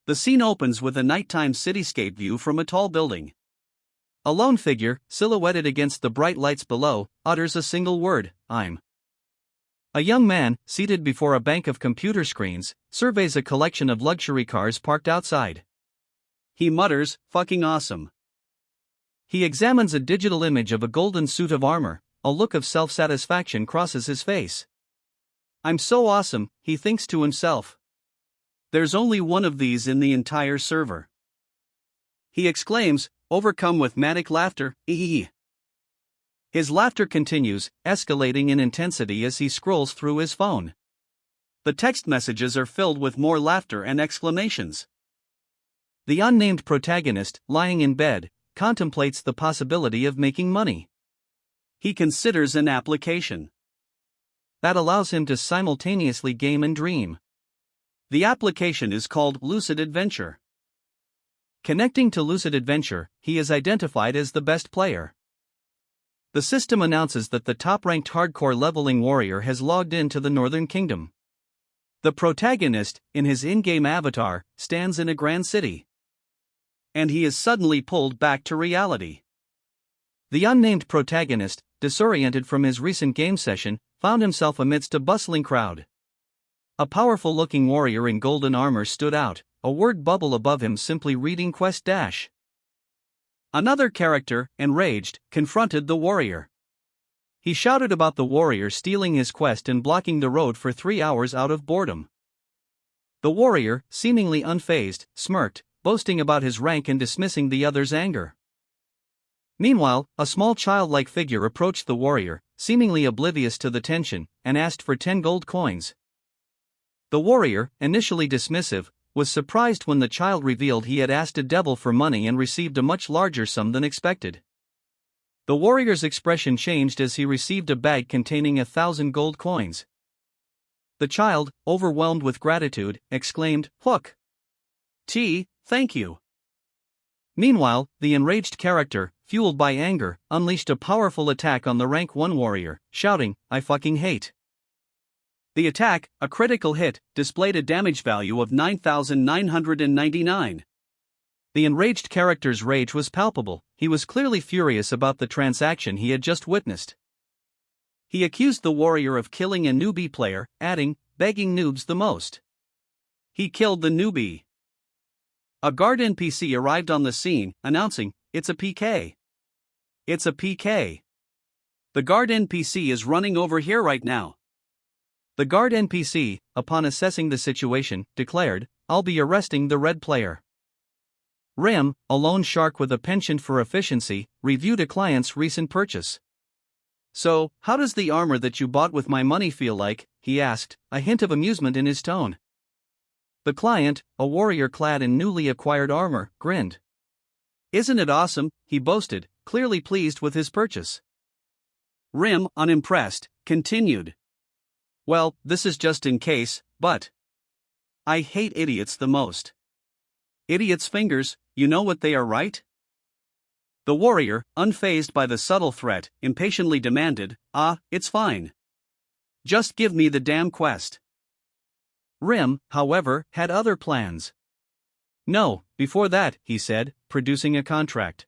The scene opens with a nighttime cityscape view from a tall building. A lone figure, silhouetted against the bright lights below, utters a single word, "I'm." A young man, seated before a bank of computer screens, surveys a collection of luxury cars parked outside. He mutters, "Fucking awesome." He examines a digital image of a golden suit of armor. A look of self-satisfaction crosses his face. "I'm so awesome," he thinks to himself. "There's only one of these in the entire server." He exclaims, overcome with manic laughter, "Ee." His laughter continues, escalating in intensity as he scrolls through his phone. The text messages are filled with more laughter and exclamations. The unnamed protagonist, lying in bed, contemplates the possibility of making money. He considers an application that allows him to simultaneously game and dream. The application is called Lucid Adventure. Connecting to Lucid Adventure, he is identified as the best player. The system announces that the top-ranked hardcore leveling warrior has logged into the Northern Kingdom. The protagonist, in his in-game avatar, stands in a grand city. And he is suddenly pulled back to reality. The unnamed protagonist, disoriented from his recent game session, found himself amidst a bustling crowd. A powerful-looking warrior in golden armor stood out, a word bubble above him simply reading Quest Dash. Another character, enraged, confronted the warrior. He shouted about the warrior stealing his quest and blocking the road for 3 hours out of boredom. The warrior, seemingly unfazed, smirked, boasting about his rank and dismissing the other's anger. Meanwhile, a small childlike figure approached the warrior, seemingly oblivious to the tension, and asked for 10 gold coins. The warrior, initially dismissive, was surprised when the child revealed he had asked a devil for money and received a much larger sum than expected. The warrior's expression changed as he received a bag containing 1,000 gold coins. The child, overwhelmed with gratitude, exclaimed, "Hook! Thank you." Meanwhile, the enraged character, fueled by anger, unleashed a powerful attack on the rank 1 warrior, shouting, "I fucking hate." The attack, a critical hit, displayed a damage value of 9,999. The enraged character's rage was palpable. He was clearly furious about the transaction he had just witnessed. He accused the warrior of killing a newbie player, adding, "Begging noobs the most." He killed the newbie. A guard NPC arrived on the scene, announcing, "It's a PK. It's a PK. The guard NPC is running over here right now." The guard NPC, upon assessing the situation, declared, "I'll be arresting the red player." Rim, a loan shark with a penchant for efficiency, reviewed a client's recent purchase. "So, how does the armor that you bought with my money feel like?" he asked, a hint of amusement in his tone. The client, a warrior clad in newly acquired armor, grinned. "Isn't it awesome?" he boasted, clearly pleased with his purchase. Rim, unimpressed, continued, "Well, this is just in case, but I hate idiots the most. Idiots' fingers, you know what they are, right?" The warrior, unfazed by the subtle threat, impatiently demanded, "It's fine. Just give me the damn quest." Rim, however, had other plans. "No, before that," he said, producing a contract.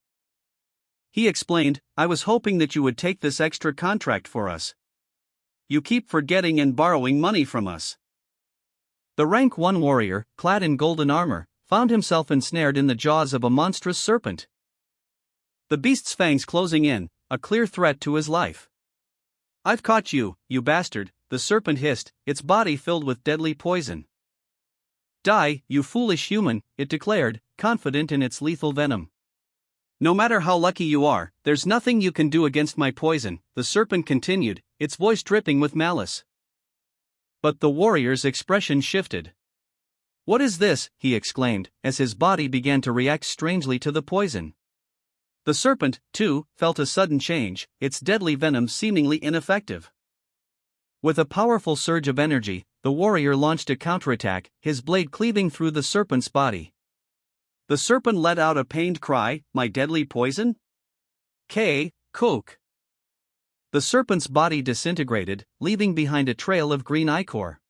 He explained, "I was hoping that you would take this extra contract for us. You keep forgetting and borrowing money from us." The rank 1 warrior, clad in golden armor, found himself ensnared in the jaws of a monstrous serpent. The beast's fangs closing in, a clear threat to his life. "I've caught you, you bastard," the serpent hissed, its body filled with deadly poison. "Die, you foolish human," it declared, confident in its lethal venom. "No matter how lucky you are, there's nothing you can do against my poison," the serpent continued, its voice dripping with malice. But the warrior's expression shifted. "What is this?" he exclaimed, as his body began to react strangely to the poison. The serpent, too, felt a sudden change, its deadly venom seemingly ineffective. With a powerful surge of energy, the warrior launched a counterattack, his blade cleaving through the serpent's body. The serpent let out a pained cry, "My deadly poison? Cook." The serpent's body disintegrated, leaving behind a trail of green ichor.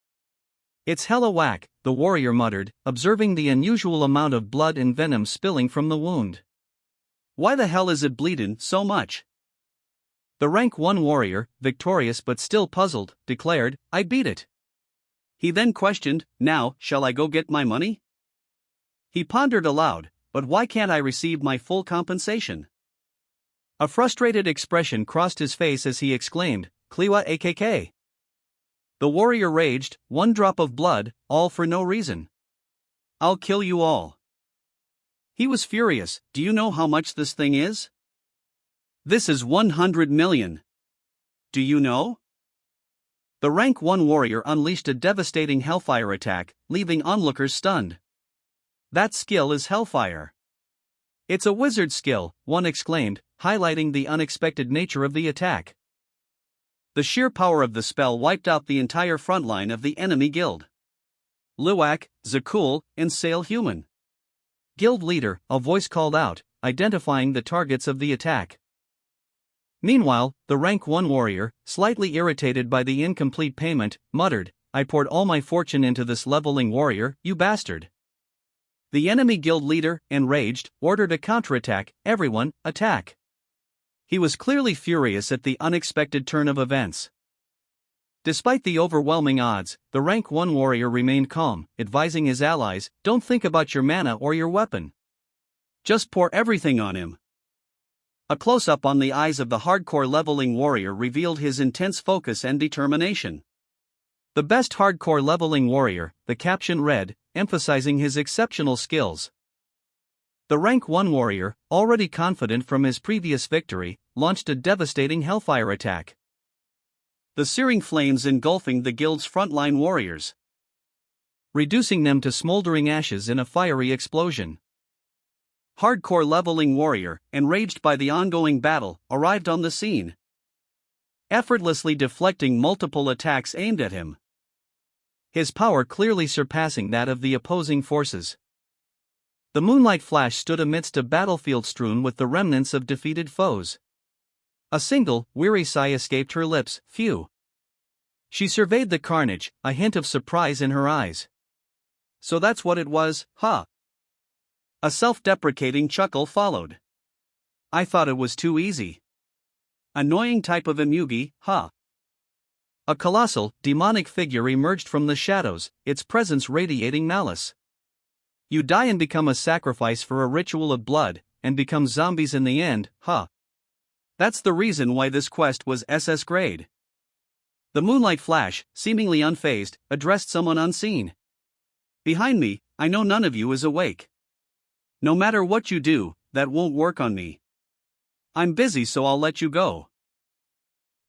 It's hella whack, the warrior muttered, observing the unusual amount of blood and venom spilling from the wound. Why the hell is it bleedin' so much? The rank 1 warrior, victorious but still puzzled, declared, I beat it. He then questioned, now, shall I go get my money? He pondered aloud, but why can't I receive my full compensation? A frustrated expression crossed his face as he exclaimed, Kliwa AKK. The warrior raged, one drop of blood, all for no reason. I'll kill you all. He was furious, do you know how much this thing is? This is 100 million. Do you know? The rank 1 warrior unleashed a devastating hellfire attack, leaving onlookers stunned. That skill is hellfire. It's a wizard skill, one exclaimed, highlighting the unexpected nature of the attack. The sheer power of the spell wiped out the entire front line of the enemy guild. Luwak, Zakul, and Sail Human. Guild leader, a voice called out, identifying the targets of the attack. Meanwhile, the rank 1 warrior, slightly irritated by the incomplete payment, muttered, I poured all my fortune into this leveling warrior, you bastard. The enemy guild leader, enraged, ordered a counterattack, everyone, attack. He was clearly furious at the unexpected turn of events. Despite the overwhelming odds, the rank 1 warrior remained calm, advising his allies, don't think about your mana or your weapon. Just pour everything on him. A close-up on the eyes of the hardcore leveling warrior revealed his intense focus and determination. The best hardcore leveling warrior, the caption read, emphasizing his exceptional skills. The rank 1 warrior, already confident from his previous victory, launched a devastating hellfire attack. The searing flames engulfing the guild's frontline warriors, reducing them to smoldering ashes in a fiery explosion. Hardcore leveling warrior, enraged by the ongoing battle, arrived on the scene, effortlessly deflecting multiple attacks aimed at him. His power clearly surpassing that of the opposing forces. The moonlight flash stood amidst a battlefield strewn with the remnants of defeated foes. A single, weary sigh escaped her lips, phew. She surveyed the carnage, a hint of surprise in her eyes. So that's what it was, huh? A self-deprecating chuckle followed. I thought it was too easy. Annoying type of emugi, huh? A colossal, demonic figure emerged from the shadows, its presence radiating malice. You die and become a sacrifice for a ritual of blood, and become zombies in the end, huh? That's the reason why this quest was SS grade. The moonlight flash, seemingly unfazed, addressed someone unseen. Behind me, I know none of you is awake. No matter what you do, that won't work on me. I'm busy, so I'll let you go.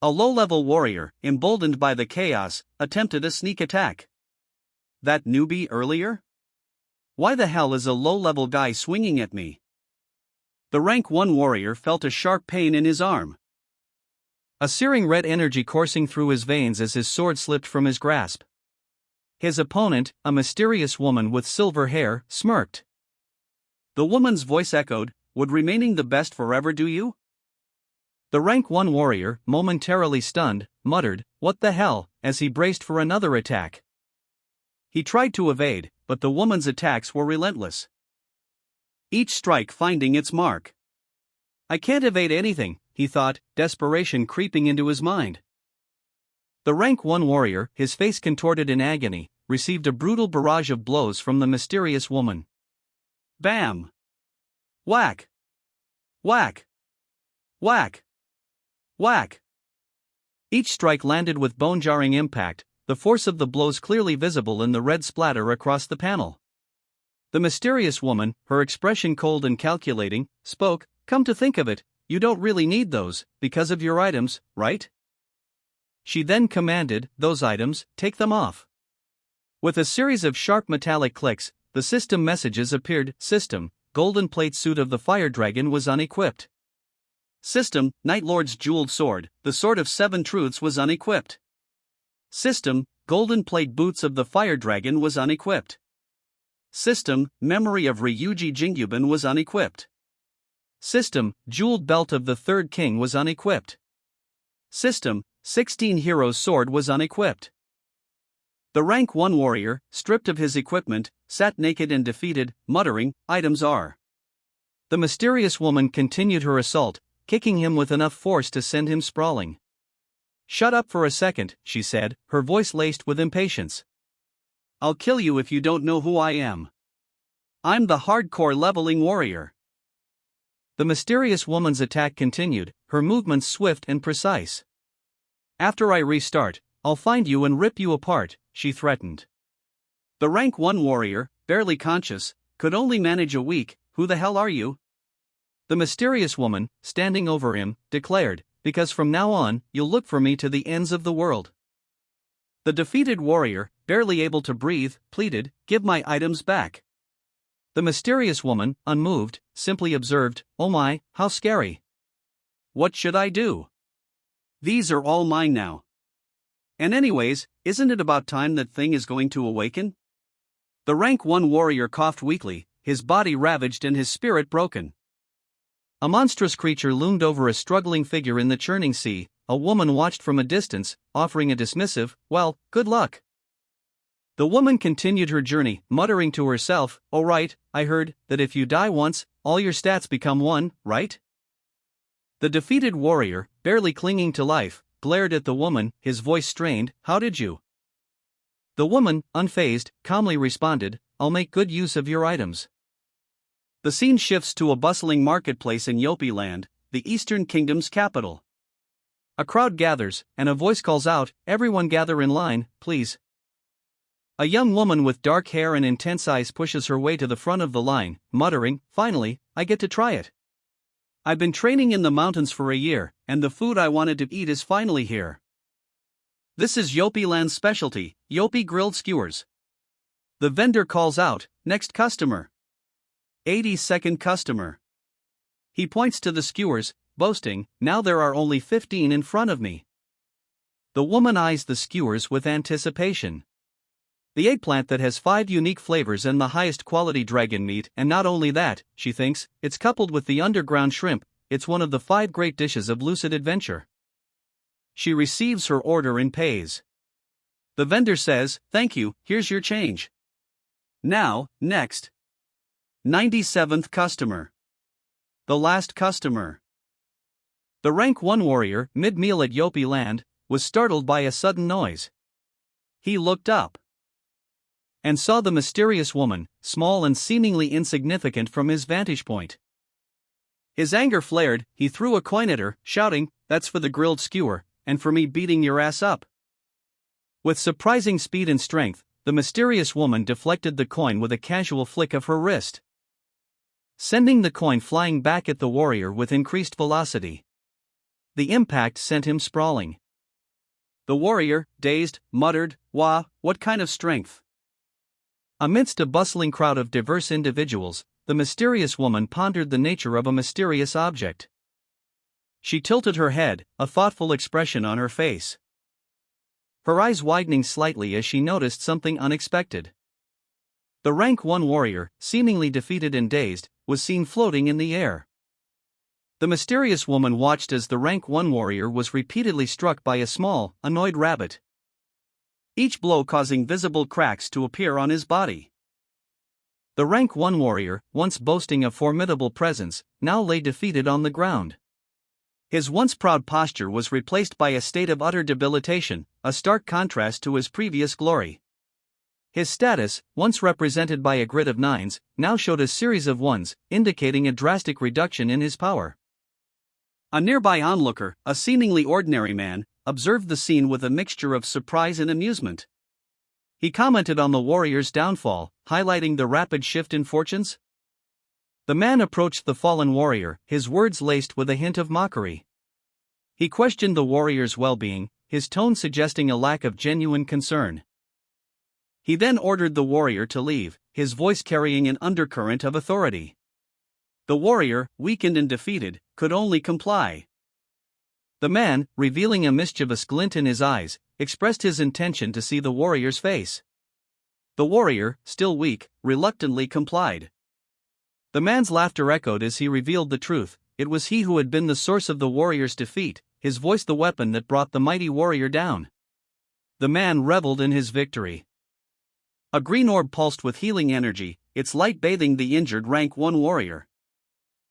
A low-level warrior, emboldened by the chaos, attempted a sneak attack. That newbie earlier? Why the hell is a low-level guy swinging at me? The rank 1 warrior felt a sharp pain in his arm. A searing red energy coursing through his veins as his sword slipped from his grasp. His opponent, a mysterious woman with silver hair, smirked. The woman's voice echoed, would remaining the best forever do you? The rank 1 warrior, momentarily stunned, muttered, what the hell, as he braced for another attack. He tried to evade, but the woman's attacks were relentless, each strike finding its mark. I can't evade anything, he thought, desperation creeping into his mind. The rank 1 warrior, his face contorted in agony, received a brutal barrage of blows from the mysterious woman. Bam! Whack! Whack! Whack! Whack! Each strike landed with bone-jarring impact, the force of the blows clearly visible in the red splatter across the panel. The mysterious woman, her expression cold and calculating, spoke, come to think of it, you don't really need those, because of your items, right? She then commanded, those items, take them off. With a series of sharp metallic clicks, the system messages appeared, system, golden plate suit of the fire dragon was unequipped. System, Night Lord's jeweled sword, the sword of 7 truths was unequipped. System, golden plate boots of the fire dragon was unequipped. System, memory of Ryuji Jingyuban was unequipped. System, jeweled belt of the third king was unequipped. System, 16 heroes sword was unequipped. The rank 1 warrior, stripped of his equipment, sat naked and defeated, muttering, "Items are." The mysterious woman continued her assault, kicking him with enough force to send him sprawling. "Shut up for a second," she said, her voice laced with impatience. "I'll kill you if you don't know who I am. I'm the hardcore leveling warrior." The mysterious woman's attack continued, her movements swift and precise. "After I restart, I'll find you and rip you apart," she threatened. The rank 1 warrior, barely conscious, could only manage a weak, "Who the hell are you?" The mysterious woman, standing over him, declared, "Because from now on, you'll look for me to the ends of the world." The defeated warrior, barely able to breathe, pleaded, "Give my items back." The mysterious woman, unmoved, simply observed, "Oh my, how scary. What should I do? These are all mine now. And anyways, isn't it about time that thing is going to awaken?" The rank 1 warrior coughed weakly, his body ravaged and his spirit broken. A monstrous creature loomed over a struggling figure in the churning sea. A woman watched from a distance, offering a dismissive, "Well, good luck." The woman continued her journey, muttering to herself, "Oh right, I heard that if you die once, all your stats become 1, right?" The defeated warrior, barely clinging to life, glared at the woman, his voice strained, "How did you?" The woman, unfazed, calmly responded, "I'll make good use of your items." The scene shifts to a bustling marketplace in Yopi Land, the Eastern Kingdom's capital. A crowd gathers, and a voice calls out, "Everyone gather in line, please." A young woman with dark hair and intense eyes pushes her way to the front of the line, muttering, "Finally, I get to try it. I've been training in the mountains for a year, and the food I wanted to eat is finally here. This is Yopi Land's specialty, Yopi grilled skewers." The vendor calls out, "Next customer. 82nd customer." He points to the skewers, boasting, "Now there are only 15 in front of me." The woman eyes the skewers with anticipation. The eggplant that has 5 unique flavors and the highest quality dragon meat, and not only that, she thinks, it's coupled with the underground shrimp, it's one of the 5 great dishes of lucid adventure. She receives her order and pays. The vendor says, "Thank you, here's your change." Now, next. 97th customer. The last customer. The rank 1 warrior, mid-meal at Yopi Land, was startled by a sudden noise. He looked up and saw the mysterious woman, small and seemingly insignificant from his vantage point. His anger flared, he threw a coin at her, shouting, "That's for the grilled skewer, and for me beating your ass up." With surprising speed and strength, the mysterious woman deflected the coin with a casual flick of her wrist, sending the coin flying back at the warrior with increased velocity. The impact sent him sprawling. The warrior, dazed, muttered, "Wah, what kind of strength?" Amidst a bustling crowd of diverse individuals, the mysterious woman pondered the nature of a mysterious object. She tilted her head, a thoughtful expression on her face, her eyes widening slightly as she noticed something unexpected. The rank 1 warrior, seemingly defeated and dazed, was seen floating in the air. The mysterious woman watched as the rank 1 warrior was repeatedly struck by a small, annoyed rabbit, each blow causing visible cracks to appear on his body. The rank 1 warrior, once boasting a formidable presence, now lay defeated on the ground. His once proud posture was replaced by a state of utter debilitation, a stark contrast to his previous glory. His status, once represented by a grid of 9s, now showed a series of 1s, indicating a drastic reduction in his power. A nearby onlooker, a seemingly ordinary man, observed the scene with a mixture of surprise and amusement. He commented on the warrior's downfall, highlighting the rapid shift in fortunes. The man approached the fallen warrior, his words laced with a hint of mockery. He questioned the warrior's well-being, his tone suggesting a lack of genuine concern. He then ordered the warrior to leave, his voice carrying an undercurrent of authority. The warrior, weakened and defeated, could only comply. The man, revealing a mischievous glint in his eyes, expressed his intention to see the warrior's face. The warrior, still weak, reluctantly complied. The man's laughter echoed as he revealed the truth. It was he who had been the source of the warrior's defeat, his voice the weapon that brought the mighty warrior down. The man reveled in his victory. A green orb pulsed with healing energy, its light bathing the injured rank 1 warrior.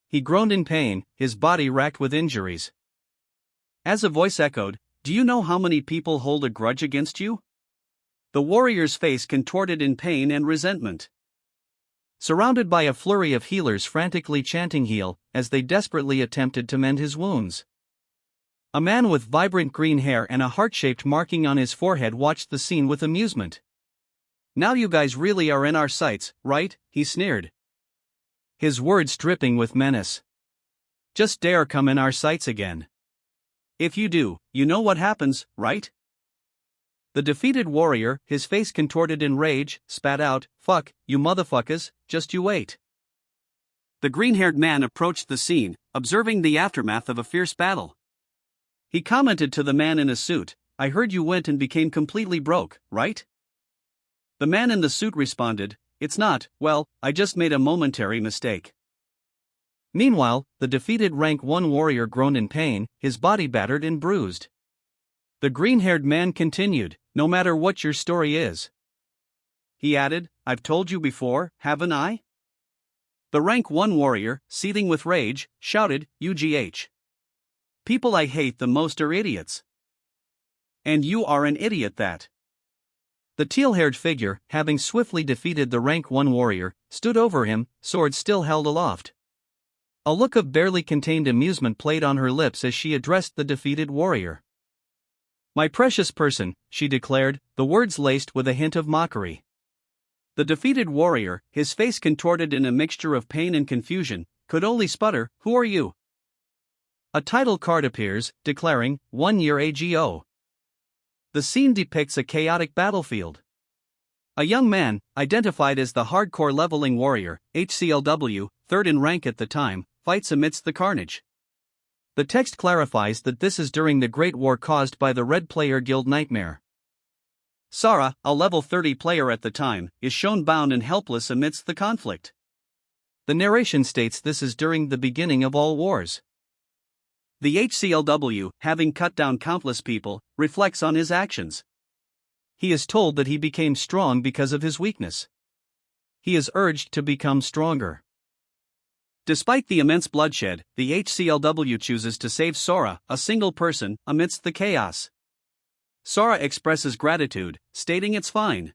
He groaned in pain, his body racked with injuries. As a voice echoed, "Do you know how many people hold a grudge against you?" The warrior's face contorted in pain and resentment. Surrounded by a flurry of healers frantically chanting heal, as they desperately attempted to mend his wounds. A man with vibrant green hair and a heart-shaped marking on his forehead watched the scene with amusement. "Now you guys really are in our sights, right?" he sneered. His words dripping with menace. "Just dare come in our sights again. If you do, you know what happens, right?" The defeated warrior, his face contorted in rage, spat out, "Fuck, you motherfuckers, just you wait." The green-haired man approached the scene, observing the aftermath of a fierce battle. He commented to the man in a suit, "I heard you went and became completely broke, right?" The man in the suit responded, "It's not, well, I just made a momentary mistake." Meanwhile, the defeated rank 1 warrior groaned in pain, his body battered and bruised. The green-haired man continued, "No matter what your story is." He added, "I've told you before, haven't I?" The rank 1 warrior, seething with rage, shouted, "UGH. People I hate the most are idiots. And you are an idiot that." The teal-haired figure, having swiftly defeated the rank 1 warrior, stood over him, sword still held aloft. A look of barely contained amusement played on her lips as she addressed the defeated warrior. "My precious person," she declared, the words laced with a hint of mockery. The defeated warrior, his face contorted in a mixture of pain and confusion, could only sputter, "Who are you?" A title card appears, declaring, 1 year AGO. The scene depicts a chaotic battlefield. A young man, identified as the Hardcore Leveling Warrior, HCLW, third in rank at the time, fights amidst the carnage. The text clarifies that this is during the Great War caused by the Red Player Guild nightmare. Sara, a level 30 player at the time, is shown bound and helpless amidst the conflict. The narration states this is during the beginning of all wars. The HCLW, having cut down countless people, reflects on his actions. He is told that he became strong because of his weakness. He is urged to become stronger. Despite the immense bloodshed, the HCLW chooses to save Sora, a single person, amidst the chaos. Sora expresses gratitude, stating it's fine.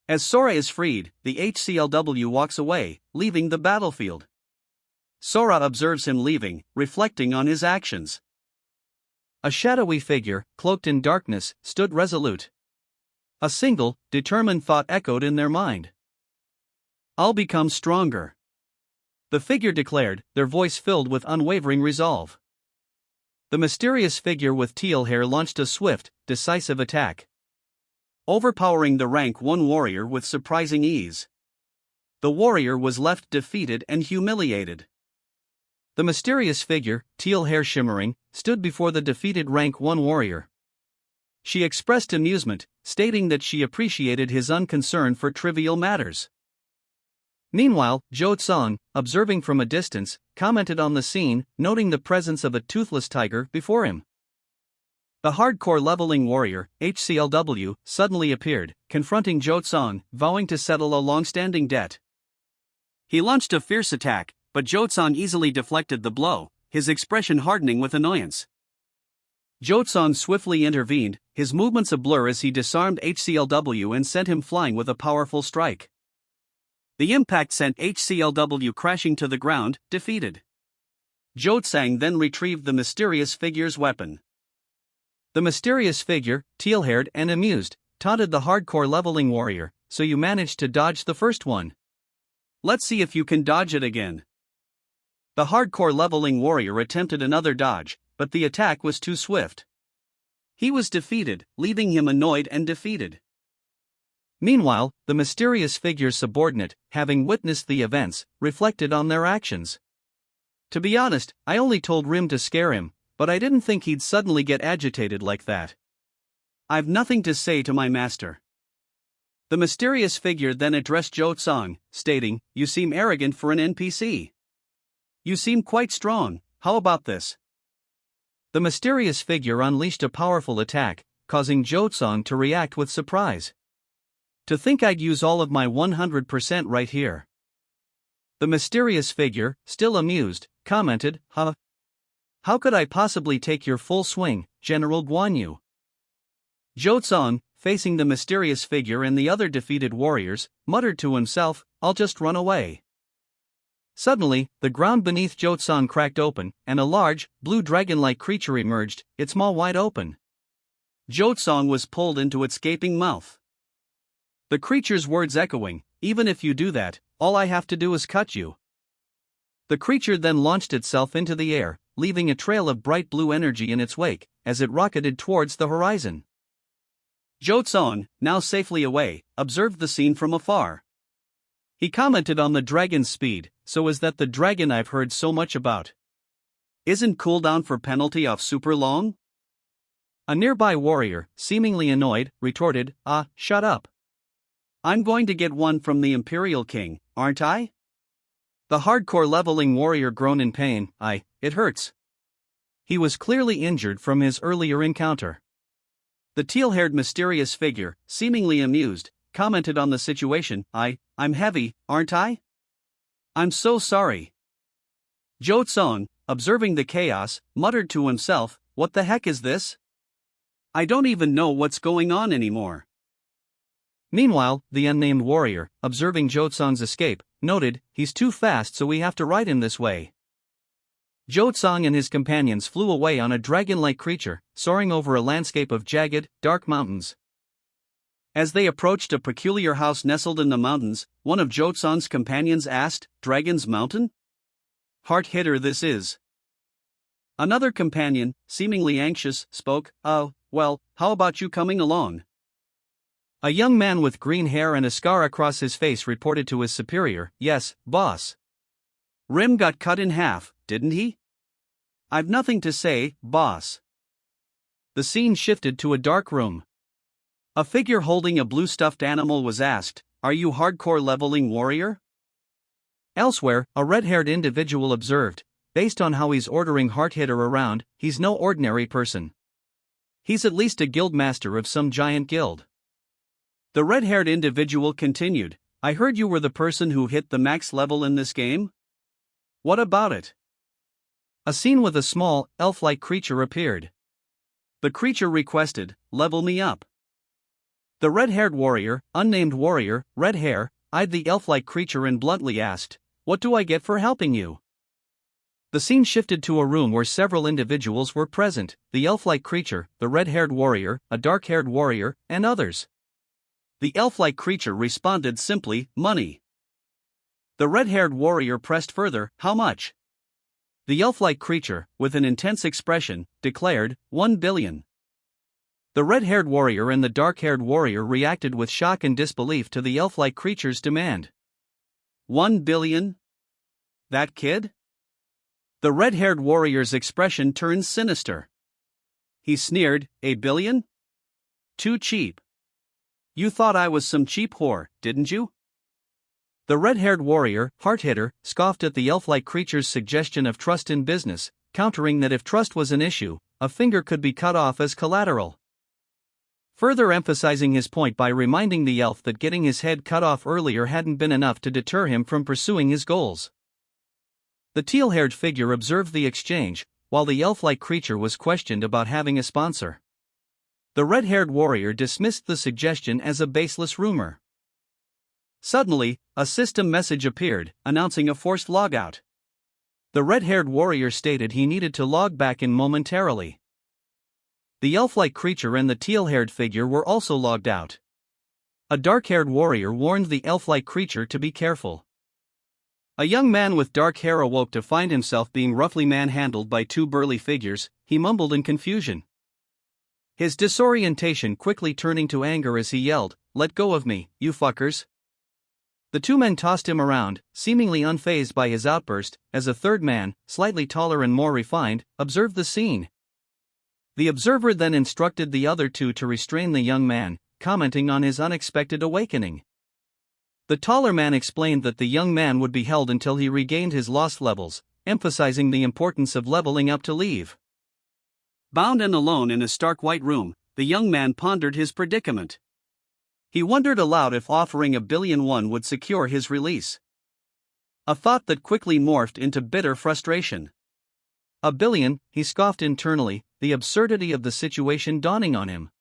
As Sora is freed, the HCLW walks away, leaving the battlefield. Sora observes him leaving, reflecting on his actions. A shadowy figure, cloaked in darkness, stood resolute. A single, determined thought echoed in their mind. "I'll become stronger," the figure declared, their voice filled with unwavering resolve. The mysterious figure with teal hair launched a swift, decisive attack, overpowering the rank 1 warrior with surprising ease. The warrior was left defeated and humiliated. The mysterious figure, teal hair shimmering, stood before the defeated rank 1 warrior. She expressed amusement, stating that she appreciated his unconcern for trivial matters. Meanwhile, Jo Tsung, observing from a distance, commented on the scene, noting the presence of a toothless tiger before him. The Hardcore Leveling Warrior, HCLW, suddenly appeared, confronting Jo Tsung, vowing to settle a long-standing debt. He launched a fierce attack, but Jo Tsung easily deflected the blow, his expression hardening with annoyance. Jo Tsung swiftly intervened, his movements a blur as he disarmed HCLW and sent him flying with a powerful strike. The impact sent HCLW crashing to the ground, defeated. Jo Tsung then retrieved the mysterious figure's weapon. The mysterious figure, teal-haired and amused, taunted the Hardcore Leveling Warrior, "So you managed to dodge the first one. Let's see if you can dodge it again." The Hardcore Leveling Warrior attempted another dodge, but the attack was too swift. He was defeated, leaving him annoyed and defeated. Meanwhile, the mysterious figure's subordinate, having witnessed the events, reflected on their actions. "To be honest, I only told Rim to scare him, but I didn't think he'd suddenly get agitated like that. I've nothing to say to my master." The mysterious figure then addressed Jo Tsung, stating, "You seem arrogant for an NPC. You seem quite strong, how about this?" The mysterious figure unleashed a powerful attack, causing Jo-sung to react with surprise. To think I'd use all of my 100% right here. The mysterious figure, still amused, commented, "Huh? How could I possibly take your full swing, General Guan Yu?" Jo-sung, facing the mysterious figure and the other defeated warriors, muttered to himself, "I'll just run away." Suddenly, the ground beneath Jo-sung cracked open, and a large, blue dragon-like creature emerged, its maw wide open. Jo-sung was pulled into its gaping mouth. The creature's words echoing, "Even if you do that, all I have to do is cut you." The creature then launched itself into the air, leaving a trail of bright blue energy in its wake, as it rocketed towards the horizon. Jo-sung, now safely away, observed the scene from afar. He commented on the dragon's speed, "So is that the dragon I've heard so much about? Isn't cooldown for penalty off super long?" A nearby warrior, seemingly annoyed, retorted, "Shut up. I'm going to get one from the Imperial King, aren't I?" The hardcore leveling warrior groaned in pain, "It hurts." He was clearly injured from his earlier encounter. The teal-haired mysterious figure, seemingly amused, commented on the situation, I'm heavy, aren't I? I'm so sorry." Jo-sung, observing the chaos, muttered to himself, "What the heck is this? I don't even know what's going on anymore." Meanwhile, the unnamed warrior, observing Jo-sung's escape, noted, "He's too fast, so we have to ride him this way." Jo-sung and his companions flew away on a dragon-like creature, soaring over a landscape of jagged, dark mountains. As they approached a peculiar house nestled in the mountains, one of Jo-sung's companions asked, "Dragon's Mountain? Hard hitter this is." Another companion, seemingly anxious, spoke, "Oh, well, how about you coming along?" A young man with green hair and a scar across his face reported to his superior, "Yes, boss. Rim got cut in half, didn't he?" "I've nothing to say, boss." The scene shifted to a dark room. A figure holding a blue stuffed animal was asked, "Are you hardcore leveling warrior?" Elsewhere, a red-haired individual observed, "Based on how he's ordering hard hitter around, he's no ordinary person. He's at least a guild master of some giant guild." The red-haired individual continued, "I heard you were the person who hit the max level in this game? What about it?" A scene with a small, elf-like creature appeared. The creature requested, "Level me up." The red-haired warrior, unnamed warrior, red hair, eyed the elf-like creature and bluntly asked, "What do I get for helping you?" The scene shifted to a room where several individuals were present, the elf-like creature, the red-haired warrior, a dark-haired warrior, and others. The elf-like creature responded simply, "Money." The red-haired warrior pressed further, "How much?" The elf-like creature, with an intense expression, declared, 1 billion. The red-haired warrior and the dark-haired warrior reacted with shock and disbelief to the elf-like creature's demand. 1 billion? That kid? The red-haired warrior's expression turned sinister. He sneered, "A billion? Too cheap. You thought I was some cheap whore, didn't you?" The red-haired warrior, heart hitter, scoffed at the elf-like creature's suggestion of trust in business, countering that if trust was an issue, a finger could be cut off as collateral. Further emphasizing his point by reminding the elf that getting his head cut off earlier hadn't been enough to deter him from pursuing his goals. The teal-haired figure observed the exchange, while the elf-like creature was questioned about having a sponsor. The red-haired warrior dismissed the suggestion as a baseless rumor. Suddenly, a system message appeared, announcing a forced logout. The red-haired warrior stated he needed to log back in momentarily. The elf-like creature and the teal-haired figure were also logged out. A dark-haired warrior warned the elf-like creature to be careful. A young man with dark hair awoke to find himself being roughly manhandled by two burly figures. He mumbled in confusion, his disorientation quickly turning to anger as he yelled, "Let go of me, you fuckers." The two men tossed him around, seemingly unfazed by his outburst, as a third man, slightly taller and more refined, observed the scene. The observer then instructed the other two to restrain the young man, commenting on his unexpected awakening. The taller man explained that the young man would be held until he regained his lost levels, emphasizing the importance of leveling up to leave. Bound and alone in a stark white room, the young man pondered his predicament. He wondered aloud if offering $1 billion would secure his release. A thought that quickly morphed into bitter frustration. $1 billion, he scoffed internally, the absurdity of the situation dawning on him.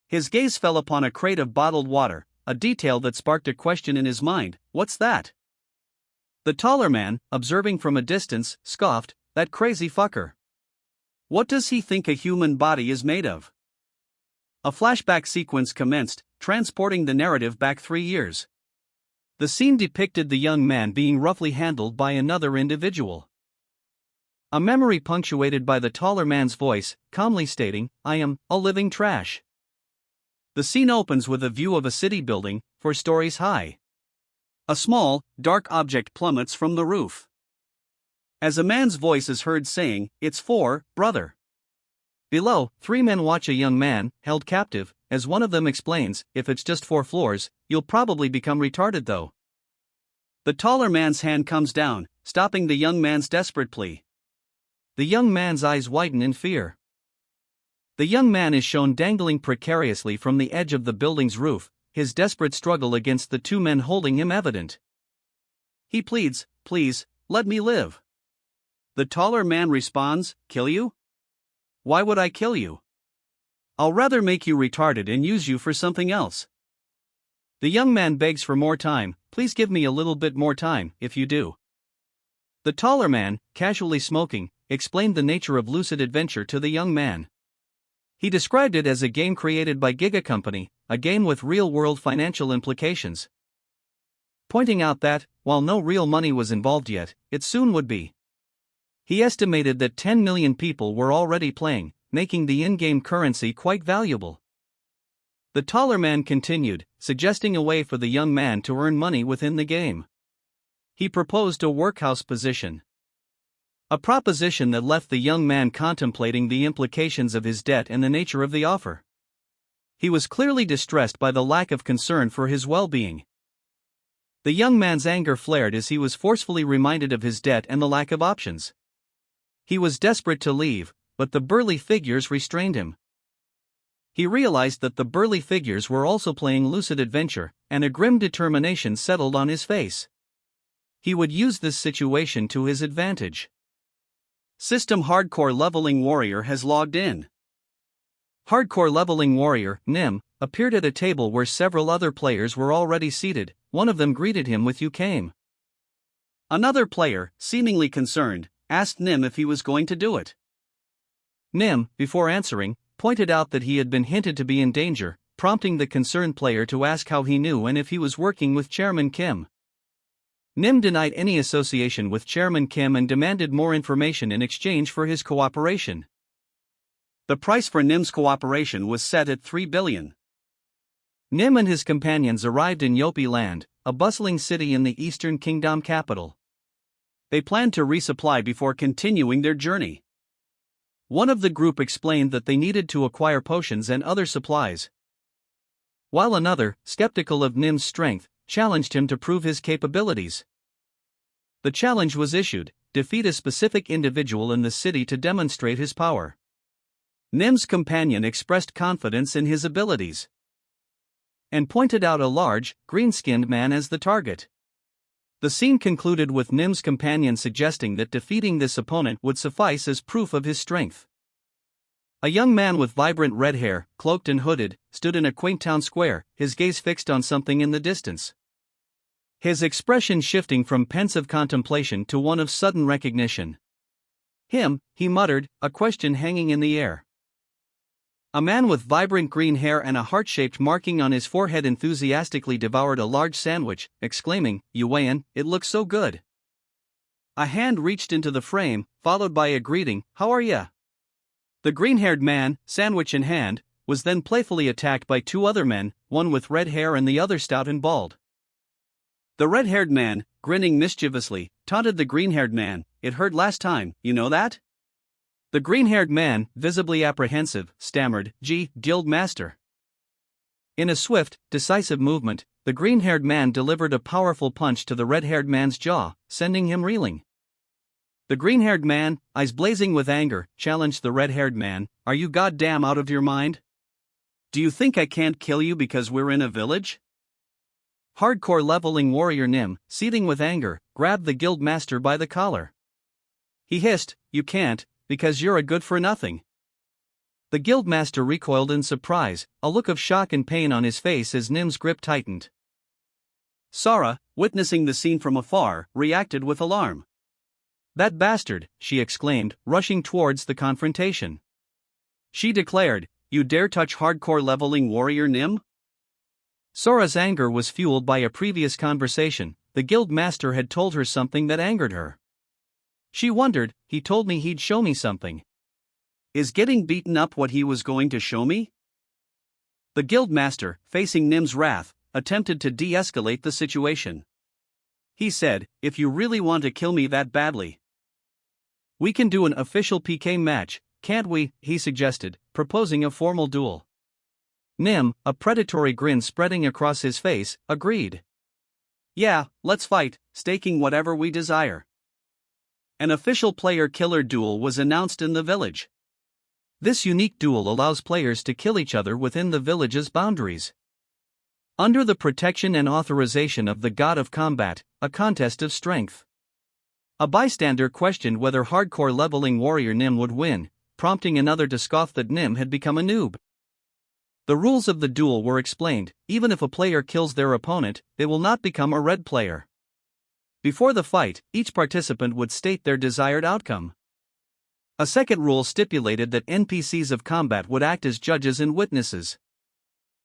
His gaze fell upon a crate of bottled water, a detail that sparked a question in his mind. What's that? The taller man, observing from a distance, scoffed, that crazy fucker. What does he think a human body is made of? A flashback sequence commenced, transporting the narrative back 3 years. The scene depicted the young man being roughly handled by another individual. A memory punctuated by the taller man's voice, calmly stating, "I am a living trash." The scene opens with a view of a city building, 4 stories high. A small, dark object plummets from the roof. As a man's voice is heard saying, "It's for, brother." Below, 3 men watch a young man, held captive, as one of them explains, "If it's just 4 floors, you'll probably become retarded though." The taller man's hand comes down, stopping the young man's desperate plea. The young man's eyes widen in fear. The young man is shown dangling precariously from the edge of the building's roof, his desperate struggle against the 2 men holding him evident. He pleads, "Please, let me live." The taller man responds, "Kill you? Why would I kill you? I'll rather make you retarded and use you for something else." The young man begs for more time. "Please give me a little bit more time, if you do." The taller man, casually smoking, explained the nature of lucid adventure to the young man. He described it as a game created by Giga Company, a game with real-world financial implications. Pointing out that, while no real money was involved yet, it soon would be. He estimated that 10 million people were already playing, making the in-game currency quite valuable. The taller man continued, suggesting a way for the young man to earn money within the game. He proposed a workhouse position. A proposition that left the young man contemplating the implications of his debt and the nature of the offer. He was clearly distressed by the lack of concern for his well-being. The young man's anger flared as he was forcefully reminded of his debt and the lack of options. He was desperate to leave, but the burly figures restrained him. He realized that the burly figures were also playing lucid adventure, and a grim determination settled on his face. He would use this situation to his advantage. System Hardcore Leveling Warrior has logged in. Hardcore Leveling Warrior, Nim, appeared at a table where several other players were already seated. One of them greeted him with "You came." Another player, seemingly concerned, asked Nim if he was going to do it. Nim, before answering, pointed out that he had been hinted to be in danger, prompting the concerned player to ask how he knew and if he was working with Chairman Kim. Nim denied any association with Chairman Kim and demanded more information in exchange for his cooperation. The price for Nim's cooperation was set at 3 billion. Nim and his companions arrived in Yopi Land, a bustling city in the Eastern Kingdom capital. They planned to resupply before continuing their journey. One of the group explained that they needed to acquire potions and other supplies, while another, skeptical of Nim's strength, challenged him to prove his capabilities. The challenge was issued: defeat a specific individual in the city to demonstrate his power. Nim's companion expressed confidence in his abilities and pointed out a large, green-skinned man as the target. The scene concluded with Nim's companion suggesting that defeating this opponent would suffice as proof of his strength. A young man with vibrant red hair, cloaked and hooded, stood in a quaint town square, his gaze fixed on something in the distance. His expression shifting from pensive contemplation to one of sudden recognition. "Him," he muttered, a question hanging in the air. A man with vibrant green hair and a heart-shaped marking on his forehead enthusiastically devoured a large sandwich, exclaiming, "Yuan, it looks so good." A hand reached into the frame, followed by a greeting, "How are ya?" The green-haired man, sandwich in hand, was then playfully attacked by 2 other men, one with red hair and the other stout and bald. The red-haired man, grinning mischievously, taunted the green-haired man, "It hurt last time, you know that?" The green-haired man, visibly apprehensive, stammered, "Gee, guild master." In a swift, decisive movement, the green-haired man delivered a powerful punch to the red-haired man's jaw, sending him reeling. The green-haired man, eyes blazing with anger, challenged the red-haired man, "Are you goddamn out of your mind? Do you think I can't kill you because we're in a village?" Hardcore leveling warrior Nim, seething with anger, grabbed the guild master by the collar. He hissed, "You can't, because you're a good-for-nothing." The guild master recoiled in surprise, a look of shock and pain on his face as Nim's grip tightened. Sara, witnessing the scene from afar, reacted with alarm. "That bastard," she exclaimed, rushing towards the confrontation. She declared, "You dare touch hardcore leveling warrior Nim?" Sora's anger was fueled by a previous conversation. The guild master had told her something that angered her. She wondered, "He told me he'd show me something. Is getting beaten up what he was going to show me?" The guild master, facing Nim's wrath, attempted to de-escalate the situation. He said, "If you really want to kill me that badly, we can do an official PK match, can't we?" he suggested, proposing a formal duel. Nim, a predatory grin spreading across his face, agreed. "Yeah, let's fight, staking whatever we desire." An official player-killer duel was announced in the village. This unique duel allows players to kill each other within the village's boundaries. Under the protection and authorization of the god of combat, a contest of strength. A bystander questioned whether hardcore leveling warrior Nim would win, prompting another to scoff that Nim had become a noob. The rules of the duel were explained: even if a player kills their opponent, they will not become a red player. Before the fight, each participant would state their desired outcome. A second rule stipulated that NPCs of combat would act as judges and witnesses.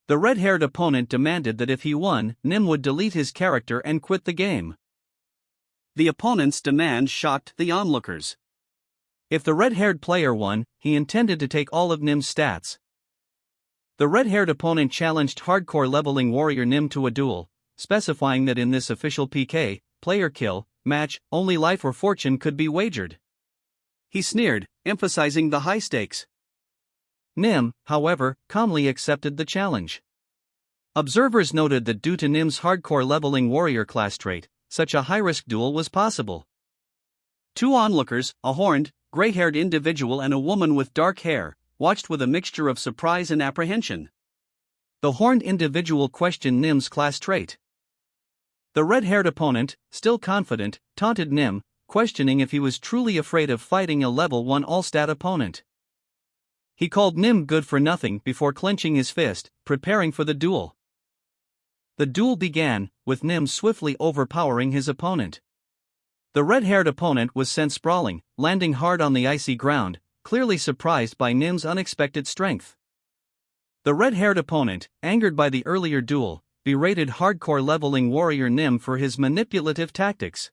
The red-haired opponent demanded that if he won, Nim would delete his character and quit the game. The opponent's demand shocked the onlookers. If the red-haired player won, he intended to take all of Nim's stats. The red-haired opponent challenged hardcore leveling warrior Nim to a duel, specifying that in this official PK, player kill, match, only life or fortune could be wagered. He sneered, emphasizing the high stakes. Nim, however, calmly accepted the challenge. Observers noted that due to Nim's hardcore leveling warrior class trait, such a high-risk duel was possible. Two onlookers, a horned, gray-haired individual and a woman with dark hair, watched with a mixture of surprise and apprehension. The horned individual questioned Nim's class trait. The red-haired opponent, still confident, taunted Nim, questioning if he was truly afraid of fighting a level 1 all-stat opponent. He called Nim good for nothing before clenching his fist, preparing for the duel. The duel began, with Nim swiftly overpowering his opponent. The red-haired opponent was sent sprawling, landing hard on the icy ground, clearly surprised by Nim's unexpected strength. The red-haired opponent, angered by the earlier duel, berated hardcore leveling warrior Nim for his manipulative tactics,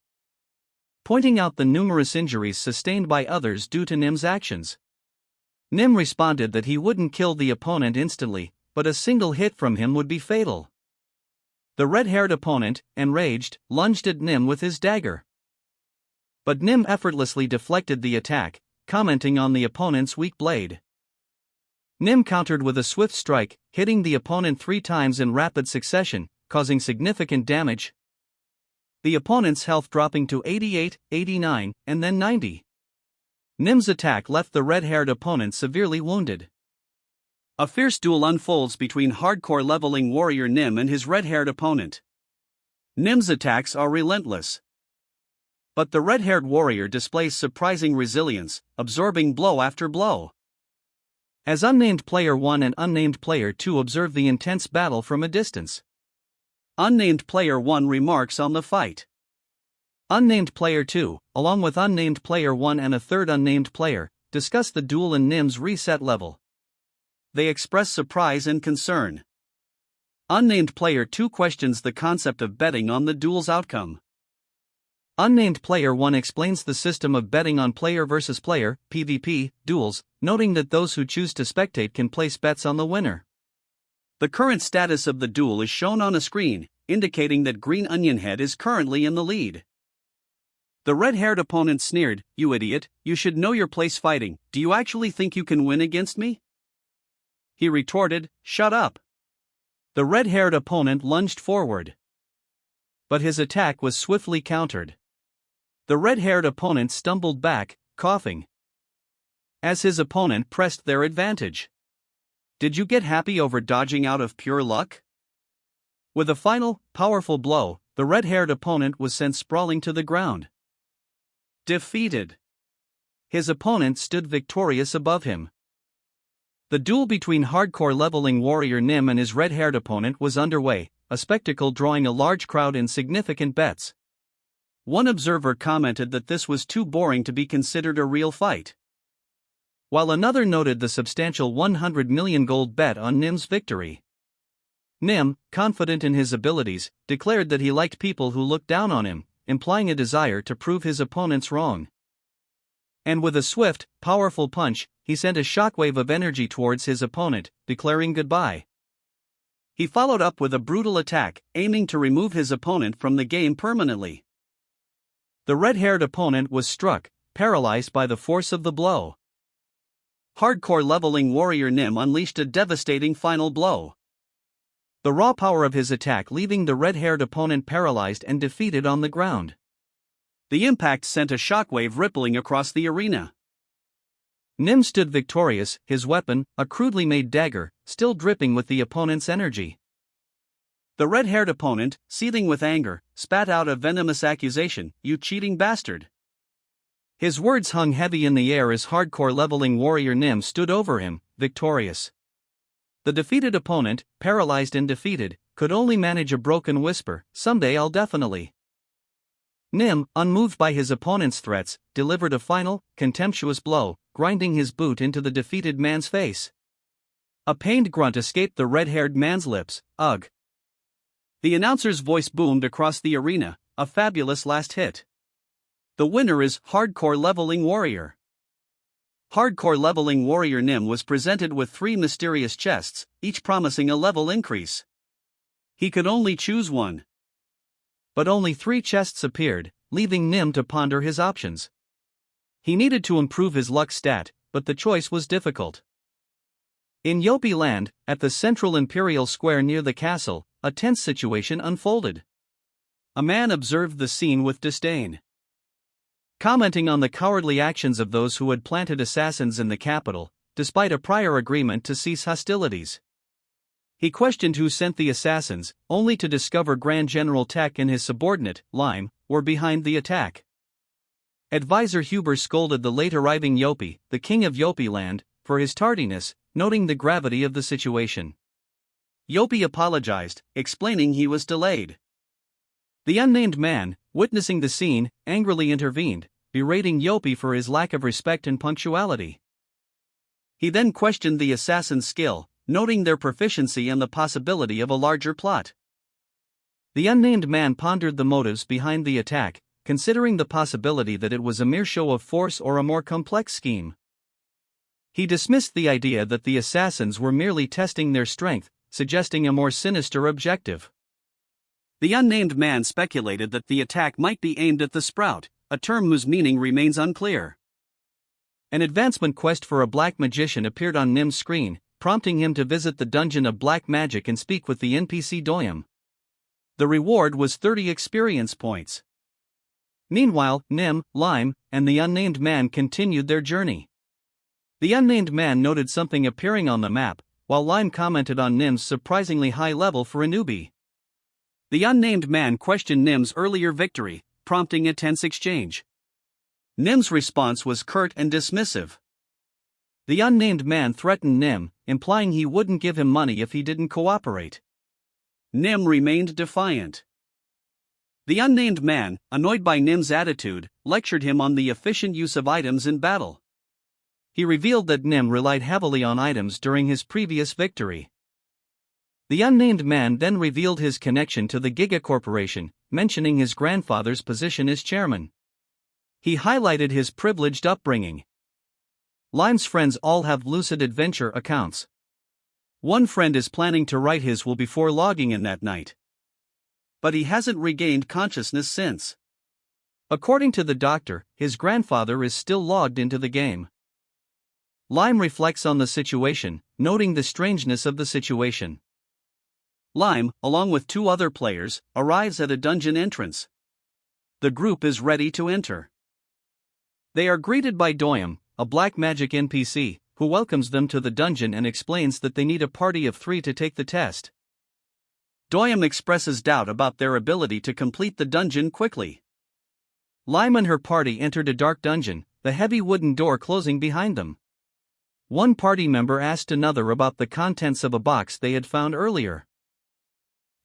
pointing out the numerous injuries sustained by others due to Nim's actions. Nim responded that he wouldn't kill the opponent instantly, but a single hit from him would be fatal. The red-haired opponent, enraged, lunged at Nim with his dagger. But Nim effortlessly deflected the attack, commenting on the opponent's weak blade. Nim countered with a swift strike, hitting the opponent 3 times in rapid succession, causing significant damage. The opponent's health dropping to 88, 89, and then 90. Nim's attack left the red-haired opponent severely wounded. A fierce duel unfolds between hardcore leveling warrior Nim and his red-haired opponent. Nim's attacks are relentless, but the red-haired warrior displays surprising resilience, absorbing blow after blow. As unnamed player 1 and unnamed player 2 observe the intense battle from a distance, unnamed player 1 remarks on the fight. Unnamed player 2, along with unnamed player 1 and a third unnamed player, discuss the duel and Nim's reset level. They express surprise and concern. Unnamed player 2 questions the concept of betting on the duel's outcome. Unnamed player 1 explains the system of betting on player versus player (PvP) duels, noting that those who choose to spectate can place bets on the winner. The current status of the duel is shown on a screen, indicating that Green Onion Head is currently in the lead. The red-haired opponent sneered, "You idiot, you should know your place fighting. Do you actually think you can win against me?" He retorted, "Shut up." The red-haired opponent lunged forward, but his attack was swiftly countered. The red-haired opponent stumbled back, coughing, as his opponent pressed their advantage. Did you get happy over dodging out of pure luck? With a final, powerful blow, the red-haired opponent was sent sprawling to the ground. Defeated. His opponent stood victorious above him. The duel between hardcore leveling warrior Nim and his red-haired opponent was underway, a spectacle drawing a large crowd in significant bets. One observer commented that this was too boring to be considered a real fight, while another noted the substantial 100 million gold bet on Nim's victory. Nim, confident in his abilities, declared that he liked people who looked down on him, implying a desire to prove his opponents wrong. And with a swift, powerful punch, he sent a shockwave of energy towards his opponent, declaring goodbye. He followed up with a brutal attack, aiming to remove his opponent from the game permanently. The red-haired opponent was struck, paralyzed by the force of the blow. Hardcore leveling warrior Nim unleashed a devastating final blow, the raw power of his attack leaving the red-haired opponent paralyzed and defeated on the ground. The impact sent a shockwave rippling across the arena. Nim stood victorious, his weapon, a crudely made dagger, still dripping with the opponent's energy. The red-haired opponent, seething with anger, spat out a venomous accusation, "You cheating bastard." His words hung heavy in the air as hardcore leveling warrior Nim stood over him, victorious. The defeated opponent, paralyzed and defeated, could only manage a broken whisper, "Someday I'll definitely." Nim, unmoved by his opponent's threats, delivered a final, contemptuous blow, grinding his boot into the defeated man's face. A pained grunt escaped the red-haired man's lips, "Ugh." The announcer's voice boomed across the arena, "A fabulous last hit. The winner is Hardcore Leveling Warrior." Hardcore Leveling Warrior Nim was presented with 3 mysterious chests, each promising a level increase. He could only choose one. But only 3 chests appeared, leaving Nim to ponder his options. He needed to improve his luck stat, but the choice was difficult. In Yopi Land, at the central Imperial Square near the castle, a tense situation unfolded. A man observed the scene with disdain, commenting on the cowardly actions of those who had planted assassins in the capital, despite a prior agreement to cease hostilities. He questioned who sent the assassins, only to discover Grand General Tech and his subordinate, Lime, were behind the attack. Advisor Huber scolded the late-arriving Yopi, the king of Yopi Land, for his tardiness, noting the gravity of the situation. Yopi apologized, explaining he was delayed. The unnamed man, witnessing the scene, angrily intervened, berating Yopi for his lack of respect and punctuality. He then questioned the assassin's skill, noting their proficiency and the possibility of a larger plot. The unnamed man pondered the motives behind the attack, considering the possibility that it was a mere show of force or a more complex scheme. He dismissed the idea that the assassins were merely testing their strength, suggesting a more sinister objective. The unnamed man speculated that the attack might be aimed at the Sprout, a term whose meaning remains unclear. An advancement quest for a black magician appeared on Nim's screen, prompting him to visit the dungeon of black magic and speak with the NPC Doyum. The reward was 30 experience points. Meanwhile, Nim, Lime, and the unnamed man continued their journey. The unnamed man noted something appearing on the map, while Lime commented on Nim's surprisingly high level for a newbie. The unnamed man questioned Nim's earlier victory, prompting a tense exchange. Nim's response was curt and dismissive. The unnamed man threatened Nim, implying he wouldn't give him money if he didn't cooperate. Nim remained defiant. The unnamed man, annoyed by Nim's attitude, lectured him on the efficient use of items in battle. He revealed that Nim relied heavily on items during his previous victory. The unnamed man then revealed his connection to the Giga Corporation, mentioning his grandfather's position as chairman. He highlighted his privileged upbringing. Lime's friends all have Lucid Adventure accounts. One friend is planning to write his will before logging in that night, but he hasn't regained consciousness since. According to the doctor, his grandfather is still logged into the game. Lime reflects on the situation, noting the strangeness of the situation. Lime, along with 2 other players, arrives at a dungeon entrance. the group is ready to enter. They are greeted by Doyam, a black magic NPC, who welcomes them to the dungeon and explains that they need a party of 3 to take the test. Doyam expresses doubt about their ability to complete the dungeon quickly. Lime and her party entered a dark dungeon, the heavy wooden door closing behind them. One party member asked another about the contents of a box they had found earlier.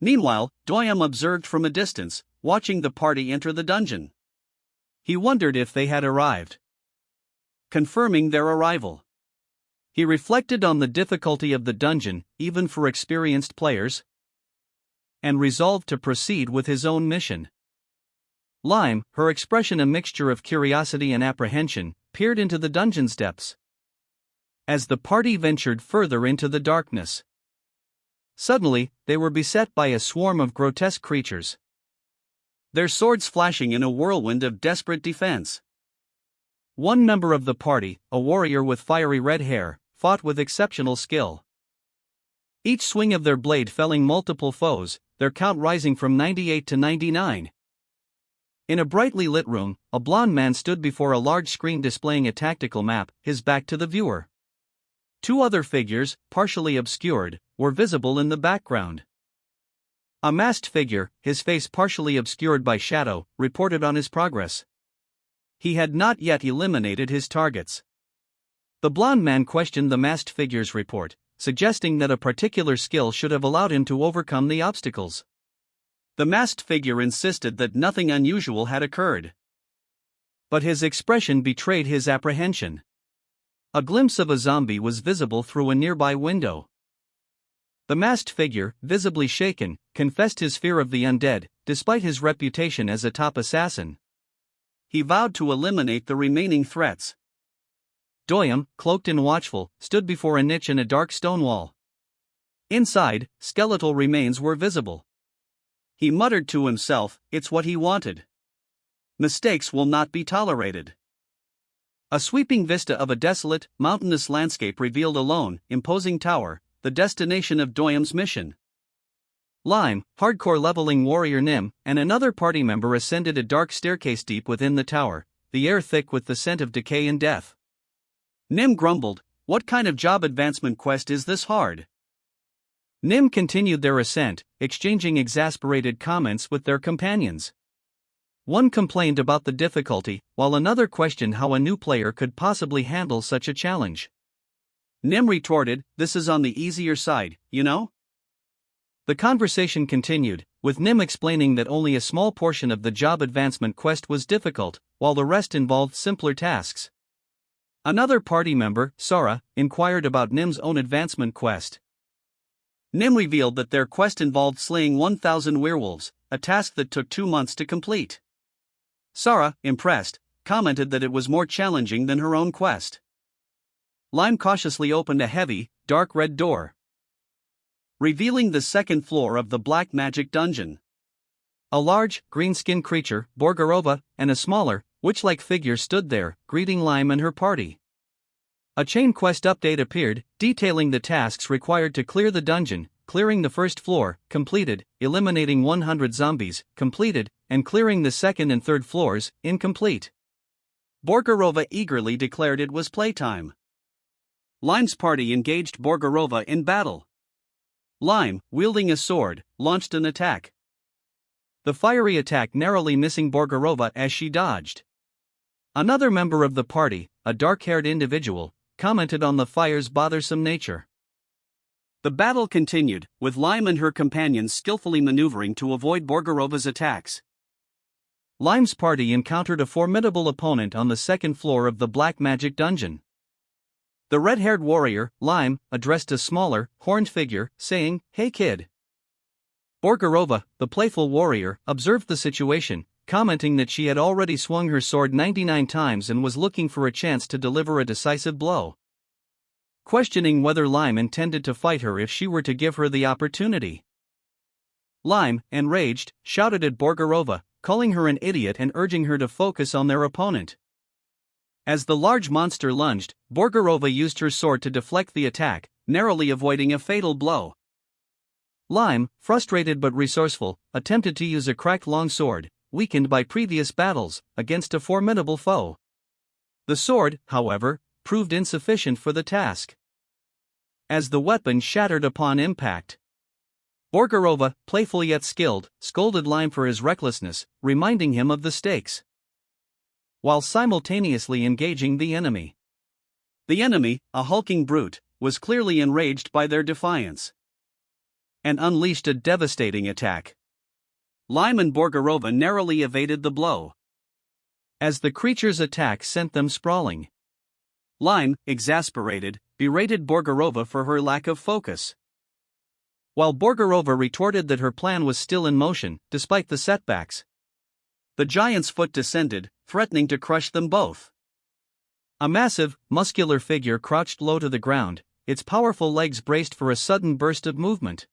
Meanwhile, Doyam observed from a distance, watching the party enter the dungeon. He wondered if they had arrived. Confirming their arrival, he reflected on the difficulty of the dungeon, even for experienced players, and resolved to proceed with his own mission. Lime, her expression a mixture of curiosity and apprehension, peered into the dungeon's depths. As the party ventured further into the darkness, suddenly, they were beset by a swarm of grotesque creatures, their swords flashing in a whirlwind of desperate defense. One member of the party, a warrior with fiery red hair, fought with exceptional skill. Each swing of their blade felling multiple foes, their count rising from 98 to 99. In a brightly lit room, a blond man stood before a large screen displaying a tactical map, his back to the viewer. 2 other figures, partially obscured, were visible in the background. A masked figure, his face partially obscured by shadow, reported on his progress. He had not yet eliminated his targets. The blond man questioned the masked figure's report, suggesting that a particular skill should have allowed him to overcome the obstacles. The masked figure insisted that nothing unusual had occurred, but his expression betrayed his apprehension. A glimpse of a zombie was visible through a nearby window. The masked figure, visibly shaken, confessed his fear of the undead, despite his reputation as a top assassin. He vowed to eliminate the remaining threats. Doyam, cloaked and watchful, stood before a niche in a dark stone wall. Inside, skeletal remains were visible. He muttered to himself, "It's what he wanted. Mistakes will not be tolerated." A sweeping vista of a desolate, mountainous landscape revealed a lone, imposing tower, the destination of Doyam's mission. Lime, hardcore leveling warrior Nim, and another party member ascended a dark staircase deep within the tower, the air thick with the scent of decay and death. Nim grumbled, "What kind of job advancement quest is this hard?" Nim continued their ascent, exchanging exasperated comments with their companions. One complained about the difficulty, while another questioned how a new player could possibly handle such a challenge. Nim retorted, "This is on the easier side, you know?" The conversation continued, with Nim explaining that only a small portion of the job advancement quest was difficult, while the rest involved simpler tasks. Another party member, Sara, inquired about Nim's own advancement quest. Nim revealed that their quest involved slaying 1,000 werewolves, a task that took 2 months to complete. Sara, impressed, commented that it was more challenging than her own quest. Lime cautiously opened a heavy, dark red door, revealing the second floor of the black magic dungeon. A large, green-skinned creature, Borgarova, and a smaller, witch-like figure stood there, greeting Lime and her party. A chain quest update appeared, detailing the tasks required to clear the dungeon: clearing the first floor, completed; eliminating 100 zombies, completed; and clearing the second and third floors, incomplete. Borgarova eagerly declared it was playtime. Lime's party engaged Borgarova in battle. Lime, wielding a sword, launched an attack. The fiery attack narrowly missing Borgarova as she dodged. Another member of the party, a dark-haired individual, commented on the fire's bothersome nature. The battle continued, with Lime and her companions skillfully maneuvering to avoid Borgarova's attacks. Lime's party encountered a formidable opponent on the second floor of the black magic dungeon. The red-haired warrior, Lime, addressed a smaller, horned figure, saying, "Hey kid." Borgarova, the playful warrior, observed the situation, commenting that she had already swung her sword 99 times and was looking for a chance to deliver a decisive blow. Questioning whether Lime intended to fight her if she were to give her the opportunity. Lime, enraged, shouted at Borgarova, calling her an idiot and urging her to focus on their opponent. As the large monster lunged, Borgarova used her sword to deflect the attack, narrowly avoiding a fatal blow. Lime, frustrated but resourceful, attempted to use a cracked long sword, weakened by previous battles, against a formidable foe. The sword, however, proved insufficient for the task. As the weapon shattered upon impact, Borgarova, playful yet skilled, scolded Lime for his recklessness, reminding him of the stakes, while simultaneously engaging the enemy. The enemy, a hulking brute, was clearly enraged by their defiance and unleashed a devastating attack. Lime and Borgarova narrowly evaded the blow, as the creature's attack sent them sprawling. Lime, exasperated, berated Borgarova for her lack of focus, while Borgarova retorted that her plan was still in motion, despite the setbacks. The giant's foot descended, threatening to crush them both. A massive, muscular figure crouched low to the ground, its powerful legs braced for a sudden burst of movement.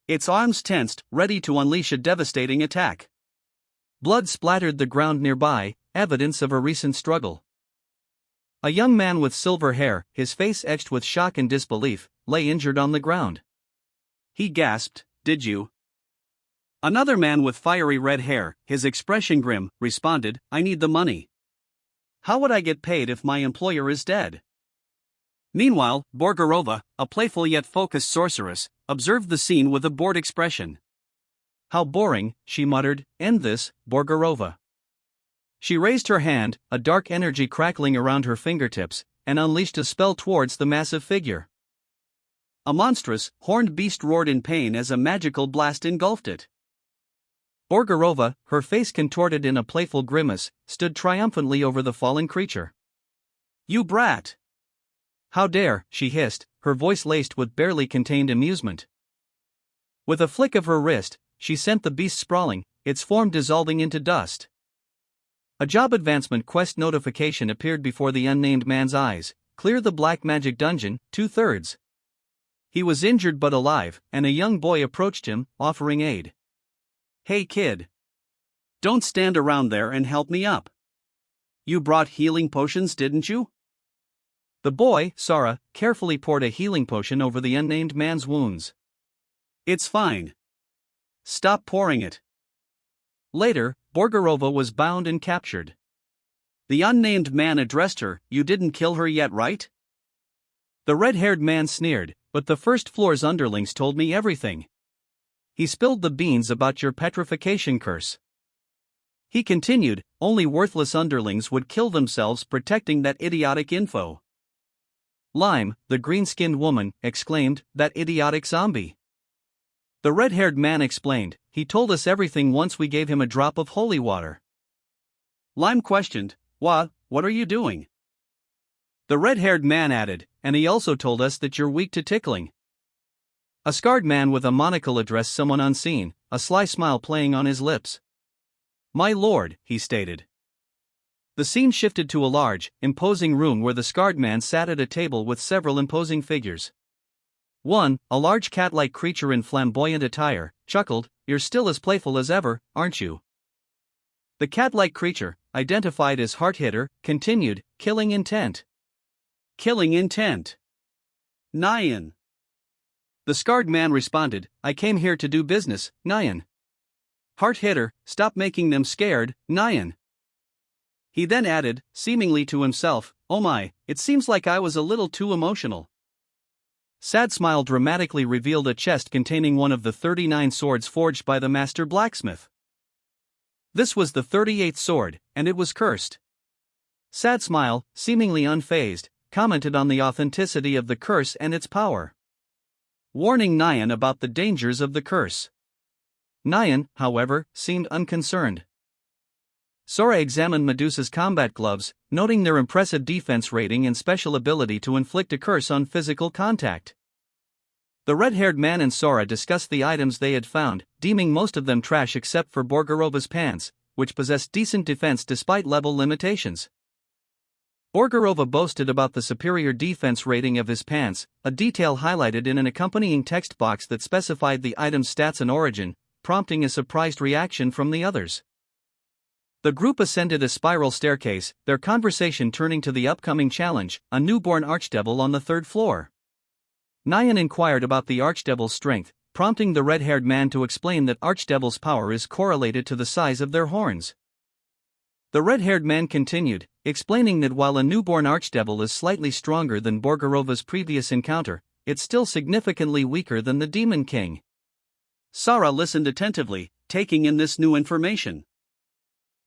Its arms tensed, ready to unleash a devastating attack. Blood splattered the ground nearby, evidence of a recent struggle. A young man with silver hair, his face etched with shock and disbelief, lay injured on the ground. He gasped, "Did you?" Another man with fiery red hair, his expression grim, responded, "I need the money. How would I get paid if my employer is dead?" Meanwhile, Borgarova, a playful yet focused sorceress, observed the scene with a bored expression. "How boring," she muttered. "End this, Borgarova." She raised her hand, a dark energy crackling around her fingertips, and unleashed a spell towards the massive figure. A monstrous, horned beast roared in pain as a magical blast engulfed it. Borgarova, her face contorted in a playful grimace, stood triumphantly over the fallen creature. "You brat! How dare," she hissed, her voice laced with barely contained amusement. With a flick of her wrist, she sent the beast sprawling, its form dissolving into dust. A job advancement quest notification appeared before the unnamed man's eyes. Clear the black magic dungeon, 2/3. He was injured but alive, and a young boy approached him, offering aid. "Hey kid. Don't stand around there and help me up. You brought healing potions, didn't you?" The boy, Sara, carefully poured a healing potion over the unnamed man's wounds. "It's fine. Stop pouring it." Later, Borgarova was bound and captured. The unnamed man addressed her, "You didn't kill her yet, right?" The red-haired man sneered, "But the first floor's underlings told me everything. He spilled the beans about your petrification curse." He continued, "Only worthless underlings would kill themselves protecting that idiotic info." Lime, the green-skinned woman, exclaimed, "That idiotic zombie." The red-haired man explained, "He told us everything once we gave him a drop of holy water." Lime questioned, What are you doing?" The red-haired man added, "And he also told us that you're weak to tickling." A scarred man with a monocle addressed someone unseen, a sly smile playing on his lips. "My lord," he stated. The scene shifted to a large, imposing room where the scarred man sat at a table with several imposing figures. One, a large cat-like creature in flamboyant attire, chuckled, "You're still as playful as ever, aren't you?" The cat-like creature, identified as Hard-Hitter, continued, "Killing intent." "Killing intent. Nyan." The scarred man responded, "I came here to do business, Nyan." "Hard-Hitter, stop making them scared, Nyan." He then added, seemingly to himself, "Oh my, it seems like I was a little too emotional." Sad Smile dramatically revealed a chest containing one of the 39 swords forged by the master blacksmith. This was the 38th sword, and it was cursed. Sad Smile, seemingly unfazed, commented on the authenticity of the curse and its power, warning Nyan about the dangers of the curse. Nyan, however, seemed unconcerned. Sora examined Medusa's combat gloves, noting their impressive defense rating and special ability to inflict a curse on physical contact. The red-haired man and Sora discussed the items they had found, deeming most of them trash except for Borgarova's pants, which possessed decent defense despite level limitations. Borgarova boasted about the superior defense rating of his pants, a detail highlighted in an accompanying text box that specified the item's stats and origin, prompting a surprised reaction from the others. The group ascended a spiral staircase, their conversation turning to the upcoming challenge, a newborn archdevil on the 3rd floor. Nyan inquired about the archdevil's strength, prompting the red-haired man to explain that Archdevil's power is correlated to the size of their horns. The red-haired man continued, explaining that while a newborn Archdevil is slightly stronger than Borgarova's previous encounter, it's still significantly weaker than the Demon King. Sara listened attentively, taking in this new information.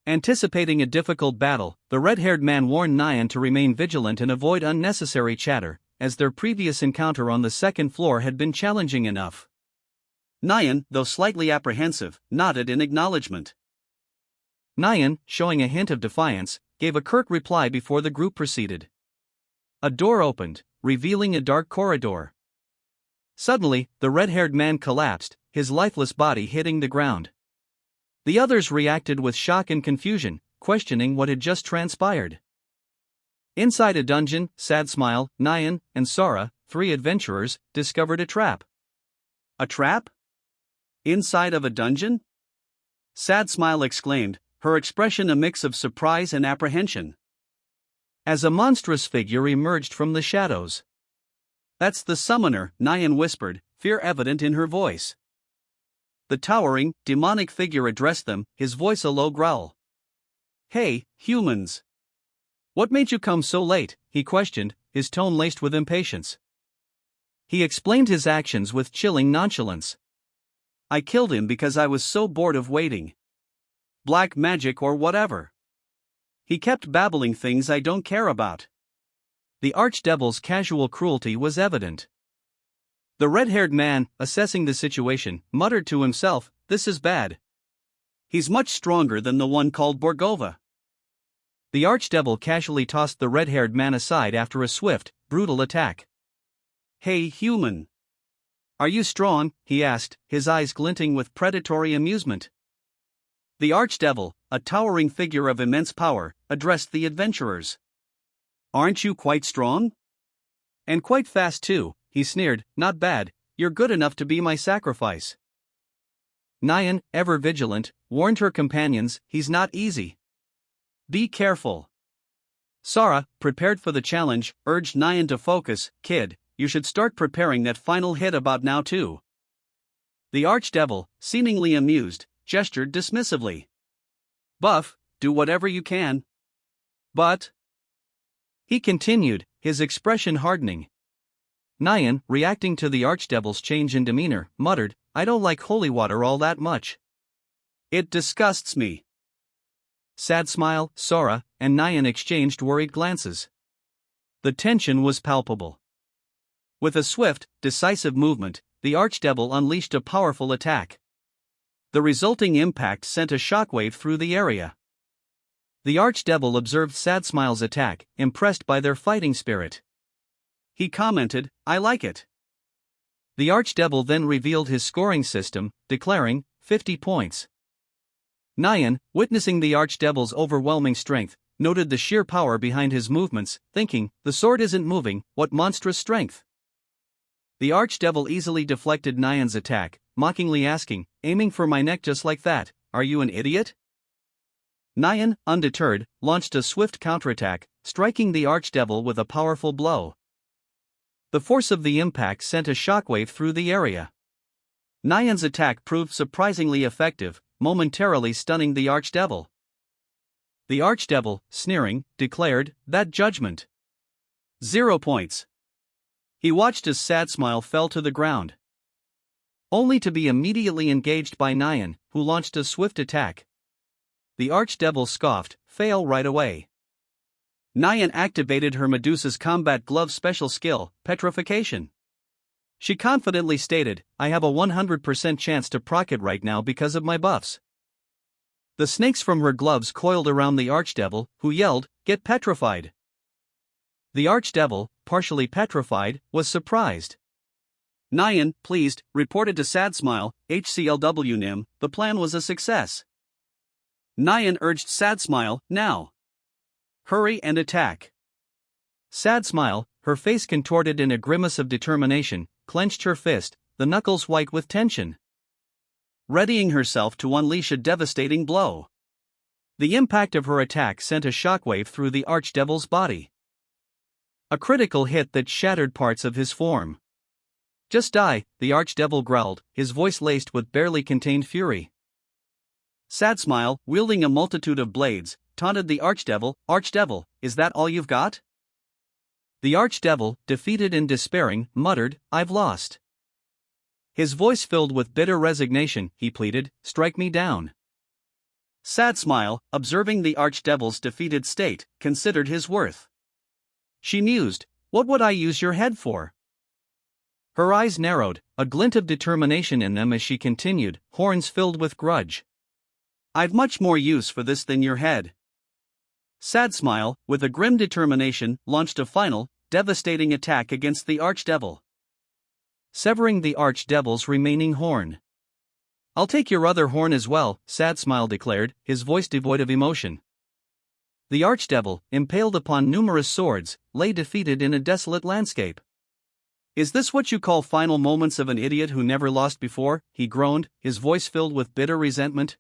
Anticipating a difficult battle, the red-haired man warned Nyan to remain vigilant and avoid unnecessary chatter, as their previous encounter on the second floor had been challenging enough. Nyan, though slightly apprehensive, nodded in acknowledgement. Nyan, showing a hint of defiance, gave a curt reply before the group proceeded. A door opened, revealing a dark corridor. Suddenly, the red-haired man collapsed, his lifeless body hitting the ground. The others reacted with shock and confusion, questioning what had just transpired. Inside a dungeon, Sad Smile, Nyan, and Sara, 3 adventurers, discovered a trap. A trap? Inside of a dungeon? Sad Smile exclaimed, her expression a mix of surprise and apprehension. As a monstrous figure emerged from the shadows. That's the summoner, Nyan whispered, fear evident in her voice. The towering, demonic figure addressed them, his voice a low growl. Hey, humans! What made you come so late? He questioned, his tone laced with impatience. He explained his actions with chilling nonchalance. I killed him because I was so bored of waiting. Black magic or whatever. He kept babbling things I don't care about. The Archdevil's casual cruelty was evident. The red-haired man, assessing the situation, muttered to himself, this is bad. He's much stronger than the one called Borgova. The Archdevil casually tossed the red-haired man aside after a swift, brutal attack. Hey human! Are you strong? He asked, his eyes glinting with predatory amusement. The Archdevil, a towering figure of immense power, addressed the adventurers. Aren't you quite strong? And quite fast too, he sneered, not bad, you're good enough to be my sacrifice. Nyan, ever vigilant, warned her companions, he's not easy. Be careful. Sara, prepared for the challenge, urged Nyan to focus, kid, you should start preparing that final hit about now too. The Archdevil, seemingly amused, gestured dismissively. Buff, do whatever you can. But... He continued, his expression hardening. Nyan, reacting to the Archdevil's change in demeanor, muttered, I don't like holy water all that much. It disgusts me. Sad Smile, Sara, and Nyan exchanged worried glances. The tension was palpable. With a swift, decisive movement, the Archdevil unleashed a powerful attack. The resulting impact sent a shockwave through the area. The Archdevil observed Sad Smile's attack, impressed by their fighting spirit. He commented, I like it. The Archdevil then revealed his scoring system, declaring, 50 points. Nyan, witnessing the Archdevil's overwhelming strength, noted the sheer power behind his movements, thinking, the sword isn't moving, what monstrous strength. The Archdevil easily deflected Nyan's attack, mockingly asking, aiming for my neck just like that, are you an idiot? Nyan, undeterred, launched a swift counterattack, striking the Archdevil with a powerful blow. The force of the impact sent a shockwave through the area. Nyan's attack proved surprisingly effective, momentarily stunning the Archdevil. The Archdevil, sneering, declared, that judgment. 0 points. He watched as Sad Smile fell to the ground. Only to be immediately engaged by Nyan, who launched a swift attack. The Archdevil scoffed, fail right away. Nyan activated her Medusa's combat glove special skill, Petrification. She confidently stated, I have a 100% chance to proc it right now because of my buffs. The snakes from her gloves coiled around the Archdevil, who yelled, get petrified. The Archdevil, partially petrified, was surprised. Nyan, pleased, reported to Sad Smile, HCLW Nim, the plan was a success. Nyan urged Sad Smile, now. Hurry and attack. Sad Smile, her face contorted in a grimace of determination, clenched her fist, the knuckles white with tension. Readying herself to unleash a devastating blow. The impact of her attack sent a shockwave through the Archdevil's body. A critical hit that shattered parts of his form. Just die, the archdevil growled, his voice laced with barely contained fury. Sad Smile, wielding a multitude of blades, taunted the archdevil. Archdevil, is that all you've got? The archdevil, defeated and despairing, muttered, I've lost. His voice filled with bitter resignation, he pleaded, strike me down. Sad Smile, observing the archdevil's defeated state, considered his worth. She mused, what would I use your head for? Her eyes narrowed, a glint of determination in them as she continued, horns filled with grudge. I've much more use for this than your head. Sad Smile, with a grim determination, launched a final, devastating attack against the archdevil, severing the archdevil's remaining horn. I'll take your other horn as well, Sad Smile declared, his voice devoid of emotion. The archdevil, impaled upon numerous swords, lay defeated in a desolate landscape. Is this what you call final moments of an idiot who never lost before? He groaned, his voice filled with bitter resentment.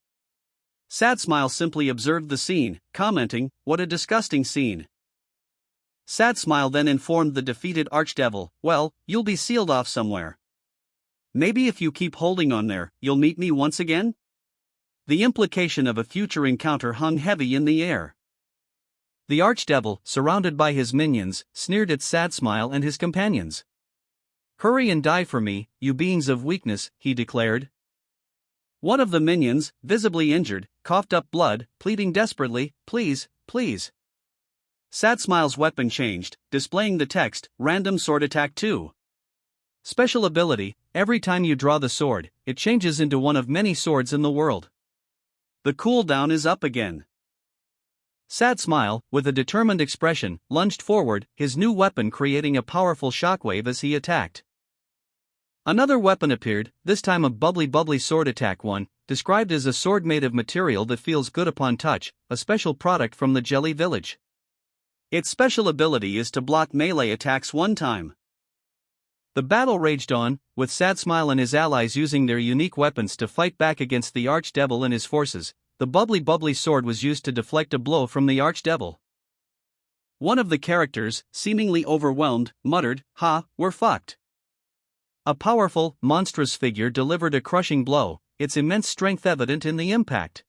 Sad Smile simply observed the scene, commenting, what a disgusting scene. Sad Smile then informed the defeated archdevil, well, you'll be sealed off somewhere. Maybe if you keep holding on there, you'll meet me once again? The implication of a future encounter hung heavy in the air. The archdevil, surrounded by his minions, sneered at Sad Smile and his companions. Hurry and die for me, you beings of weakness, he declared. One of the minions, visibly injured, coughed up blood, pleading desperately, please, please. Sad Smile's weapon changed, displaying the text, Random Sword Attack 2. Special ability, every time you draw the sword, it changes into one of many swords in the world. The cooldown is up again. Sad Smile, with a determined expression, lunged forward, his new weapon creating a powerful shockwave as he attacked. Another weapon appeared, this time a bubbly sword attack 1, described as a sword made of material that feels good upon touch, a special product from the Jelly Village. Its special ability is to block melee attacks one time. The battle raged on, with Sad Smile and his allies using their unique weapons to fight back against the archdevil and his forces. The bubbly sword was used to deflect a blow from the archdevil. One of the characters, seemingly overwhelmed, muttered, ha, we're fucked. A powerful, monstrous figure delivered a crushing blow, its immense strength evident in the impact.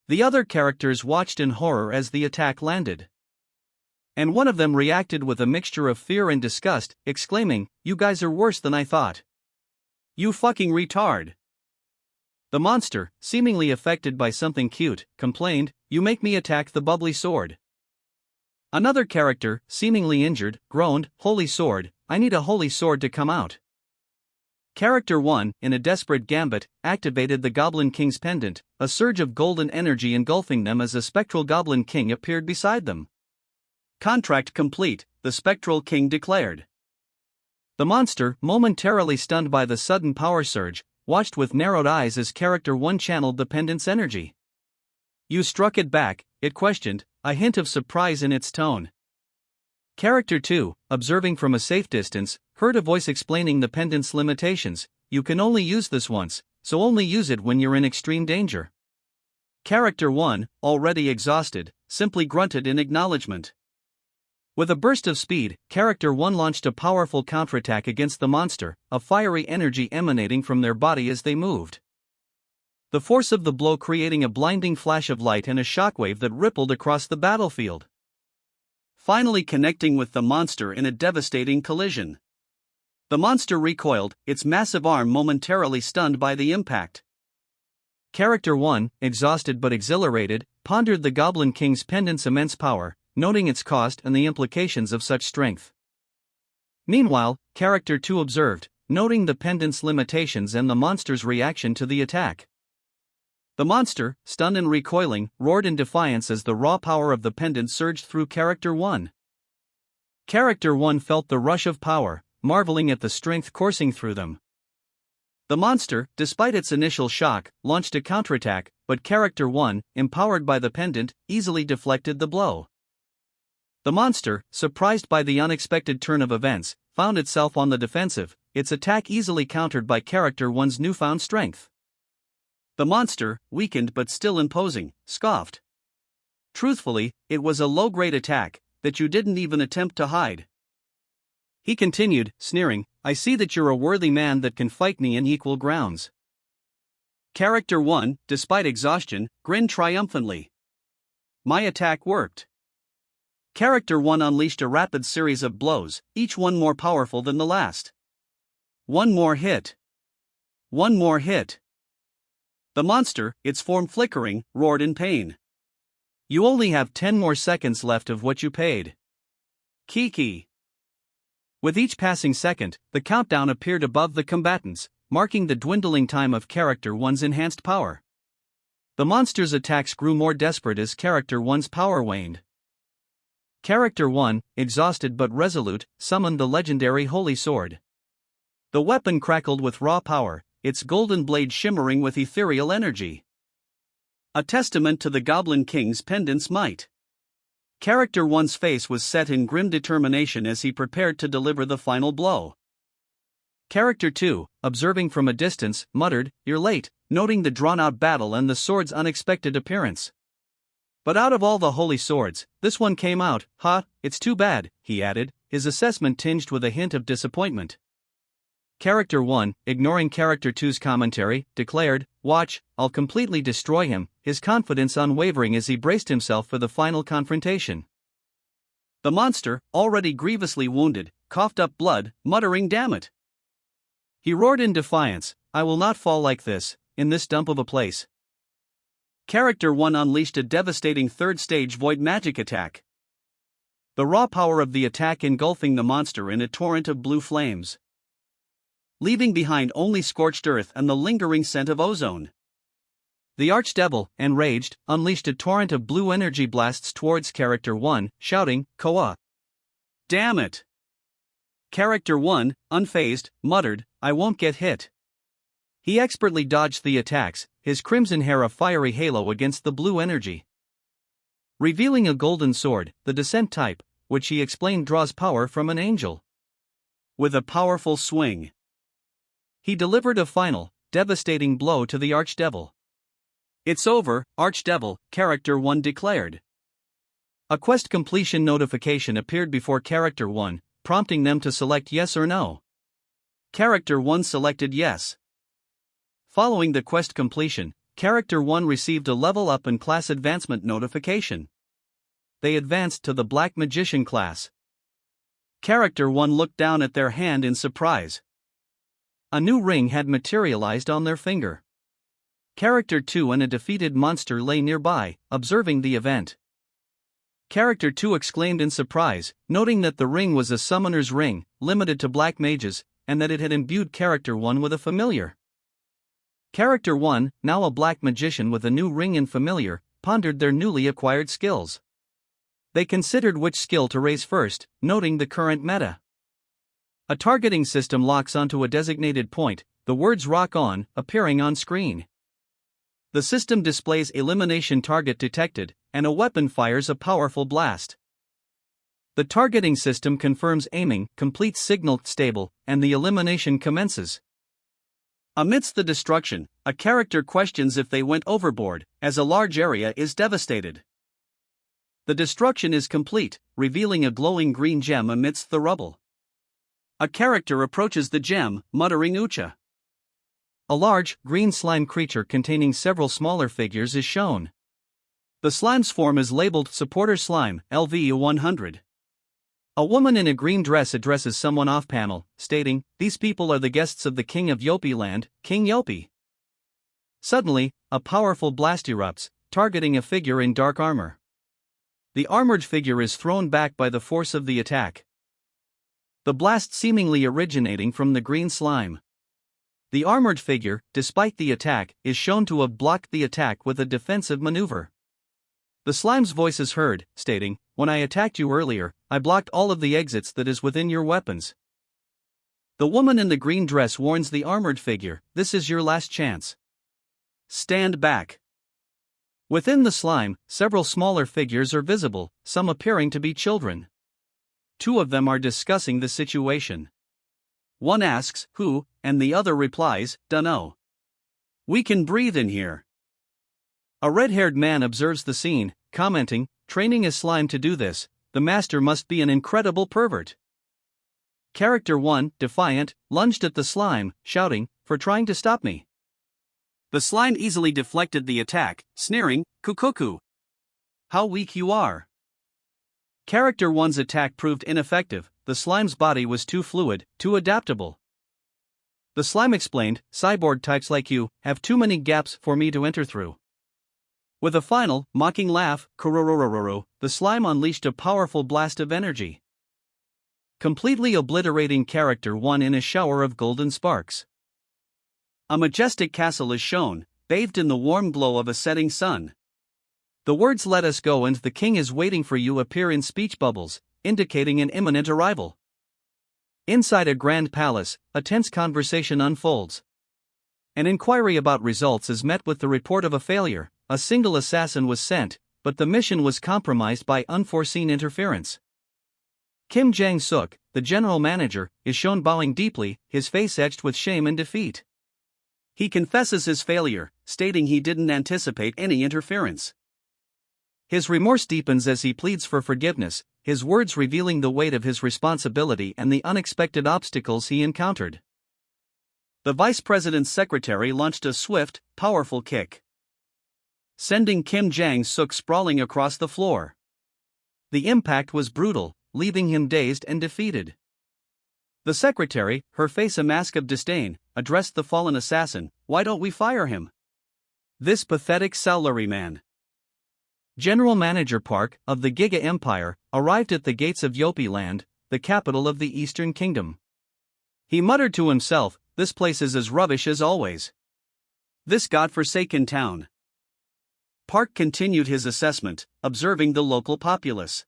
The other characters watched in horror as the attack landed. And one of them reacted with a mixture of fear and disgust, exclaiming, you guys are worse than I thought. You fucking retard. The monster, seemingly affected by something cute, complained, you make me attack the bubbly sword. Another character, seemingly injured, groaned, holy sword, I need a holy sword to come out. Character 1, in a desperate gambit, activated the Goblin King's pendant, a surge of golden energy engulfing them as a spectral Goblin King appeared beside them. Contract complete, the Spectral King declared. The monster, momentarily stunned by the sudden power surge, watched with narrowed eyes as Character 1 channeled the pendant's energy. You struck it back, it questioned, a hint of surprise in its tone. Character 2, observing from a safe distance, heard a voice explaining the pendant's limitations, you can only use this once, so only use it when you're in extreme danger. Character 1, already exhausted, simply grunted in acknowledgement. With a burst of speed, Character 1 launched a powerful counterattack against the monster, a fiery energy emanating from their body as they moved. The force of the blow creating a blinding flash of light and a shockwave that rippled across the battlefield, finally connecting with the monster in a devastating collision. The monster recoiled, its massive arm momentarily stunned by the impact. Character 1, exhausted but exhilarated, pondered the Goblin King's pendant's immense power, noting its cost and the implications of such strength. Meanwhile, Character 2 observed, noting the pendant's limitations and the monster's reaction to the attack. The monster, stunned and recoiling, roared in defiance as the raw power of the pendant surged through Character 1. Character 1 felt the rush of power, marveling at the strength coursing through them. The monster, despite its initial shock, launched a counterattack, but Character 1, empowered by the pendant, easily deflected the blow. The monster, surprised by the unexpected turn of events, found itself on the defensive, its attack easily countered by Character 1's newfound strength. The monster, weakened but still imposing, scoffed. Truthfully, it was a low-grade attack that you didn't even attempt to hide. He continued, sneering, I see that you're a worthy man that can fight me in equal grounds. Character 1, despite exhaustion, grinned triumphantly. My attack worked. Character 1 unleashed a rapid series of blows, each one more powerful than the last. One more hit. One more hit. The monster, its form flickering, roared in pain. You only have 10 more seconds left of what you paid. Kiki. With each passing second, the countdown appeared above the combatants, marking the dwindling time of Character 1's enhanced power. The monster's attacks grew more desperate as Character 1's power waned. Character 1, exhausted but resolute, summoned the legendary Holy Sword. The weapon crackled with raw power, its golden blade shimmering with ethereal energy. A testament to the Goblin King's pendant's might. Character 1's face was set in grim determination as he prepared to deliver the final blow. Character 2, observing from a distance, muttered, You're late, noting the drawn-out battle and the sword's unexpected appearance. But out of all the holy swords, this one came out, it's too bad, he added, his assessment tinged with a hint of disappointment. Character 1, ignoring Character 2's commentary, declared, Watch, I'll completely destroy him, his confidence unwavering as he braced himself for the final confrontation. The monster, already grievously wounded, coughed up blood, muttering, Damn it! He roared in defiance, I will not fall like this, in this dump of a place. Character 1 unleashed a devastating third-stage void magic attack. The raw power of the attack engulfing the monster in a torrent of blue flames, leaving behind only scorched earth and the lingering scent of ozone. The Archdevil, enraged, unleashed a torrent of blue energy blasts towards Character 1, shouting, Koa! Damn it! Character 1, unfazed, muttered, I won't get hit. He expertly dodged the attacks, his crimson hair a fiery halo against the blue energy. Revealing a golden sword, the descent type, which he explained draws power from an angel. With a powerful swing, he delivered a final, devastating blow to the Archdevil. It's over, Archdevil, Character 1 declared. A quest completion notification appeared before Character 1, prompting them to select yes or no. Character 1 selected yes. Following the quest completion, Character 1 received a level up and class advancement notification. They advanced to the Black Magician class. Character 1 looked down at their hand in surprise. A new ring had materialized on their finger. Character 2 and a defeated monster lay nearby, observing the event. Character 2 exclaimed in surprise, noting that the ring was a summoner's ring, limited to black mages, and that it had imbued Character 1 with a familiar. Character 1, now a black magician with a new ring and familiar, pondered their newly acquired skills. They considered which skill to raise first, noting the current meta. A targeting system locks onto a designated point, the words rock on, appearing on screen. The system displays elimination target detected, and a weapon fires a powerful blast. The targeting system confirms aiming, completes signal stable, and the elimination commences. Amidst the destruction, a character questions if they went overboard, as a large area is devastated. The destruction is complete, revealing a glowing green gem amidst the rubble. A character approaches the gem, muttering Ucha. A large, green slime creature containing several smaller figures is shown. The slime's form is labeled Supporter Slime, LV100. A woman in a green dress addresses someone off-panel, stating, These people are the guests of the king of Yopi land, King Yopi. Suddenly, a powerful blast erupts, targeting a figure in dark armor. The armored figure is thrown back by the force of the attack. The blast seemingly originating from the green slime. The armored figure, despite the attack, is shown to have blocked the attack with a defensive maneuver. The slime's voice is heard, stating, When I attacked you earlier, I blocked all of the exits that is within your weapons. The woman in the green dress warns the armored figure, This is your last chance. Stand back. Within the slime, several smaller figures are visible, some appearing to be children. Two of them are discussing the situation. One asks, Who, and the other replies, Dunno. We can breathe in here. A red-haired man observes the scene, commenting, Training a slime to do this, the master must be an incredible pervert. Character 1, defiant, lunged at the slime, shouting, "For trying to stop me." The slime easily deflected the attack, sneering, "Kukuku. How weak you are." Character 1's attack proved ineffective, the slime's body was too fluid, too adaptable. The slime explained, "Cyborg types like you have too many gaps for me to enter through." With a final, mocking laugh, "Kurororororo," the slime unleashed a powerful blast of energy, completely obliterating Character 1 in a shower of golden sparks. A majestic castle is shown, bathed in the warm glow of a setting sun. The words "Let us go" and "The king is waiting for you" appear in speech bubbles, indicating an imminent arrival. Inside a grand palace, a tense conversation unfolds. An inquiry about results is met with the report of a failure. A single assassin was sent, but the mission was compromised by unforeseen interference. Kim Jang-suk, the general manager, is shown bowing deeply, his face etched with shame and defeat. He confesses his failure, stating he didn't anticipate any interference. His remorse deepens as he pleads for forgiveness, his words revealing the weight of his responsibility and the unexpected obstacles he encountered. The vice president's secretary launched a swift, powerful kick, sending Kim Jang-suk sprawling across the floor. The impact was brutal, leaving him dazed and defeated. The secretary, her face a mask of disdain, addressed the fallen assassin, "Why don't we fire him? This pathetic salaryman." General Manager Park, of the Giga Empire, arrived at the gates of Yopi Land, the capital of the Eastern Kingdom. He muttered to himself, "This place is as rubbish as always. This godforsaken town." Park continued his assessment, observing the local populace.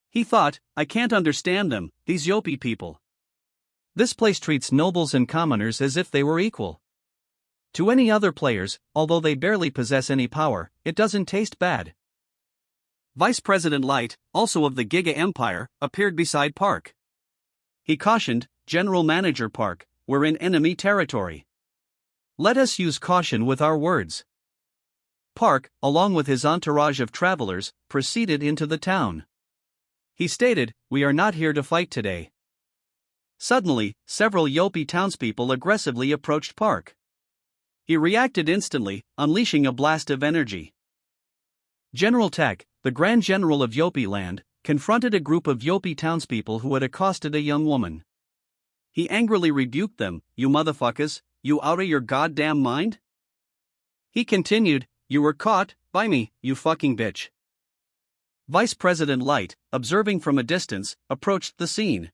He thought, "I can't understand them, these Yopi people. This place treats nobles and commoners as if they were equal. To any other players, although they barely possess any power, it doesn't taste bad." Vice President Light, also of the Giga Empire, appeared beside Park. He cautioned, "General Manager Park, we're in enemy territory. Let us use caution with our words." Park, along with his entourage of travelers, proceeded into the town. He stated, "We are not here to fight today." Suddenly, several Yopi townspeople aggressively approached Park. He reacted instantly, unleashing a blast of energy. General Tech, the Grand General of Yopi Land, confronted a group of Yopi townspeople who had accosted a young woman. He angrily rebuked them, "You motherfuckers, you outta your goddamn mind?" He continued, "You were caught by me, you fucking bitch." Vice President Light, observing from a distance, approached the scene.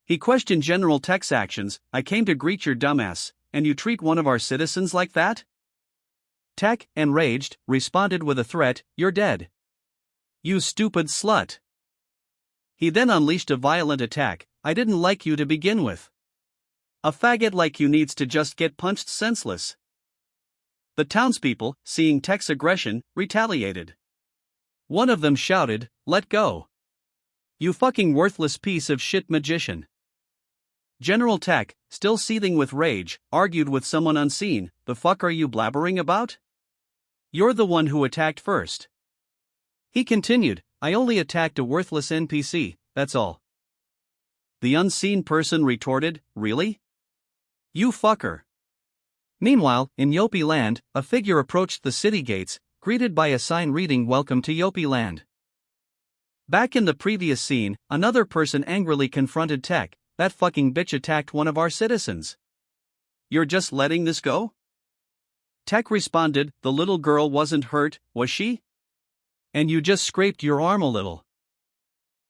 He questioned General Tech's actions, "I came to greet your dumbass, and you treat one of our citizens like that?" Tech, enraged, responded with a threat, "You're dead. You stupid slut." He then unleashed a violent attack, "I didn't like you to begin with. A faggot like you needs to just get punched senseless." The townspeople, seeing Tech's aggression, retaliated. One of them shouted, "Let go. You fucking worthless piece of shit magician." General Tech, still seething with rage, argued with someone unseen, "The fuck are you blabbering about? You're the one who attacked first." He continued, "I only attacked a worthless NPC, that's all." The unseen person retorted, "Really? You fucker." Meanwhile, in Yopi Land, a figure approached the city gates, greeted by a sign reading, "Welcome to Yopi Land." Back in the previous scene, another person angrily confronted Tech, "That fucking bitch attacked one of our citizens. You're just letting this go?" Tech responded, "The little girl wasn't hurt, was she? And you just scraped your arm a little."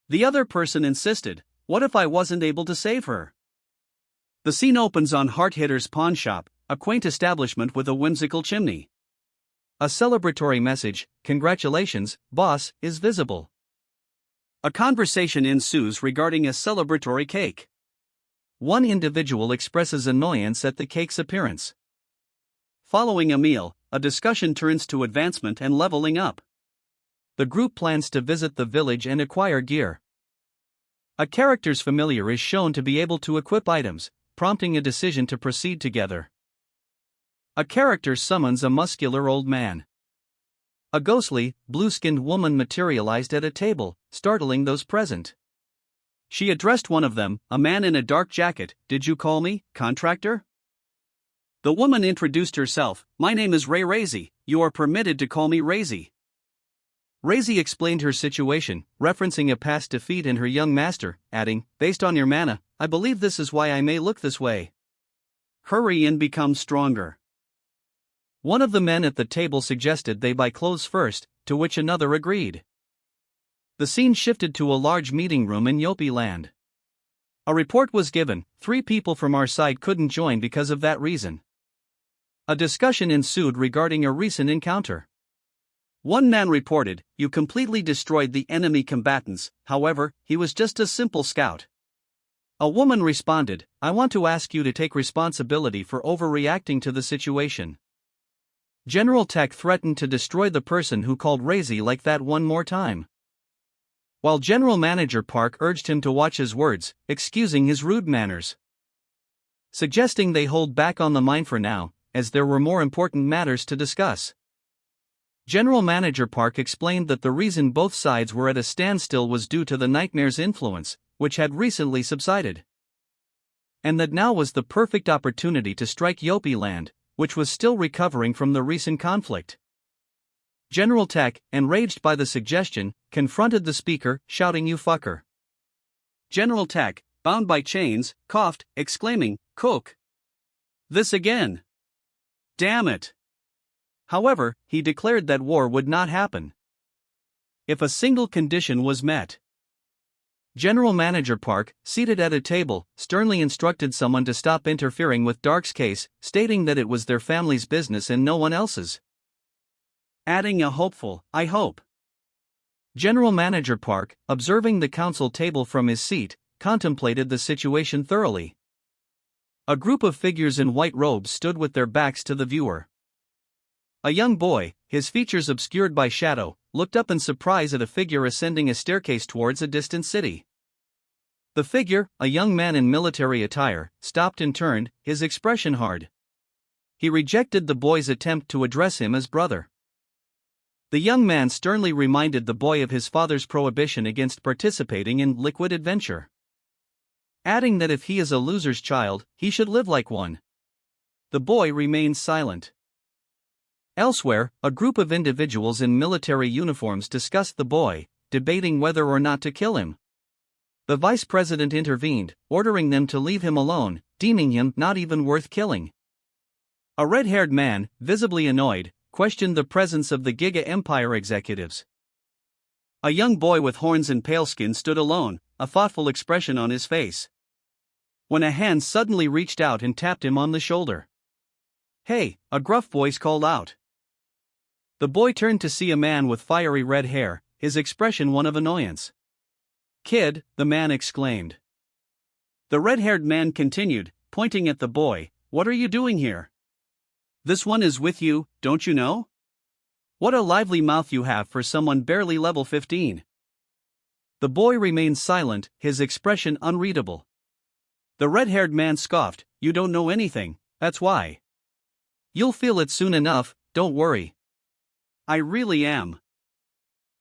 The other person insisted, "What if I wasn't able to save her?" The scene opens on Heart Hitter's pawn shop, a quaint establishment with a whimsical chimney. A celebratory message, "Congratulations, boss," is visible. A conversation ensues regarding a celebratory cake. One individual expresses annoyance at the cake's appearance. Following a meal, a discussion turns to advancement and leveling up. The group plans to visit the village and acquire gear. A character's familiar is shown to be able to equip items, prompting a decision to proceed together. A character summons a muscular old man. A ghostly, blue-skinned woman materialized at a table, startling those present. She addressed one of them, a man in a dark jacket. Did you call me, contractor? The woman introduced herself. My name is Ray Razy. You are permitted to call me Razy. Razy explained her situation, referencing a past defeat in her young master, adding, based on your mana, I believe this is why I may look this way. Hurry and become stronger. One of the men at the table suggested they buy clothes first, to which another agreed. The scene shifted to a large meeting room in Yopi Land. A report was given. 3 people from our side couldn't join because of that reason. A discussion ensued regarding a recent encounter. One man reported, you completely destroyed the enemy combatants, however, he was just a simple scout. A woman responded, I want to ask you to take responsibility for overreacting to the situation. General Tech threatened to destroy the person who called Razy like that one more time. While General Manager Park urged him to watch his words, excusing his rude manners. Suggesting they hold back on the mine for now, as there were more important matters to discuss. General Manager Park explained that the reason both sides were at a standstill was due to the nightmare's influence, which had recently subsided. And that now was the perfect opportunity to strike Yopi Land, which was still recovering from the recent conflict. General Tech, enraged by the suggestion, confronted the speaker, shouting you fucker. General Tech, bound by chains, coughed, exclaiming, Cook! This again! Damn it! However, he declared that war would not happen if a single condition was met. General Manager Park, seated at a table, sternly instructed someone to stop interfering with Dark's case, stating that it was their family's business and no one else's. Adding a hopeful, I hope. General Manager Park, observing the council table from his seat, contemplated the situation thoroughly. A group of figures in white robes stood with their backs to the viewer. A young boy, his features obscured by shadow, looked up in surprise at a figure ascending a staircase towards a distant city. The figure, a young man in military attire, stopped and turned, his expression hard. He rejected the boy's attempt to address him as brother. The young man sternly reminded the boy of his father's prohibition against participating in liquid adventure, adding that if he is a loser's child, he should live like one. The boy remained silent. Elsewhere, a group of individuals in military uniforms discussed the boy, debating whether or not to kill him. The vice president intervened, ordering them to leave him alone, deeming him not even worth killing. A red-haired man, visibly annoyed, questioned the presence of the Giga Empire executives. A young boy with horns and pale skin stood alone, a thoughtful expression on his face. When a hand suddenly reached out and tapped him on the shoulder. Hey, a gruff voice called out. The boy turned to see a man with fiery red hair, his expression one of annoyance. Kid, the man exclaimed. The red-haired man continued, pointing at the boy, what are you doing here? This one is with you, don't you know? What a lively mouth you have for someone barely level 15. The boy remained silent, his expression unreadable. The red-haired man scoffed, you don't know anything, that's why. You'll feel it soon enough, don't worry. I really am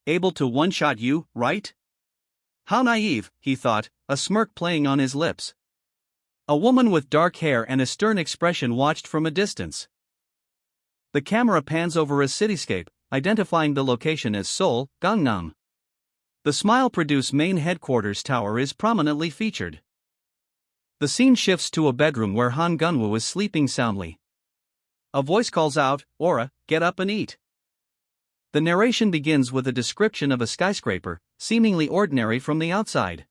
able to one-shot you, right? How naive, he thought, a smirk playing on his lips. A woman with dark hair and a stern expression watched from a distance. The camera pans over a cityscape, identifying the location as Seoul, Gangnam. The Smile Produce main headquarters tower is prominently featured. The scene shifts to a bedroom where Han Gunwoo is sleeping soundly. A voice calls out, Aura, get up and eat. The narration begins with a description of a skyscraper, seemingly ordinary from the outside.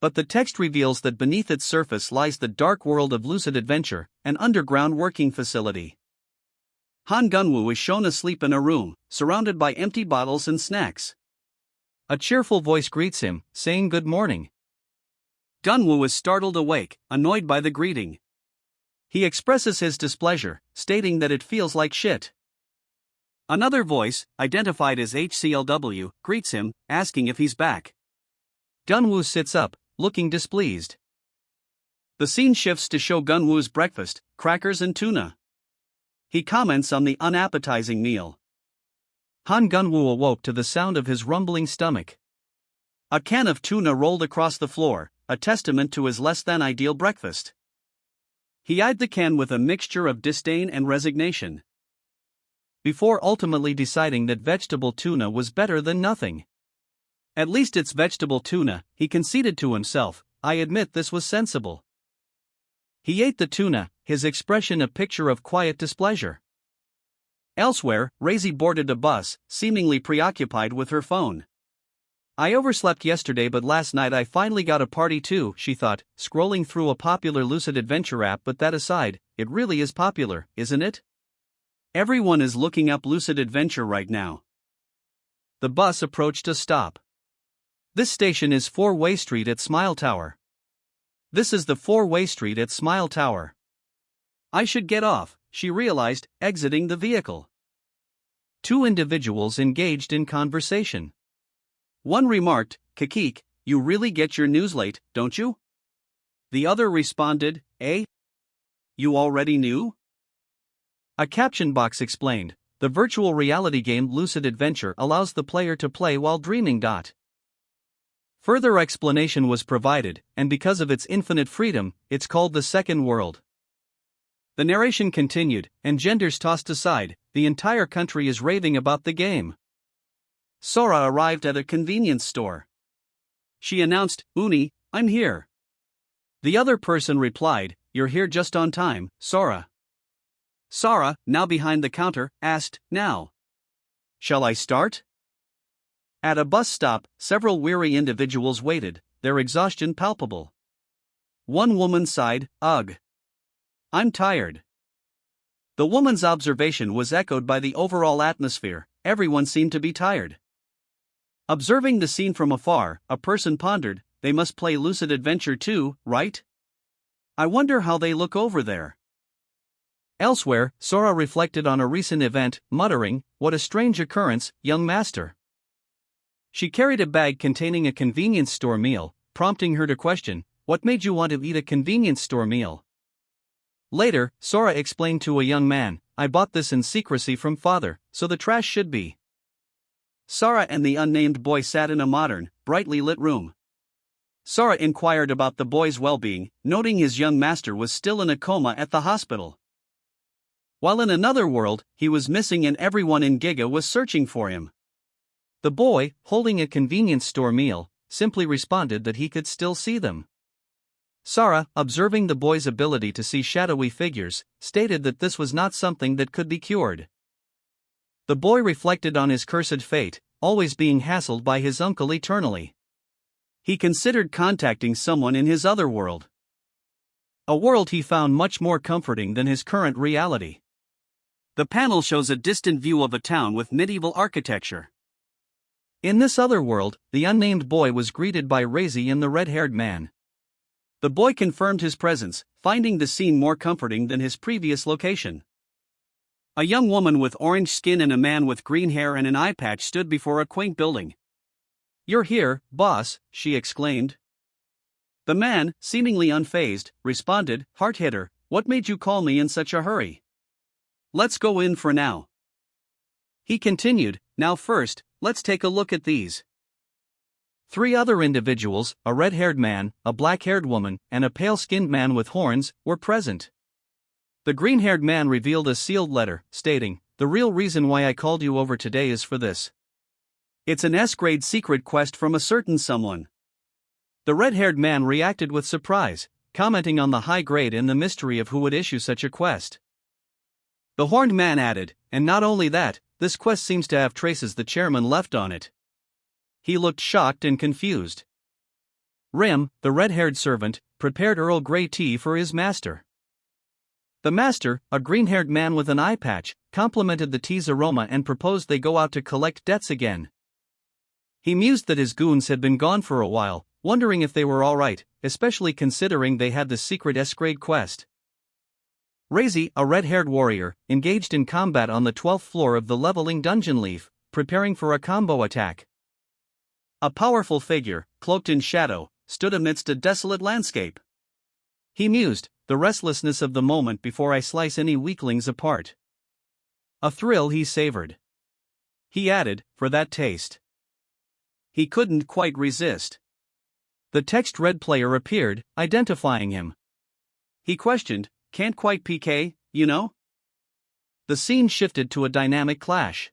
But the text reveals that beneath its surface lies the dark world of lucid adventure, an underground working facility. Han Gunwoo is shown asleep in a room, surrounded by empty bottles and snacks. A cheerful voice greets him, saying good morning. Gunwoo is startled awake, annoyed by the greeting. He expresses his displeasure, stating that it feels like shit. Another voice, identified as HCLW, greets him, asking if he's back. Gunwoo sits up, looking displeased. The scene shifts to show Gunwoo's breakfast, crackers and tuna. He comments on the unappetizing meal. Han Gunwoo awoke to the sound of his rumbling stomach. A can of tuna rolled across the floor, a testament to his less-than-ideal breakfast. He eyed the can with a mixture of disdain and resignation, before ultimately deciding that vegetable tuna was better than nothing. At least it's vegetable tuna, he conceded to himself. I admit this was sensible. He ate the tuna, his expression a picture of quiet displeasure. Elsewhere, Razy boarded a bus, seemingly preoccupied with her phone. I overslept yesterday, but last night I finally got a party too, she thought, scrolling through a popular Lucid Adventure app. But that aside, it really is popular, isn't it? Everyone is looking up Lucid Adventure right now. The bus approached a stop. This station is 4-Way Street at Smile Tower. This is the 4-Way Street at Smile Tower. I should get off, she realized, exiting the vehicle. Two individuals engaged in conversation. One remarked, "Kakik, you really get your news late, don't you?" The other responded, "Eh? You already knew?" A caption box explained, the virtual reality game Lucid Adventure allows the player to play while dreaming. Further explanation was provided, and because of its infinite freedom, it's called the second world. The narration continued, and genders tossed aside, the entire country is raving about the game. Sora arrived at a convenience store. She announced, "Uni, I'm here." The other person replied, "You're here just on time, Sora." Sora, now behind the counter, asked, "Now, shall I start?" At a bus stop, several weary individuals waited, their exhaustion palpable. One woman sighed, "Ugh. I'm tired." The woman's observation was echoed by the overall atmosphere. Everyone seemed to be tired. Observing the scene from afar, a person pondered, they must play Lucid Adventure too, right? I wonder how they look over there. Elsewhere, Sora reflected on a recent event, muttering, "What a strange occurrence, young master." She carried a bag containing a convenience store meal, prompting her to question, "What made you want to eat a convenience store meal?" Later, Sora explained to a young man, "I bought this in secrecy from father, so the trash should be." Sora and the unnamed boy sat in a modern, brightly lit room. Sora inquired about the boy's well-being, noting his young master was still in a coma at the hospital. While in another world, he was missing and everyone in Giga was searching for him. The boy, holding a convenience store meal, simply responded that he could still see them. Sora, observing the boy's ability to see shadowy figures, stated that this was not something that could be cured. The boy reflected on his cursed fate, always being hassled by his uncle eternally. He considered contacting someone in his other world. A world he found much more comforting than his current reality. The panel shows a distant view of a town with medieval architecture. In this other world, the unnamed boy was greeted by Razy and the red-haired man. The boy confirmed his presence, finding the scene more comforting than his previous location. A young woman with orange skin and a man with green hair and an eye patch stood before a quaint building. "You're here, boss," she exclaimed. The man, seemingly unfazed, responded, "Hard-hitter, what made you call me in such a hurry? Let's go in for now." He continued, "Now first, let's take a look at these." Three other individuals, a red-haired man, a black-haired woman, and a pale-skinned man with horns, were present. The green-haired man revealed a sealed letter, stating, "The real reason why I called you over today is for this. It's an S-grade secret quest from a certain someone." The red-haired man reacted with surprise, commenting on the high grade and the mystery of who would issue such a quest. The horned man added, "And not only that, this quest seems to have traces the chairman left on it." He looked shocked and confused. Rim, the red-haired servant, prepared Earl Grey tea for his master. The master, a green-haired man with an eye patch, complimented the tea's aroma and proposed they go out to collect debts again. He mused that his goons had been gone for a while, wondering if they were all right, especially considering they had the secret S-grade quest. Razy, a red-haired warrior, engaged in combat on the 12th floor of the leveling dungeon leaf, preparing for a combo attack. A powerful figure, cloaked in shadow, stood amidst a desolate landscape. He mused, "The restlessness of the moment before I slice any weaklings apart." A thrill he savored. He added, "For that taste." He couldn't quite resist. The text red player appeared, identifying him. He questioned, "Can't quite PK, you know?" The scene shifted to a dynamic clash.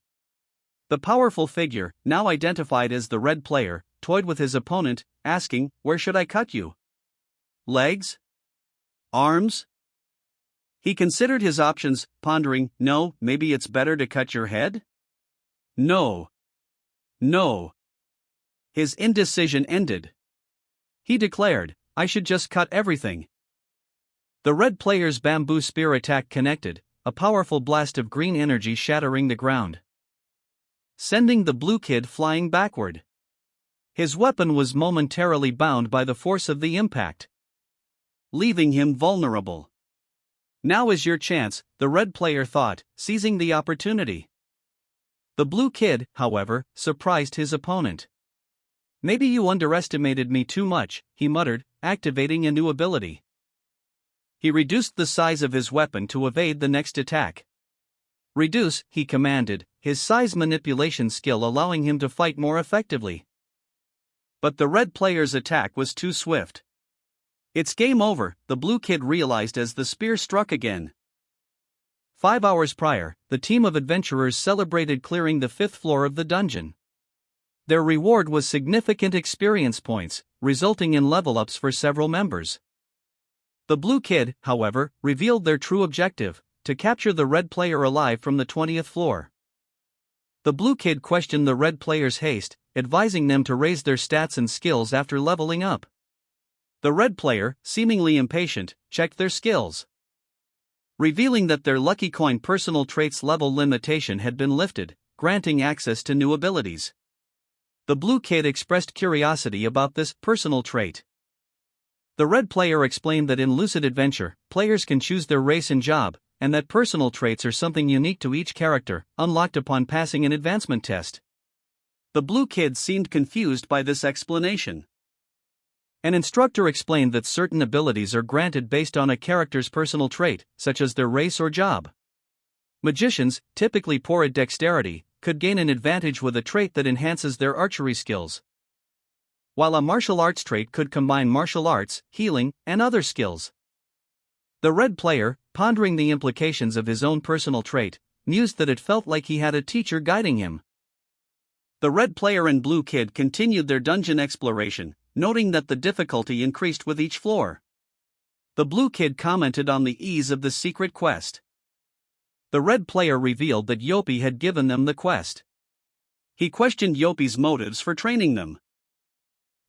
The powerful figure, now identified as the red player, toyed with his opponent, asking, "Where should I cut you? Legs? Arms?" He considered his options, pondering, "No, maybe it's better to cut your head? No. No." His indecision ended. He declared, "I should just cut everything." The red player's bamboo spear attack connected, a powerful blast of green energy shattering the ground, sending the blue kid flying backward. His weapon was momentarily bound by the force of the impact, leaving him vulnerable. "Now is your chance," the red player thought, seizing the opportunity. The blue kid, however, surprised his opponent. "Maybe you underestimated me too much," he muttered, activating a new ability. He reduced the size of his weapon to evade the next attack. "Reduce," he commanded, his size manipulation skill allowing him to fight more effectively. But the red player's attack was too swift. "It's game over," the blue kid realized as the spear struck again. 5 hours prior, the team of adventurers celebrated clearing the 5th floor of the dungeon. Their reward was significant experience points, resulting in level ups for several members. The blue kid, however, revealed their true objective: to capture the red player alive from the 20th floor. The blue kid questioned the red player's haste, advising them to raise their stats and skills after leveling up. The red player, seemingly impatient, checked their skills, revealing that their lucky coin personal traits level limitation had been lifted, granting access to new abilities. The blue kid expressed curiosity about this personal trait. The red player explained that in Lucid Adventure, players can choose their race and job, and that personal traits are something unique to each character, unlocked upon passing an advancement test. The blue kid seemed confused by this explanation. An instructor explained that certain abilities are granted based on a character's personal trait, such as their race or job. Magicians, typically poor at dexterity, could gain an advantage with a trait that enhances their archery skills, while a martial arts trait could combine martial arts, healing, and other skills. The red player, pondering the implications of his own personal trait, mused that it felt like he had a teacher guiding him. The red player and blue kid continued their dungeon exploration, noting that the difficulty increased with each floor. The blue kid commented on the ease of the secret quest. The red player revealed that Yopi had given them the quest. He questioned Yopi's motives for training them.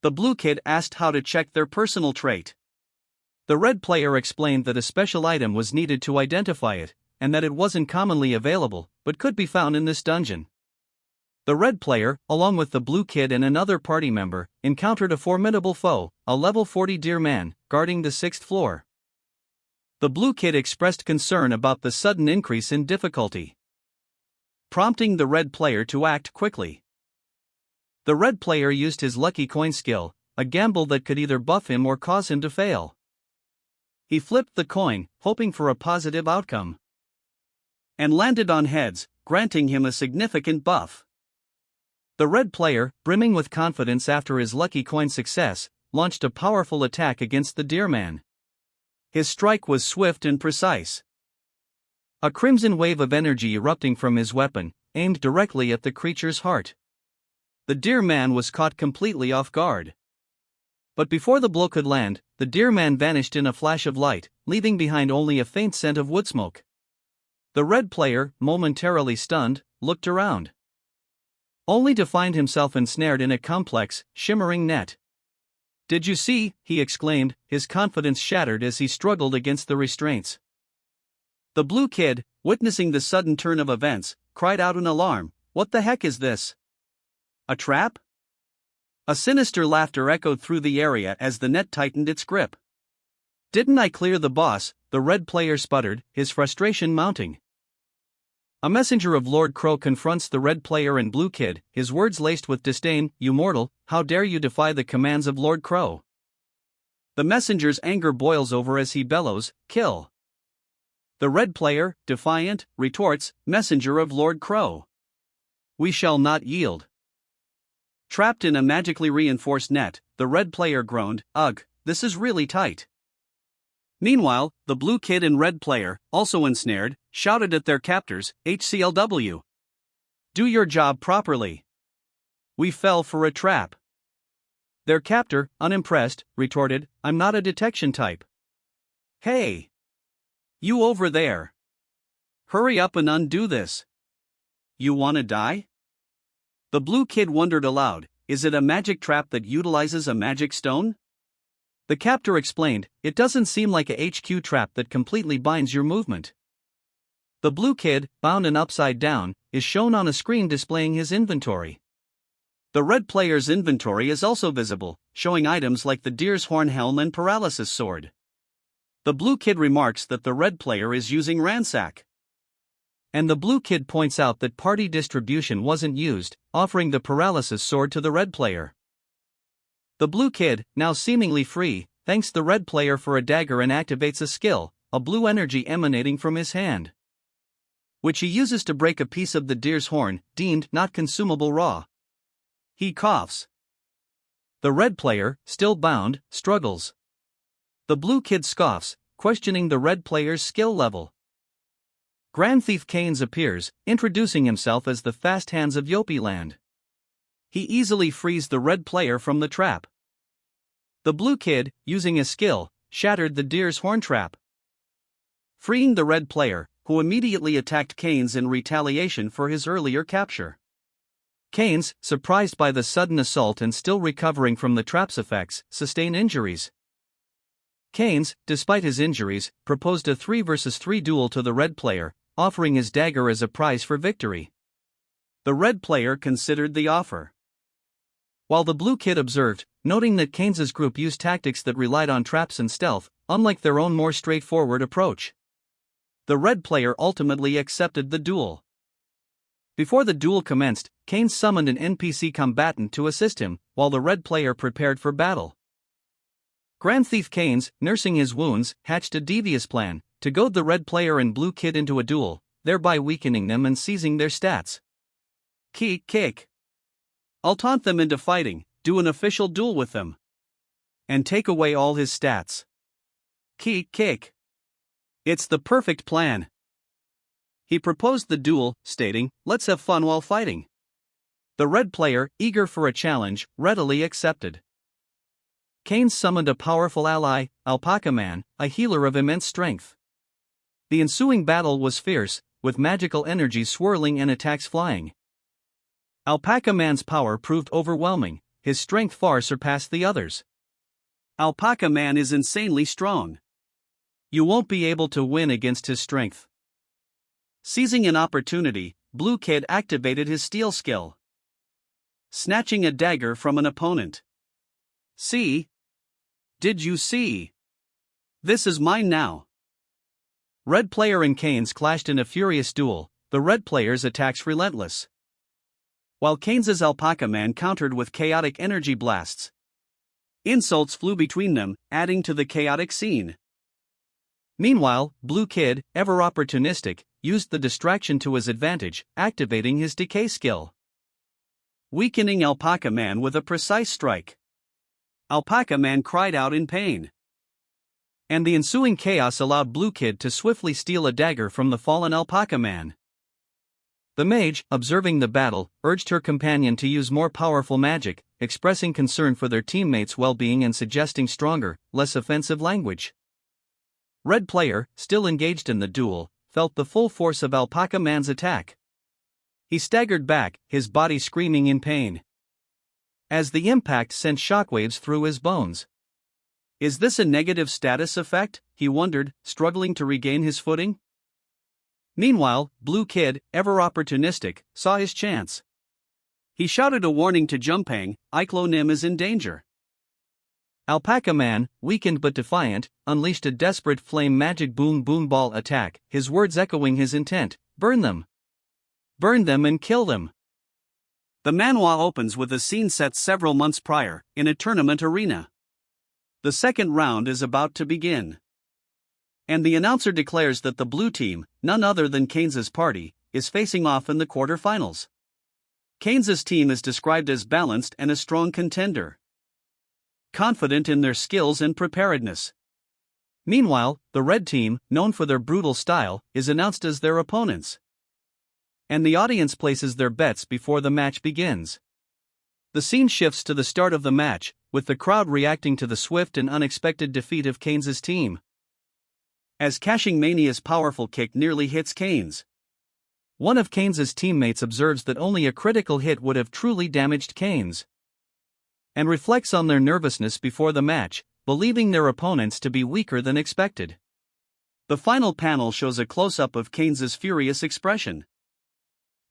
The blue kid asked how to check their personal trait. The red player explained that a special item was needed to identify it, and that it wasn't commonly available, but could be found in this dungeon. The red player, along with the blue kid and another party member, encountered a formidable foe, a level 40 deer man, guarding the 6th floor. The blue kid expressed concern about the sudden increase in difficulty, prompting the red player to act quickly. The red player used his lucky coin skill, a gamble that could either buff him or cause him to fail. He flipped the coin, hoping for a positive outcome, and landed on heads, granting him a significant buff. The red player, brimming with confidence after his lucky coin success, launched a powerful attack against the deer man. His strike was swift and precise. A crimson wave of energy erupting from his weapon, aimed directly at the creature's heart. The deer man was caught completely off guard. But before the blow could land, the deer man vanished in a flash of light, leaving behind only a faint scent of wood smoke. The red player, momentarily stunned, looked around, only to find himself ensnared in a complex, shimmering net. "Did you see?" he exclaimed, his confidence shattered as he struggled against the restraints. The blue kid, witnessing the sudden turn of events, cried out in alarm, "What the heck is this? A trap?" A sinister laughter echoed through the area as the net tightened its grip. "Didn't I clear the boss?" the red player sputtered, his frustration mounting. A messenger of Lord Crow confronts the red player and blue kid, his words laced with disdain. "You mortal, how dare you defy the commands of Lord Crow?" The messenger's anger boils over as he bellows, "Kill." The red player, defiant, retorts, "Messenger of Lord Crow, we shall not yield." Trapped in a magically reinforced net, the red player groaned, "Ugh, this is really tight." Meanwhile, the blue kid and red player, also ensnared, shouted at their captors, "HCLW. Do your job properly. We fell for a trap." Their captor, unimpressed, retorted, "I'm not a detection type." "Hey! You over there! Hurry up and undo this. You wanna die?" The blue kid wondered aloud, "Is it a magic trap that utilizes a magic stone?" The captor explained, "It doesn't seem like a HQ trap that completely binds your movement." The blue kid, bound and upside down, is shown on a screen displaying his inventory. The red player's inventory is also visible, showing items like the deer's horn helm and paralysis sword. The blue kid remarks that the red player is using ransack. And the blue kid points out that party distribution wasn't used, offering the paralysis sword to the red player. The blue kid, now seemingly free, thanks the red player for a dagger and activates a skill, a blue energy emanating from his hand, which he uses to break a piece of the deer's horn, deemed not consumable raw. He coughs. The red player, still bound, struggles. The blue kid scoffs, questioning the red player's skill level. Grand Thief Canes appears, introducing himself as the Fast Hands of Yopiland. He easily frees the red player from the trap. The blue kid, using a skill, shattered the deer's horn trap, freeing the red player, who immediately attacked Canes in retaliation for his earlier capture. Canes, surprised by the sudden assault and still recovering from the trap's effects, sustain injuries. Canes, despite his injuries, proposed a 3 vs 3 duel to the red player, offering his dagger as a prize for victory. The red player considered the offer, while the blue kid observed, noting that Canes' group used tactics that relied on traps and stealth, unlike their own more straightforward approach. The red player ultimately accepted the duel. Before the duel commenced, Canes summoned an NPC combatant to assist him, while the red player prepared for battle. Grand Thief Canes, nursing his wounds, hatched a devious plan to goad the red player and blue kid into a duel, thereby weakening them and seizing their stats. Kick. I'll taunt them into fighting, do an official duel with them, and take away all his stats. Kick. It's the perfect plan. He proposed the duel, stating, "Let's have fun while fighting." The red player, eager for a challenge, readily accepted. Canes summoned a powerful ally, Alpaca Man, a healer of immense strength. The ensuing battle was fierce, with magical energies swirling and attacks flying. Alpaca Man's power proved overwhelming, his strength far surpassed the others. Alpaca Man is insanely strong. You won't be able to win against his strength. Seizing an opportunity, Blue Kid activated his steel skill, snatching a dagger from an opponent. "See? Did you see? This is mine now." Red player and Canes clashed in a furious duel, the red player's attacks relentless, while Canes' Alpaca Man countered with chaotic energy blasts. Insults flew between them, adding to the chaotic scene. Meanwhile, Blue Kid, ever opportunistic, used the distraction to his advantage, activating his decay skill, weakening Alpaca Man with a precise strike. Alpaca Man cried out in pain, and the ensuing chaos allowed Blue Kid to swiftly steal a dagger from the fallen Alpaca Man. The mage, observing the battle, urged her companion to use more powerful magic, expressing concern for their teammates' well-being and suggesting stronger, less offensive language. Red player, still engaged in the duel, felt the full force of Alpaca Man's attack. He staggered back, his body screaming in pain, as the impact sent shockwaves through his bones. Is this a negative status effect? He wondered, struggling to regain his footing. Meanwhile, Blue Kid, ever opportunistic, saw his chance. He shouted a warning to Jumpang, "Iklo Nim is in danger." Alpaca Man, weakened but defiant, unleashed a desperate flame magic boom ball attack, his words echoing his intent, "Burn them! Burn them and kill them!" The manhwa opens with a scene set several months prior, in a tournament arena. The second round is about to begin, and the announcer declares that the blue team, none other than Canes' party, is facing off in the quarterfinals. Keynes' team is described as balanced and a strong contender, confident in their skills and preparedness. Meanwhile, the red team, known for their brutal style, is announced as their opponents, and the audience places their bets before the match begins. The scene shifts to the start of the match, with the crowd reacting to the swift and unexpected defeat of Keynes' team, as Cashing Mania's powerful kick nearly hits Keynes. One of Keynes' teammates observes that only a critical hit would have truly damaged Keynes, and reflects on their nervousness before the match, believing their opponents to be weaker than expected. The final panel shows a close-up of Keynes' furious expression.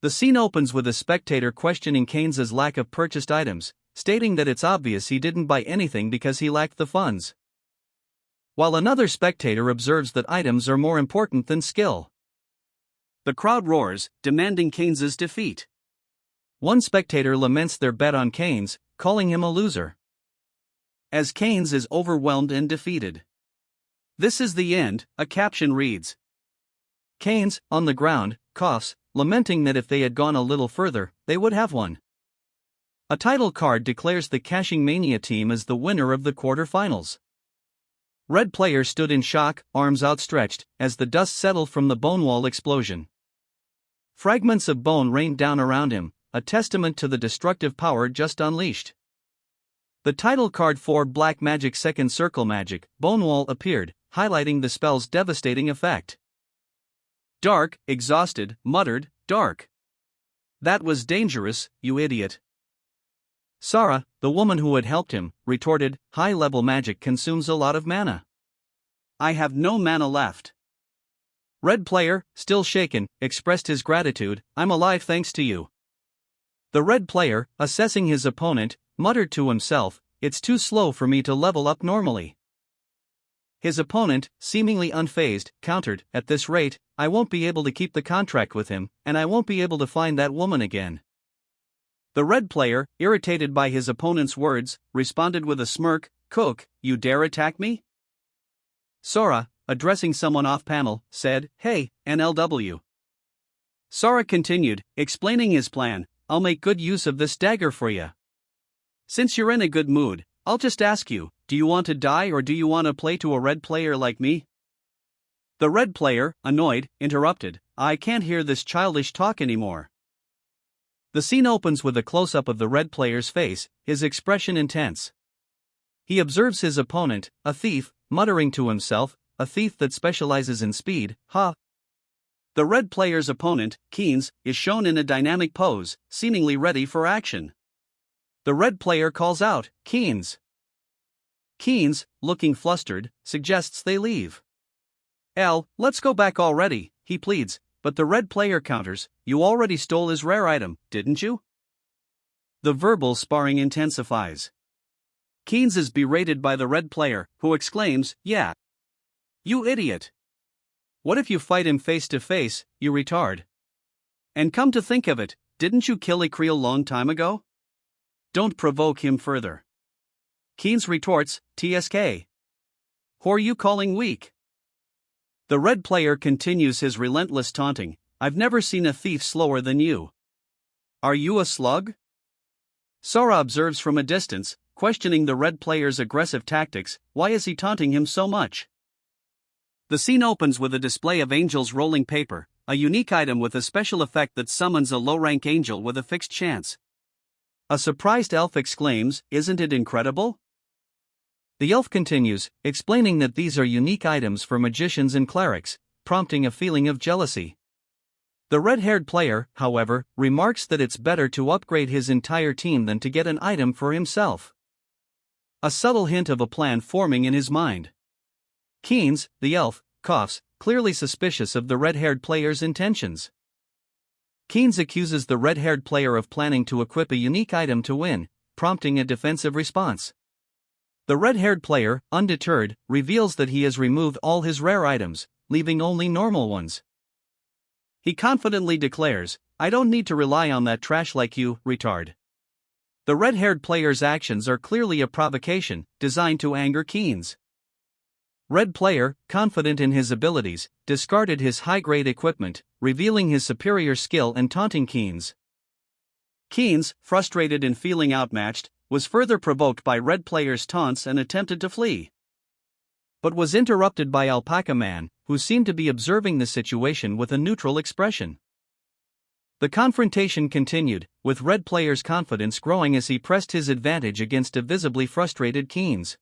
The scene opens with a spectator questioning Keynes' lack of purchased items, stating that it's obvious he didn't buy anything because he lacked the funds, while another spectator observes that items are more important than skill. The crowd roars, demanding Keynes' defeat. One spectator laments their bet on Keynes, calling him a loser, as Keynes is overwhelmed and defeated. "This is the end," a caption reads. Keynes, on the ground, coughs, lamenting that if they had gone a little further, they would have won. A title card declares the Cashing Mania team as the winner of the quarterfinals. Red player stood in shock, arms outstretched, as the dust settled from the bone wall explosion. Fragments of bone rained down around him, a testament to the destructive power just unleashed. The title card for Black Magic Second Circle Magic, Bone Wall, appeared, highlighting the spell's devastating effect. Dark, exhausted, muttered, "Dark. That was dangerous, you idiot." Sarah, the woman who had helped him, retorted, "High-level magic consumes a lot of mana. I have no mana left." Red player, still shaken, expressed his gratitude, "I'm alive thanks to you." The red player, assessing his opponent, muttered to himself, "It's too slow for me to level up normally." His opponent, seemingly unfazed, countered, "At this rate, I won't be able to keep the contract with him, and I won't be able to find that woman again." The red player, irritated by his opponent's words, responded with a smirk, "Cook, you dare attack me?" Sora, addressing someone off-panel, said, "Hey, NLW." Sora continued, explaining his plan, "I'll make good use of this dagger for ya. Since you're in a good mood, I'll just ask you, do you want to die or do you want to play to a red player like me?" The red player, annoyed, interrupted, "I can't hear this childish talk anymore." The scene opens with a close-up of the red player's face, his expression intense. He observes his opponent, a thief, muttering to himself, "A thief that specializes in speed, ha." The red player's opponent, Keynes, is shown in a dynamic pose, seemingly ready for action. The red player calls out, "Keynes." Keynes, looking flustered, suggests they leave. "Let's go back already," he pleads, but the red player counters, "You already stole his rare item, didn't you?" The verbal sparring intensifies. Keynes is berated by the red player, who exclaims, "Yeah. You idiot. What if you fight him face to face, you retard? And come to think of it, didn't you kill Ikriel long time ago? Don't provoke him further." Keynes retorts, "TSK. Who are you calling weak?" The red player continues his relentless taunting, "I've never seen a thief slower than you. Are you a slug?" Sora observes from a distance, questioning the red player's aggressive tactics, "Why is he taunting him so much?" The scene opens with a display of angels rolling paper, a unique item with a special effect that summons a low-rank angel with a fixed chance. A surprised elf exclaims, "Isn't it incredible?" The elf continues, explaining that these are unique items for magicians and clerics, prompting a feeling of jealousy. The red-haired player, however, remarks that it's better to upgrade his entire team than to get an item for himself. A subtle hint of a plan forming in his mind. Keynes, the elf, coughs, clearly suspicious of the red-haired player's intentions. Keynes accuses the red-haired player of planning to equip a unique item to win, prompting a defensive response. The red-haired player, undeterred, reveals that he has removed all his rare items, leaving only normal ones. He confidently declares, "I don't need to rely on that trash like you, retard." The red-haired player's actions are clearly a provocation, designed to anger Keynes. Red player, confident in his abilities, discarded his high-grade equipment, revealing his superior skill and taunting Keynes. Keynes, frustrated and feeling outmatched, was further provoked by red player's taunts and attempted to flee, but was interrupted by Alpaca Man, who seemed to be observing the situation with a neutral expression. The confrontation continued, with red player's confidence growing as he pressed his advantage against a visibly frustrated Keynes.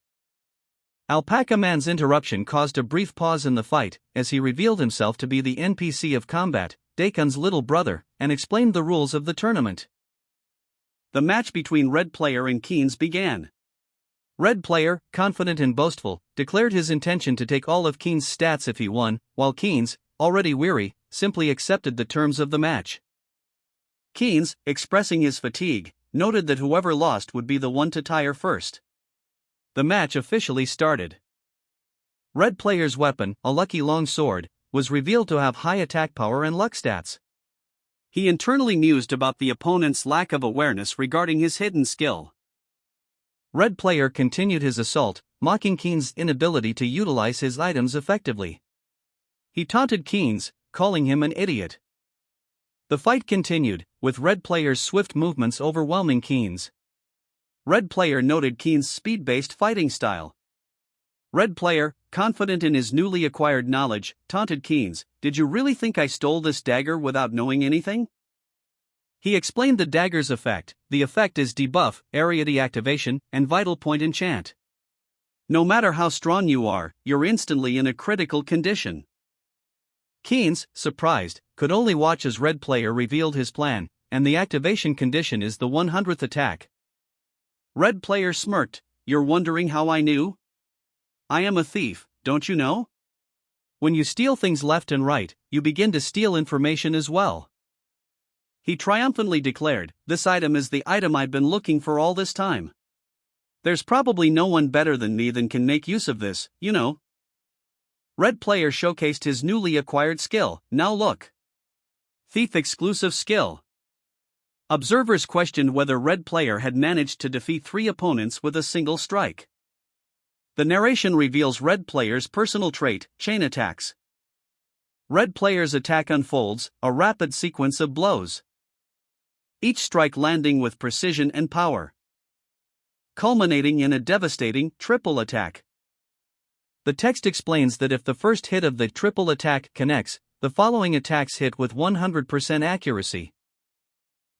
Alpaca Man's interruption caused a brief pause in the fight, as he revealed himself to be the NPC of combat, Dakon's little brother, and explained the rules of the tournament. The match between red player and Keynes began. Red player, confident and boastful, declared his intention to take all of Keynes' stats if he won, while Keynes, already weary, simply accepted the terms of the match. Keynes, expressing his fatigue, noted that whoever lost would be the one to tire first. The match officially started. Red player's weapon, a lucky long sword, was revealed to have high attack power and luck stats. He internally mused about the opponent's lack of awareness regarding his hidden skill. Red player continued his assault, mocking Keynes' inability to utilize his items effectively. He taunted Keynes, calling him an idiot. The fight continued, with red player's swift movements overwhelming Keynes. Red player noted Keynes' speed-based fighting style. Red player, confident in his newly acquired knowledge, taunted Keynes, "Did you really think I stole this dagger without knowing anything?" He explained the dagger's effect. The effect is debuff, area deactivation, and vital point enchant. No matter how strong you are, you're instantly in a critical condition. Keynes, surprised, could only watch as red player revealed his plan, and the activation condition is the 100th attack. Red player smirked, "You're wondering how I knew? I am a thief, don't you know? When you steal things left and right, you begin to steal information as well." He triumphantly declared, "This item is the item I've been looking for all this time. There's probably no one better than me that can make use of this, you know." Red player showcased his newly acquired skill. "Now look. Thief exclusive skill." Observers questioned whether red player had managed to defeat 3 opponents with a single strike. The narration reveals red player's personal trait, chain attacks. Red player's attack unfolds, a rapid sequence of blows, each strike landing with precision and power, culminating in a devastating triple attack. The text explains that if the first hit of the triple attack connects, the following attacks hit with 100% accuracy.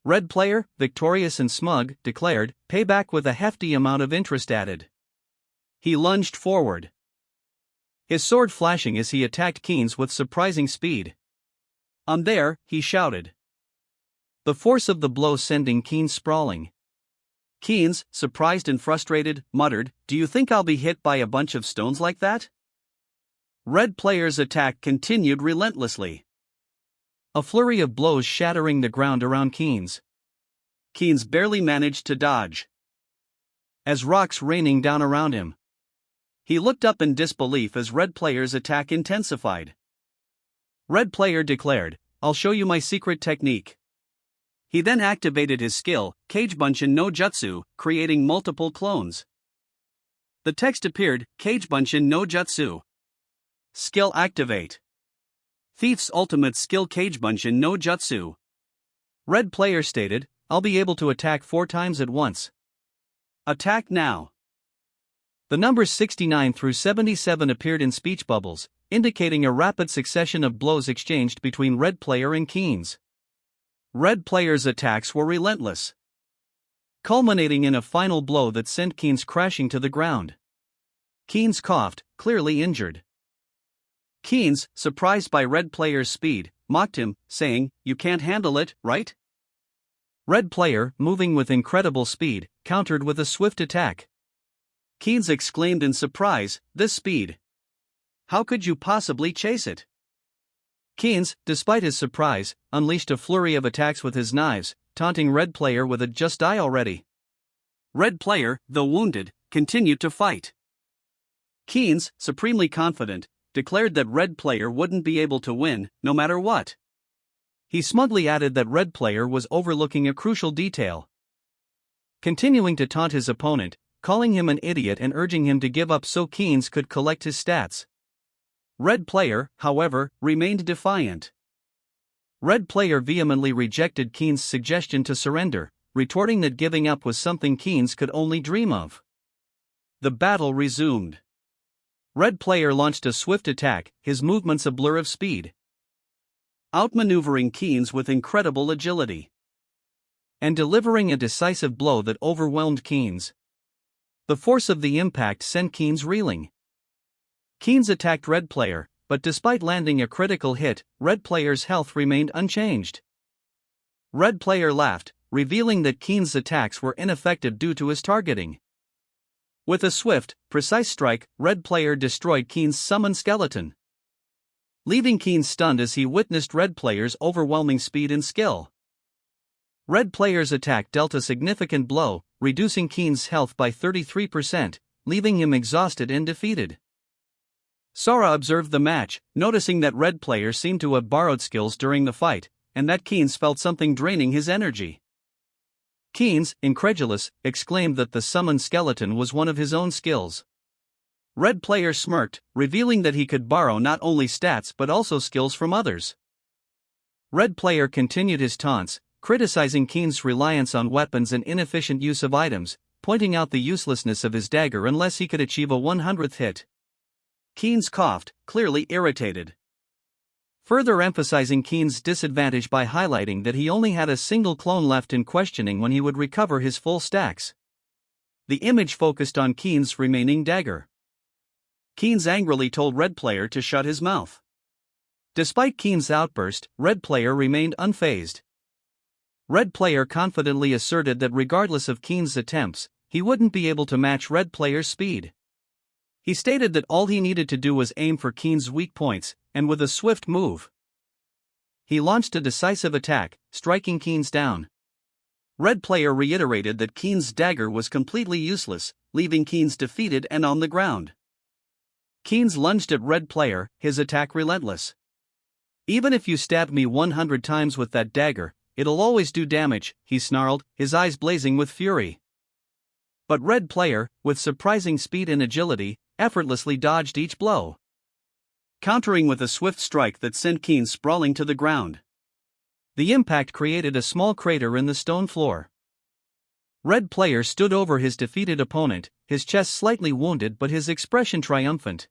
Red player, victorious and smug, declared, "Payback with a hefty amount of interest added." He lunged forward, his sword flashing as he attacked Keynes with surprising speed. "I'm there," he shouted, the force of the blow sending Keynes sprawling. Keynes, surprised and frustrated, muttered, "Do you think I'll be hit by a bunch of stones like that?" Red player's attack continued relentlessly, a flurry of blows shattering the ground around Keynes. Keynes barely managed to dodge, as rocks raining down around him. He looked up in disbelief as red player's attack intensified. Red player declared, "I'll show you my secret technique." He then activated his skill, Kagebunshin no Jutsu, creating multiple clones. The text appeared, Kagebunshin no Jutsu. Skill activate. Thief's ultimate skill Kagebunshin no Jutsu. Red player stated, "I'll be able to attack 4 times at once. Attack now." The numbers 69 through 77 appeared in speech bubbles, indicating a rapid succession of blows exchanged between red player and Keynes. Red player's attacks were relentless, culminating in a final blow that sent Keynes crashing to the ground. Keynes coughed, clearly injured. Keynes, surprised by red player's speed, mocked him, saying, "You can't handle it, right?" Red player, moving with incredible speed, countered with a swift attack. Keynes exclaimed in surprise, "This speed! How could you possibly chase it?" Keynes, despite his surprise, unleashed a flurry of attacks with his knives, taunting red player with a "just die already." Red player, though wounded, continued to fight. Keynes, supremely confident, declared that red player wouldn't be able to win, no matter what. He smugly added that red player was overlooking a crucial detail. Continuing to taunt his opponent, calling him an idiot and urging him to give up so Keynes could collect his stats. Red player, however, remained defiant. Red player vehemently rejected Keynes' suggestion to surrender, retorting that giving up was something Keynes could only dream of. The battle resumed. Red player launched a swift attack, his movements a blur of speed, outmaneuvering Keynes with incredible agility, and delivering a decisive blow that overwhelmed Keynes. The force of the impact sent Keynes reeling. Keynes attacked Red player, but despite landing a critical hit, Red player's health remained unchanged. Red player laughed, revealing that Keynes' attacks were ineffective due to his targeting. With a swift, precise strike, Red player destroyed Keynes' summon skeleton, leaving Keynes stunned as he witnessed Red player's overwhelming speed and skill. Red player's attack dealt a significant blow, reducing Keynes' health by 33%, leaving him exhausted and defeated. Sora observed the match, noticing that Red player seemed to have borrowed skills during the fight, and that Keynes felt something draining his energy. Keynes, incredulous, exclaimed that the summoned skeleton was one of his own skills. Red player smirked, revealing that he could borrow not only stats but also skills from others. Red player continued his taunts, criticizing Keynes' reliance on weapons and inefficient use of items, pointing out the uselessness of his dagger unless he could achieve a 100th hit. Keynes coughed, clearly irritated, further emphasizing Keynes' disadvantage by highlighting that he only had a single clone left and questioning when he would recover his full stacks. The image focused on Keynes' remaining dagger. Keynes angrily told Red player to shut his mouth. Despite Keynes' outburst, Red player remained unfazed. Red player confidently asserted that regardless of Keynes' attempts, he wouldn't be able to match Red player's speed. He stated that all he needed to do was aim for Keynes' weak points, and with a swift move, he launched a decisive attack, striking Keynes down. Red player reiterated that Keynes' dagger was completely useless, leaving Keynes defeated and on the ground. Keynes lunged at Red player, his attack relentless. "Even if you stab me 100 times with that dagger, it'll always do damage," he snarled, his eyes blazing with fury. But Red player, with surprising speed and agility, effortlessly dodged each blow, countering with a swift strike that sent Keynes sprawling to the ground. The impact created a small crater in the stone floor. Red player stood over his defeated opponent, his chest slightly wounded but his expression triumphant.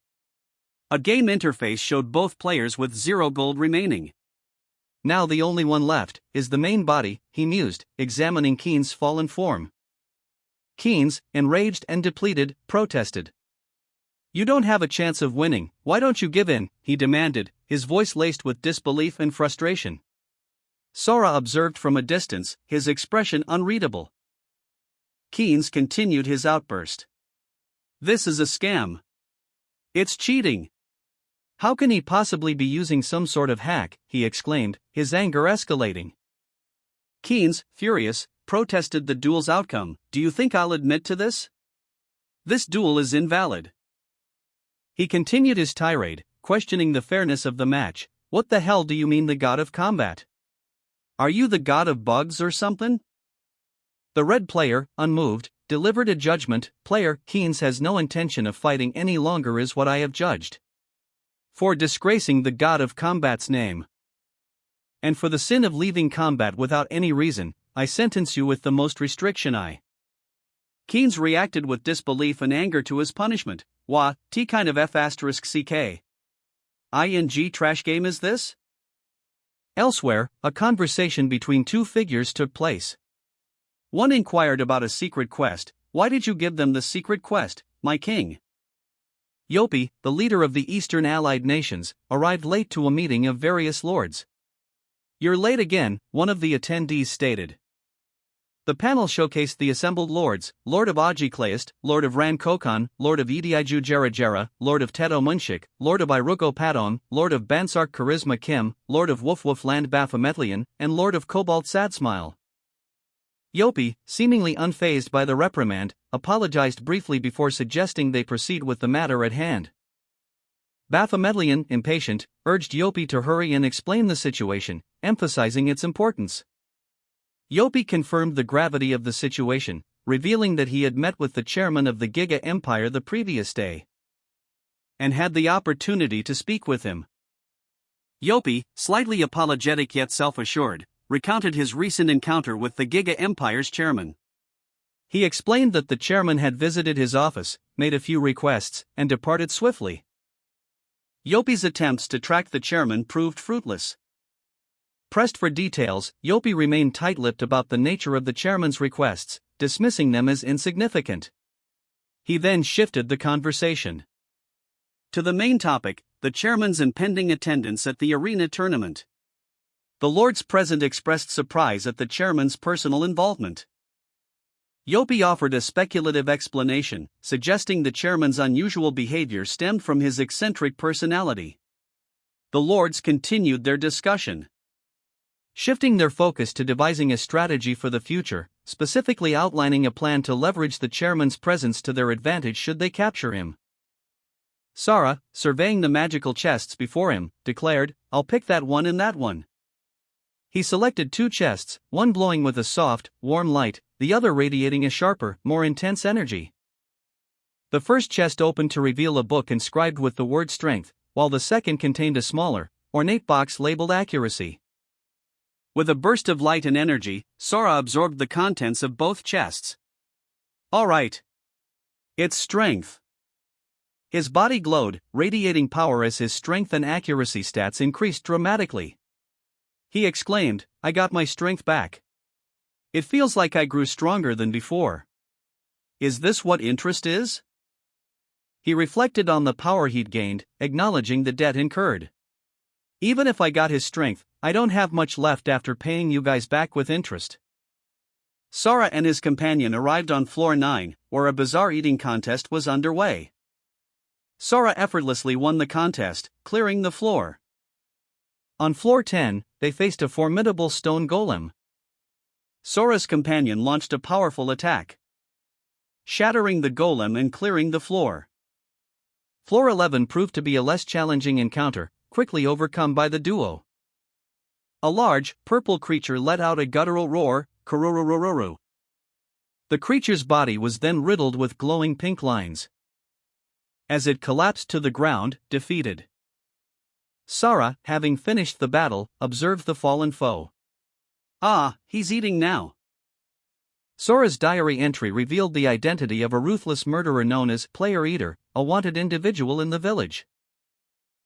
A game interface showed both players with 0 gold remaining. "Now the only one left is the main body," he mused, examining Keynes' fallen form. Keynes, enraged and depleted, protested. "You don't have a chance of winning, why don't you give in?" he demanded, his voice laced with disbelief and frustration. Sora observed from a distance, his expression unreadable. Keynes continued his outburst. "This is a scam. It's cheating. How can he possibly be using some sort of hack?" he exclaimed, his anger escalating. Keynes, furious, protested the duel's outcome. "Do you think I'll admit to this? This duel is invalid." He continued his tirade, questioning the fairness of the match. "What the hell do you mean the god of combat? Are you the god of bugs or something?" The Red player, unmoved, delivered a judgment. "Player, Keynes has no intention of fighting any longer is what I have judged. For disgracing the god of combat's name, and for the sin of leaving combat without any reason, I sentence you with the most restriction I." Keynes reacted with disbelief and anger to his punishment. "Wha, t kind of f***ck. ing trash game is this?" Elsewhere, a conversation between two figures took place. One inquired about a secret quest. "Why did you give them the secret quest, my king?" Yopi, the leader of the Eastern Allied nations, arrived late to a meeting of various lords. "You're late again," one of the attendees stated. The panel showcased the assembled lords: Lord of Ajiklayist, Lord of Ran Kokon, Lord of Idiiju Jera, Lord of Teto Munchik, Lord of Iruko Padon, Lord of Bansark Charisma Kim, Lord of Woof Woof Land Baphometlian, and Lord of Cobalt Sadsmile. Yopi, seemingly unfazed by the reprimand, apologized briefly before suggesting they proceed with the matter at hand. Baphometlian, impatient, urged Yopi to hurry and explain the situation, emphasizing its importance. Yopi confirmed the gravity of the situation, revealing that he had met with the chairman of the Giga Empire the previous day and had the opportunity to speak with him. Yopi, slightly apologetic yet self-assured, recounted his recent encounter with the Giga Empire's chairman. He explained that the chairman had visited his office, made a few requests, and departed swiftly. Yopi's attempts to track the chairman proved fruitless. Pressed for details, Yopi remained tight-lipped about the nature of the chairman's requests, dismissing them as insignificant. He then shifted the conversation to the main topic, the chairman's impending attendance at the arena tournament. The lords present expressed surprise at the chairman's personal involvement. Yopi offered a speculative explanation, suggesting the chairman's unusual behavior stemmed from his eccentric personality. The lords continued their discussion, shifting their focus to devising a strategy for the future, specifically outlining a plan to leverage the chairman's presence to their advantage should they capture him. Sora, surveying the magical chests before him, declared, "I'll pick that one and that one." He selected two chests, one glowing with a soft, warm light, the other radiating a sharper, more intense energy. The first chest opened to reveal a book inscribed with the word strength, while the second contained a smaller, ornate box labeled accuracy. With a burst of light and energy, Sora absorbed the contents of both chests. "All right. It's strength." His body glowed, radiating power as his strength and accuracy stats increased dramatically. He exclaimed, "I got my strength back. It feels like I grew stronger than before. Is this what interest is?" He reflected on the power he'd gained, acknowledging the debt incurred. "Even if I got his strength, I don't have much left after paying you guys back with interest." Sora and his companion arrived on floor 9, where a bizarre eating contest was underway. Sora effortlessly won the contest, clearing the floor. On floor 10, they faced a formidable stone golem. Sora's companion launched a powerful attack, shattering the golem and clearing the floor. Floor 11 proved to be a less challenging encounter, quickly overcome by the duo. A large, purple creature let out a guttural roar, "Kurururururu." The creature's body was then riddled with glowing pink lines, as it collapsed to the ground, defeated. Sora, having finished the battle, observed the fallen foe. "Ah, he's eating now." Sora's diary entry revealed the identity of a ruthless murderer known as Player Eater, a wanted individual in the village.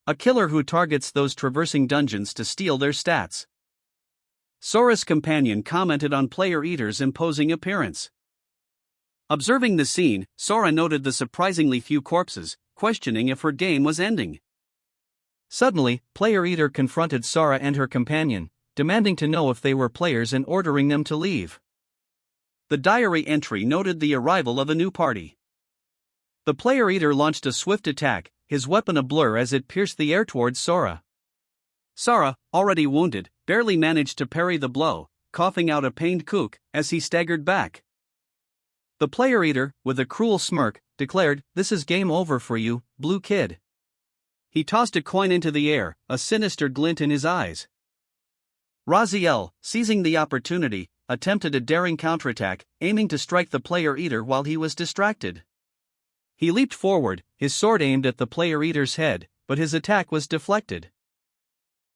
A killer who targets those traversing dungeons to steal their stats. Sora's companion commented on Player Eater's imposing appearance. Observing the scene, Sora noted the surprisingly few corpses, questioning if her game was ending. Suddenly, Player Eater confronted Sora and her companion, demanding to know if they were players and ordering them to leave. The diary entry noted the arrival of a new party. The Player Eater launched a swift attack, his weapon a blur as it pierced the air towards Sora. Sora, already wounded, barely managed to parry the blow, coughing out a pained kook as he staggered back. The Player Eater, with a cruel smirk, declared, "This is game over for you, blue kid." He tossed a coin into the air, a sinister glint in his eyes. Raziel, seizing the opportunity, attempted a daring counterattack, aiming to strike the Player Eater while he was distracted. He leaped forward, his sword aimed at the Player Eater's head, but his attack was deflected.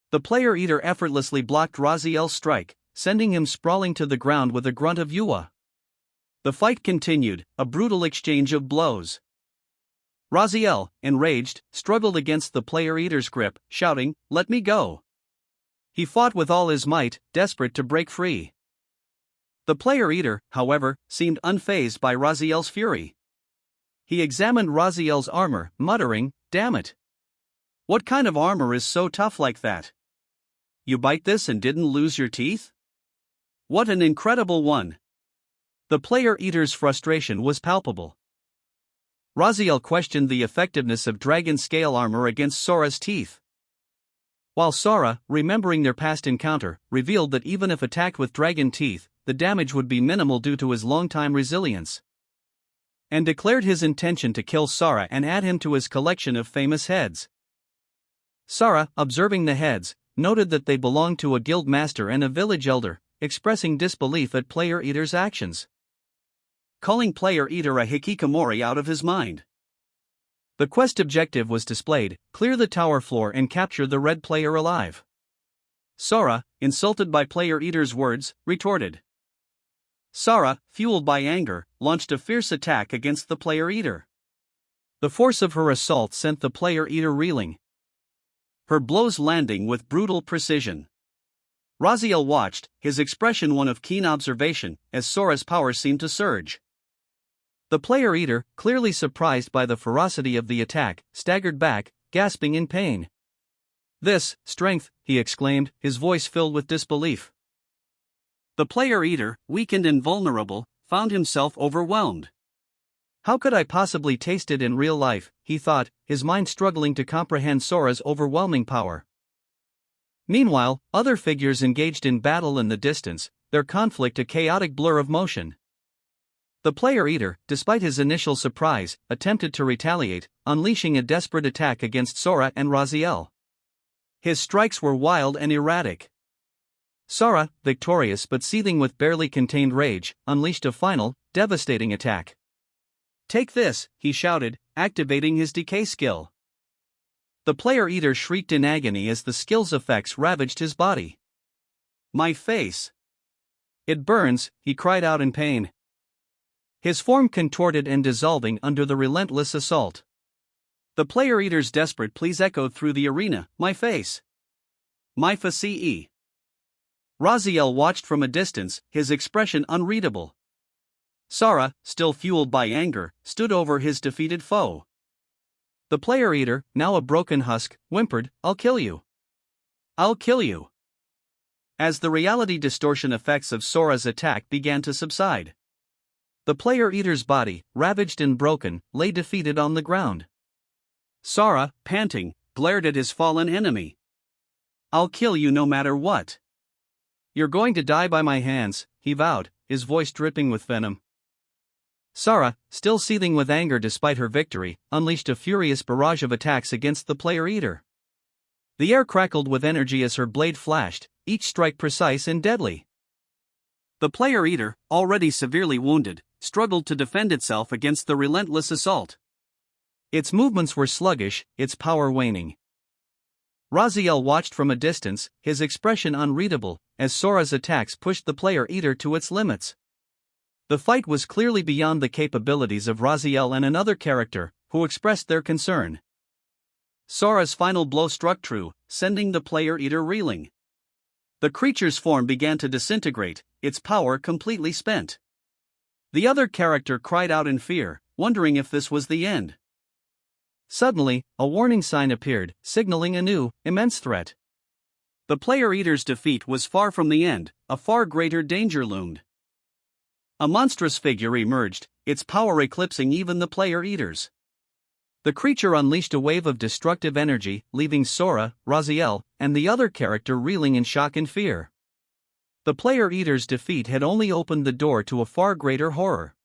The Player Eater effortlessly blocked Raziel's strike, sending him sprawling to the ground with a grunt of "Yua." The fight continued, a brutal exchange of blows. Raziel, enraged, struggled against the Player Eater's grip, shouting, "Let me go." He fought with all his might, desperate to break free. The Player Eater, however, seemed unfazed by Raziel's fury. He examined Raziel's armor, muttering, "Damn it. What kind of armor is so tough like that? You bite this and didn't lose your teeth? What an incredible one." The Player Eater's frustration was palpable. Raziel questioned the effectiveness of dragon scale armor against Sora's teeth, while Sora, remembering their past encounter, revealed that even if attacked with dragon teeth, the damage would be minimal due to his long-time resilience, and declared his intention to kill Sora and add him to his collection of famous heads. Sora, observing the heads, noted that they belonged to a guild master and a village elder, expressing disbelief at Player Eater's actions, calling Player Eater a hikikomori out of his mind. The quest objective was displayed: clear the tower floor and capture the red player alive. Sora, insulted by Player Eater's words, retorted. Sora, fueled by anger, launched a fierce attack against the Player Eater. The force of her assault sent the Player Eater reeling, her blows landing with brutal precision. Raziel watched, his expression one of keen observation, as Sora's power seemed to surge. The Player Eater, clearly surprised by the ferocity of the attack, staggered back, gasping in pain. This strength, he exclaimed, his voice filled with disbelief. The Player Eater, weakened and vulnerable, found himself overwhelmed. How could I possibly taste it in real life, he thought, his mind struggling to comprehend Sora's overwhelming power. Meanwhile, other figures engaged in battle in the distance, their conflict a chaotic blur of motion. The Player Eater, despite his initial surprise, attempted to retaliate, unleashing a desperate attack against Sora and Raziel. His strikes were wild and erratic. Sora, victorious but seething with barely contained rage, unleashed a final, devastating attack. Take this, he shouted, activating his decay skill. The Player Eater shrieked in agony as the skill's effects ravaged his body. My face! It burns, he cried out in pain. His form contorted and dissolving under the relentless assault. The Player Eater's desperate pleas echoed through the arena, my face! My face! Raziel watched from a distance, his expression unreadable. Sora, still fueled by anger, stood over his defeated foe. The Player Eater, now a broken husk, whimpered, I'll kill you. I'll kill you. As the reality distortion effects of Sora's attack began to subside, the Player Eater's body, ravaged and broken, lay defeated on the ground. Sora, panting, glared at his fallen enemy. I'll kill you no matter what. You're going to die by my hands, he vowed, his voice dripping with venom. Sora, still seething with anger despite her victory, unleashed a furious barrage of attacks against the Player Eater. The air crackled with energy as her blade flashed, each strike precise and deadly. The Player Eater, already severely wounded, struggled to defend itself against the relentless assault. Its movements were sluggish, its power waning. Raziel watched from a distance, his expression unreadable, as Sora's attacks pushed the Player Eater to its limits. The fight was clearly beyond the capabilities of Raziel and another character, who expressed their concern. Sora's final blow struck true, sending the Player Eater reeling. The creature's form began to disintegrate, its power completely spent. The other character cried out in fear, wondering if this was the end. Suddenly, a warning sign appeared, signaling a new, immense threat. The Player Eater's defeat was far from the end, a far greater danger loomed. A monstrous figure emerged, its power eclipsing even the Player Eater's. The creature unleashed a wave of destructive energy, leaving Sora, Raziel, and the other character reeling in shock and fear. The Player Eater's defeat had only opened the door to a far greater horror.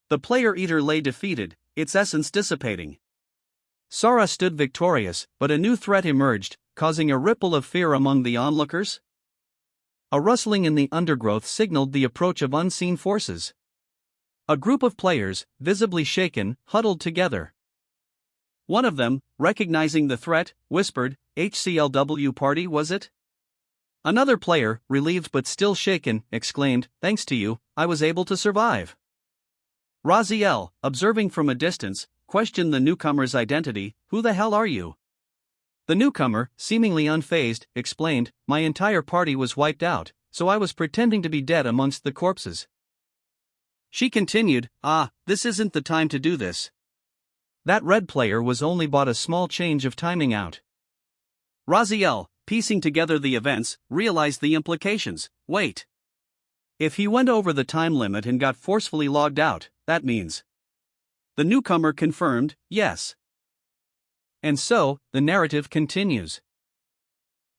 The Player Eater lay defeated, its essence dissipating. Sora stood victorious, but a new threat emerged, causing a ripple of fear among the onlookers. A rustling in the undergrowth signaled the approach of unseen forces. A group of players, visibly shaken, huddled together. One of them, recognizing the threat, whispered, HCLW party was it? Another player, relieved but still shaken, exclaimed, thanks to you, I was able to survive. Raziel, observing from a distance, questioned the newcomer's identity, who the hell are you? The newcomer, seemingly unfazed, explained, my entire party was wiped out, so I was pretending to be dead amongst the corpses. She continued, this isn't the time to do this. That red player was only bought a small change of timing out. Raziel, piecing together the events, realized the implications. Wait. If he went over the time limit and got forcefully logged out, that means. The newcomer confirmed, yes. And so, the narrative continues.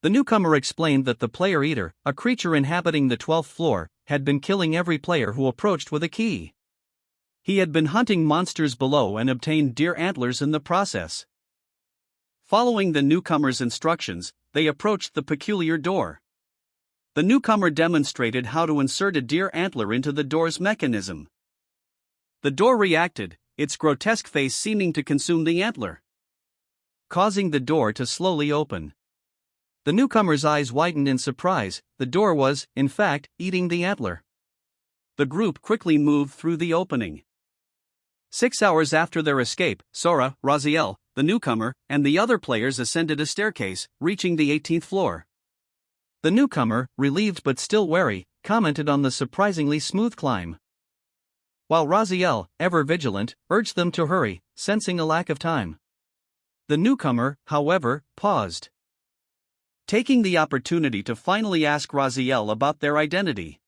The newcomer explained that the Player Eater, a creature inhabiting the 12th floor, had been killing every player who approached with a key. He had been hunting monsters below and obtained deer antlers in the process. Following the newcomer's instructions, they approached the peculiar door. The newcomer demonstrated how to insert a deer antler into the door's mechanism. The door reacted, its grotesque face seeming to consume the antler, causing the door to slowly open. The newcomer's eyes widened in surprise. The door was, in fact, eating the antler. The group quickly moved through the opening. 6 hours after their escape, Sora, Raziel, the newcomer, and the other players ascended a staircase, reaching the 18th floor. The newcomer, relieved but still wary, commented on the surprisingly smooth climb, while Raziel, ever vigilant, urged them to hurry, sensing a lack of time. The newcomer, however, paused, taking the opportunity to finally ask Raziel about their identity.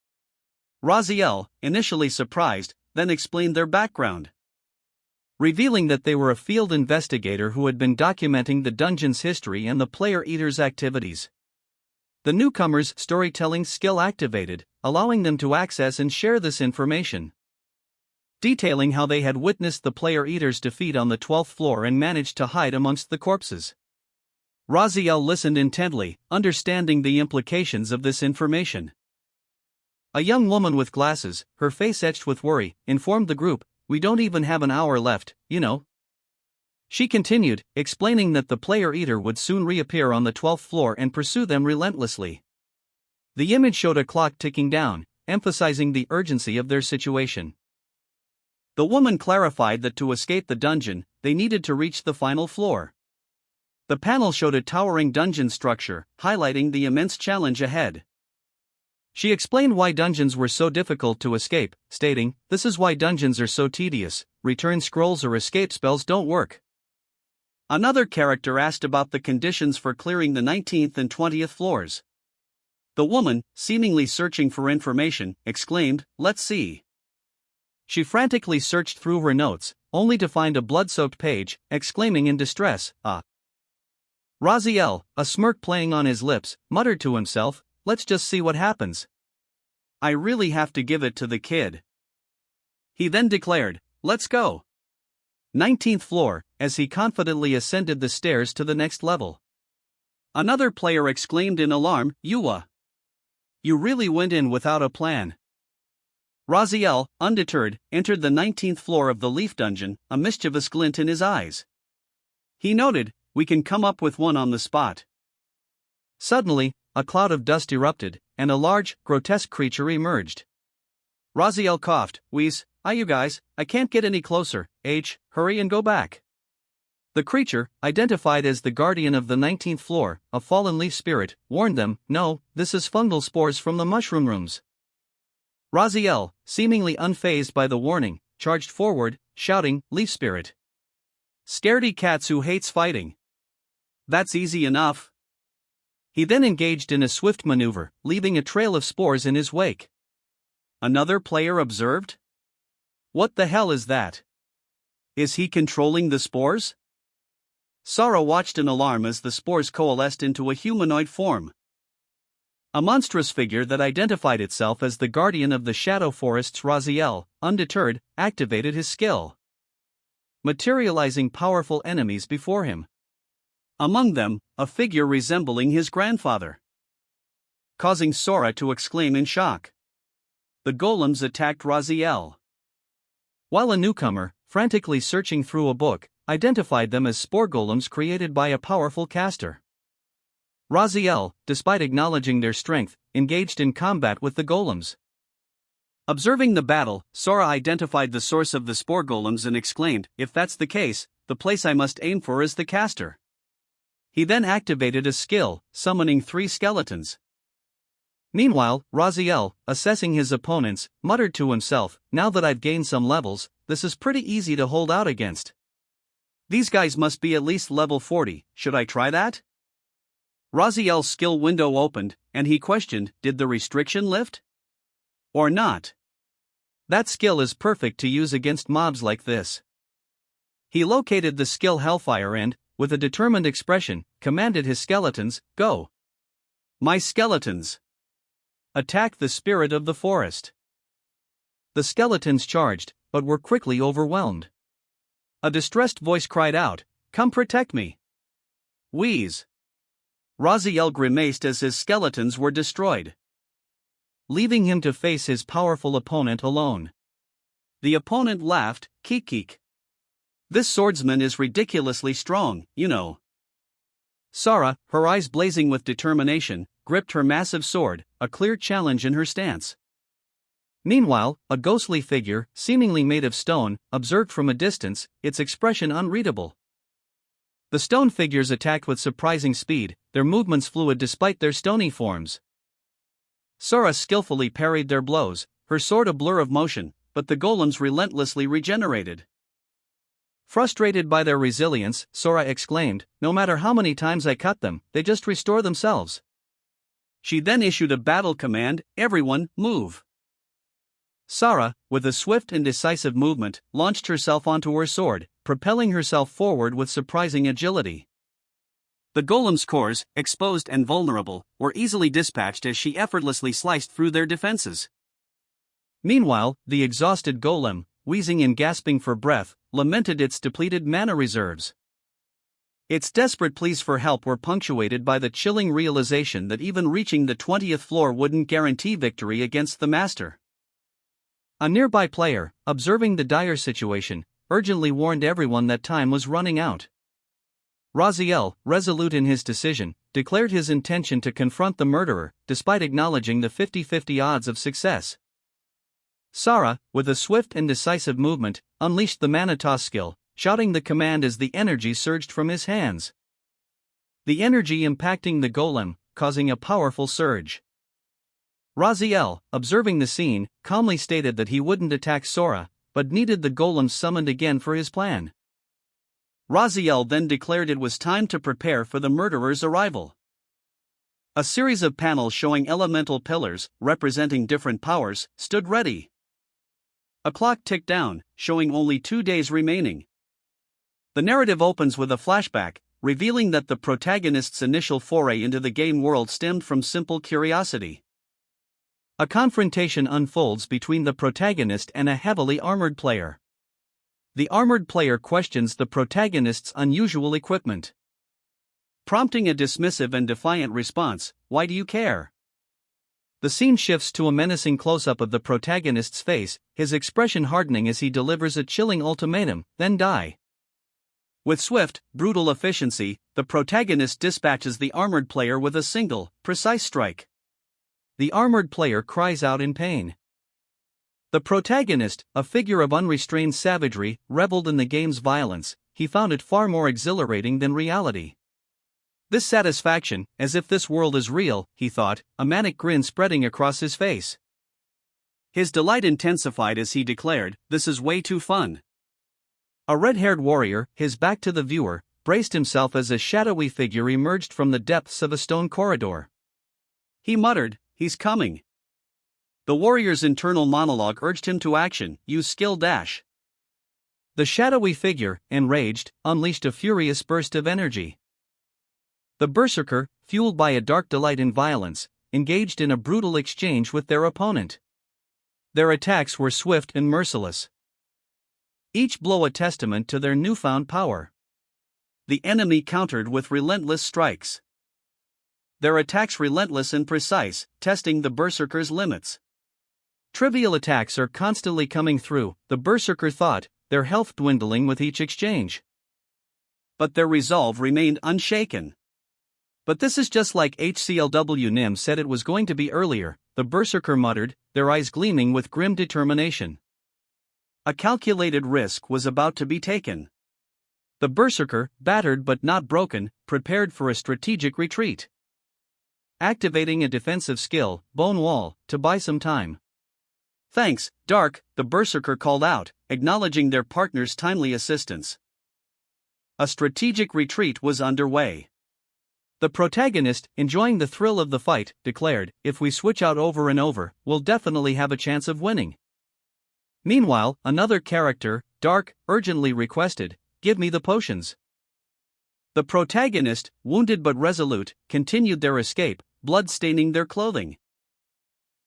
Raziel, initially surprised, then explained their background, revealing that they were a field investigator who had been documenting the dungeon's history and the player eater's activities. The newcomer's storytelling skill activated, allowing them to access and share this information, detailing how they had witnessed the player eater's defeat on the 12th floor and managed to hide amongst the corpses. Raziel listened intently, understanding the implications of this information. A young woman with glasses, her face etched with worry, informed the group, "We don't even have an hour left, you know." She continued, explaining that the player eater would soon reappear on the 12th floor and pursue them relentlessly. The image showed a clock ticking down, emphasizing the urgency of their situation. The woman clarified that to escape the dungeon, they needed to reach the final floor. The panel showed a towering dungeon structure, highlighting the immense challenge ahead. She explained why dungeons were so difficult to escape, stating, "This is why dungeons are so tedious, return scrolls or escape spells don't work." Another character asked about the conditions for clearing the 19th and 20th floors. The woman, seemingly searching for information, exclaimed, "Let's see." She frantically searched through her notes, only to find a blood-soaked page, exclaiming in distress, "Ah." Raziel, a smirk playing on his lips, muttered to himself, "Let's just see what happens. I really have to give it to the kid." He then declared, "Let's go." 19th floor, as he confidently ascended the stairs to the next level. Another player exclaimed in alarm, "Yuwa. You really went in without a plan." Raziel, undeterred, entered the 19th floor of the Leaf Dungeon, a mischievous glint in his eyes. He noted, "We can come up with one on the spot." Suddenly, a cloud of dust erupted, and a large, grotesque creature emerged. Raziel coughed, "Wheeze, you guys, I can't get any closer, hurry and go back." The creature, identified as the guardian of the 19th floor, a fallen leaf spirit, warned them, "No, this is fungal spores from the mushroom rooms." Raziel, seemingly unfazed by the warning, charged forward, shouting, "Leaf spirit. Scaredy cats who hates fighting. That's easy enough." He then engaged in a swift maneuver, leaving a trail of spores in his wake. Another player observed, "What the hell is that? Is he controlling the spores?" Sora watched in alarm as the spores coalesced into a humanoid form. A monstrous figure that identified itself as the guardian of the Shadow Forests. Raziel, undeterred, activated his skill, materializing powerful enemies before him. Among them, a figure resembling his grandfather, causing Sora to exclaim in shock. The golems attacked Raziel, while a newcomer, frantically searching through a book, identified them as spore golems created by a powerful caster. Raziel, despite acknowledging their strength, engaged in combat with the golems. Observing the battle, Sora identified the source of the spore golems and exclaimed, "If that's the case, the place I must aim for is the caster." He then activated a skill, summoning 3 skeletons. Meanwhile, Raziel, assessing his opponents, muttered to himself, "Now that I've gained some levels, this is pretty easy to hold out against. These guys must be at least level 40, should I try that?" Raziel's skill window opened, and he questioned, "Did the restriction lift? Or not? That skill is perfect to use against mobs like this." He located the skill Hellfire and, with a determined expression, commanded his skeletons, "Go. My skeletons. Attack the spirit of the forest." The skeletons charged, but were quickly overwhelmed. A distressed voice cried out, "Come protect me." Wheeze. Raziel grimaced as his skeletons were destroyed, leaving him to face his powerful opponent alone. The opponent laughed, "Keek keek. This swordsman is ridiculously strong, you know." Sara, her eyes blazing with determination, gripped her massive sword, a clear challenge in her stance. Meanwhile, a ghostly figure, seemingly made of stone, observed from a distance, its expression unreadable. The stone figures attacked with surprising speed, their movements fluid despite their stony forms. Sara skillfully parried their blows, her sword a blur of motion, but the golems relentlessly regenerated. Frustrated by their resilience, Sora exclaimed, "No matter how many times I cut them, they just restore themselves." She then issued a battle command, "Everyone, move." Sara, with a swift and decisive movement, launched herself onto her sword, propelling herself forward with surprising agility. The golem's cores, exposed and vulnerable, were easily dispatched as she effortlessly sliced through their defenses. Meanwhile, the exhausted golem, wheezing and gasping for breath, lamented its depleted mana reserves. Its desperate pleas for help were punctuated by the chilling realization that even reaching the 20th floor wouldn't guarantee victory against the master. A nearby player, observing the dire situation, urgently warned everyone that time was running out. Raziel, resolute in his decision, declared his intention to confront the murderer, despite acknowledging the 50-50 odds of success. Sara, with a swift and decisive movement, unleashed the mana toss skill, shouting the command as the energy surged from his hands. The energy impacting the golem, causing a powerful surge. Raziel, observing the scene, calmly stated that he wouldn't attack Sora, but needed the golem summoned again for his plan. Raziel then declared it was time to prepare for the murderer's arrival. A series of panels showing elemental pillars, representing different powers, stood ready. A clock ticked down, showing only 2 days remaining. The narrative opens with a flashback, revealing that the protagonist's initial foray into the game world stemmed from simple curiosity. A confrontation unfolds between the protagonist and a heavily armored player. The armored player questions the protagonist's unusual equipment, prompting a dismissive and defiant response, "Why do you care?" The scene shifts to a menacing close-up of the protagonist's face, his expression hardening as he delivers a chilling ultimatum, "Then die." With swift, brutal efficiency, the protagonist dispatches the armored player with a single, precise strike. The armored player cries out in pain. The protagonist, a figure of unrestrained savagery, reveled in the game's violence. He found it far more exhilarating than reality. This satisfaction, as if this world is real, he thought, a manic grin spreading across his face. His delight intensified as he declared, "This is way too fun." A red-haired warrior, his back to the viewer, braced himself as a shadowy figure emerged from the depths of a stone corridor. He muttered, "He's coming." The warrior's internal monologue urged him to action, use skill dash. The shadowy figure, enraged, unleashed a furious burst of energy. The berserker, fueled by a dark delight in violence, engaged in a brutal exchange with their opponent. Their attacks were swift and merciless, each blow a testament to their newfound power. The enemy countered with relentless strikes, their attacks relentless and precise, testing the berserker's limits. Trivial attacks are constantly coming through, the berserker thought, their health dwindling with each exchange. But their resolve remained unshaken. "But this is just like HCLW Nim said it was going to be earlier," the berserker muttered, their eyes gleaming with grim determination. A calculated risk was about to be taken. The berserker, battered but not broken, prepared for a strategic retreat, activating a defensive skill, Bone Wall, to buy some time. "Thanks, Dark," the berserker called out, acknowledging their partner's timely assistance. A strategic retreat was underway. The protagonist, enjoying the thrill of the fight, declared, "If we switch out over and over, we'll definitely have a chance of winning." Meanwhile, another character, Dark, urgently requested, "Give me the potions." The protagonist, wounded but resolute, continued their escape, blood staining their clothing.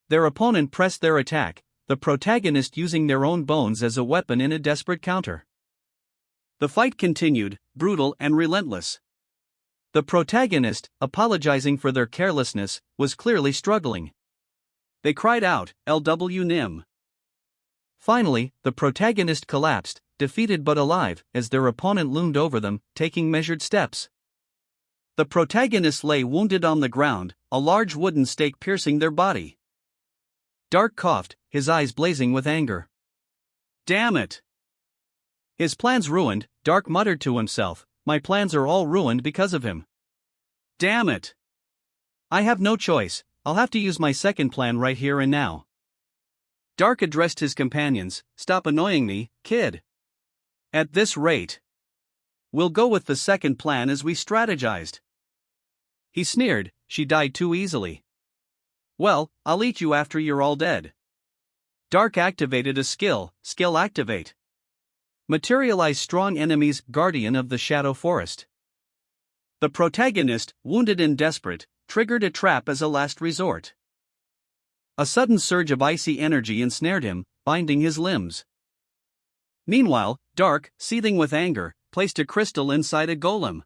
Their opponent pressed their attack, the protagonist using their own bones as a weapon in a desperate counter. The fight continued, brutal and relentless. The protagonist, apologizing for their carelessness, was clearly struggling. They cried out, "LW Nim." Finally, the protagonist collapsed, defeated but alive, as their opponent loomed over them, taking measured steps. The protagonists lay wounded on the ground, a large wooden stake piercing their body. Dark coughed, his eyes blazing with anger. Damn it! His plans ruined, Dark muttered to himself, my plans are all ruined because of him. Damn it! I have no choice, I'll have to use my second plan right here and now. Dark addressed his companions, stop annoying me, kid. At this rate, we'll go with the second plan as we strategized. He sneered, she died too easily. Well, I'll eat you after you're all dead. Dark activated a skill activate. Materialize strong enemies, guardian of the shadow forest. The protagonist, wounded and desperate, triggered a trap as a last resort. A sudden surge of icy energy ensnared him, binding his limbs. Meanwhile, Dark, seething with anger, placed a crystal inside a golem.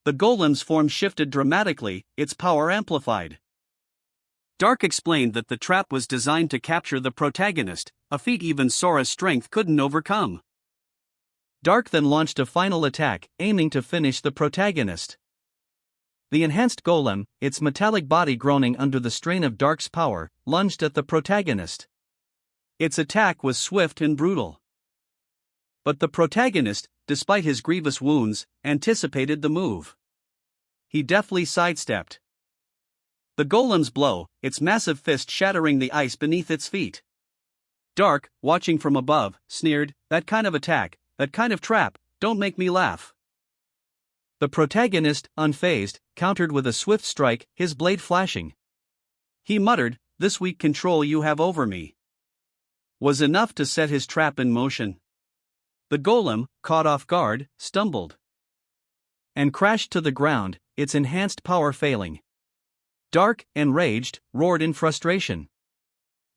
The golem's form shifted dramatically, its power amplified. Dark explained that the trap was designed to capture the protagonist, a feat even Sora's strength couldn't overcome. Dark then launched a final attack, aiming to finish the protagonist. The enhanced golem, its metallic body groaning under the strain of Dark's power, lunged at the protagonist. Its attack was swift and brutal. But the protagonist, despite his grievous wounds, anticipated the move. He deftly sidestepped the golem's blow, its massive fist shattering the ice beneath its feet. Dark, watching from above, sneered, that kind of attack, that kind of trap, don't make me laugh. The protagonist, unfazed, countered with a swift strike, his blade flashing. He muttered, this weak control you have over me was enough to set his trap in motion. The golem, caught off guard, stumbled and crashed to the ground, its enhanced power failing. Dark, enraged, roared in frustration.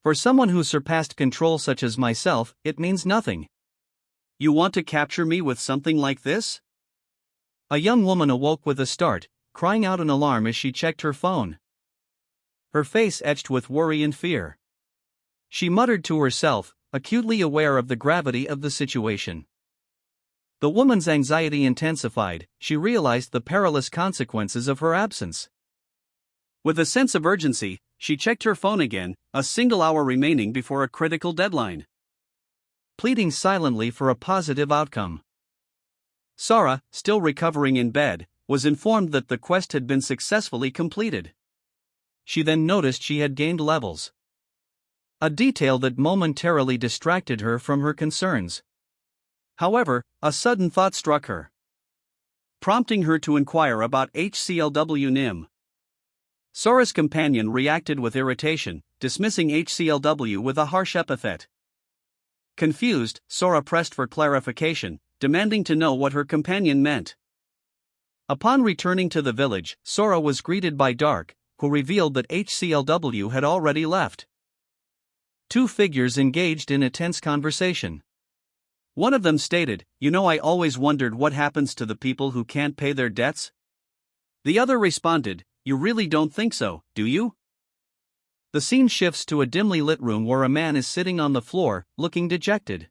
For someone who surpassed control such as myself, it means nothing. You want to capture me with something like this? A young woman awoke with a start, crying out in alarm as she checked her phone. Her face etched with worry and fear. She muttered to herself, acutely aware of the gravity of the situation. The woman's anxiety intensified, she realized the perilous consequences of her absence. With a sense of urgency, she checked her phone again, a single hour remaining before a critical deadline. Pleading silently for a positive outcome. Sora, still recovering in bed, was informed that the quest had been successfully completed. She then noticed she had gained levels. A detail that momentarily distracted her from her concerns. However, a sudden thought struck her, prompting her to inquire about HCLW Nim. Sora's companion reacted with irritation, dismissing HCLW with a harsh epithet. Confused, Sora pressed for clarification, demanding to know what her companion meant. Upon returning to the village, Sora was greeted by Dark, who revealed that HCLW had already left. Two figures engaged in a tense conversation. One of them stated, "You know, I always wondered what happens to the people who can't pay their debts." The other responded, "You really don't think so, do you?" The scene shifts to a dimly lit room where a man is sitting on the floor, looking dejected.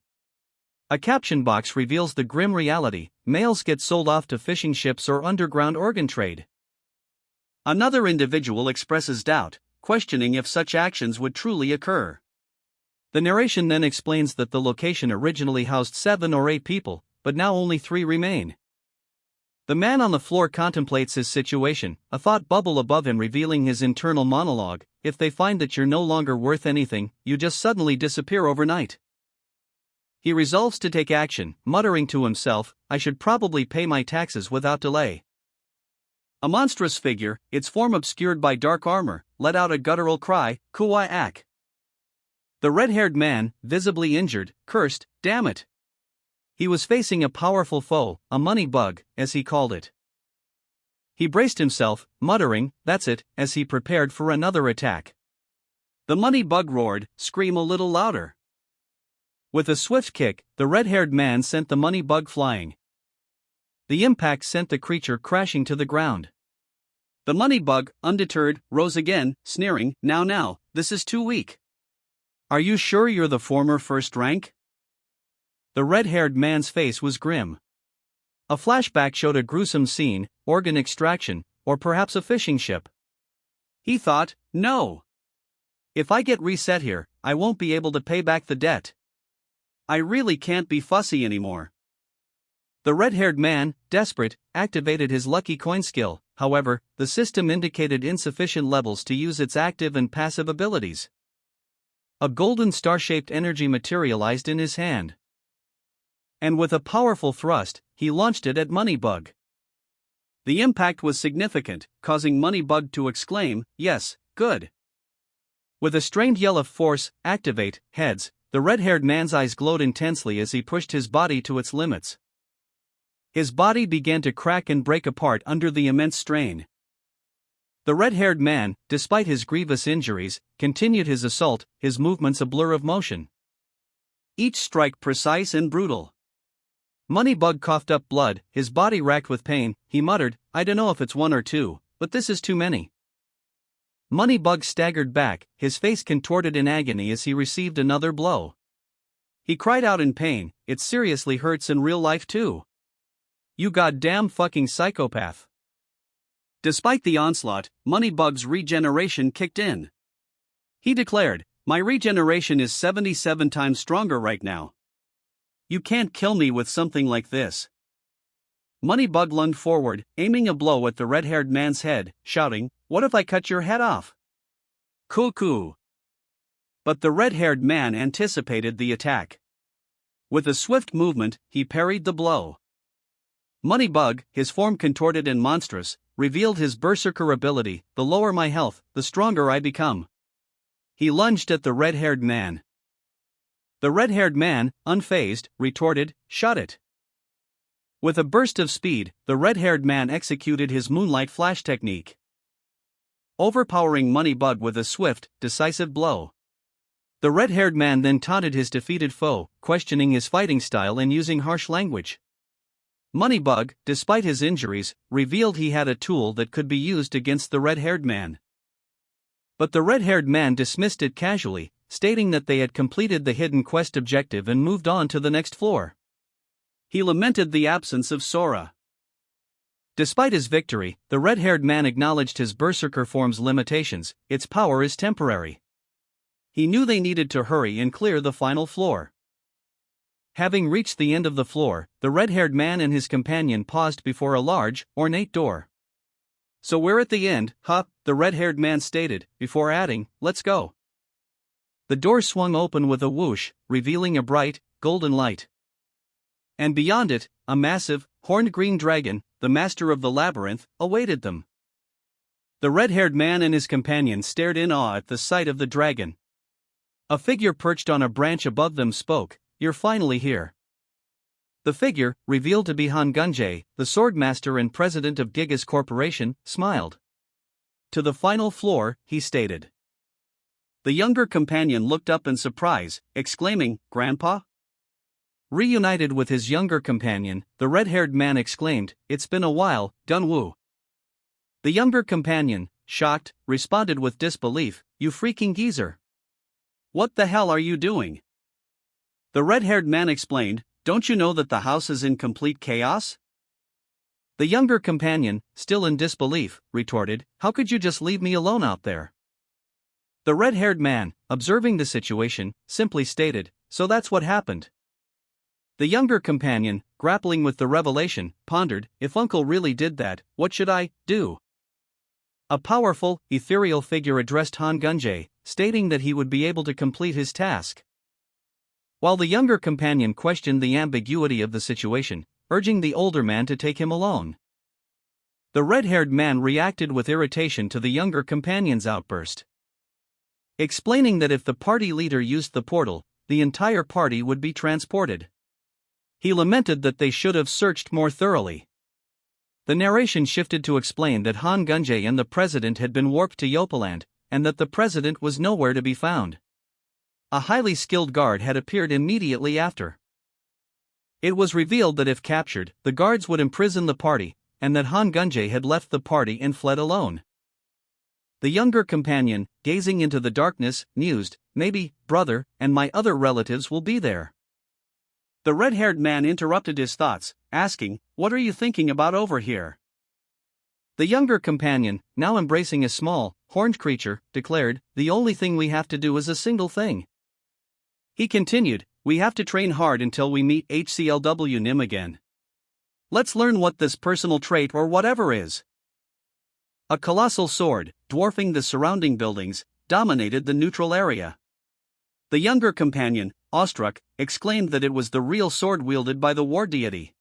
A caption box reveals the grim reality: males get sold off to fishing ships or underground organ trade. Another individual expresses doubt, questioning if such actions would truly occur. The narration then explains that the location originally housed 7 or 8 people, but now only 3 remain. The man on the floor contemplates his situation, a thought bubble above him revealing his internal monologue: if they find that you're no longer worth anything, you just suddenly disappear overnight. He resolves to take action, muttering to himself, I should probably pay my taxes without delay. A monstrous figure, its form obscured by dark armor, let out a guttural cry, Kuwai-ak. The red-haired man, visibly injured, cursed, damn it. He was facing a powerful foe, a money bug, as he called it. He braced himself, muttering, that's it, as he prepared for another attack. The money bug roared, scream a little louder. With a swift kick, the red-haired man sent the money bug flying. The impact sent the creature crashing to the ground. The money bug, undeterred, rose again, sneering, now, this is too weak. Are you sure you're the former first rank? The red-haired man's face was grim. A flashback showed a gruesome scene, organ extraction, or perhaps a fishing ship. He thought, no. If I get reset here, I won't be able to pay back the debt. I really can't be fussy anymore. The red-haired man, desperate, activated his lucky coin skill. However, the system indicated insufficient levels to use its active and passive abilities. A golden star-shaped energy materialized in his hand. And with a powerful thrust, he launched it at Moneybug. The impact was significant, causing Moneybug to exclaim, "Yes, good." With a strained yell of force, activate, heads, the red-haired man's eyes glowed intensely as he pushed his body to its limits. His body began to crack and break apart under the immense strain. The red-haired man, despite his grievous injuries, continued his assault, his movements a blur of motion. Each strike precise and brutal. Moneybug coughed up blood, his body racked with pain. He muttered, "I dunno if it's one or two, but this is too many." Moneybug staggered back, his face contorted in agony as he received another blow. He cried out in pain, "It seriously hurts in real life too. You goddamn fucking psychopath." Despite the onslaught, Moneybug's regeneration kicked in. He declared, "My regeneration is 77 times stronger right now. You can't kill me with something like this." Moneybug lunged forward, aiming a blow at the red-haired man's head, shouting, "What if I cut your head off?" Cuckoo. But the red-haired man anticipated the attack. With a swift movement, he parried the blow. Moneybug, his form contorted and monstrous, revealed his berserker ability. "The lower my health, the stronger I become." He lunged at the red-haired man. The red-haired man, unfazed, retorted, "Shut it." With a burst of speed, the red-haired man executed his moonlight flash technique, overpowering Moneybug with a swift, decisive blow. The red-haired man then taunted his defeated foe, questioning his fighting style and using harsh language. Moneybug, despite his injuries, revealed he had a tool that could be used against the red-haired man. But the red-haired man dismissed it casually, stating that they had completed the hidden quest objective and moved on to the next floor. He lamented the absence of Sora. Despite his victory, the red-haired man acknowledged his berserker form's limitations. Its power is temporary. He knew they needed to hurry and clear the final floor. Having reached the end of the floor, the red-haired man and his companion paused before a large, ornate door. "So we're at the end, huh?" the red-haired man stated, before adding, "Let's go." The door swung open with a whoosh, revealing a bright, golden light. And beyond it, a massive, horned green dragon, the master of the labyrinth, awaited them. The red-haired man and his companion stared in awe at the sight of the dragon. A figure perched on a branch above them spoke, "You're finally here." The figure, revealed to be Han Gunjae, the swordmaster and president of Gigas Corporation, smiled. "To the final floor," he stated. The younger companion looked up in surprise, exclaiming, "Grandpa?" Reunited with his younger companion, the red-haired man exclaimed, "It's been a while, Dunwoo." The younger companion, shocked, responded with disbelief, "You freaking geezer. What the hell are you doing?" The red-haired man explained, "Don't you know that the house is in complete chaos?" The younger companion, still in disbelief, retorted, "How could you just leave me alone out there?" The red-haired man, observing the situation, simply stated, "So that's what happened." The younger companion, grappling with the revelation, pondered, "If Uncle really did that, what should I do?" A powerful, ethereal figure addressed Han Gunjae, stating that he would be able to complete his task. While the younger companion questioned the ambiguity of the situation, urging the older man to take him alone. The red-haired man reacted with irritation to the younger companion's outburst, explaining that if the party leader used the portal, the entire party would be transported. He lamented that they should have searched more thoroughly. The narration shifted to explain that Han Gunjae and the president had been warped to Yopaland, and that the president was nowhere to be found. A highly skilled guard had appeared immediately after. It was revealed that if captured, the guards would imprison the party, and that Han Gunjae had left the party and fled alone. The younger companion, gazing into the darkness, mused, "Maybe, brother, and my other relatives will be there." The red-haired man interrupted his thoughts, asking, "What are you thinking about over here?" The younger companion, now embracing a small, horned creature, declared, "The only thing we have to do is a single thing." He continued, "We have to train hard until we meet HCLW Nim again. Let's learn what this personal trait or whatever is." A colossal sword, dwarfing the surrounding buildings, dominated the neutral area. The younger companion, awestruck, exclaimed that it was the real sword wielded by the war deity.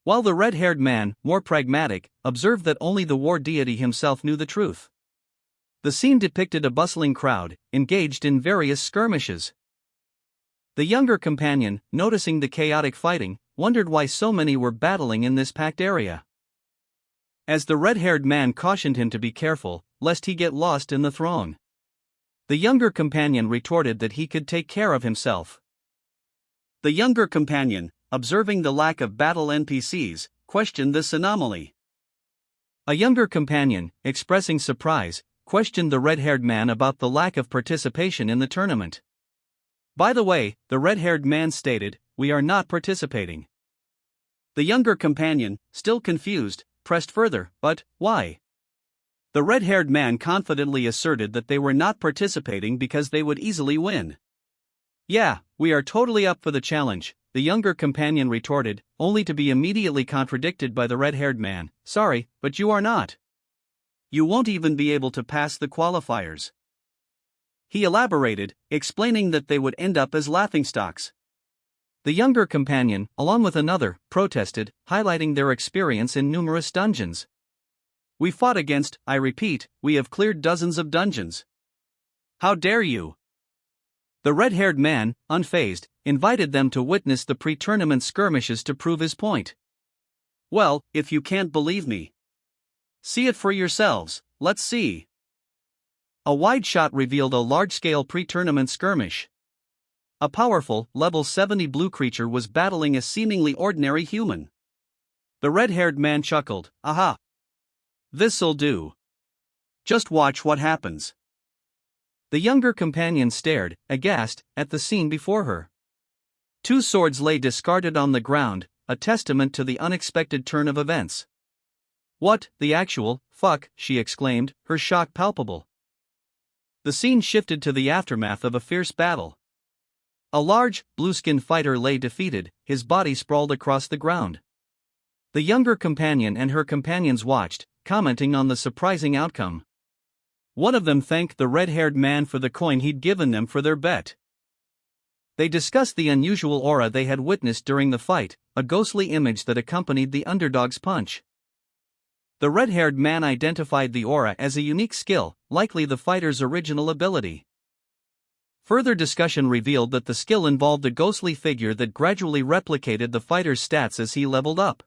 While the red-haired man, more pragmatic, observed that only the war deity himself knew the truth. The scene depicted a bustling crowd, engaged in various skirmishes. The younger companion, noticing the chaotic fighting, wondered why so many were battling in this packed area. As the red-haired man cautioned him to be careful, lest he get lost in the throng, the younger companion retorted that he could take care of himself. The younger companion, observing the lack of battle NPCs, questioned this anomaly. A younger companion, expressing surprise, questioned the red-haired man about the lack of participation in the tournament. "By the way," the red-haired man stated, "we are not participating." The younger companion, still confused, pressed further, "But why?" The red-haired man confidently asserted that they were not participating because they would easily win. "Yeah, we are totally up for the challenge," the younger companion retorted, only to be immediately contradicted by the red-haired man. "Sorry, but you are not. You won't even be able to pass the qualifiers." He elaborated, explaining that they would end up as laughingstocks. The younger companion, along with another, protested, highlighting their experience in numerous dungeons. "We fought against, I repeat, we have cleared dozens of dungeons. How dare you?" The red-haired man, unfazed, invited them to witness the pre-tournament skirmishes to prove his point. "Well, if you can't believe me, see it for yourselves, let's see." A wide shot revealed a large-scale pre-tournament skirmish. A powerful, level 70 blue creature was battling a seemingly ordinary human. The red-haired man chuckled, "Aha! This'll do. Just watch what happens." The younger companion stared, aghast, at the scene before her. Two swords lay discarded on the ground, a testament to the unexpected turn of events. "What, the actual, fuck," she exclaimed, her shock palpable. The scene shifted to the aftermath of a fierce battle. A large, blue-skinned fighter lay defeated, his body sprawled across the ground. The younger companion and her companions watched, commenting on the surprising outcome. One of them thanked the red-haired man for the coin he'd given them for their bet. They discussed the unusual aura they had witnessed during the fight, a ghostly image that accompanied the underdog's punch. The red-haired man identified the aura as a unique skill, likely the fighter's original ability. Further discussion revealed that the skill involved a ghostly figure that gradually replicated the fighter's stats as he leveled up.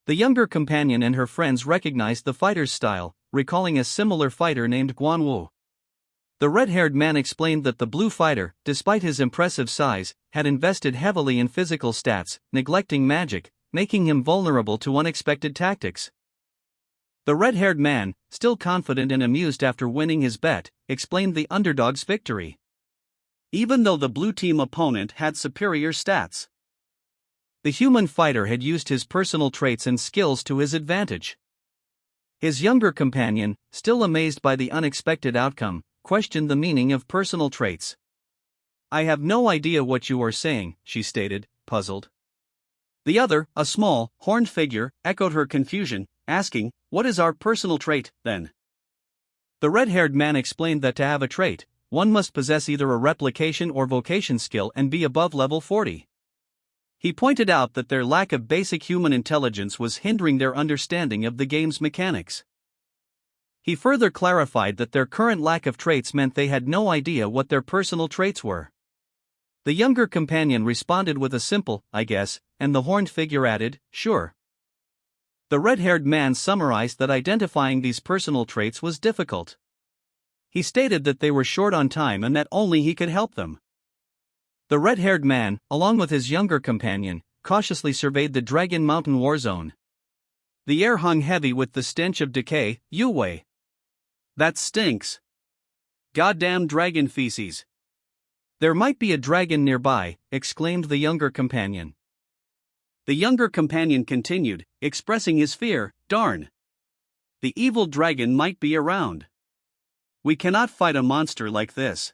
The younger companion and her friends recognized the fighter's style, recalling a similar fighter named Guanwu. The red-haired man explained that the blue fighter, despite his impressive size, had invested heavily in physical stats, neglecting magic, making him vulnerable to unexpected tactics. The red-haired man, still confident and amused after winning his bet, explained the underdog's victory. Even though the blue team opponent had superior stats, the human fighter had used his personal traits and skills to his advantage. His younger companion, still amazed by the unexpected outcome, questioned the meaning of personal traits. "I have no idea what you are saying," she stated, puzzled. The other, a small, horned figure, echoed her confusion, asking, "What is our personal trait, then?" The red-haired man explained that to have a trait, one must possess either a replication or vocation skill and be above level 40. He pointed out that their lack of basic human intelligence was hindering their understanding of the game's mechanics. He further clarified that their current lack of traits meant they had no idea what their personal traits were. The younger companion responded with a simple, "I guess," and the horned figure added, "Sure." The red-haired man summarized that identifying these personal traits was difficult. He stated that they were short on time and that only he could help them. The red-haired man, along with his younger companion, cautiously surveyed the Dragon Mountain war zone. The air hung heavy with the stench of decay. "Yue. That stinks. Goddamn dragon feces." "There might be a dragon nearby," exclaimed the younger companion. The younger companion continued, expressing his fear. Darn. The evil dragon might be around. We cannot fight a monster like this.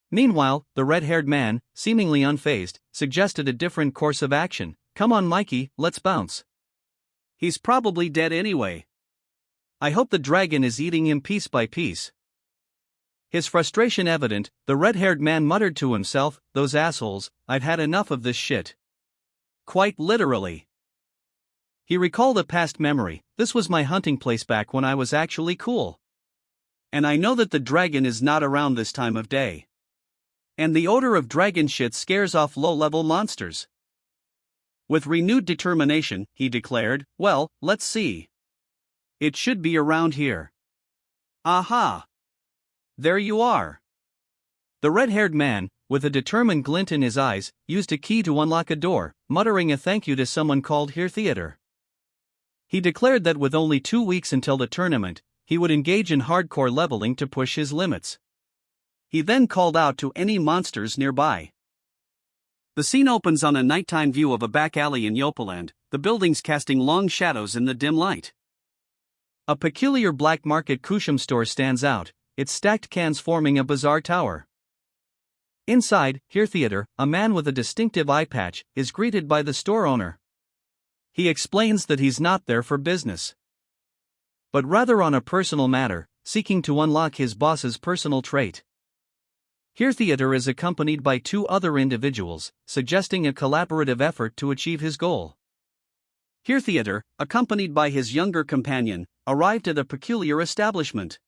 Meanwhile, the red-haired man, seemingly unfazed, suggested a different course of action. Come on, Mikey, let's bounce. He's probably dead anyway. I hope the dragon is eating him piece by piece. His frustration evident, the red-haired man muttered to himself, those assholes, I've had enough of this shit. Quite literally. He recalled a past memory. This was my hunting place back when I was actually cool. And I know that the dragon is not around this time of day. And the odor of dragon shit scares off low-level monsters. With renewed determination, he declared, well, let's see. It should be around here. Aha! There you are. The red-haired man, with a determined glint in his eyes, used a key to unlock a door, muttering a thank you to someone called Here Theater. He declared that with only 2 weeks until the tournament, he would engage in hardcore leveling to push his limits. He then called out to any monsters nearby. The scene opens on a nighttime view of a back alley in Yopaland, the buildings casting long shadows in the dim light. A peculiar black market Kushum store stands out, its stacked cans forming a bizarre tower. Inside, Here Theater, a man with a distinctive eye patch, is greeted by the store owner. He explains that he's not there for business, but rather on a personal matter, seeking to unlock his boss's personal trait. Here Theater is accompanied by 2 other individuals, suggesting a collaborative effort to achieve his goal. Here Theater, accompanied by his younger companion, arrived at a peculiar establishment.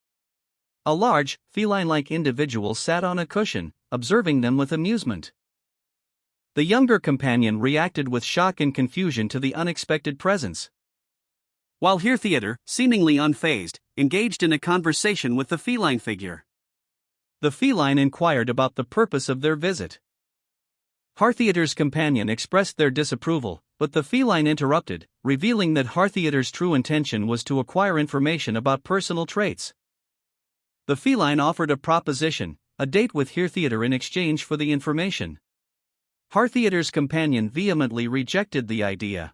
A large, feline-like individual sat on a cushion, observing them with amusement. The younger companion reacted with shock and confusion to the unexpected presence. While Here Theater, seemingly unfazed, engaged in a conversation with the feline figure. The feline inquired about the purpose of their visit. Heartheater's companion expressed their disapproval, but the feline interrupted, revealing that Heartheater's true intention was to acquire information about personal traits. The feline offered a proposition, a date with Here Theater in exchange for the information. Heartheater's companion vehemently rejected the idea.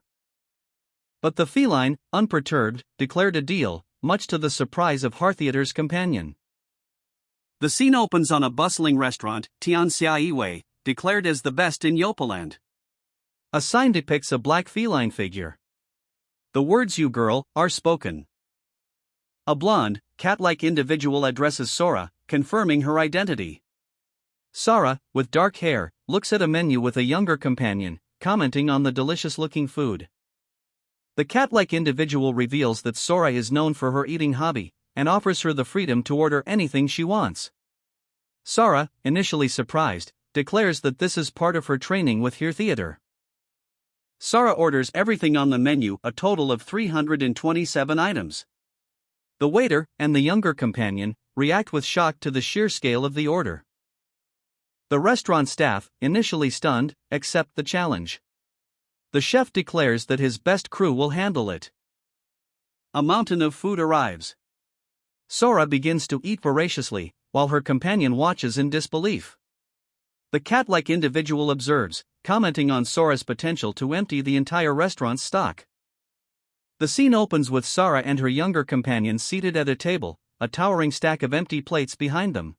But the feline, unperturbed, declared a deal, much to the surprise of Heartheater's companion. The scene opens on a bustling restaurant, Tianxiaiwei, declared as the best in Yopaland. A sign depicts a black feline figure. The words "you girl" are spoken. A blonde, cat-like individual addresses Sora, confirming her identity. Sora, with dark hair, looks at a menu with a younger companion, commenting on the delicious-looking food. The cat-like individual reveals that Sora is known for her eating hobby, and offers her the freedom to order anything she wants. Sora, initially surprised, declares that this is part of her training with Here Theater. Sora orders everything on the menu, a total of 327 items. The waiter, and the younger companion, react with shock to the sheer scale of the order. The restaurant staff, initially stunned, accept the challenge. The chef declares that his best crew will handle it. A mountain of food arrives. Sora begins to eat voraciously, while her companion watches in disbelief. The cat-like individual observes, commenting on Sora's potential to empty the entire restaurant's stock. The scene opens with Sora and her younger companion seated at a table, a towering stack of empty plates behind them.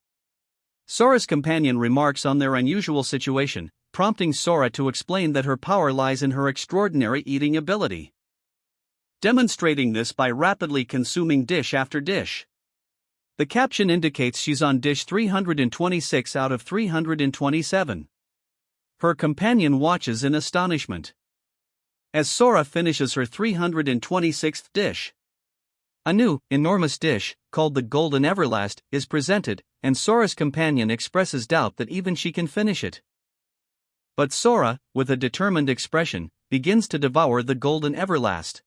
Sora's companion remarks on their unusual situation, prompting Sora to explain that her power lies in her extraordinary eating ability. Demonstrating this by rapidly consuming dish after dish. The caption indicates she's on dish 326 out of 327. Her companion watches in astonishment as Sora finishes her 326th dish. A new, enormous dish, called the Golden Everlast, is presented, and Sora's companion expresses doubt that even she can finish it. But Sora, with a determined expression, begins to devour the Golden Everlast.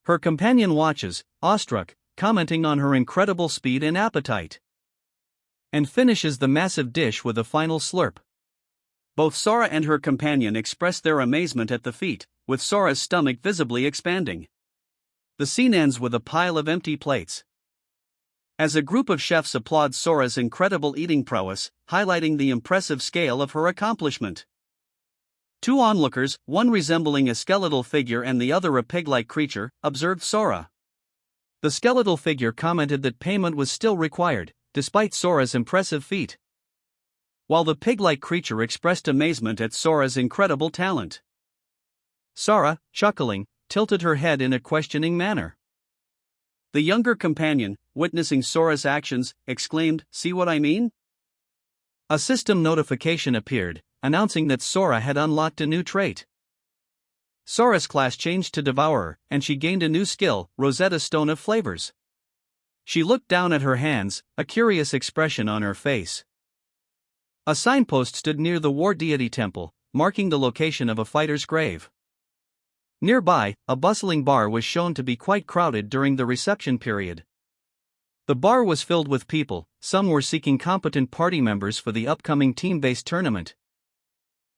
Her companion watches, awestruck, commenting on her incredible speed and appetite, and finishes the massive dish with a final slurp. Both Sora and her companion express their amazement at the feat, with Sora's stomach visibly expanding. The scene ends with a pile of empty plates. As a group of chefs applaud Sora's incredible eating prowess, highlighting the impressive scale of her accomplishment. Two onlookers, one resembling a skeletal figure and the other a pig-like creature, observed Sora. The skeletal figure commented that payment was still required, despite Sora's impressive feat, while the pig-like creature expressed amazement at Sora's incredible talent. Sora, chuckling, tilted her head in a questioning manner. The younger companion, witnessing Sora's actions, exclaimed, "See what I mean?" A system notification appeared, announcing that Sora had unlocked a new trait. Sora's class changed to Devourer, and she gained a new skill, Rosetta Stone of Flavors. She looked down at her hands, a curious expression on her face. A signpost stood near the war deity temple, marking the location of a fighter's grave. Nearby, a bustling bar was shown to be quite crowded during the reception period. The bar was filled with people, some were seeking competent party members for the upcoming team-based tournament,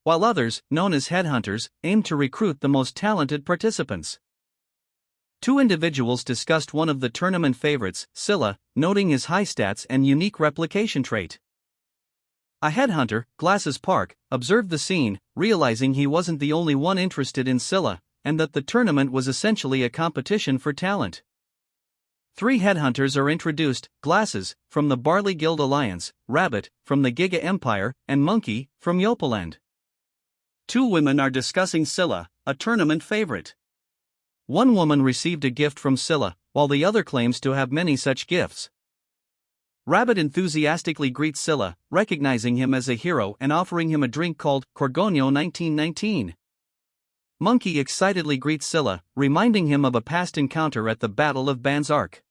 while others, known as headhunters, aimed to recruit the most talented participants. Two individuals discussed one of the tournament favorites, Scylla, noting his high stats and unique replication trait. A headhunter, Glasses Park, observed the scene, realizing he wasn't the only one interested in Scylla, and that the tournament was essentially a competition for talent. Three headhunters are introduced: Glasses, from the Barley Guild Alliance, Rabbit, from the Giga Empire, and Monkey, from Yopaland. Two women are discussing Scylla, a tournament favorite. One woman received a gift from Scylla, while the other claims to have many such gifts. Rabbit enthusiastically greets Scylla, recognizing him as a hero and offering him a drink called Corgonio 1919. Monkey excitedly greets Scylla, reminding him of a past encounter at the Battle of Banzark.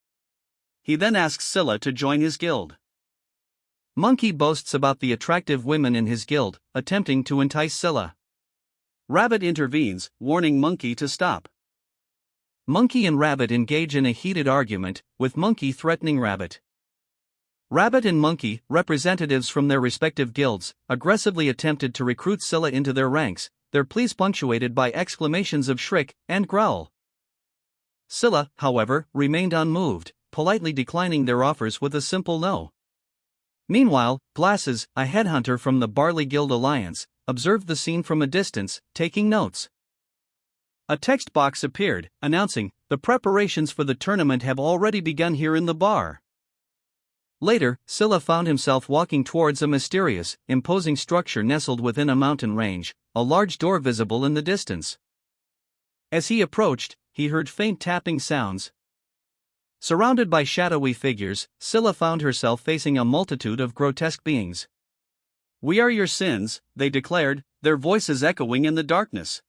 He then asks Scylla to join his guild. Monkey boasts about the attractive women in his guild, attempting to entice Scylla. Rabbit intervenes, warning Monkey to stop. Monkey and Rabbit engage in a heated argument, with Monkey threatening Rabbit. Rabbit and Monkey, representatives from their respective guilds, aggressively attempted to recruit Scylla into their ranks, their pleas punctuated by exclamations of shriek and growl. Scylla, however, remained unmoved, politely declining their offers with a simple no. Meanwhile, Glasses, a headhunter from the Barley Guild Alliance, observed the scene from a distance, taking notes. A text box appeared, announcing, "The preparations for the tournament have already begun here in the bar." Later, Scylla found himself walking towards a mysterious, imposing structure nestled within a mountain range, a large door visible in the distance. As he approached, he heard faint tapping sounds. Surrounded by shadowy figures, Scylla found herself facing a multitude of grotesque beings. "We are your sins," they declared, their voices echoing in the darkness.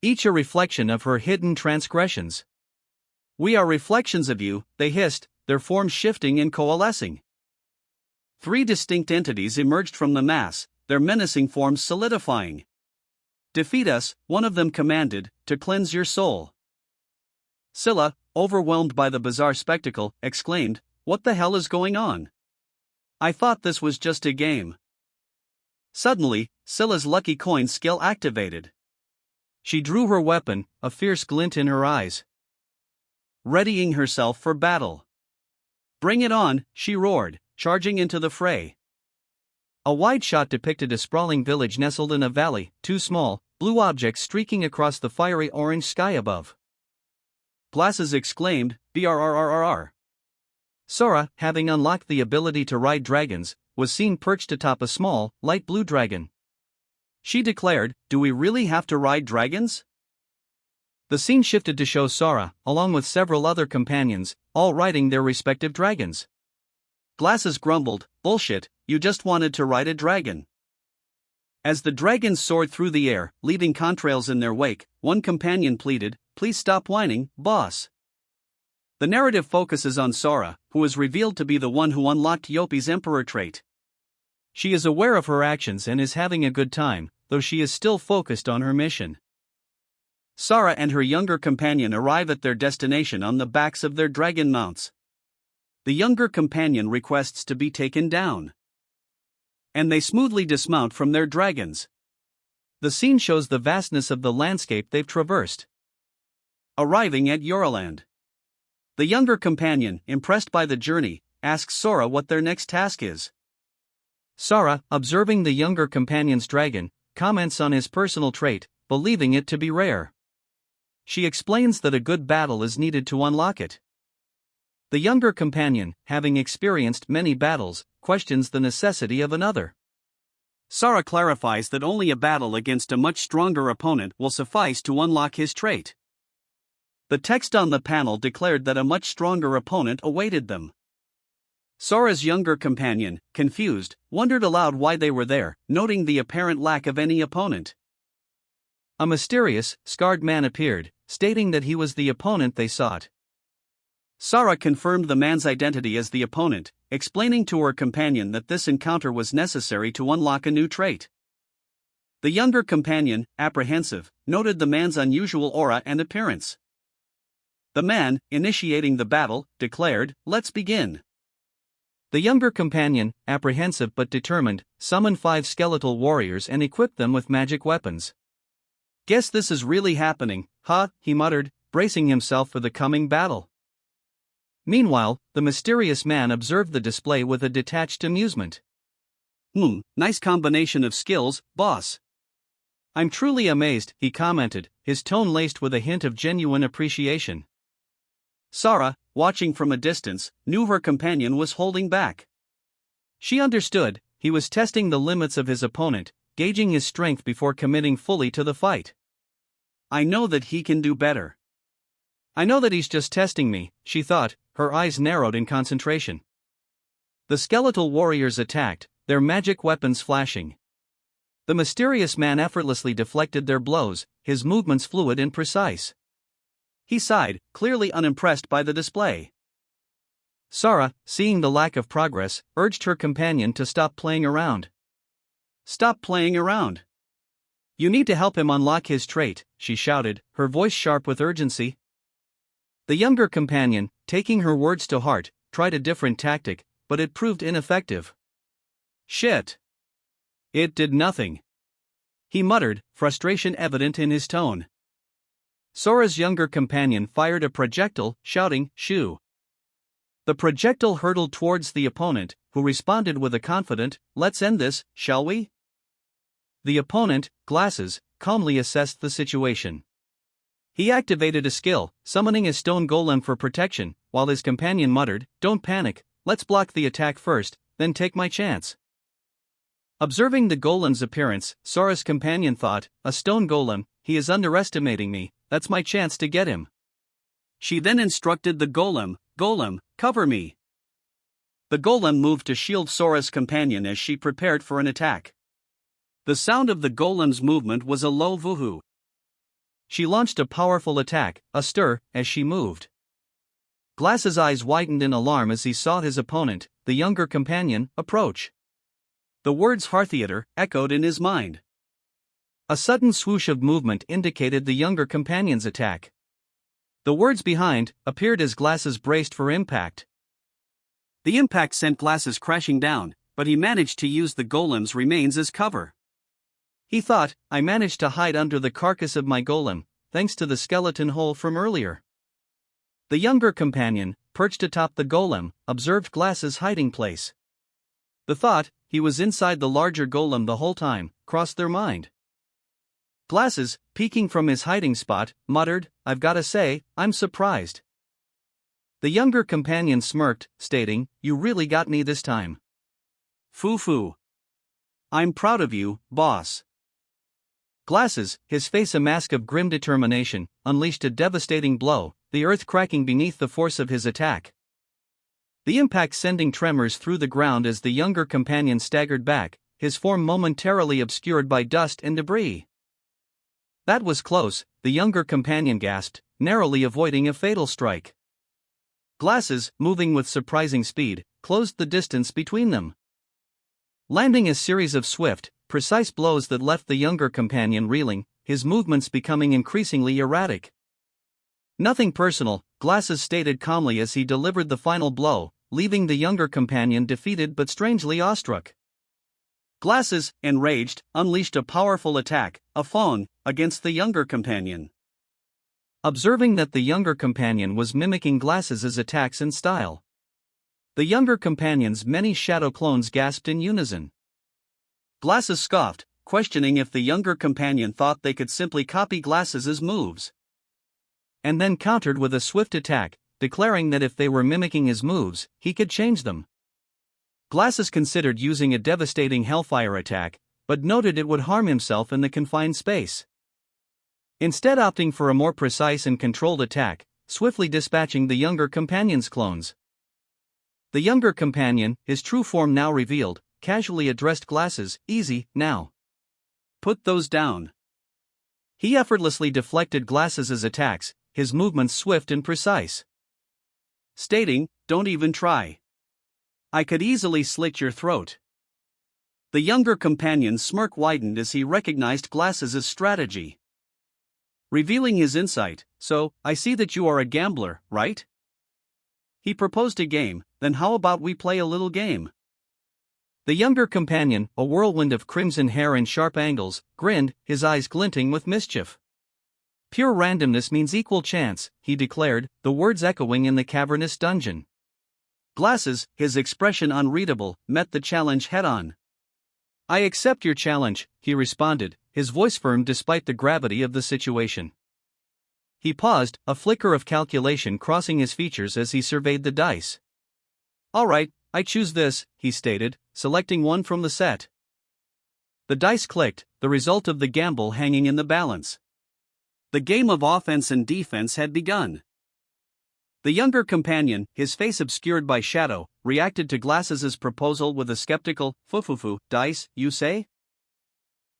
Each a reflection of her hidden transgressions. "We are reflections of you," they hissed, their forms shifting and coalescing. Three distinct entities emerged from the mass, their menacing forms solidifying. "Defeat us," one of them commanded, "to cleanse your soul." Scylla, overwhelmed by the bizarre spectacle, exclaimed, "What the hell is going on? I thought this was just a game." Suddenly, Scylla's lucky coin skill activated. She drew her weapon, a fierce glint in her eyes, readying herself for battle. "Bring it on," she roared, charging into the fray. A wide shot depicted a sprawling village nestled in a valley, two small, blue objects streaking across the fiery orange sky above. Glasses exclaimed, "BRRRRR." Sora, having unlocked the ability to ride dragons, was seen perched atop a small, light blue dragon. She declared, "Do we really have to ride dragons?" The scene shifted to show Sora, along with several other companions, all riding their respective dragons. Glasses grumbled, "Bullshit, you just wanted to ride a dragon." As the dragons soared through the air, leaving contrails in their wake, one companion pleaded, "Please stop whining, boss." The narrative focuses on Sora, who is revealed to be the one who unlocked Yopi's Emperor trait. She is aware of her actions and is having a good time, though she is still focused on her mission. Sora and her younger companion arrive at their destination on the backs of their dragon mounts. The younger companion requests to be taken down, and they smoothly dismount from their dragons. The scene shows the vastness of the landscape they've traversed. Arriving at Yoraland, the younger companion, impressed by the journey, asks Sora what their next task is. Sora, observing the younger companion's dragon, comments on his personal trait, believing it to be rare. She explains that a good battle is needed to unlock it. The younger companion, having experienced many battles, questions the necessity of another. Sora clarifies that only a battle against a much stronger opponent will suffice to unlock his trait. The text on the panel declared that a much stronger opponent awaited them. Sora's younger companion, confused, wondered aloud why they were there, noting the apparent lack of any opponent. A mysterious, scarred man appeared, stating that he was the opponent they sought. Sora confirmed the man's identity as the opponent, explaining to her companion that this encounter was necessary to unlock a new trait. The younger companion, apprehensive, noted the man's unusual aura and appearance. The man, initiating the battle, declared, "Let's begin." The younger companion, apprehensive but determined, summoned 5 skeletal warriors and equipped them with magic weapons. "Guess this is really happening, huh?" he muttered, bracing himself for the coming battle. Meanwhile, the mysterious man observed the display with a detached amusement. Nice combination of skills, boss." "I'm truly amazed," he commented, his tone laced with a hint of genuine appreciation. Sora, watching from a distance, knew her companion was holding back. She understood, he was testing the limits of his opponent, gauging his strength before committing fully to the fight. "I know that he can do better. I know that he's just testing me," she thought, her eyes narrowed in concentration. The skeletal warriors attacked, their magic weapons flashing. The mysterious man effortlessly deflected their blows, his movements fluid and precise. He sighed, clearly unimpressed by the display. Sora, seeing the lack of progress, urged her companion to stop playing around. "Stop playing around. You need to help him unlock his trait," she shouted, her voice sharp with urgency. The younger companion, taking her words to heart, tried a different tactic, but it proved ineffective. "Shit. It did nothing," he muttered, frustration evident in his tone. Sora's younger companion fired a projectile, shouting, "Shoo!" The projectile hurtled towards the opponent, who responded with a confident, "Let's end this, shall we?" The opponent, Glasses, calmly assessed the situation. He activated a skill, summoning a stone golem for protection, while his companion muttered, "Don't panic, let's block the attack first, then take my chance." Observing the golem's appearance, Sora's companion thought, "A stone golem, he is underestimating me, that's my chance to get him." She then instructed the golem, "Golem, cover me." The golem moved to shield Sora's companion as she prepared for an attack. The sound of the golem's movement was a low woohoo. She launched a powerful attack, a stir, as she moved. Glass's eyes widened in alarm as he saw his opponent, the younger companion, approach. The words "Heartheater" echoed in his mind. A sudden swoosh of movement indicated the younger companion's attack. The words behind appeared as Glasses braced for impact. The impact sent Glasses crashing down, but he managed to use the golem's remains as cover. He thought, "I managed to hide under the carcass of my golem, thanks to the skeleton hole from earlier." The younger companion, perched atop the golem, observed Glasses' hiding place. The thought, he was inside the larger golem the whole time, crossed their mind. Glasses, peeking from his hiding spot, muttered, "I've gotta say, I'm surprised." The younger companion smirked, stating, "You really got me this time." "Foo-foo. I'm proud of you, boss." Glasses, his face a mask of grim determination, unleashed a devastating blow, the earth cracking beneath the force of his attack. The impact sending tremors through the ground as the younger companion staggered back, his form momentarily obscured by dust and debris. "That was close," the younger companion gasped, narrowly avoiding a fatal strike. Glasses, moving with surprising speed, closed the distance between them, landing a series of swift, precise blows that left the younger companion reeling, his movements becoming increasingly erratic. "Nothing personal," Glasses stated calmly as he delivered the final blow, leaving the younger companion defeated but strangely awestruck. Glasses, enraged, unleashed a powerful attack, a phone, against the younger companion. Observing that the younger companion was mimicking Glasses' attacks and style, the younger companion's many shadow clones gasped in unison. Glasses scoffed, questioning if the younger companion thought they could simply copy Glasses' moves. And then countered with a swift attack, declaring that if they were mimicking his moves, he could change them. Glasses considered using a devastating hellfire attack, but noted it would harm himself in the confined space. Instead, opting for a more precise and controlled attack, swiftly dispatching the younger companion's clones. The younger companion, his true form now revealed, casually addressed Glasses, "Easy, now. Put those down." He effortlessly deflected Glasses' attacks, his movements swift and precise. Stating, "Don't even try. I could easily slit your throat." The younger companion's smirk widened as he recognized Glasses' strategy. Revealing his insight, "So, I see that you are a gambler, right?" He proposed a game. "Then how about we play a little game?" The younger companion, a whirlwind of crimson hair and sharp angles, grinned, his eyes glinting with mischief. "Pure randomness means equal chance," he declared, the words echoing in the cavernous dungeon. Glasses, his expression unreadable, met the challenge head-on. "I accept your challenge," he responded, his voice firm despite the gravity of the situation. He paused, a flicker of calculation crossing his features as he surveyed the dice. "All right, I choose this," he stated, selecting one from the set. The dice clicked, the result of the gamble hanging in the balance. The game of offense and defense had begun. The younger companion, his face obscured by shadow, reacted to Glasses' proposal with a skeptical, "Fufufu, dice, you say?"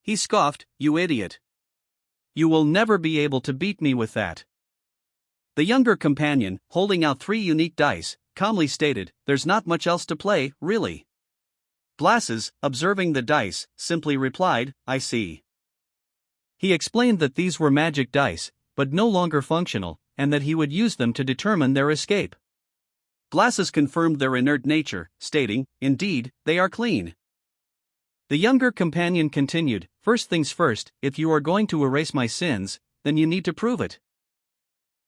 He scoffed, "You idiot. You will never be able to beat me with that." The younger companion, holding out 3 unique dice, calmly stated, "There's not much else to play, really." Glasses, observing the dice, simply replied, "I see." He explained that these were magic dice, but no longer functional, and that he would use them to determine their escape. Glasses confirmed their inert nature, stating, "Indeed, they are clean." The younger companion continued, "First things first, if you are going to erase my sins, then you need to prove it."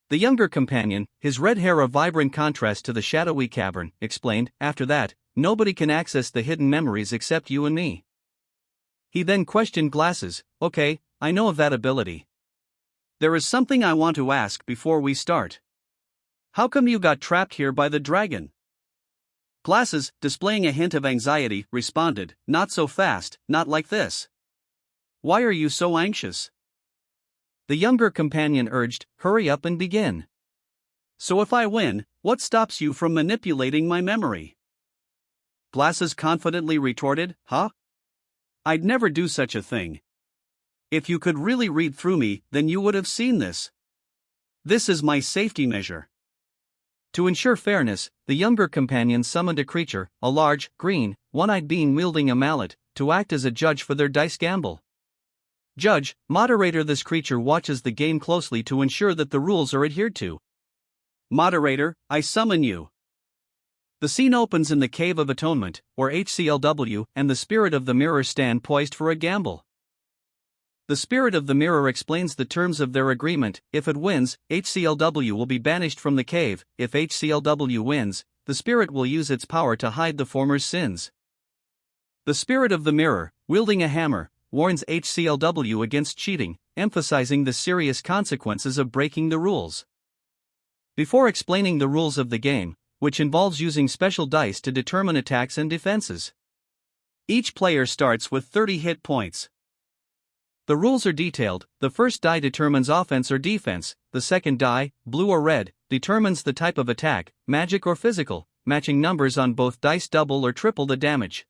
The younger companion, his red hair a vibrant contrast to the shadowy cavern, explained, "After that, nobody can access the hidden memories except you and me." He then questioned Glasses, "Okay, I know of that ability. There is something I want to ask before we start. How come you got trapped here by the dragon?" Glasses, displaying a hint of anxiety, responded, "Not so fast, not like this. Why are you so anxious?" The younger companion urged, "Hurry up and begin." "So if I win, what stops you from manipulating my memory?" Glasses confidently retorted, "Huh? I'd never do such a thing. If you could really read through me, then you would have seen this. This is my safety measure." To ensure fairness, the younger companion summoned a creature, a large, green, one-eyed being wielding a mallet, to act as a judge for their dice gamble. Judge, moderator. This creature watches the game closely to ensure that the rules are adhered to. Moderator, I summon you. The scene opens in the Cave of Atonement, where HCLW and the Spirit of the Mirror stand poised for a gamble. The Spirit of the Mirror explains the terms of their agreement. If it wins, HCLW will be banished from the cave. If HCLW wins, the Spirit will use its power to hide the former's sins. The Spirit of the Mirror, wielding a hammer, warns HCLW against cheating, emphasizing the serious consequences of breaking the rules. Before explaining the rules of the game, which involves using special dice to determine attacks and defenses. Each player starts with 30 hit points. The rules are detailed. The first die determines offense or defense, the second die, blue or red, determines the type of attack, magic or physical, matching numbers on both dice double or triple the damage.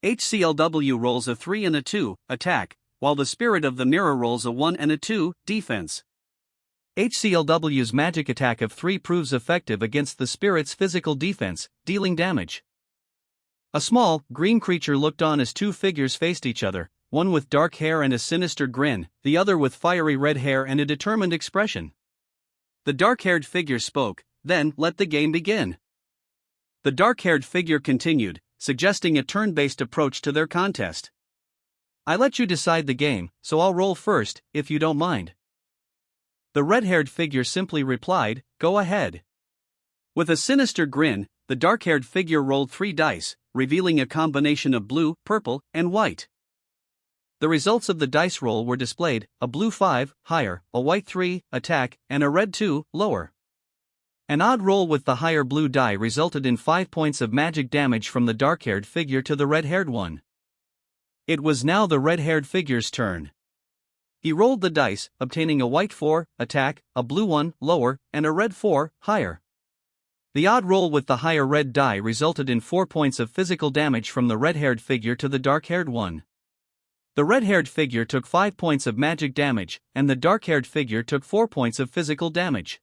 HCLW rolls a 3 and a 2, attack, while the Spirit of the Mirror rolls a 1 and a 2, defense. HCLW's magic attack of 3 proves effective against the Spirit's physical defense, dealing damage. A small, green creature looked on as 2 figures faced each other, one with dark hair and a sinister grin, the other with fiery red hair and a determined expression. The dark-haired figure spoke, then let the game begin. The dark-haired figure continued, suggesting a turn-based approach to their contest. "I let you decide the game, so I'll roll first, if you don't mind." The red-haired figure simply replied, "Go ahead." With a sinister grin, the dark-haired figure rolled 3 dice, revealing a combination of blue, purple, and white. The results of the dice roll were displayed: a blue 5, higher, a white 3, attack, and a red 2, lower. An odd roll with the higher blue die resulted in 5 points of magic damage from the dark-haired figure to the red-haired one. It was now the red-haired figure's turn. He rolled the dice, obtaining a white 4, attack, a blue 1, lower, and a red 4, higher. The odd roll with the higher red die resulted in 4 points of physical damage from the red-haired figure to the dark-haired one. The red-haired figure took 5 points of magic damage, and the dark-haired figure took 4 points of physical damage.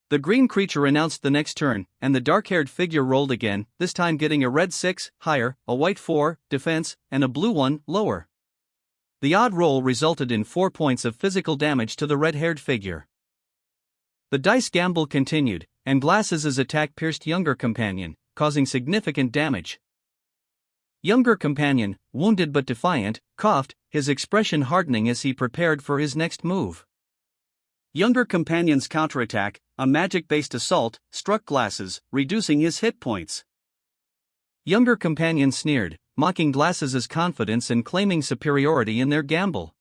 The green creature announced the next turn, and the dark-haired figure rolled again, this time getting a red 6, higher, a white 4, defense, and a blue 1, lower. The odd roll resulted in 4 points of physical damage to the red-haired figure. The dice gamble continued, and Glasses' attack pierced younger companion, causing significant damage. Younger companion, wounded but defiant, coughed, his expression hardening as he prepared for his next move. Younger companion's counterattack, a magic-based assault, struck Glasses, reducing his hit points. Younger companion sneered, mocking Glasses' confidence and claiming superiority in their gamble.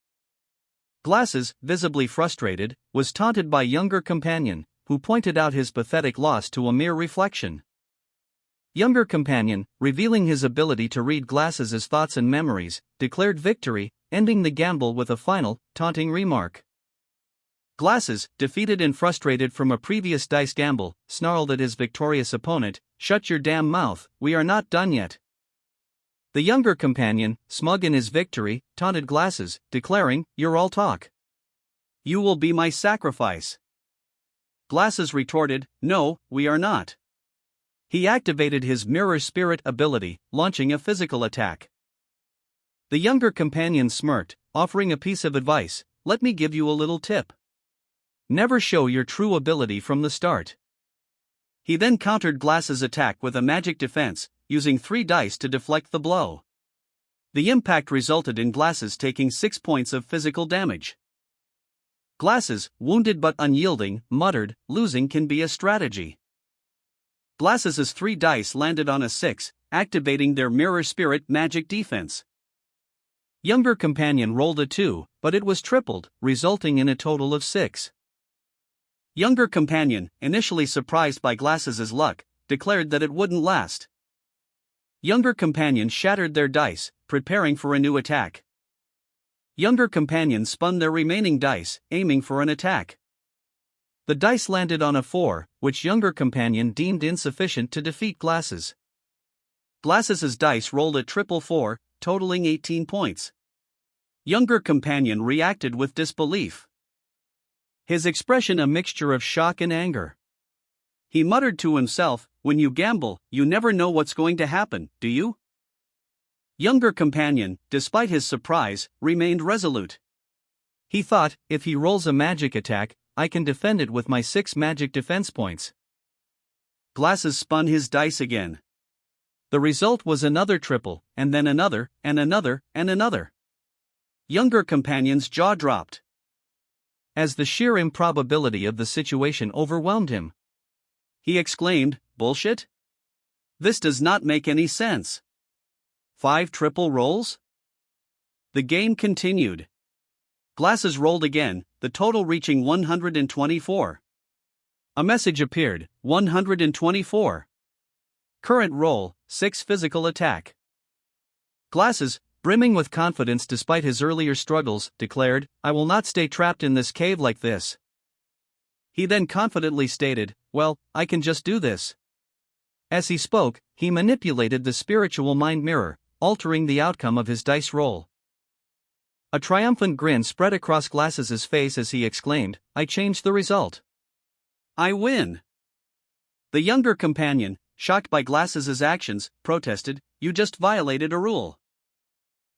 Glasses, visibly frustrated, was taunted by younger companion, who pointed out his pathetic loss to a mere reflection. Younger companion, revealing his ability to read Glasses' thoughts and memories, declared victory, ending the gamble with a final, taunting remark. Glasses, defeated and frustrated from a previous dice gamble, snarled at his victorious opponent, "Shut your damn mouth, we are not done yet." The younger companion, smug in his victory, taunted Glasses, declaring, "You're all talk. You will be my sacrifice." Glasses retorted, "No, we are not." He activated his mirror spirit ability, launching a physical attack. The younger companion smirked, offering a piece of advice: "Let me give you a little tip. Never show your true ability from the start." He then countered Glasses' attack with a magic defense, using 3 dice to deflect the blow. The impact resulted in Glasses taking 6 points of physical damage. Glasses, wounded but unyielding, muttered, "Losing can be a strategy." Glasses' 3 dice landed on a 6, activating their mirror spirit magic defense. Younger companion rolled a 2, but it was tripled, resulting in a total of 6. Younger companion, initially surprised by Glasses' luck, declared that it wouldn't last. Younger companion shattered their dice, preparing for a new attack. Younger companion spun their remaining dice, aiming for an attack. The dice landed on a 4, which younger companion deemed insufficient to defeat Glasses. Glasses' dice rolled a triple 4, totaling 18 points. Younger companion reacted with disbelief. His expression a mixture of shock and anger. He muttered to himself, "When you gamble, you never know what's going to happen, do you?" Younger companion, despite his surprise, remained resolute. He thought, "If he rolls a magic attack, I can defend it with my 6 magic defense points." Glasses spun his dice again. The result was another triple, and then another, and another, and another. Younger companion's jaw dropped, as the sheer improbability of the situation overwhelmed him. He exclaimed, "Bullshit? This does not make any sense. 5 triple rolls?" The game continued. Glasses rolled again, the total reaching 124. A message appeared: 124. Current roll, 6 physical attack. Glasses, brimming with confidence despite his earlier struggles, declared, "I will not stay trapped in this cave like this." He then confidently stated, "Well, I can just do this." As he spoke, he manipulated the spiritual mind mirror, altering the outcome of his dice roll. A triumphant grin spread across Glasses' face as he exclaimed, "I changed the result. I win." The younger companion, shocked by Glasses' actions, protested, "You just violated a rule."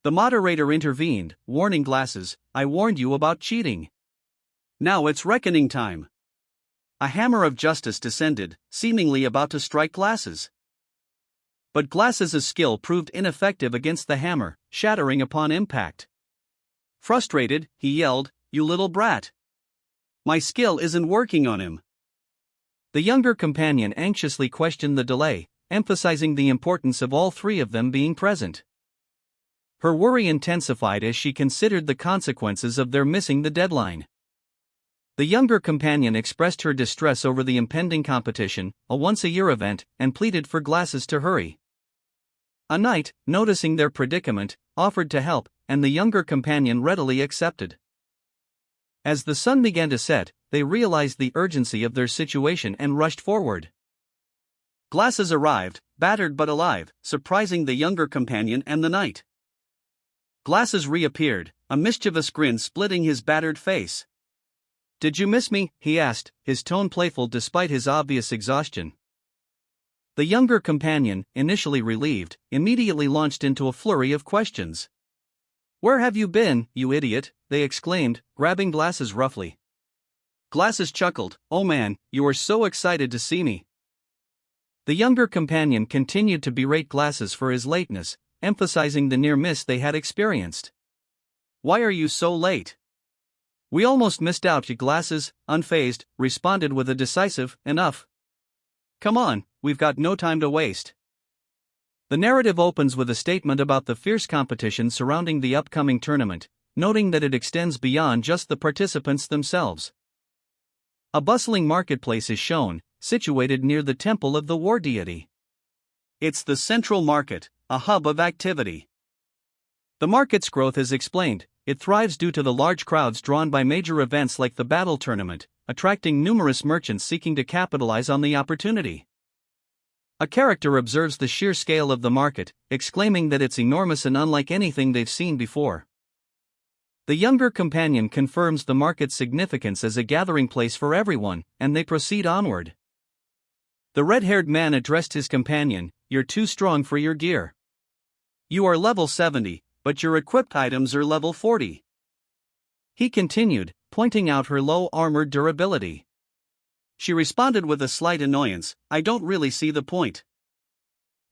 The moderator intervened, warning Glasses, "I warned you about cheating. Now it's reckoning time." A hammer of justice descended, seemingly about to strike Glasses. But Glasses' skill proved ineffective against the hammer, shattering upon impact. Frustrated, he yelled, "You little brat! My skill isn't working on him." The younger companion anxiously questioned the delay, emphasizing the importance of all 3 of them being present. Her worry intensified as she considered the consequences of their missing the deadline. The younger companion expressed her distress over the impending competition, a once-a-year event, and pleaded for Glasses to hurry. A knight, noticing their predicament, offered to help, and the younger companion readily accepted. As the sun began to set, they realized the urgency of their situation and rushed forward. Glasses arrived, battered but alive, surprising the younger companion and the knight. Glasses reappeared, a mischievous grin splitting his battered face. "Did you miss me?" he asked, his tone playful despite his obvious exhaustion. The younger companion, initially relieved, immediately launched into a flurry of questions. "Where have you been, you idiot?" they exclaimed, grabbing Glasses roughly. Glasses chuckled, "Oh man, you are so excited to see me." The younger companion continued to berate Glasses for his lateness, emphasizing the near miss they had experienced. "Why are you so late?" "We almost missed out." Glasses, unfazed, responded with a decisive, "Enough. Come on, we've got no time to waste." The narrative opens with a statement about the fierce competition surrounding the upcoming tournament, noting that it extends beyond just the participants themselves. A bustling marketplace is shown, situated near the temple of the war deity. It's the central market, a hub of activity. The market's growth is explained. It thrives due to the large crowds drawn by major events like the battle tournament, attracting numerous merchants seeking to capitalize on the opportunity. A character observes the sheer scale of the market, exclaiming that it's enormous and unlike anything they've seen before. The younger companion confirms the market's significance as a gathering place for everyone, and they proceed onward. The red-haired man addressed his companion, "You're too strong for your gear. You are level 70, but your equipped items are level 40. He continued, pointing out her low armored durability. She responded with a slight annoyance, "I don't really see the point."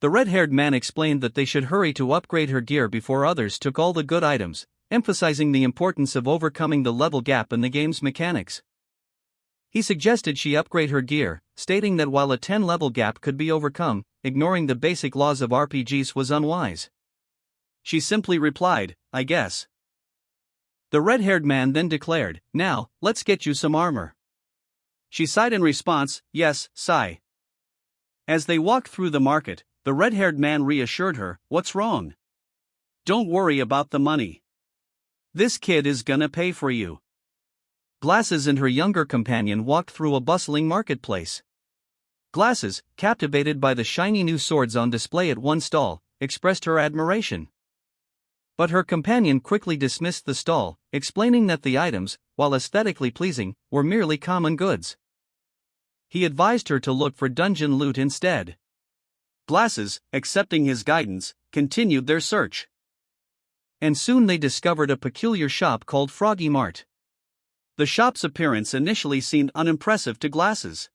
The red-haired man explained that they should hurry to upgrade her gear before others took all the good items, emphasizing the importance of overcoming the level gap in the game's mechanics. He suggested she upgrade her gear, stating that while a 10-level gap could be overcome, ignoring the basic laws of RPGs was unwise. She simply replied, "I guess." The red-haired man then declared, "Now, let's get you some armor." She sighed in response, "Yes, sigh." As they walked through the market, the red-haired man reassured her, "What's wrong? Don't worry about the money. This kid is gonna pay for you." Glasses and her younger companion walked through a bustling marketplace. Glasses, captivated by the shiny new swords on display at one stall, expressed her admiration. But her companion quickly dismissed the stall, explaining that the items, while aesthetically pleasing, were merely common goods. He advised her to look for dungeon loot instead. Glasses, accepting his guidance, continued their search. And soon they discovered a peculiar shop called Froggy Mart. The shop's appearance initially seemed unimpressive to Glasses.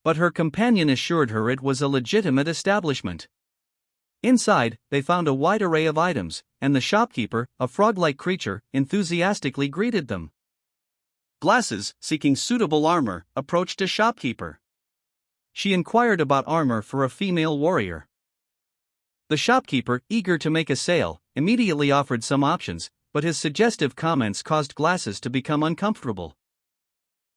But her companion assured her it was a legitimate establishment. Inside, they found a wide array of items, and the shopkeeper, a frog-like creature, enthusiastically greeted them. Glasses, seeking suitable armor, approached a shopkeeper. She inquired about armor for a female warrior. The shopkeeper, eager to make a sale, immediately offered some options, but his suggestive comments caused Glasses to become uncomfortable.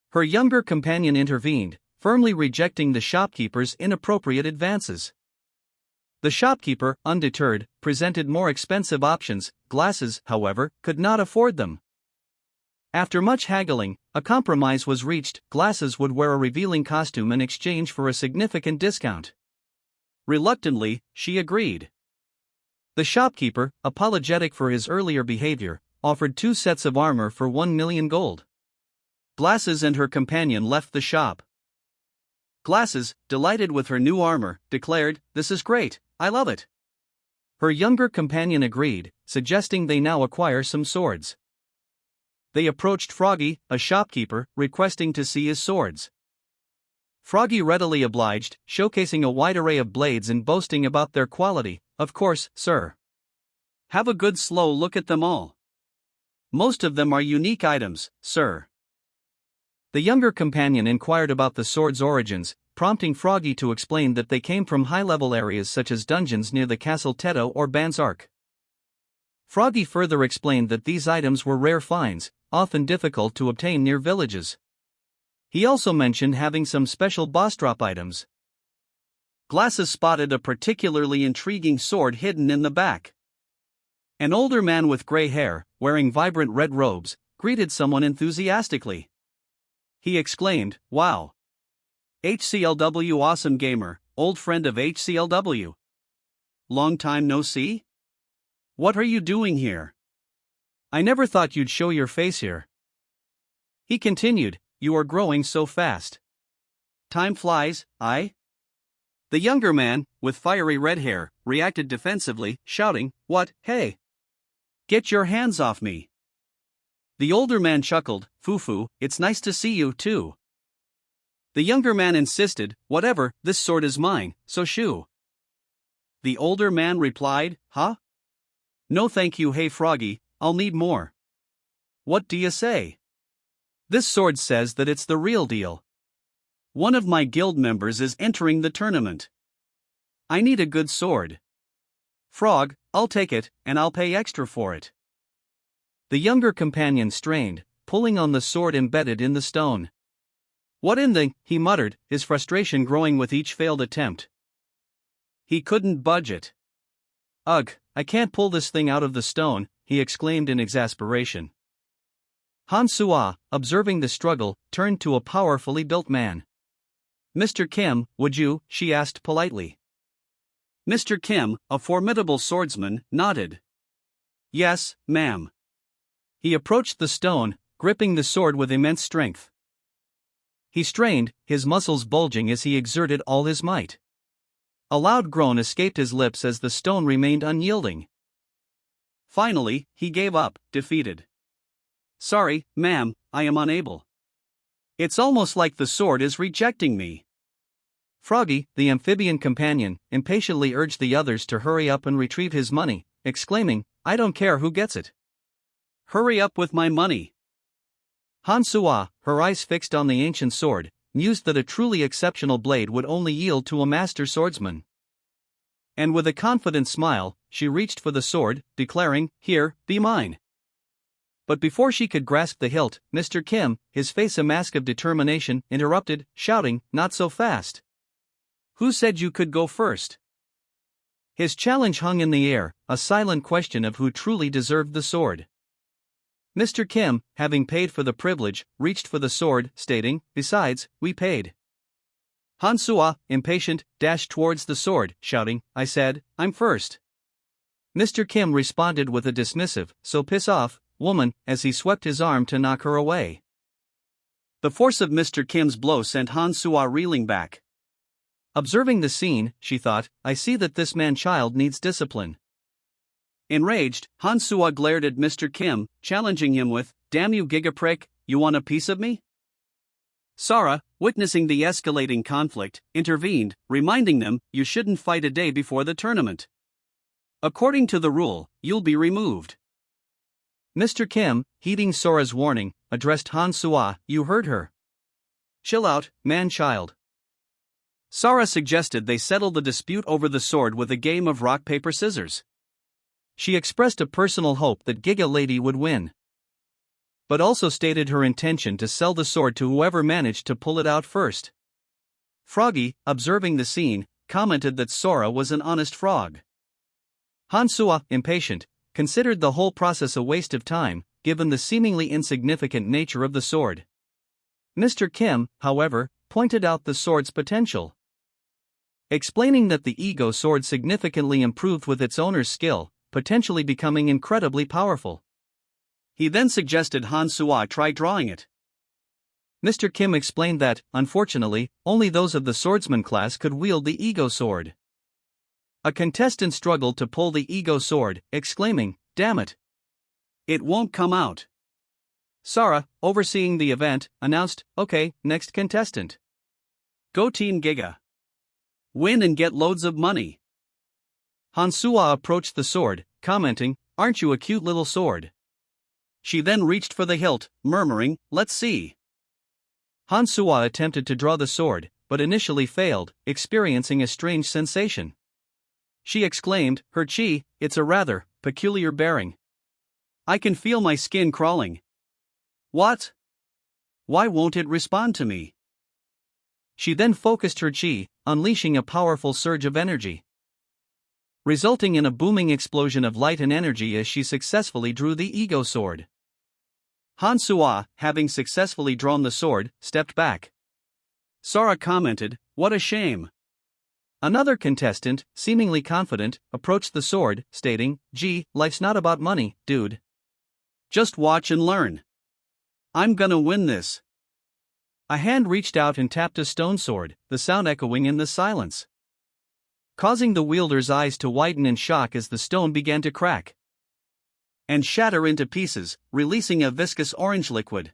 Her younger companion intervened, firmly rejecting the shopkeeper's inappropriate advances. The shopkeeper, undeterred, presented more expensive options. Glasses, however, could not afford them. After much haggling, a compromise was reached. Glasses would wear a revealing costume in exchange for a significant discount. Reluctantly, she agreed. The shopkeeper, apologetic for his earlier behavior, offered 2 sets of armor for 1 million gold. Glasses and her companion left the shop. Glasses, delighted with her new armor, declared, "This is great, I love it." Her younger companion agreed, suggesting they now acquire some swords. They approached Froggy, a shopkeeper, requesting to see his swords. Froggy readily obliged, showcasing a wide array of blades and boasting about their quality. "Of course, sir. Have a good slow look at them all. Most of them are unique items, sir." The younger companion inquired about the sword's origins, prompting Froggy to explain that they came from high-level areas such as dungeons near the Castle Teto or Ban's Ark. Froggy further explained that these items were rare finds, often difficult to obtain near villages. He also mentioned having some special boss drop items. Glasses spotted a particularly intriguing sword hidden in the back. An older man with gray hair, wearing vibrant red robes, greeted someone enthusiastically. He exclaimed, "Wow! HCLW awesome gamer, old friend of HCLW. Long time no see? What are you doing here? I never thought you'd show your face here." He continued, "You are growing so fast. Time flies, I?" The younger man, with fiery red hair, reacted defensively, shouting, "What, hey! Get your hands off me!" The older man chuckled, "Fufu, it's nice to see you too." The younger man insisted, "Whatever, this sword is mine, so shoo." The older man replied, "Huh? No thank you, hey Froggy, I'll need more." "What do you say? This sword says that it's the real deal. One of my guild members is entering the tournament. I need a good sword. Frog, I'll take it, and I'll pay extra for it." The younger companion strained, pulling on the sword embedded in the stone. "What in the," he muttered, his frustration growing with each failed attempt. He couldn't budge it. "Ugh, I can't pull this thing out of the stone," he exclaimed in exasperation. Han Sua, observing the struggle, turned to a powerfully built man. "Mr. Kim, would you?" she asked politely. Mr. Kim, a formidable swordsman, nodded. "Yes, ma'am." He approached the stone, gripping the sword with immense strength. He strained, his muscles bulging as he exerted all his might. A loud groan escaped his lips as the stone remained unyielding. Finally, he gave up, defeated. "Sorry, ma'am, I am unable. It's almost like the sword is rejecting me." Froggy, the amphibian companion, impatiently urged the others to hurry up and retrieve his money, exclaiming, "I don't care who gets it. Hurry up with my money." Han Sua, her eyes fixed on the ancient sword, mused that a truly exceptional blade would only yield to a master swordsman. And with a confident smile, she reached for the sword, declaring, "Here, be mine." But before she could grasp the hilt, Mr. Kim, his face a mask of determination, interrupted, shouting, "Not so fast. Who said you could go first?" His challenge hung in the air, a silent question of who truly deserved the sword. Mr. Kim, having paid for the privilege, reached for the sword, stating, "Besides, we paid." Han Sua, impatient, dashed towards the sword, shouting, "I said, I'm first." Mr. Kim responded with a dismissive, "So piss off, woman," as he swept his arm to knock her away. The force of Mr. Kim's blow sent Han Sua reeling back. Observing the scene, she thought, "I see that this man-child needs discipline." Enraged, Han Sua glared at Mr. Kim, challenging him with, "Damn you gigaprick, you want a piece of me?" Sara, witnessing the escalating conflict, intervened, reminding them, "You shouldn't fight a day before the tournament. According to the rule, you'll be removed." Mr. Kim, heeding Sora's warning, addressed Han Sua, "You heard her. Chill out, man-child." Sara suggested they settle the dispute over the sword with a game of rock paper scissors. She expressed a personal hope that Giga Lady would win, but also stated her intention to sell the sword to whoever managed to pull it out first. Froggy, observing the scene, commented that Sora was an honest frog. Han Sua, impatient, considered the whole process a waste of time, given the seemingly insignificant nature of the sword. Mr. Kim, however, pointed out the sword's potential, explaining that the ego sword significantly improved with its owner's skill, potentially becoming incredibly powerful. He then suggested Han Sua try drawing it. Mr. Kim explained that, unfortunately, only those of the swordsman class could wield the ego sword. A contestant struggled to pull the ego sword, exclaiming, "Damn it! It won't come out." Sara, overseeing the event, announced, "Okay, next contestant. Go Team Giga. Win and get loads of money." Han Sua approached the sword, commenting, "Aren't you a cute little sword?" She then reached for the hilt, murmuring, "Let's see." Han Sua attempted to draw the sword, but initially failed, experiencing a strange sensation. She exclaimed, "Her chi, it's a rather peculiar bearing." I can feel my skin crawling. What? Why won't it respond to me? She then focused her chi, unleashing a powerful surge of energy, resulting in a booming explosion of light and energy as she successfully drew the ego sword. Han Sua, having successfully drawn the sword, stepped back. Sora commented, "What a shame." Another contestant, seemingly confident, approached the sword, stating, "Gee, life's not about money, dude. Just watch and learn. I'm gonna win this." A hand reached out and tapped a stone sword, the sound echoing in the silence, causing the wielder's eyes to widen in shock as the stone began to crack and shatter into pieces, releasing a viscous orange liquid.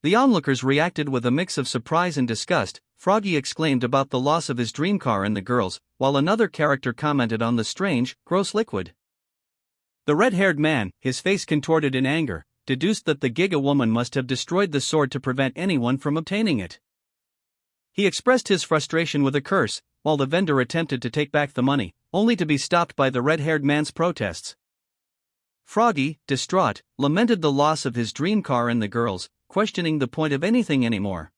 The onlookers reacted with a mix of surprise and disgust. Froggy exclaimed about the loss of his dream car and the girls, while another character commented on the strange, gross liquid. The red-haired man, his face contorted in anger, deduced that the Giga woman must have destroyed the sword to prevent anyone from obtaining it. He expressed his frustration with a curse, while the vendor attempted to take back the money, only to be stopped by the red-haired man's protests. Froggy, distraught, lamented the loss of his dream car and the girls, questioning the point of anything anymore.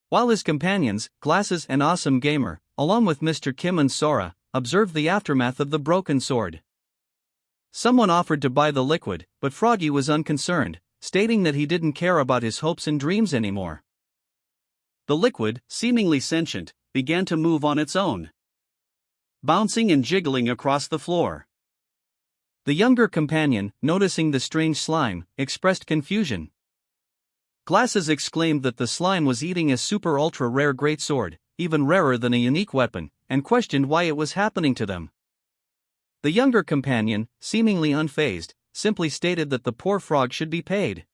While his companions, Glasses and Awesome Gamer, along with Mr. Kim and Sora, observed the aftermath of the broken sword. Someone offered to buy the liquid, but Froggy was unconcerned, stating that he didn't care about his hopes and dreams anymore. The liquid, seemingly sentient, began to move on its own, bouncing and jiggling across the floor. The younger companion, noticing the strange slime, expressed confusion. Glasses exclaimed that the slime was eating a super-ultra-rare greatsword, even rarer than a unique weapon, and questioned why it was happening to them. The younger companion, seemingly unfazed, simply stated that the poor frog should be paid.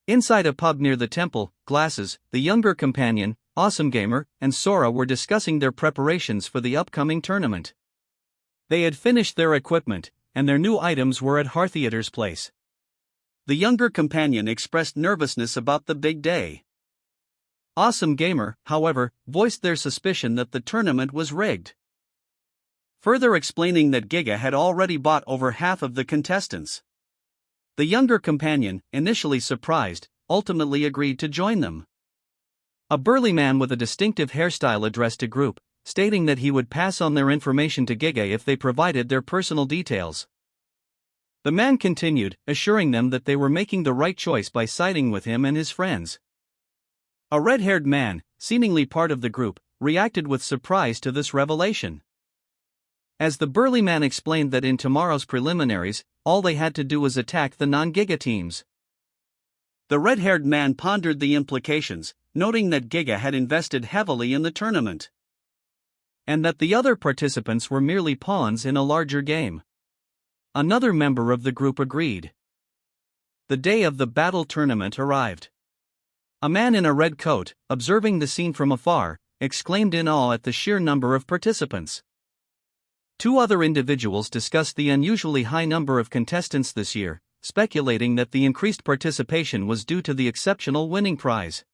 Inside a pub near the temple, Glasses, the younger companion, Awesome Gamer, and Sora were discussing their preparations for the upcoming tournament. They had finished their equipment, and their new items were at Heartheater's place. The younger companion expressed nervousness about the big day. Awesome Gamer, however, voiced their suspicion that the tournament was rigged, further explaining that Giga had already bought over half of the contestants. The younger companion, initially surprised, ultimately agreed to join them. A burly man with a distinctive hairstyle addressed a group, stating that he would pass on their information to Giga if they provided their personal details. The man continued, assuring them that they were making the right choice by siding with him and his friends. A red-haired man, seemingly part of the group, reacted with surprise to this revelation. As the burly man explained that in tomorrow's preliminaries, all they had to do was attack the non-Giga teams. The red-haired man pondered the implications, noting that Giga had invested heavily in the tournament, and that the other participants were merely pawns in a larger game. Another member of the group agreed. The day of the battle tournament arrived. A man in a red coat, observing the scene from afar, exclaimed in awe at the sheer number of participants. Two other individuals discussed the unusually high number of contestants this year, speculating that the increased participation was due to the exceptional winning prize.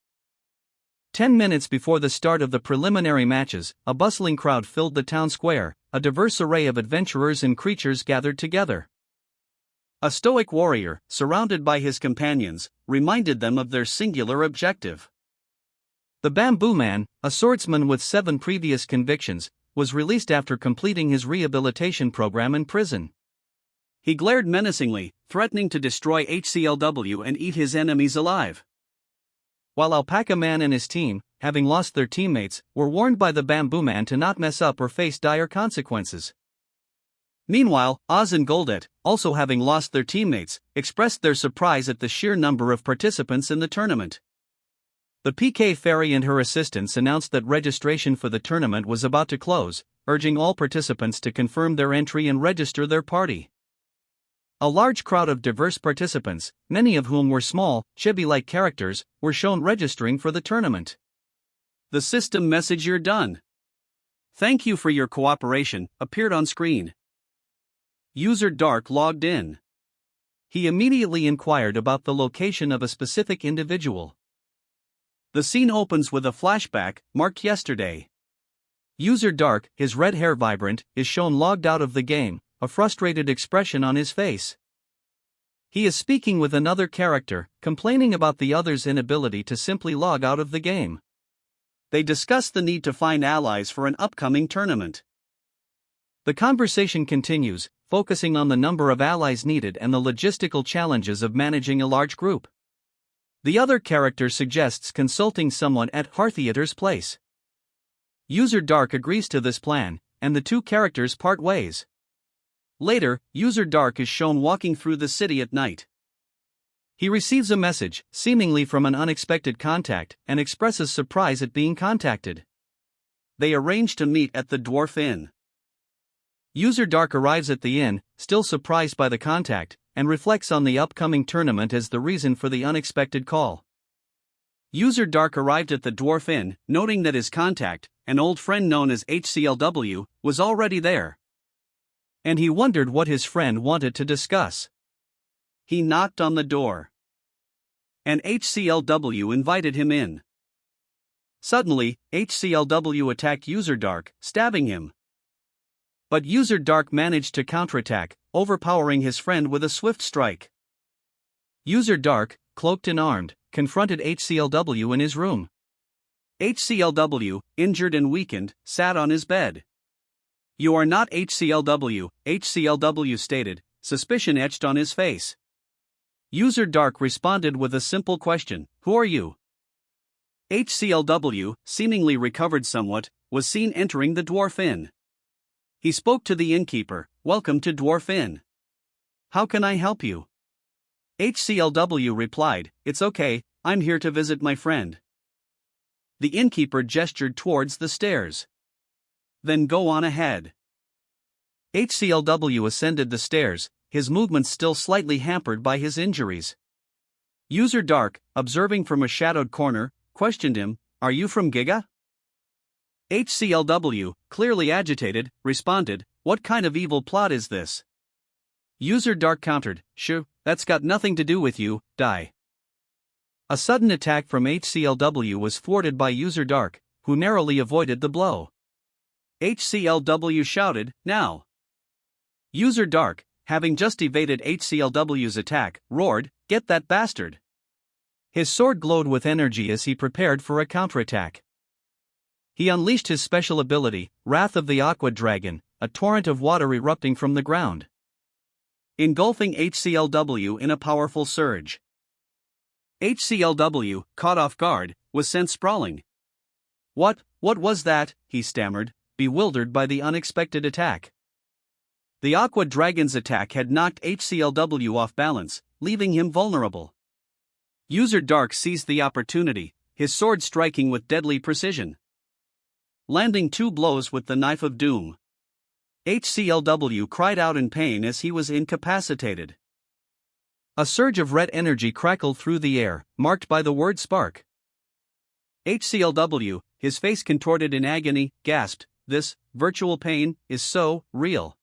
10 minutes before the start of the preliminary matches, a bustling crowd filled the town square, a diverse array of adventurers and creatures gathered together. A stoic warrior, surrounded by his companions, reminded them of their singular objective. The Bamboo Man, a swordsman with 7 previous convictions, was released after completing his rehabilitation program in prison. He glared menacingly, threatening to destroy HCLW and eat his enemies alive. While Alpaca Man and his team, having lost their teammates, were warned by the Bamboo Man to not mess up or face dire consequences. Meanwhile, Oz and Goldet, also having lost their teammates, expressed their surprise at the sheer number of participants in the tournament. The PK Fairy and her assistants announced that registration for the tournament was about to close, urging all participants to confirm their entry and register their party. A large crowd of diverse participants, many of whom were small, chibi-like characters, were shown registering for the tournament. The system message "You're done. Thank you for your cooperation" appeared on screen. User Dark logged in. He immediately inquired about the location of a specific individual. The scene opens with a flashback, marked yesterday. User Dark, his red hair vibrant, is shown logged out of the game, a frustrated expression on his face. He is speaking with another character, complaining about the other's inability to simply log out of the game. They discuss the need to find allies for an upcoming tournament. The conversation continues, focusing on the number of allies needed and the logistical challenges of managing a large group. The other character suggests consulting someone at Heartheater's place. User Dark agrees to this plan, and the two characters part ways. Later, User Dark is shown walking through the city at night. He receives a message, seemingly from an unexpected contact, and expresses surprise at being contacted. They arrange to meet at the Dwarf Inn. User Dark arrives at the inn, still surprised by the contact, and reflects on the upcoming tournament as the reason for the unexpected call. User Dark arrived at the Dwarf Inn, noting that his contact, an old friend known as HCLW, was already there. And he wondered what his friend wanted to discuss. He knocked on the door. And HCLW invited him in. Suddenly, HCLW attacked User Dark, stabbing him. But User Dark managed to counterattack, overpowering his friend with a swift strike. User Dark, cloaked and armed, confronted HCLW in his room. HCLW, injured and weakened, sat on his bed. "You are not HCLW," HCLW stated, suspicion etched on his face. User Dark responded with a simple question, "Who are you?" HCLW, seemingly recovered somewhat, was seen entering the Dwarf Inn. He spoke to the innkeeper, "Welcome to Dwarf Inn. How can I help you?" HCLW replied, "It's okay, I'm here to visit my friend." The innkeeper gestured towards the stairs. "Then go on ahead." HCLW ascended the stairs, his movements still slightly hampered by his injuries. User Dark, observing from a shadowed corner, questioned him, "Are you from Giga?" HCLW, clearly agitated, responded, "What kind of evil plot is this?" User Dark countered, "Shoo, that's got nothing to do with you, die." A sudden attack from HCLW was thwarted by User Dark, who narrowly avoided the blow. HCLW shouted, "Now!" User Dark, having just evaded HCLW's attack, roared, "Get that bastard!" His sword glowed with energy as he prepared for a counterattack. He unleashed his special ability, Wrath of the Aqua Dragon, a torrent of water erupting from the ground, engulfing HCLW in a powerful surge. HCLW, caught off guard, was sent sprawling. What was that?" he stammered, bewildered by the unexpected attack. The Aqua Dragon's attack had knocked HCLW off balance, leaving him vulnerable. User Dark seized the opportunity, his sword striking with deadly precision, landing 2 blows with the Knife of Doom. HCLW cried out in pain as he was incapacitated. A surge of red energy crackled through the air, marked by the word spark. HCLW, his face contorted in agony, gasped, "This virtual pain is so real."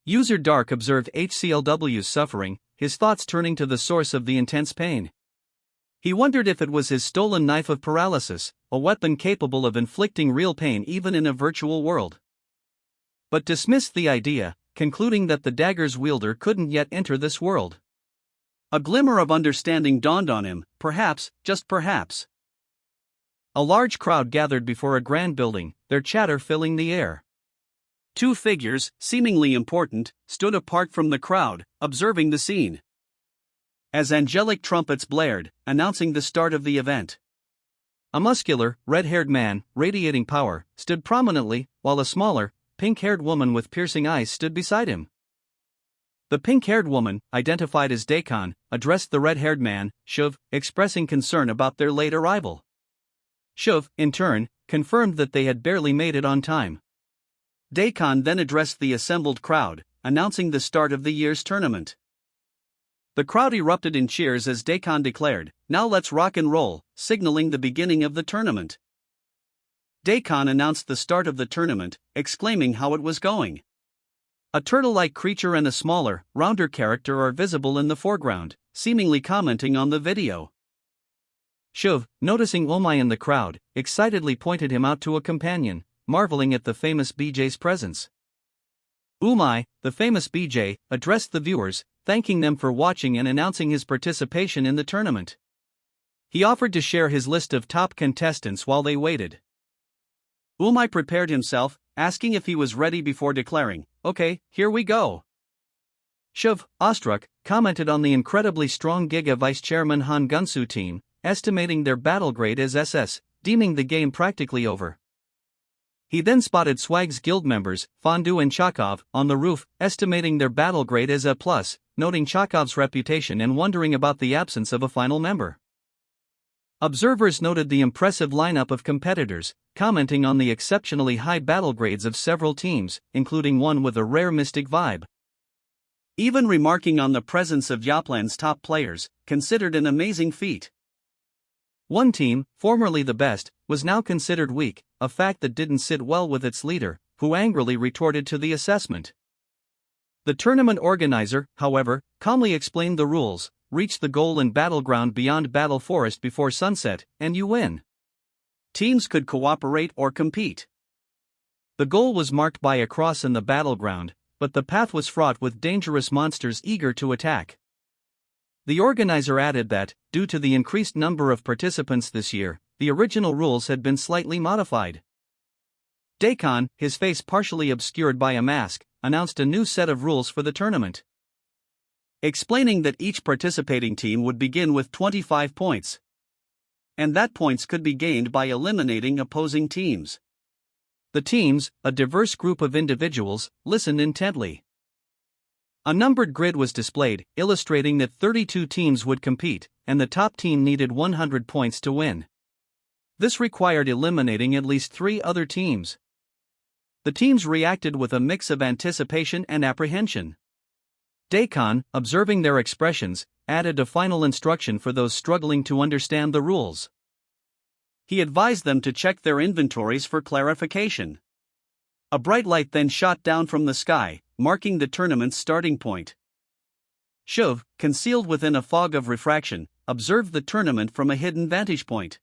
User Dark observed HCLW's suffering, his thoughts turning to the source of the intense pain. He wondered if it was his stolen knife of paralysis, a weapon capable of inflicting real pain even in a virtual world. But dismissed the idea, concluding that the dagger's wielder couldn't yet enter this world. A glimmer of understanding dawned on him, perhaps, just perhaps. A large crowd gathered before a grand building, their chatter filling the air. 2 figures, seemingly important, stood apart from the crowd, observing the scene. As angelic trumpets blared, announcing the start of the event. A muscular, red-haired man, radiating power, stood prominently, while a smaller, pink-haired woman with piercing eyes stood beside him. The pink-haired woman, identified as Daikon, addressed the red-haired man, Shuv, expressing concern about their late arrival. Shuv, in turn, confirmed that they had barely made it on time. Daikon then addressed the assembled crowd, announcing the start of the year's tournament. The crowd erupted in cheers as Daikon declared, "Now let's rock and roll," signaling the beginning of the tournament. Daikon announced the start of the tournament, exclaiming how it was going. A turtle-like creature and a smaller, rounder character are visible in the foreground, seemingly commenting on the video. Shuv, noticing Omai in the crowd, excitedly pointed him out to a companion, marveling at the famous BJ's presence. Umai, the famous BJ, addressed the viewers, thanking them for watching and announcing his participation in the tournament. He offered to share his list of top contestants while they waited. Umai prepared himself, asking if he was ready before declaring, "Okay, here we go." Shiv, awestruck, commented on the incredibly strong Giga Vice Chairman Han Gunsu team, estimating their battle grade as SS, deeming the game practically over. He then spotted Swag's guild members, Fondu and Chakov, on the roof, estimating their battle grade as A+, noting Chakov's reputation and wondering about the absence of a final member. Observers noted the impressive lineup of competitors, commenting on the exceptionally high battle grades of several teams, including one with a rare mystic vibe. Even remarking on the presence of Yaplan's top players, considered an amazing feat. One team, formerly the best, was now considered weak, a fact that didn't sit well with its leader, who angrily retorted to the assessment. The tournament organizer, however, calmly explained the rules: reach the goal in battleground beyond Battle Forest before sunset, and you win. Teams could cooperate or compete. The goal was marked by a cross in the battleground, but the path was fraught with dangerous monsters eager to attack. The organizer added that, due to the increased number of participants this year, the original rules had been slightly modified. Daikon, his face partially obscured by a mask, announced a new set of rules for the tournament, explaining that each participating team would begin with 25 points, and that points could be gained by eliminating opposing teams. The teams, a diverse group of individuals, listened intently. A numbered grid was displayed, illustrating that 32 teams would compete, and the top team needed 100 points to win. This required eliminating at least 3 other teams. The teams reacted with a mix of anticipation and apprehension. Daikon, observing their expressions, added a final instruction for those struggling to understand the rules. He advised them to check their inventories for clarification. A bright light then shot down from the sky, marking the tournament's starting point. Shiv, concealed within a fog of refraction, observed the tournament from a hidden vantage point,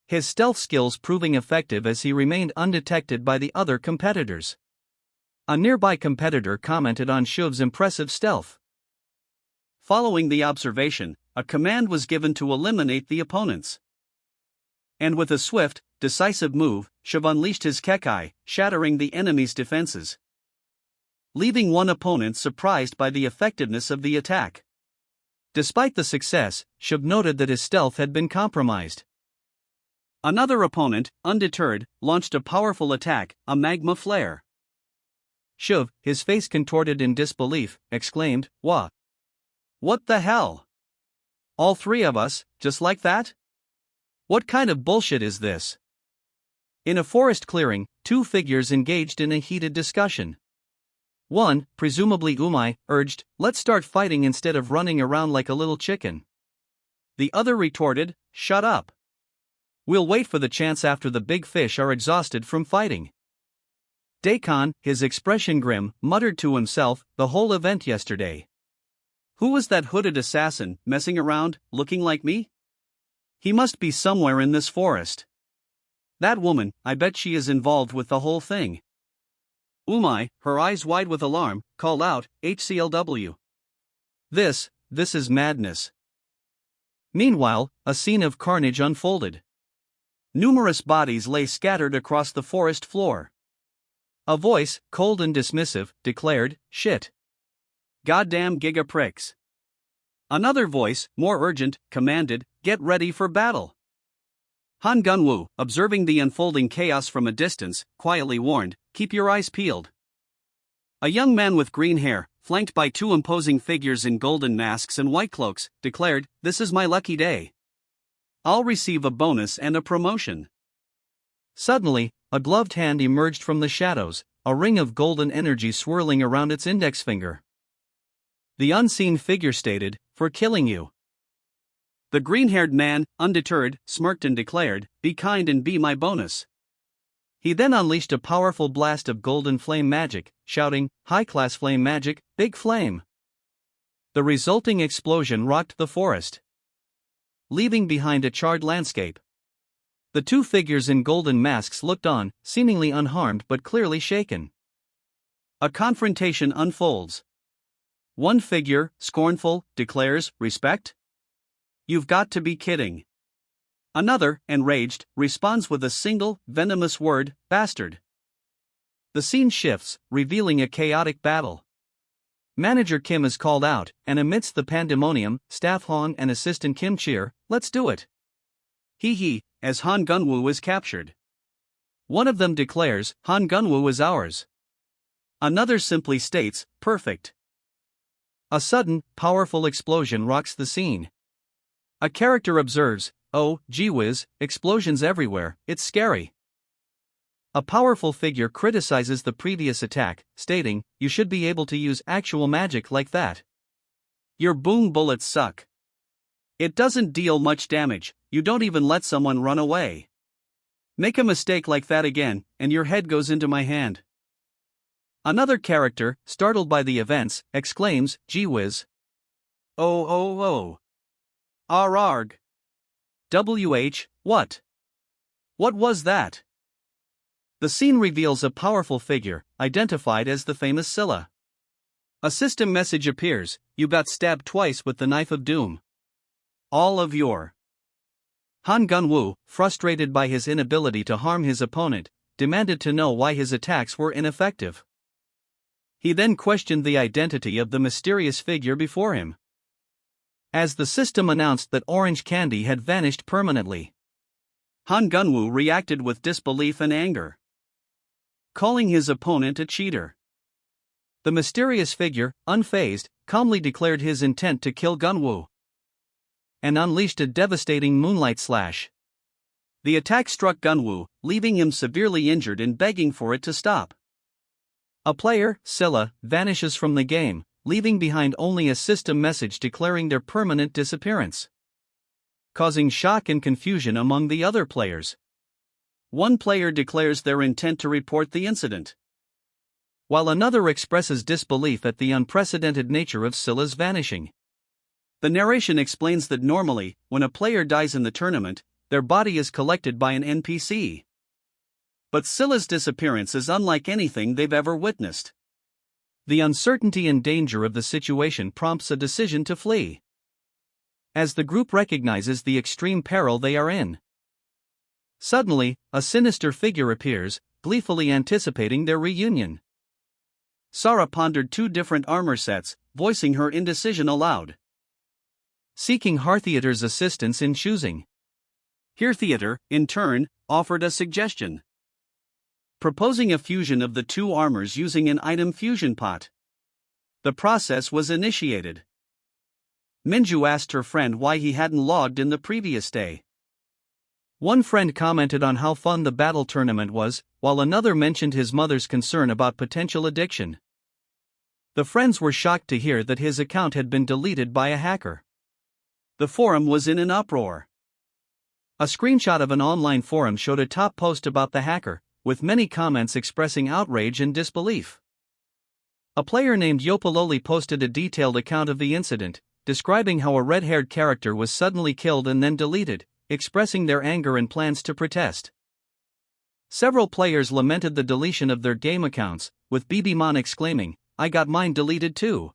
his stealth skills proving effective as he remained undetected by the other competitors. A nearby competitor commented on Shiv's impressive stealth. Following the observation, a command was given to eliminate the opponents. And with a swift, decisive move, Shiv unleashed his Kekai, shattering the enemy's defenses, leaving one opponent surprised by the effectiveness of the attack. Despite the success, Shiv noted that his stealth had been compromised. Another opponent, undeterred, launched a powerful attack, a magma flare. Shiv, his face contorted in disbelief, exclaimed, "Wha? What the hell? All 3 of us, just like that? What kind of bullshit is this?" In a forest clearing, 2 figures engaged in a heated discussion. One, presumably Umai, urged, "Let's start fighting instead of running around like a little chicken." The other retorted, "Shut up. We'll wait for the chance after the big fish are exhausted from fighting." Daikon, his expression grim, muttered to himself, "The whole event yesterday. Who was that hooded assassin, messing around, looking like me? He must be somewhere in this forest. That woman, I bet she is involved with the whole thing." Umai, her eyes wide with alarm, called out, "HCLW. This is madness." Meanwhile, a scene of carnage unfolded. Numerous bodies lay scattered across the forest floor. A voice, cold and dismissive, declared, "Shit. Goddamn giga pricks." Another voice, more urgent, commanded, "Get ready for battle." Han Gunwoo, observing the unfolding chaos from a distance, quietly warned, "Keep your eyes peeled." A young man with green hair, flanked by 2 imposing figures in golden masks and white cloaks, declared, "This is my lucky day. I'll receive a bonus and a promotion." Suddenly, a gloved hand emerged from the shadows, a ring of golden energy swirling around its index finger. The unseen figure stated, "For killing you." The green-haired man, undeterred, smirked and declared, "Be kind and be my bonus." He then unleashed a powerful blast of golden flame magic, shouting, "High-class flame magic, big flame." The resulting explosion rocked the forest, leaving behind a charred landscape. The 2 figures in golden masks looked on, seemingly unharmed but clearly shaken. A confrontation unfolds. One figure, scornful, declares, "Respect? You've got to be kidding." Another, enraged, responds with a single, venomous word, "Bastard." The scene shifts, revealing a chaotic battle. Manager Kim is called out, and amidst the pandemonium, staff Hong and assistant Kim cheer, "Let's do it." Hee hee, as Han Gunwoo is captured. One of them declares, "Han Gunwoo is ours." Another simply states, "Perfect." A sudden, powerful explosion rocks the scene. A character observes, "Oh, gee whiz, explosions everywhere, it's scary." A powerful figure criticizes the previous attack, stating, "You should be able to use actual magic like that. Your boom bullets suck. It doesn't deal much damage, you don't even let someone run away. Make a mistake like that again, and your head goes into my hand." Another character, startled by the events, exclaims, "Gee whiz. Oh oh oh. Arg. What? What was that?" The scene reveals a powerful figure, identified as the famous Scylla. A system message appears, "You got stabbed twice with the knife of doom. All of your." Han Gunwoo, frustrated by his inability to harm his opponent, demanded to know why his attacks were ineffective. He then questioned the identity of the mysterious figure before him. As the system announced that orange candy had vanished permanently, Han Gunwoo reacted with disbelief and anger, calling his opponent a cheater. The mysterious figure, unfazed, calmly declared his intent to kill Gunwoo and unleashed a devastating moonlight slash. The attack struck Gunwoo, leaving him severely injured and begging for it to stop. A player, Scylla, vanishes from the game, leaving behind only a system message declaring their permanent disappearance, causing shock and confusion among the other players. One player declares their intent to report the incident, while another expresses disbelief at the unprecedented nature of Scylla's vanishing. The narration explains that normally, when a player dies in the tournament, their body is collected by an NPC. But Scylla's disappearance is unlike anything they've ever witnessed. The uncertainty and danger of the situation prompts a decision to flee, as the group recognizes the extreme peril they are in. Suddenly, a sinister figure appears, gleefully anticipating their reunion. Sarah pondered 2 different armor sets, voicing her indecision aloud, seeking Heartheater's assistance in choosing. Heartheater, in turn, offered a suggestion, proposing a fusion of the 2 armors using an item fusion pot. The process was initiated. Minju asked her friend why he hadn't logged in the previous day. One friend commented on how fun the battle tournament was, while another mentioned his mother's concern about potential addiction. The friends were shocked to hear that his account had been deleted by a hacker. The forum was in an uproar. A screenshot of an online forum showed a top post about the hacker, with many comments expressing outrage and disbelief. A player named Yopololi posted a detailed account of the incident, describing how a red-haired character was suddenly killed and then deleted, expressing their anger and plans to protest. Several players lamented the deletion of their game accounts, with BBMon exclaiming, "I got mine deleted too.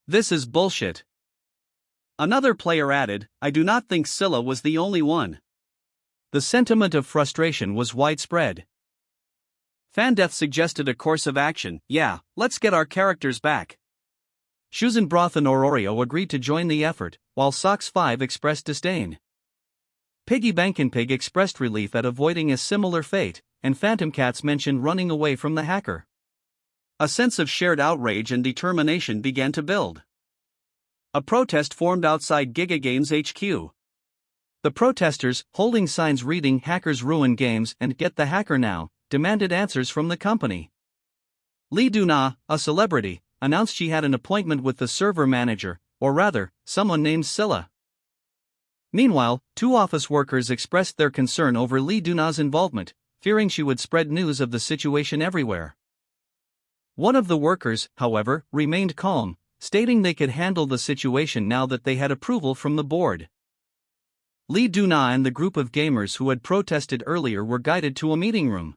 This is bullshit." Another player added, "I do not think Scylla was the only one." The sentiment of frustration was widespread. Fandeath suggested a course of action. "Yeah, let's get our characters back." Shuzenbroth and Ororio agreed to join the effort, while Sox5 expressed disdain. Piggy Bankinpig expressed relief at avoiding a similar fate, and Phantom Cats mentioned running away from the hacker. A sense of shared outrage and determination began to build. A protest formed outside Giga Games HQ. The protesters, holding signs reading "Hackers Ruin Games" and "Get the Hacker Now," demanded answers from the company. Lee Duna, a celebrity, announced she had an appointment with the server manager, or rather, someone named Scylla. Meanwhile, 2 office workers expressed their concern over Lee Duna's involvement, fearing she would spread news of the situation everywhere. One of the workers, however, remained calm, stating they could handle the situation now that they had approval from the board. Lee Duna and the group of gamers who had protested earlier were guided to a meeting room.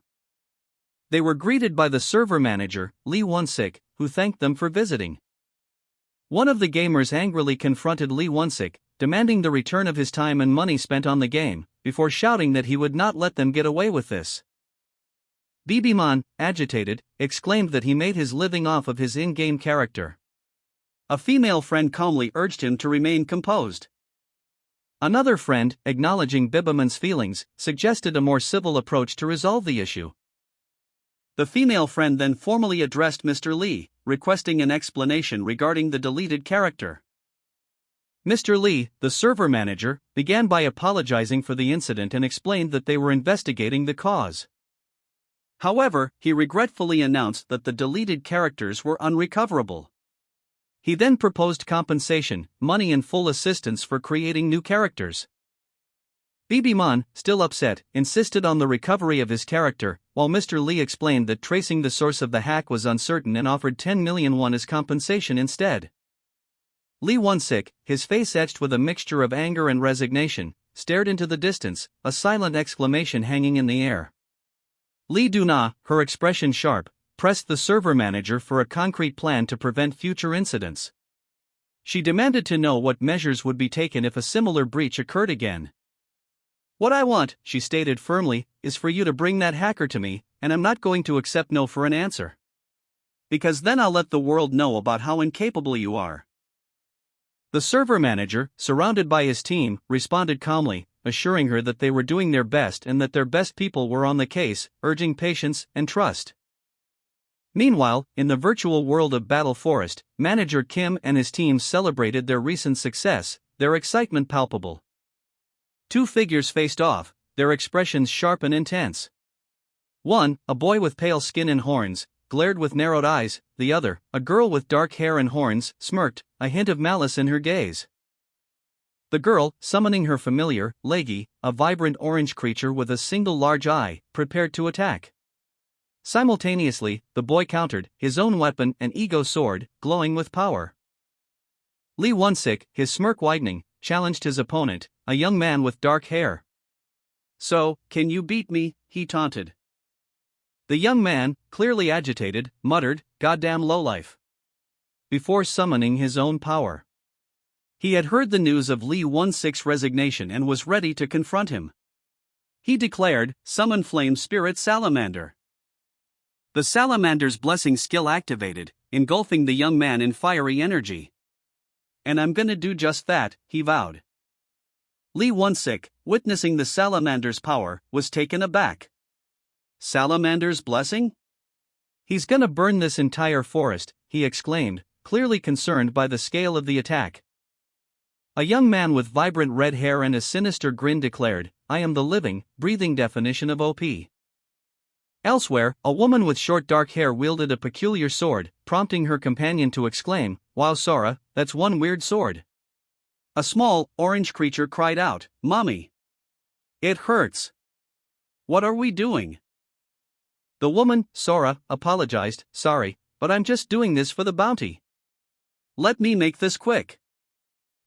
They were greeted by the server manager, Lee Won-sik, who thanked them for visiting. One of the gamers angrily confronted Lee Won-sik, demanding the return of his time and money spent on the game, before shouting that he would not let them get away with this. BB-man, agitated, exclaimed that he made his living off of his in-game character. A female friend calmly urged him to remain composed. Another friend, acknowledging BB-man's feelings, suggested a more civil approach to resolve the issue. The female friend then formally addressed Mr. Lee, requesting an explanation regarding the deleted character. Mr. Lee, the server manager, began by apologizing for the incident and explained that they were investigating the cause. However, he regretfully announced that the deleted characters were unrecoverable. He then proposed compensation, money and full assistance for creating new characters. BB-man, still upset, insisted on the recovery of his character, while Mr. Lee explained that tracing the source of the hack was uncertain and offered 10 million won as compensation instead. Lee Won-sik, his face etched with a mixture of anger and resignation, stared into the distance, a silent exclamation hanging in the air. Lee Do-na, her expression sharp, pressed the server manager for a concrete plan to prevent future incidents. She demanded to know what measures would be taken if a similar breach occurred again. "What I want," she stated firmly, "is for you to bring that hacker to me, and I'm not going to accept no for an answer. Because then I'll let the world know about how incapable you are." The server manager, surrounded by his team, responded calmly, assuring her that they were doing their best and that their best people were on the case, urging patience and trust. Meanwhile, in the virtual world of Battle Forest, manager Kim and his team celebrated their recent success, their excitement palpable. Two figures faced off, their expressions sharp and intense. One, a boy with pale skin and horns, glared with narrowed eyes; the other, a girl with dark hair and horns, smirked, a hint of malice in her gaze. The girl, summoning her familiar, Leggy, a vibrant orange creature with a single large eye, prepared to attack. Simultaneously, the boy countered, his own weapon, an ego sword, glowing with power. Lee Won-sik, his smirk widening, challenged his opponent, a young man with dark hair. "So, can you beat me?" he taunted. The young man, clearly agitated, muttered, "Goddamn lowlife," before summoning his own power. He had heard the news of Lee Won-sik's resignation and was ready to confront him. He declared, "Summon Flame Spirit Salamander." The Salamander's blessing skill activated, engulfing the young man in fiery energy. "And I'm gonna do just that," he vowed. Lee Won-sik, witnessing the Salamander's power, was taken aback. "Salamander's blessing? He's gonna burn this entire forest," he exclaimed, clearly concerned by the scale of the attack. A young man with vibrant red hair and a sinister grin declared, "I am the living, breathing definition of OP." Elsewhere, a woman with short dark hair wielded a peculiar sword, prompting her companion to exclaim, "Wow Sora, that's one weird sword." A small, orange creature cried out, "Mommy! It hurts. What are we doing?" The woman, Sora, apologized, "Sorry, but I'm just doing this for the bounty. Let me make this quick."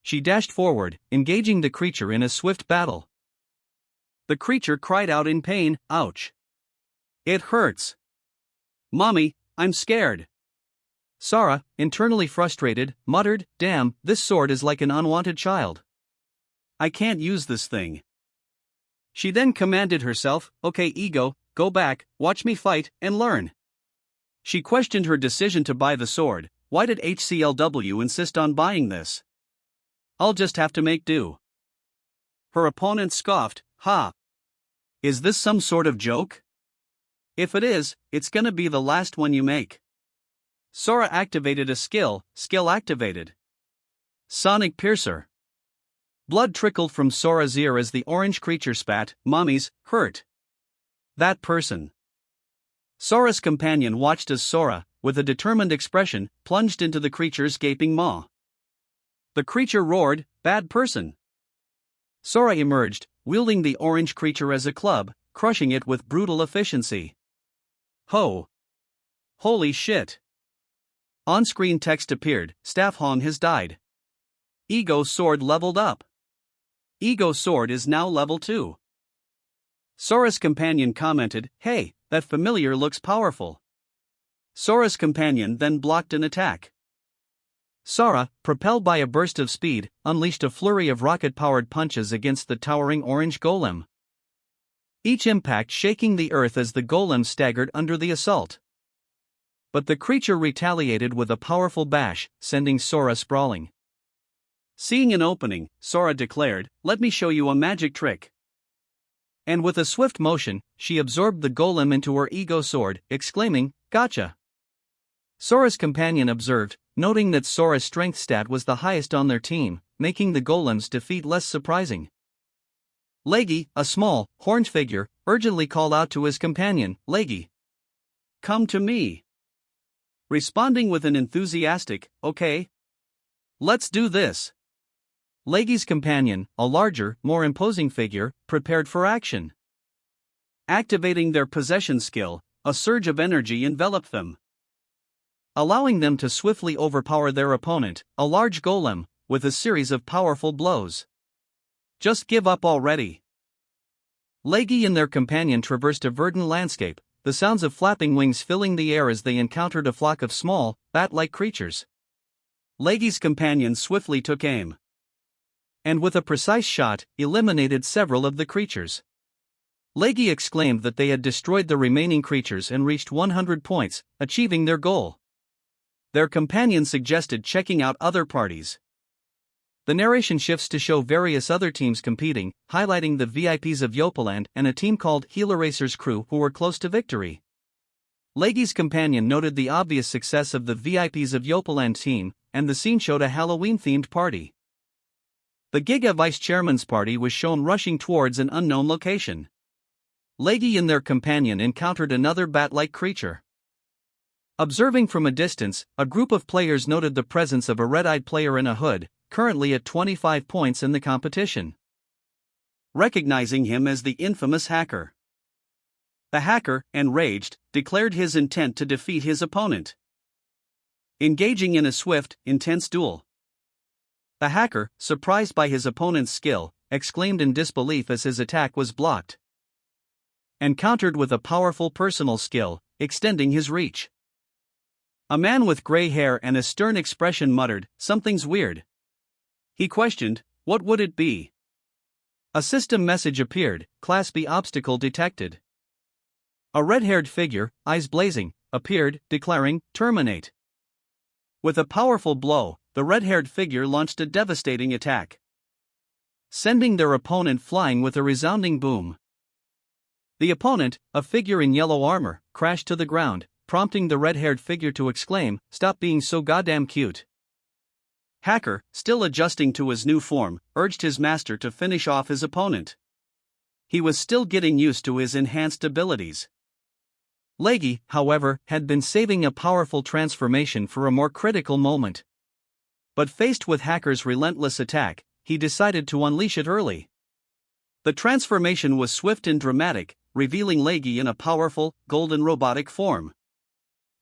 She dashed forward, engaging the creature in a swift battle. The creature cried out in pain, "Ouch! It hurts. Mommy, I'm scared." Sora, internally frustrated, muttered, "Damn, this sword is like an unwanted child. I can't use this thing." She then commanded herself, "Okay, ego, go back, watch me fight, and learn." She questioned her decision to buy the sword. Why did HCLW insist on buying this? I'll just have to make do. Her opponent scoffed, "Ha! Is this some sort of joke? If it is, it's gonna be the last one you make." Sora activated a skill activated. Sonic Piercer. Blood trickled from Sora's ear as the orange creature spat, "Mommy's hurt. That person." Sora's companion watched as Sora, with a determined expression, plunged into the creature's gaping maw. The creature roared, "Bad person." Sora emerged, wielding the orange creature as a club, crushing it with brutal efficiency. Ho! Holy shit! On-screen text appeared, "Staff Hong has died. Ego Sword leveled up. Ego Sword is now level 2. Sora's companion commented, "Hey, that familiar looks powerful. Sora's companion then blocked an attack. Sora, propelled by a burst of speed, unleashed a flurry of rocket-powered punches against the towering orange golem, each impact shaking the earth as the golem staggered under the assault. But the creature retaliated with a powerful bash, sending Sora sprawling. Seeing an opening, Sora declared, "Let me show you a magic trick." And with a swift motion, she absorbed the golem into her ego sword, exclaiming, "Gotcha!" Sora's companion observed, noting that Sora's strength stat was the highest on their team, making the golem's defeat less surprising. Leggy, a small, horned figure, urgently called out to his companion, "Leggy, come to me." Responding with an enthusiastic, "Okay, let's do this." Leggy's companion, a larger, more imposing figure, prepared for action. Activating their possession skill, a surge of energy enveloped them, allowing them to swiftly overpower their opponent, a large golem, with a series of powerful blows. "Just give up already." Leggy and their companion traversed a verdant landscape, the sounds of flapping wings filling the air as they encountered a flock of small, bat-like creatures. Leggy's companion swiftly took aim, and with a precise shot, eliminated several of the creatures. Leggy exclaimed that they had destroyed the remaining creatures and reached 100 points, achieving their goal. Their companion suggested checking out other parties. The narration shifts to show various other teams competing, highlighting the VIPs of Yopaland and a team called Heeleracer's crew who were close to victory. Leggy's companion noted the obvious success of the VIPs of Yopaland team, and the scene showed a Halloween-themed party. The Giga Vice Chairman's party was shown rushing towards an unknown location. Leggy and their companion encountered another bat-like creature. Observing from a distance, a group of players noted the presence of a red-eyed player in a hood, currently at 25 points in the competition. Recognizing him as the infamous hacker, the hacker, enraged, declared his intent to defeat his opponent. Engaging in a swift, intense duel, the hacker, surprised by his opponent's skill, exclaimed in disbelief as his attack was blocked, and countered with a powerful personal skill, extending his reach. A man with gray hair and a stern expression muttered, "Something's weird." He questioned, "What would it be?" A system message appeared, "Class B obstacle detected." A red-haired figure, eyes blazing, appeared, declaring, "Terminate." With a powerful blow, the red-haired figure launched a devastating attack, sending their opponent flying with a resounding boom. The opponent, a figure in yellow armor, crashed to the ground, prompting the red-haired figure to exclaim, "Stop being so goddamn cute." Hacker, still adjusting to his new form, urged his master to finish off his opponent. He was still getting used to his enhanced abilities. Leggy, however, had been saving a powerful transformation for a more critical moment. But faced with Hacker's relentless attack, he decided to unleash it early. The transformation was swift and dramatic, revealing Leggy in a powerful, golden robotic form.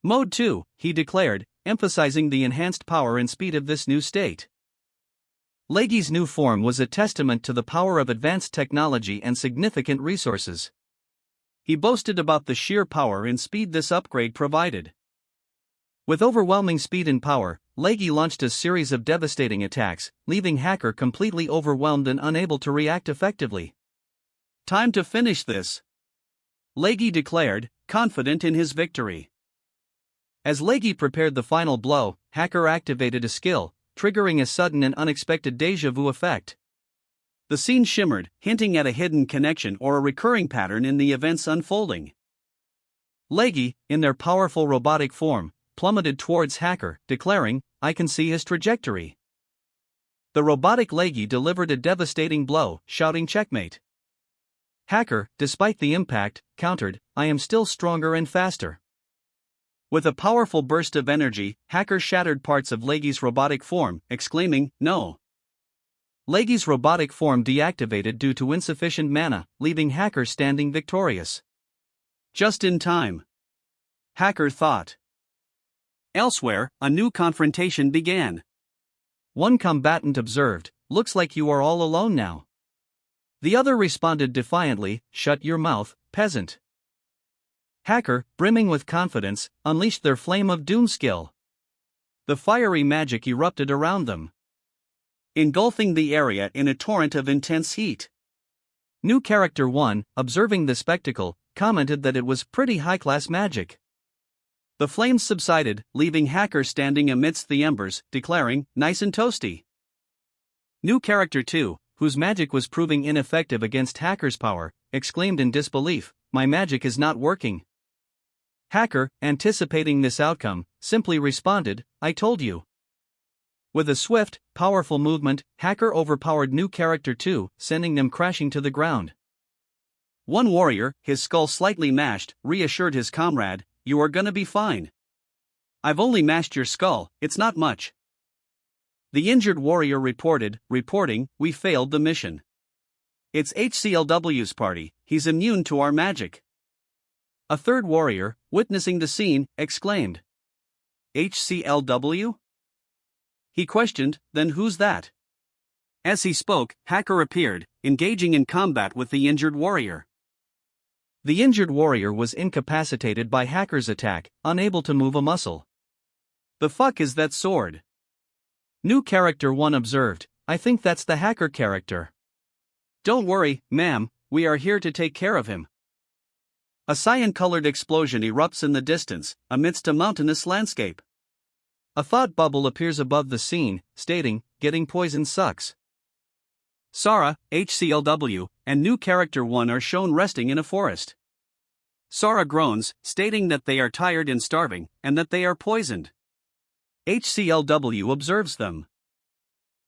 Mode 2, he declared, emphasizing the enhanced power and speed of this new state. Leggy's new form was a testament to the power of advanced technology and significant resources. He boasted about the sheer power and speed this upgrade provided. With overwhelming speed and power, Leggy launched a series of devastating attacks, leaving Hacker completely overwhelmed and unable to react effectively. "Time to finish this," Leggy declared, confident in his victory. As Leggy prepared the final blow, Hacker activated a skill, triggering a sudden and unexpected déjà vu effect. The scene shimmered, hinting at a hidden connection or a recurring pattern in the events unfolding. Leggy, in their powerful robotic form, plummeted towards Hacker, declaring, "I can see his trajectory." The robotic Leggy delivered a devastating blow, shouting checkmate. Hacker, despite the impact, countered, "I am still stronger and faster." With a powerful burst of energy, Hacker shattered parts of Leggy's robotic form, exclaiming, "No." Leggy's robotic form deactivated due to insufficient mana, leaving Hacker standing victorious. Just in time, Hacker thought. Elsewhere, a new confrontation began. One combatant observed, "Looks like you are all alone now." The other responded defiantly, "Shut your mouth, peasant." Hacker, brimming with confidence, unleashed their flame of doom skill. The fiery magic erupted around them, engulfing the area in a torrent of intense heat. New Character 1, observing the spectacle, commented that it was pretty high-class magic. The flames subsided, leaving Hacker standing amidst the embers, declaring, "Nice and toasty." New Character 2, whose magic was proving ineffective against Hacker's power, exclaimed in disbelief, "My magic is not working." Hacker, anticipating this outcome, simply responded, "I told you." With a swift, powerful movement, Hacker overpowered New Character 2, sending them crashing to the ground. One warrior, his skull slightly mashed, reassured his comrade, "You are gonna be fine. I've only mashed your skull, it's not much." The injured warrior reporting, "We failed the mission. It's HCLW's party, he's immune to our magic." A third warrior, witnessing the scene, exclaimed, "HCLW?" He questioned, "Then who's that?" As he spoke, Hacker appeared, engaging in combat with the injured warrior. The injured warrior was incapacitated by Hacker's attack, unable to move a muscle. "The fuck is that sword?" New Character 1 observed, "I think that's the Hacker character." "Don't worry, ma'am, we are here to take care of him." A cyan-colored explosion erupts in the distance, amidst a mountainous landscape. A thought bubble appears above the scene, stating, "Getting poisoned sucks." Sora, HCLW, and New Character 1 are shown resting in a forest. Sora groans, stating that they are tired and starving, and that they are poisoned. HCLW observes them.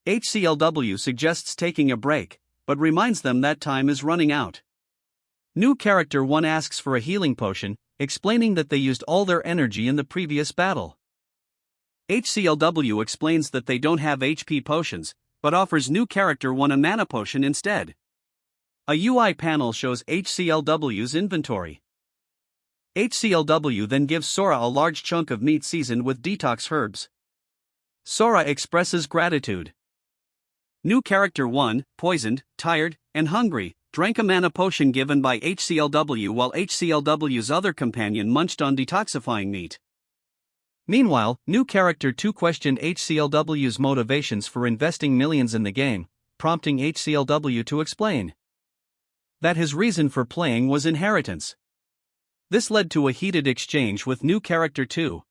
HCLW suggests taking a break, but reminds them that time is running out. New Character 1 asks for a healing potion, explaining that they used all their energy in the previous battle. HCLW explains that they don't have HP potions, but offers New Character 1 a mana potion instead. A UI panel shows HCLW's inventory. HCLW then gives Sora a large chunk of meat seasoned with detox herbs. Sora expresses gratitude. New Character 1, poisoned, tired, and hungry, drank a mana potion given by HCLW while HCLW's other companion munched on detoxifying meat. Meanwhile, New Character 2 questioned HCLW's motivations for investing millions in the game, prompting HCLW to explain that his reason for playing was inheritance. This led to a heated exchange with New Character 2,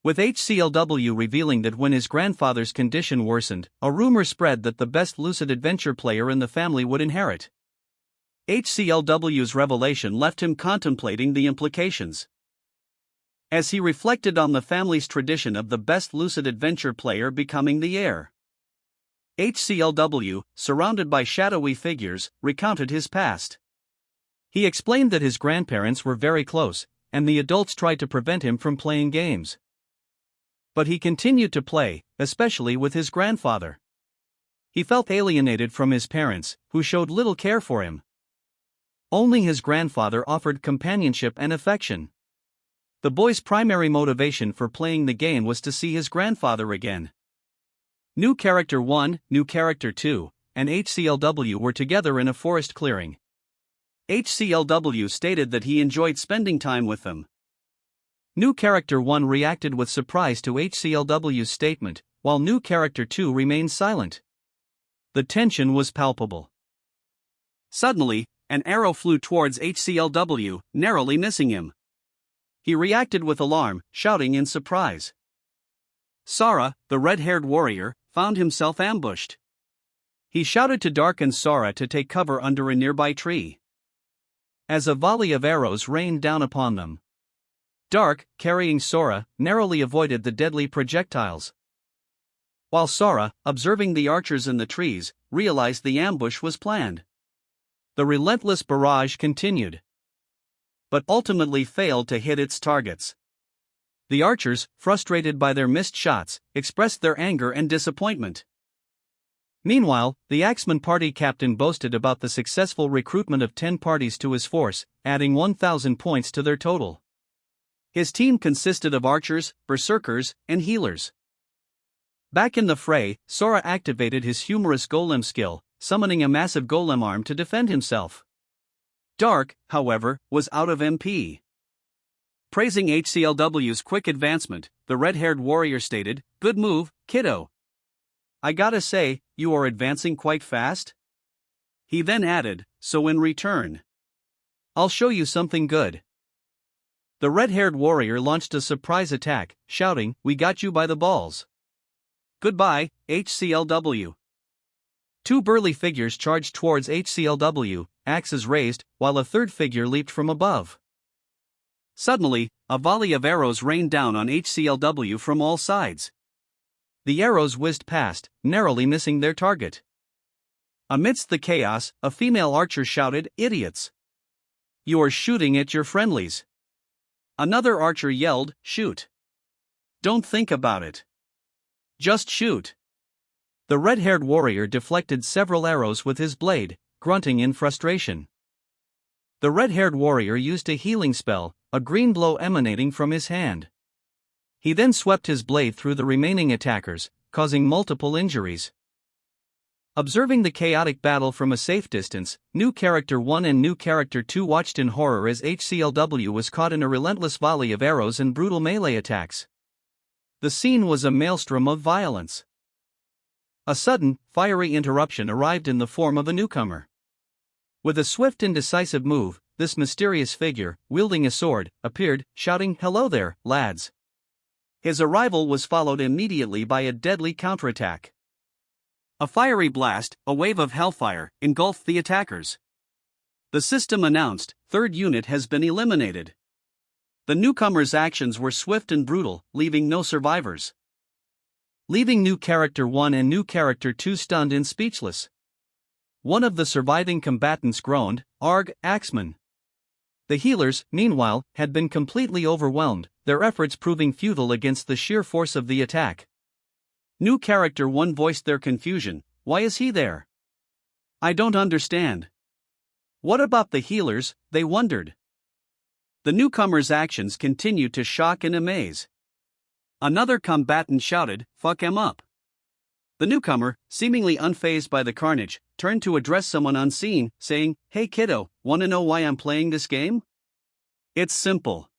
with HCLW revealing that when his grandfather's condition worsened, a rumor spread that the best Lucid Adventure player in the family would inherit. HCLW's revelation left him contemplating the implications. As he reflected on the family's tradition of the best Lucid Adventure player becoming the heir, HCLW, surrounded by shadowy figures, recounted his past. He explained that his grandparents were very close, and the adults tried to prevent him from playing games. But he continued to play, especially with his grandfather. He felt alienated from his parents, who showed little care for him. Only his grandfather offered companionship and affection. The boy's primary motivation for playing the game was to see his grandfather again. New Character 1, New Character 2, and HCLW were together in a forest clearing. HCLW stated that he enjoyed spending time with them. New Character 1 reacted with surprise to HCLW's statement, while New Character 2 remained silent. The tension was palpable. Suddenly, an arrow flew towards HCLW, narrowly missing him. He reacted with alarm, shouting in surprise. Sora, the red-haired warrior, found himself ambushed. He shouted to Dark and Sora to take cover under a nearby tree, as a volley of arrows rained down upon them. Dark, carrying Sora, narrowly avoided the deadly projectiles, while Sora, observing the archers in the trees, realized the ambush was planned. The relentless barrage continued, but ultimately failed to hit its targets. The archers, frustrated by their missed shots, expressed their anger and disappointment. Meanwhile, the Axeman party captain boasted about the successful recruitment of 10 parties to his force, adding 1,000 points to their total. His team consisted of archers, berserkers, and healers. Back in the fray, Sora activated his humorous golem skill, summoning a massive golem arm to defend himself. Dark, however, was out of MP. Praising HCLW's quick advancement, the red-haired warrior stated, "Good move, kiddo. I gotta say, you are advancing quite fast." He then added, "So in return, I'll show you something good." The red-haired warrior launched a surprise attack, shouting, "We got you by the balls. Goodbye, HCLW." Two burly figures charged towards HCLW, axes raised, while a third figure leaped from above. Suddenly, a volley of arrows rained down on HCLW from all sides. The arrows whizzed past, narrowly missing their target. Amidst the chaos, a female archer shouted, "Idiots! You are shooting at your friendlies." Another archer yelled, "Shoot! Don't think about it. Just shoot." The red-haired warrior deflected several arrows with his blade, grunting in frustration. The red-haired warrior used a healing spell, a green glow emanating from his hand. He then swept his blade through the remaining attackers, causing multiple injuries. Observing the chaotic battle from a safe distance, New Character 1 and New Character 2 watched in horror as HCLW was caught in a relentless volley of arrows and brutal melee attacks. The scene was a maelstrom of violence. A sudden, fiery interruption arrived in the form of a newcomer. With a swift and decisive move, this mysterious figure, wielding a sword, appeared, shouting, "Hello there, lads." His arrival was followed immediately by a deadly counterattack. A fiery blast, a wave of hellfire, engulfed the attackers. The system announced, "Third unit has been eliminated." The newcomers' actions were swift and brutal, leaving no survivors. Leaving New Character 1 and New Character 2 stunned and speechless. One of the surviving combatants groaned, "Arg, Axeman." The healers, meanwhile, had been completely overwhelmed, their efforts proving futile against the sheer force of the attack. New Character 1 voiced their confusion, "Why is he there? I don't understand." What about the healers, they wondered. The newcomers' actions continued to shock and amaze. Another combatant shouted, "Fuck him up." The newcomer, seemingly unfazed by the carnage, turned to address someone unseen, saying, "Hey kiddo, wanna know why I'm playing this game? It's simple."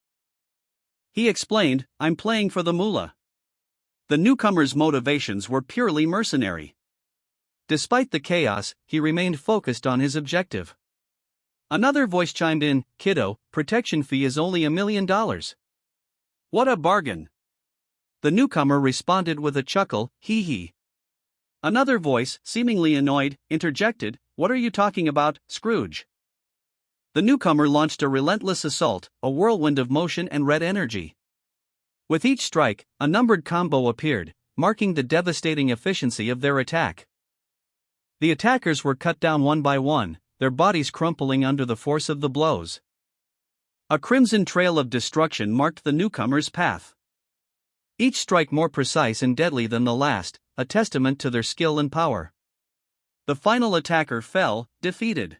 He explained, "I'm playing for the moolah." The newcomer's motivations were purely mercenary. Despite the chaos, he remained focused on his objective. Another voice chimed in, "Kiddo, protection fee is only $1 million. What a bargain." The newcomer responded with a chuckle, "Hee hee." Another voice, seemingly annoyed, interjected, "What are you talking about, Scrooge?" The newcomer launched a relentless assault, a whirlwind of motion and red energy. With each strike, a numbered combo appeared, marking the devastating efficiency of their attack. The attackers were cut down one by one, their bodies crumpling under the force of the blows. A crimson trail of destruction marked the newcomer's path. Each strike more precise and deadly than the last, a testament to their skill and power. The final attacker fell, defeated.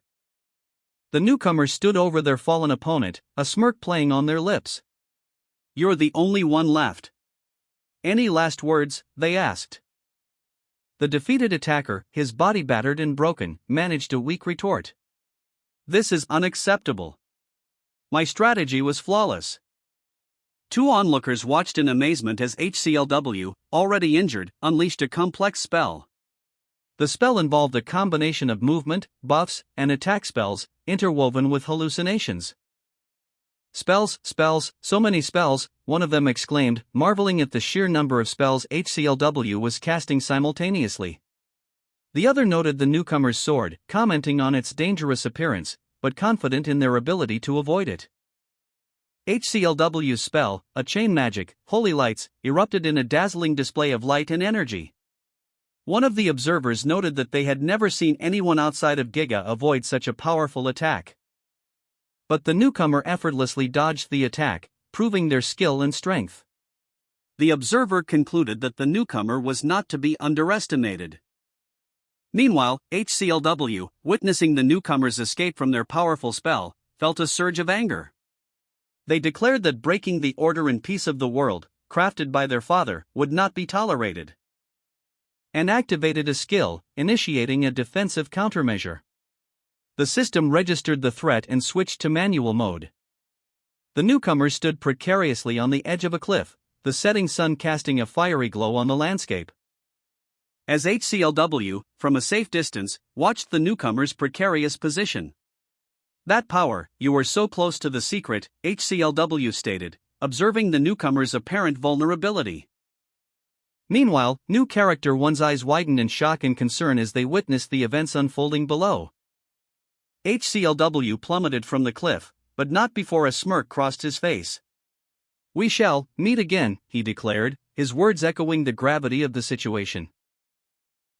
The newcomers stood over their fallen opponent, a smirk playing on their lips. "You're the only one left. Any last words?" they asked. The defeated attacker, his body battered and broken, managed a weak retort. "This is unacceptable. My strategy was flawless." Two onlookers watched in amazement as HCLW, already injured, unleashed a complex spell. The spell involved a combination of movement, buffs, and attack spells, interwoven with hallucinations. "Spells, spells, so many spells," one of them exclaimed, marveling at the sheer number of spells HCLW was casting simultaneously. The other noted the newcomer's sword, commenting on its dangerous appearance, but confident in their ability to avoid it. HCLW's spell, a chain magic, Holy Lights, erupted in a dazzling display of light and energy. One of the observers noted that they had never seen anyone outside of Giga avoid such a powerful attack. But the newcomer effortlessly dodged the attack, proving their skill and strength. The observer concluded that the newcomer was not to be underestimated. Meanwhile, HCLW, witnessing the newcomer's escape from their powerful spell, felt a surge of anger. They declared that breaking the order and peace of the world, crafted by their father, would not be tolerated. And activated a skill, initiating a defensive countermeasure. The system registered the threat and switched to manual mode. The newcomers stood precariously on the edge of a cliff, the setting sun casting a fiery glow on the landscape. As HCLW, from a safe distance, watched the newcomers' precarious position. "That power, you were so close to the secret," HCLW stated, observing the newcomers' apparent vulnerability. Meanwhile, new character one's eyes widened in shock and concern as they witnessed the events unfolding below. HCLW plummeted from the cliff, but not before a smirk crossed his face. "We shall meet again," he declared, his words echoing the gravity of the situation.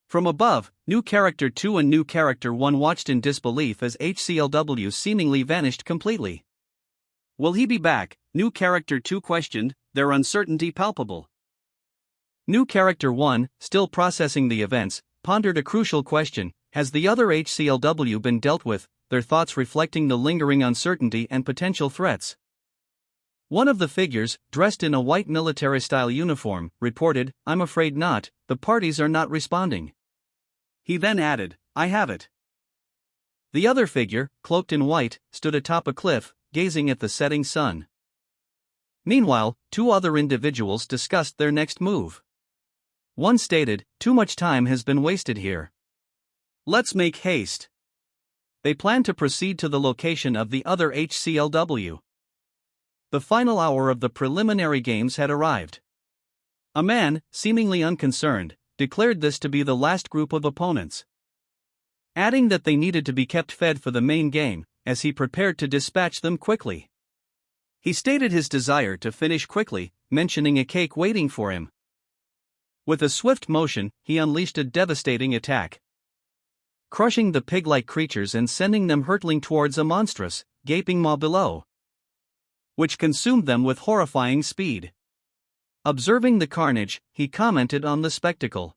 From above, new character 2 and new character 1 watched in disbelief as HCLW seemingly vanished completely. "Will he be back?" new character 2 questioned, their uncertainty palpable. New character 1, still processing the events, pondered a crucial question: has the other HCLW been dealt with, their thoughts reflecting the lingering uncertainty and potential threats. One of the figures, dressed in a white military-style uniform, reported, "I'm afraid not, the parties are not responding." He then added, "I have it." The other figure, cloaked in white, stood atop a cliff, gazing at the setting sun. Meanwhile, two other individuals discussed their next move. One stated, "Too much time has been wasted here. Let's make haste." They planned to proceed to the location of the other HCLW. The final hour of the preliminary games had arrived. A man, seemingly unconcerned, declared this to be the last group of opponents, adding that they needed to be kept fed for the main game, as he prepared to dispatch them quickly. He stated his desire to finish quickly, mentioning a cake waiting for him. With a swift motion, he unleashed a devastating attack, crushing the pig-like creatures and sending them hurtling towards a monstrous, gaping maw below, which consumed them with horrifying speed. Observing the carnage, he commented on the spectacle.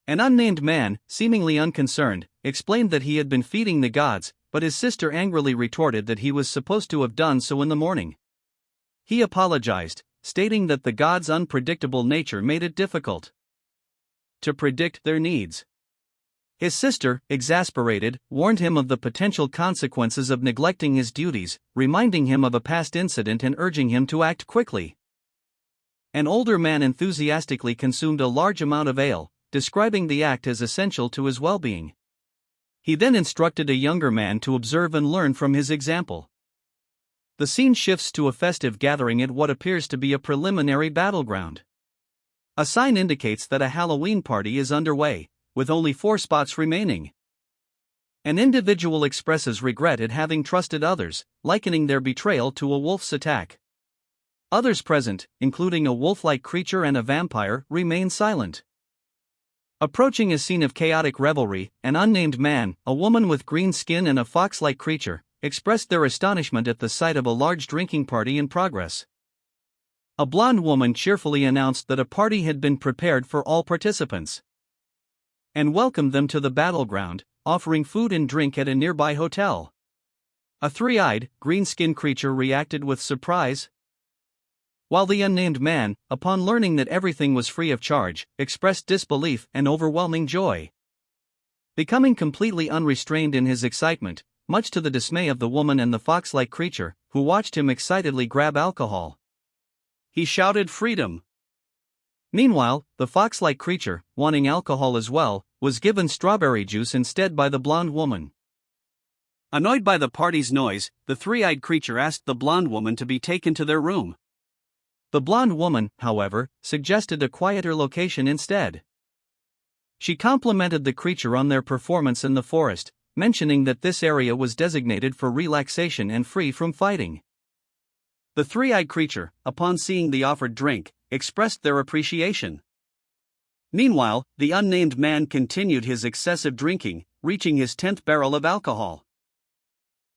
An unnamed man, seemingly unconcerned, explained that he had been feeding the gods, but his sister angrily retorted that he was supposed to have done so in the morning. He apologized, stating that the gods' unpredictable nature made it difficult to predict their needs. His sister, exasperated, warned him of the potential consequences of neglecting his duties, reminding him of a past incident and urging him to act quickly. An older man enthusiastically consumed a large amount of ale, describing the act as essential to his well-being. He then instructed a younger man to observe and learn from his example. The scene shifts to a festive gathering at what appears to be a preliminary battleground. A sign indicates that a Halloween party is underway, with only 4 spots remaining. An individual expresses regret at having trusted others, likening their betrayal to a wolf's attack. Others present, including a wolf-like creature and a vampire, remain silent. Approaching a scene of chaotic revelry, an unnamed man, a woman with green skin and a fox-like creature, expressed their astonishment at the sight of a large drinking party in progress. A blonde woman cheerfully announced that a party had been prepared for all participants and welcomed them to the battleground, offering food and drink at a nearby hotel. A three-eyed, green-skinned creature reacted with surprise, while the unnamed man, upon learning that everything was free of charge, expressed disbelief and overwhelming joy. Becoming completely unrestrained in his excitement, much to the dismay of the woman and the fox-like creature, who watched him excitedly grab alcohol. He shouted freedom. Meanwhile, the fox-like creature, wanting alcohol as well, was given strawberry juice instead by the blonde woman. Annoyed by the party's noise, the three-eyed creature asked the blonde woman to be taken to their room. The blonde woman, however, suggested a quieter location instead. She complimented the creature on their performance in the forest, mentioning that this area was designated for relaxation and free from fighting. The three-eyed creature, upon seeing the offered drink, expressed their appreciation. Meanwhile, the unnamed man continued his excessive drinking, reaching his 10th barrel of alcohol.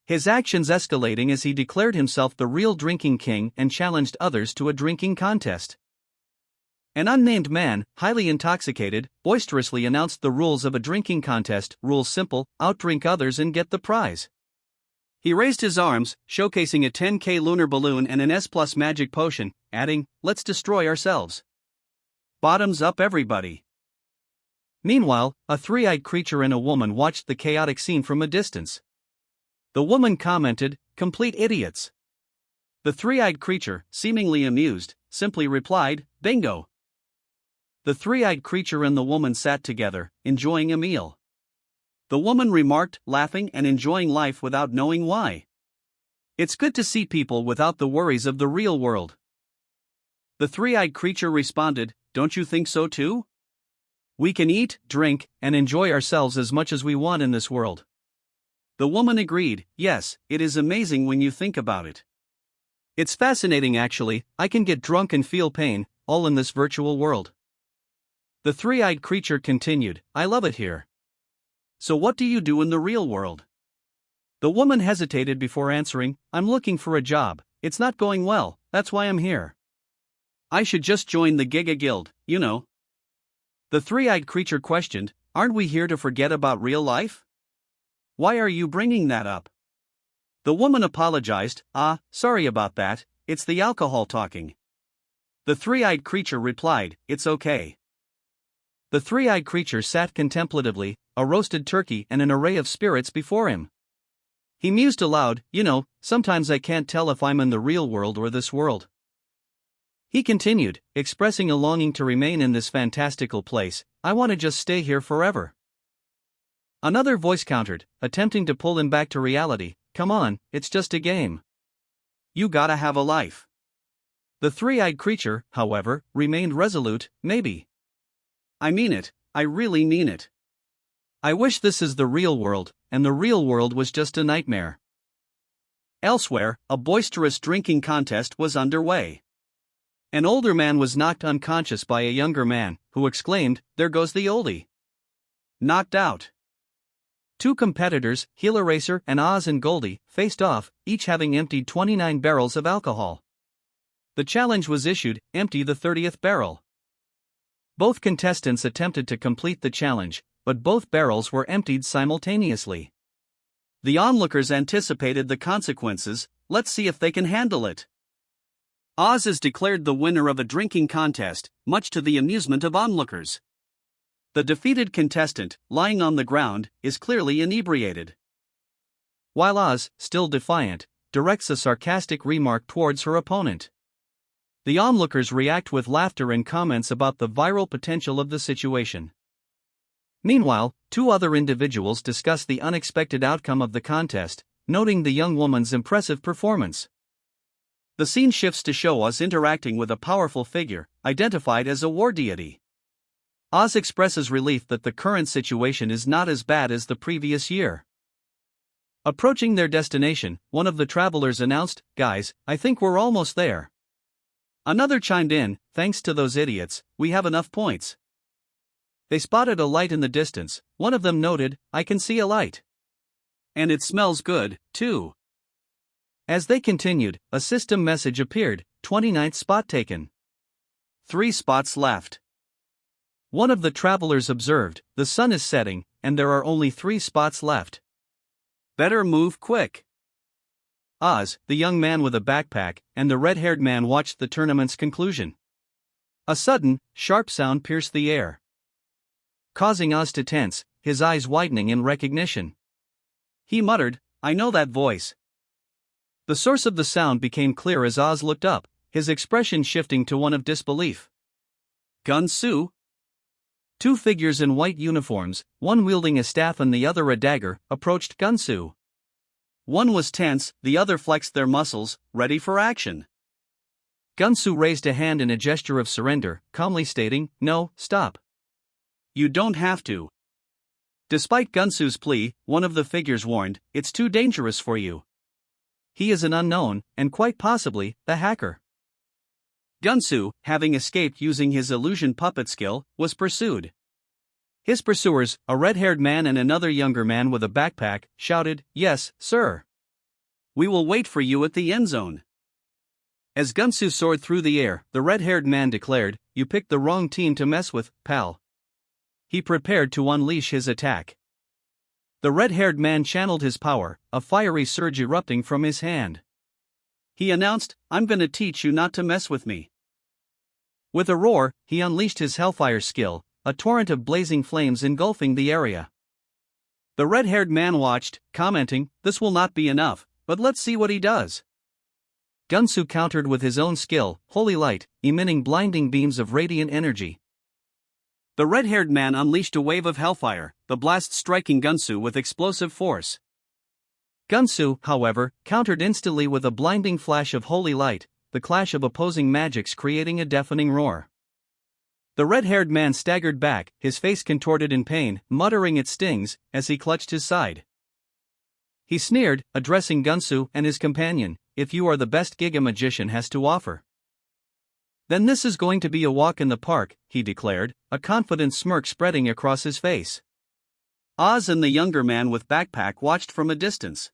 His actions escalating as he declared himself the real drinking king and challenged others to a drinking contest. An unnamed man, highly intoxicated, boisterously announced the rules of a drinking contest. Rules simple: outdrink others and get the prize. He raised his arms, showcasing a 10K lunar balloon and an S+ magic potion, adding, "Let's destroy ourselves. Bottoms up everybody." Meanwhile, a three-eyed creature and a woman watched the chaotic scene from a distance. The woman commented, "Complete idiots. The three-eyed creature, seemingly amused, simply replied, "Bingo." The three-eyed creature and the woman sat together, enjoying a meal. The woman remarked, laughing and enjoying life without knowing why. "It's good to see people without the worries of the real world." The three-eyed creature responded, "Don't you think so too? We can eat, drink, and enjoy ourselves as much as we want in this world." The woman agreed, "Yes, it is amazing when you think about it. It's fascinating actually. I can get drunk and feel pain, all in this virtual world." The three-eyed creature continued, "I love it here. So what do you do in the real world?" The woman hesitated before answering, "I'm looking for a job. It's not going well, that's why I'm here. I should just join the Giga Guild, you know." The three-eyed creature questioned, "Aren't we here to forget about real life? Why are you bringing that up?" The woman apologized, Sorry about that, it's the alcohol talking." The three-eyed creature replied, "It's okay." The three-eyed creature sat contemplatively, a roasted turkey and an array of spirits before him. He mused aloud, "Sometimes I can't tell if I'm in the real world or this world." He continued, expressing a longing to remain in this fantastical place. "I want to just stay here forever." Another voice countered, attempting to pull him back to reality, "Come on, it's just a game. You gotta have a life." The three-eyed creature, however, remained resolute, "Maybe. I mean it, I really mean it. I wish this is the real world, and the real world was just a nightmare." Elsewhere, a boisterous drinking contest was underway. An older man was knocked unconscious by a younger man, who exclaimed, "There goes the oldie. Knocked out." Two competitors, Heeleracer and Oz and Goldie, faced off, each having emptied 29 barrels of alcohol. The challenge was issued, empty the 30th barrel. Both contestants attempted to complete the challenge, but both barrels were emptied simultaneously. The onlookers anticipated the consequences. Let's see if they can handle it. Oz is declared the winner of a drinking contest, much to the amusement of onlookers. The defeated contestant, lying on the ground, is clearly inebriated. While Oz, still defiant, directs a sarcastic remark towards her opponent. The onlookers react with laughter and comments about the viral potential of the situation. Meanwhile, two other individuals discuss the unexpected outcome of the contest, noting the young woman's impressive performance. The scene shifts to show Oz interacting with a powerful figure, identified as a war deity. Oz expresses relief that the current situation is not as bad as the previous year. Approaching their destination, one of the travelers announced, "Guys, I think we're almost there." Another chimed in, "Thanks to those idiots, we have enough points." They spotted a light in the distance. One of them noted, "I can see a light. And it smells good, too." As they continued, a system message appeared, 29th spot taken. 3 spots left. One of the travelers observed, "The sun is setting, and there are only 3 spots left. Better move quick." Oz, the young man with a backpack, and the red-haired man watched the tournament's conclusion. A sudden, sharp sound pierced the air, causing Oz to tense, his eyes widening in recognition. He muttered, "I know that voice." The source of the sound became clear as Oz looked up, his expression shifting to one of disbelief. Gunsu? Two figures in white uniforms, one wielding a staff and the other a dagger, approached Gunsu. One was tense, the other flexed their muscles, ready for action. Gunsu raised a hand in a gesture of surrender, calmly stating, "No, stop. You don't have to." Despite Gunsu's plea, one of the figures warned, "It's too dangerous for you. He is an unknown, and quite possibly, the hacker." Gunsu, having escaped using his illusion puppet skill, was pursued. His pursuers, a red-haired man and another younger man with a backpack, shouted, "Yes, sir. We will wait for you at the end zone." As Gunsu soared through the air, the red-haired man declared, "You picked the wrong team to mess with, pal." He prepared to unleash his attack. The red-haired man channeled his power, a fiery surge erupting from his hand. He announced, "I'm gonna teach you not to mess with me." With a roar, he unleashed his hellfire skill, a torrent of blazing flames engulfing the area. The red-haired man watched, commenting, "This will not be enough, but let's see what he does." Gunsu countered with his own skill, Holy Light, emitting blinding beams of radiant energy. The red-haired man unleashed a wave of hellfire, the blast striking Gunsu with explosive force. Gunsu, however, countered instantly with a blinding flash of Holy Light, the clash of opposing magics creating a deafening roar. The red-haired man staggered back, his face contorted in pain, muttering it stings, as he clutched his side. He sneered, addressing Gunsu and his companion, "If you are the best gig a magician has to offer, then this is going to be a walk in the park," he declared, a confident smirk spreading across his face. Oz and the younger man with backpack watched from a distance.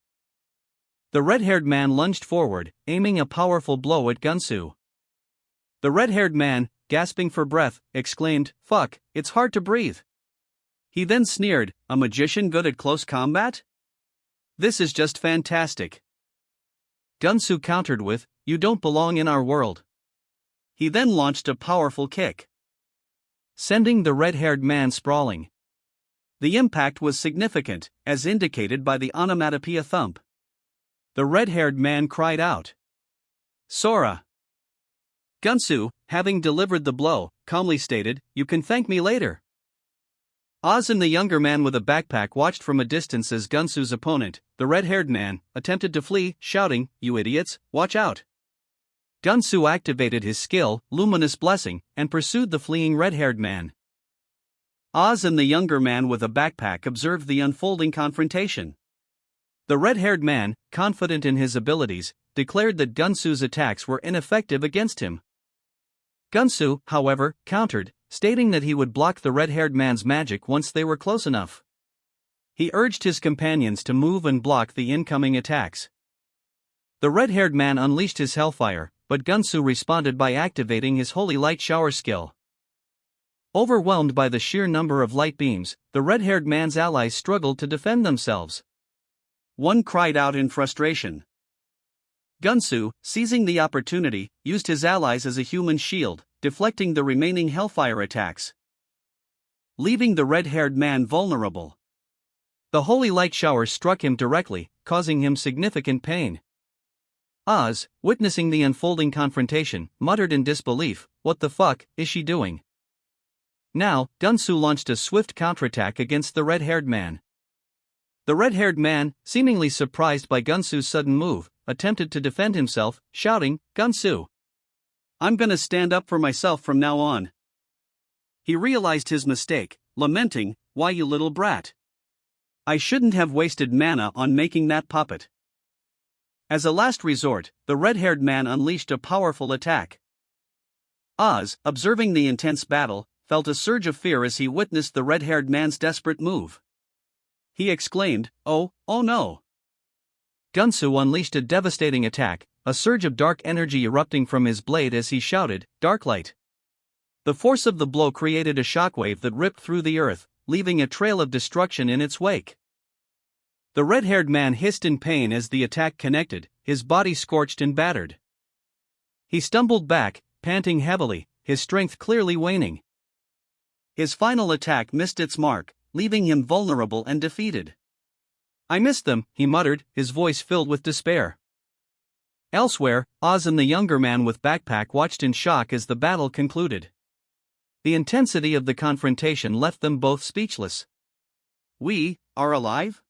The red-haired man lunged forward, aiming a powerful blow at Gunsu. The red-haired man, gasping for breath, exclaimed, "Fuck, it's hard to breathe." He then sneered, "A magician good at close combat? This is just fantastic." Gunsu countered with, "You don't belong in our world." He then launched a powerful kick, sending the red-haired man sprawling. The impact was significant, as indicated by the onomatopoeia thump. The red-haired man cried out, "Sora!" Gunsu, having delivered the blow, calmly stated, "You can thank me later." Oz and the younger man with a backpack watched from a distance as Gunsu's opponent, the red-haired man, attempted to flee, shouting, "You idiots, watch out!" Gunsu activated his skill, Luminous Blessing, and pursued the fleeing red-haired man. Oz and the younger man with a backpack observed the unfolding confrontation. The red-haired man, confident in his abilities, declared that Gunsu's attacks were ineffective against him. Gunsu, however, countered, stating that he would block the red-haired man's magic once they were close enough. He urged his companions to move and block the incoming attacks. The red-haired man unleashed his hellfire, but Gunsu responded by activating his Holy Light Shower skill. Overwhelmed by the sheer number of light beams, the red-haired man's allies struggled to defend themselves. One cried out in frustration. Gunsu, seizing the opportunity, used his allies as a human shield, deflecting the remaining hellfire attacks, leaving the red-haired man vulnerable. The Holy Light Shower struck him directly, causing him significant pain. Oz, witnessing the unfolding confrontation, muttered in disbelief, "What the fuck is she doing?" Now, Gunsu launched a swift counterattack against the red-haired man. The red-haired man, seemingly surprised by Gunsu's sudden move, attempted to defend himself, shouting, "Gunsu, I'm gonna stand up for myself from now on." He realized his mistake, lamenting, "Why, you little brat. I shouldn't have wasted mana on making that puppet." As a last resort, the red-haired man unleashed a powerful attack. Oz, observing the intense battle, felt a surge of fear as he witnessed the red-haired man's desperate move. He exclaimed, oh no." Gunsu unleashed a devastating attack, a surge of dark energy erupting from his blade as he shouted, "Dark light." The force of the blow created a shockwave that ripped through the earth, leaving a trail of destruction in its wake. The red-haired man hissed in pain as the attack connected, his body scorched and battered. He stumbled back, panting heavily, his strength clearly waning. His final attack missed its mark, leaving him vulnerable and defeated. "I missed them," he muttered, his voice filled with despair. Elsewhere, Oz and the younger man with backpack watched in shock as the battle concluded. The intensity of the confrontation left them both speechless. "We are alive?"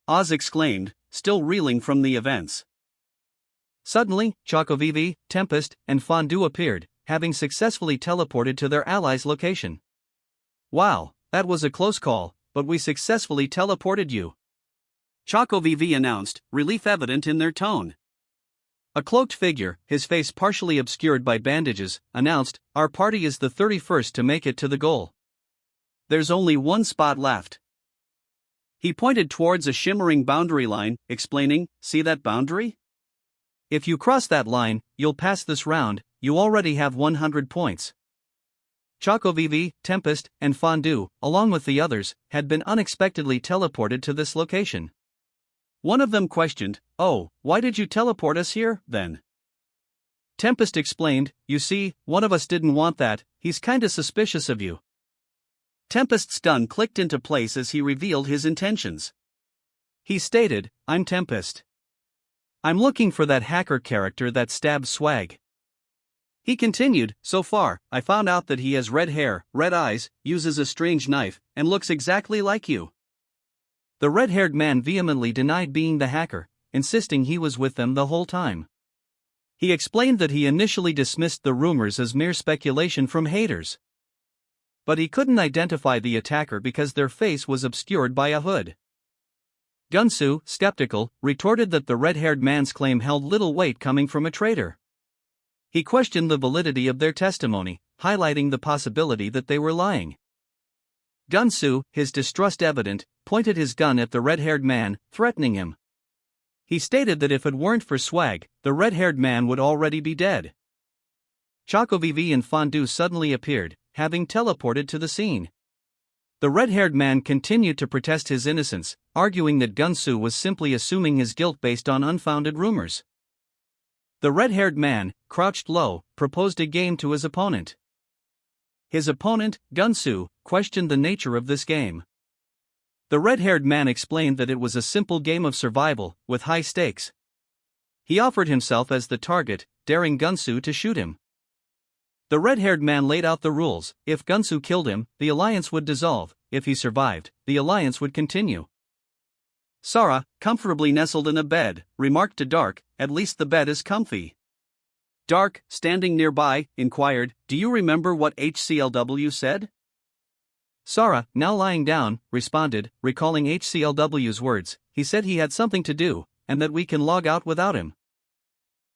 Oz exclaimed, still reeling from the events. Suddenly, Chocovivi, Tempest, and Fondue appeared, having successfully teleported to their allies' location. "Wow, that was a close call, but we successfully teleported you," Chocovivi announced, relief evident in their tone. A cloaked figure, his face partially obscured by bandages, announced, "Our party is the 31st to make it to the goal. There's only one spot left." He pointed towards a shimmering boundary line, explaining, "See that boundary? If you cross that line, you'll pass this round. You already have 100 points." Chocovivi, Tempest, and Fondue, along with the others, had been unexpectedly teleported to this location. One of them questioned, "Oh, why did you teleport us here, then?" Tempest explained, "You see, one of us didn't want that, he's kinda suspicious of you." Tempest's gun clicked into place as he revealed his intentions. He stated, "I'm Tempest. I'm looking for that hacker character that stabbed Swag. He continued, so far, I found out that he has red hair, red eyes, uses a strange knife, and looks exactly like you. The red-haired man vehemently denied being the hacker, insisting he was with them the whole time. He explained that he initially dismissed the rumors as mere speculation from haters. But he couldn't identify the attacker because their face was obscured by a hood. Gunsu, skeptical, retorted that the red-haired man's claim held little weight coming from a traitor. He questioned the validity of their testimony, highlighting the possibility that they were lying. Gunsu, his distrust evident, pointed his gun at the red-haired man, threatening him. He stated that if it weren't for Swag, the red-haired man would already be dead. Chocovivi and Fondue suddenly appeared, having teleported to the scene. The red-haired man continued to protest his innocence, arguing that Gunsu was simply assuming his guilt based on unfounded rumors. The red-haired man, crouched low, proposed a game to his opponent. His opponent, Gunsu, questioned the nature of this game. The red-haired man explained that it was a simple game of survival, with high stakes. He offered himself as the target, daring Gunsu to shoot him. The red-haired man laid out the rules: if Gunsu killed him, the alliance would dissolve; if he survived, the alliance would continue. Sara, comfortably nestled in a bed, remarked to Dark, "At least the bed is comfy." Dark, standing nearby, inquired, "Do you remember what HCLW said?" Sara, now lying down, responded, recalling HCLW's words, "He said he had something to do, and that we can log out without him."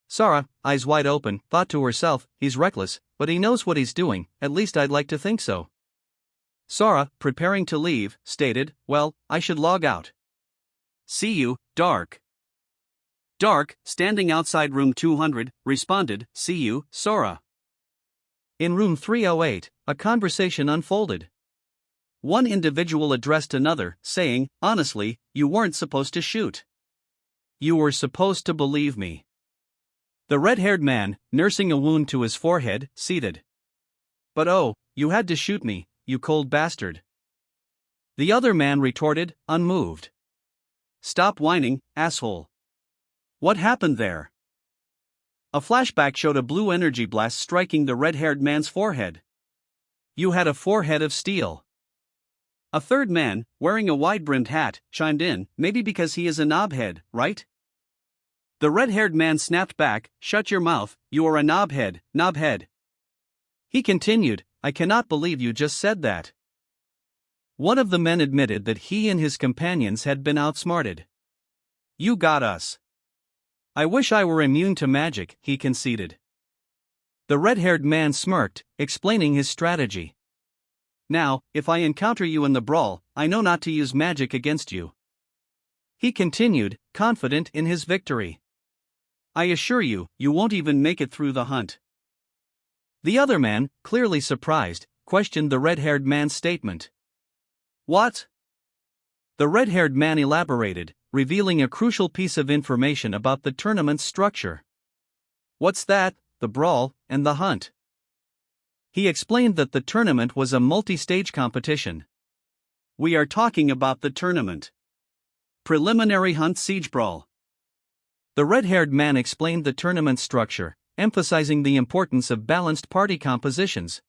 Sara, eyes wide open, thought to herself, "He's reckless, but he knows what he's doing, at least I'd like to think so." Sara, preparing to leave, stated, "Well, I should log out. See you, Dark." Dark, standing outside room 200, responded, "See you, Sora." In room 308, a conversation unfolded. One individual addressed another, saying, "Honestly, you weren't supposed to shoot. You were supposed to believe me." The red-haired man, nursing a wound to his forehead, seated. "But oh, you had to shoot me, you cold bastard." The other man retorted, unmoved. "Stop whining, asshole. What happened there?" A flashback showed a blue energy blast striking the red-haired man's forehead. "You had a forehead of steel." A third man, wearing a wide-brimmed hat, chimed in, "Maybe because he is a knobhead, right?" The red-haired man snapped back, "Shut your mouth, you are a knobhead, knobhead." He continued, "I cannot believe you just said that." One of the men admitted that he and his companions had been outsmarted. "You got us. I wish I were immune to magic," he conceded. The red-haired man smirked, explaining his strategy. "Now, if I encounter you in the brawl, I know not to use magic against you." He continued, confident in his victory. "I assure you, you won't even make it through the hunt." The other man, clearly surprised, questioned the red-haired man's statement. "What?" The red-haired man elaborated, revealing a crucial piece of information about the tournament's structure. "What's that, the brawl, and the hunt?" He explained that the tournament was a multi-stage competition. "We are talking about the tournament. Preliminary hunt siege brawl." The red-haired man explained the tournament structure, emphasizing the importance of balanced party compositions.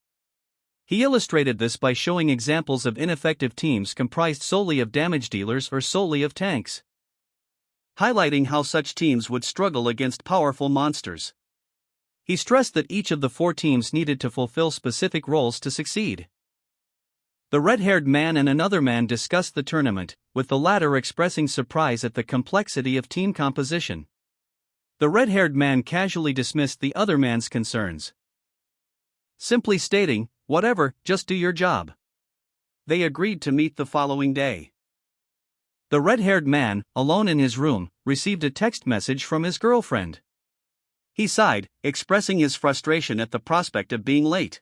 He illustrated this by showing examples of ineffective teams comprised solely of damage dealers or solely of tanks, highlighting how such teams would struggle against powerful monsters. He stressed that each of the four teams needed to fulfill specific roles to succeed. The red-haired man and another man discussed the tournament, with the latter expressing surprise at the complexity of team composition. The red-haired man casually dismissed the other man's concerns, simply stating, "Whatever, just do your job." They agreed to meet the following day. The red-haired man, alone in his room, received a text message from his girlfriend. He sighed, expressing his frustration at the prospect of being late.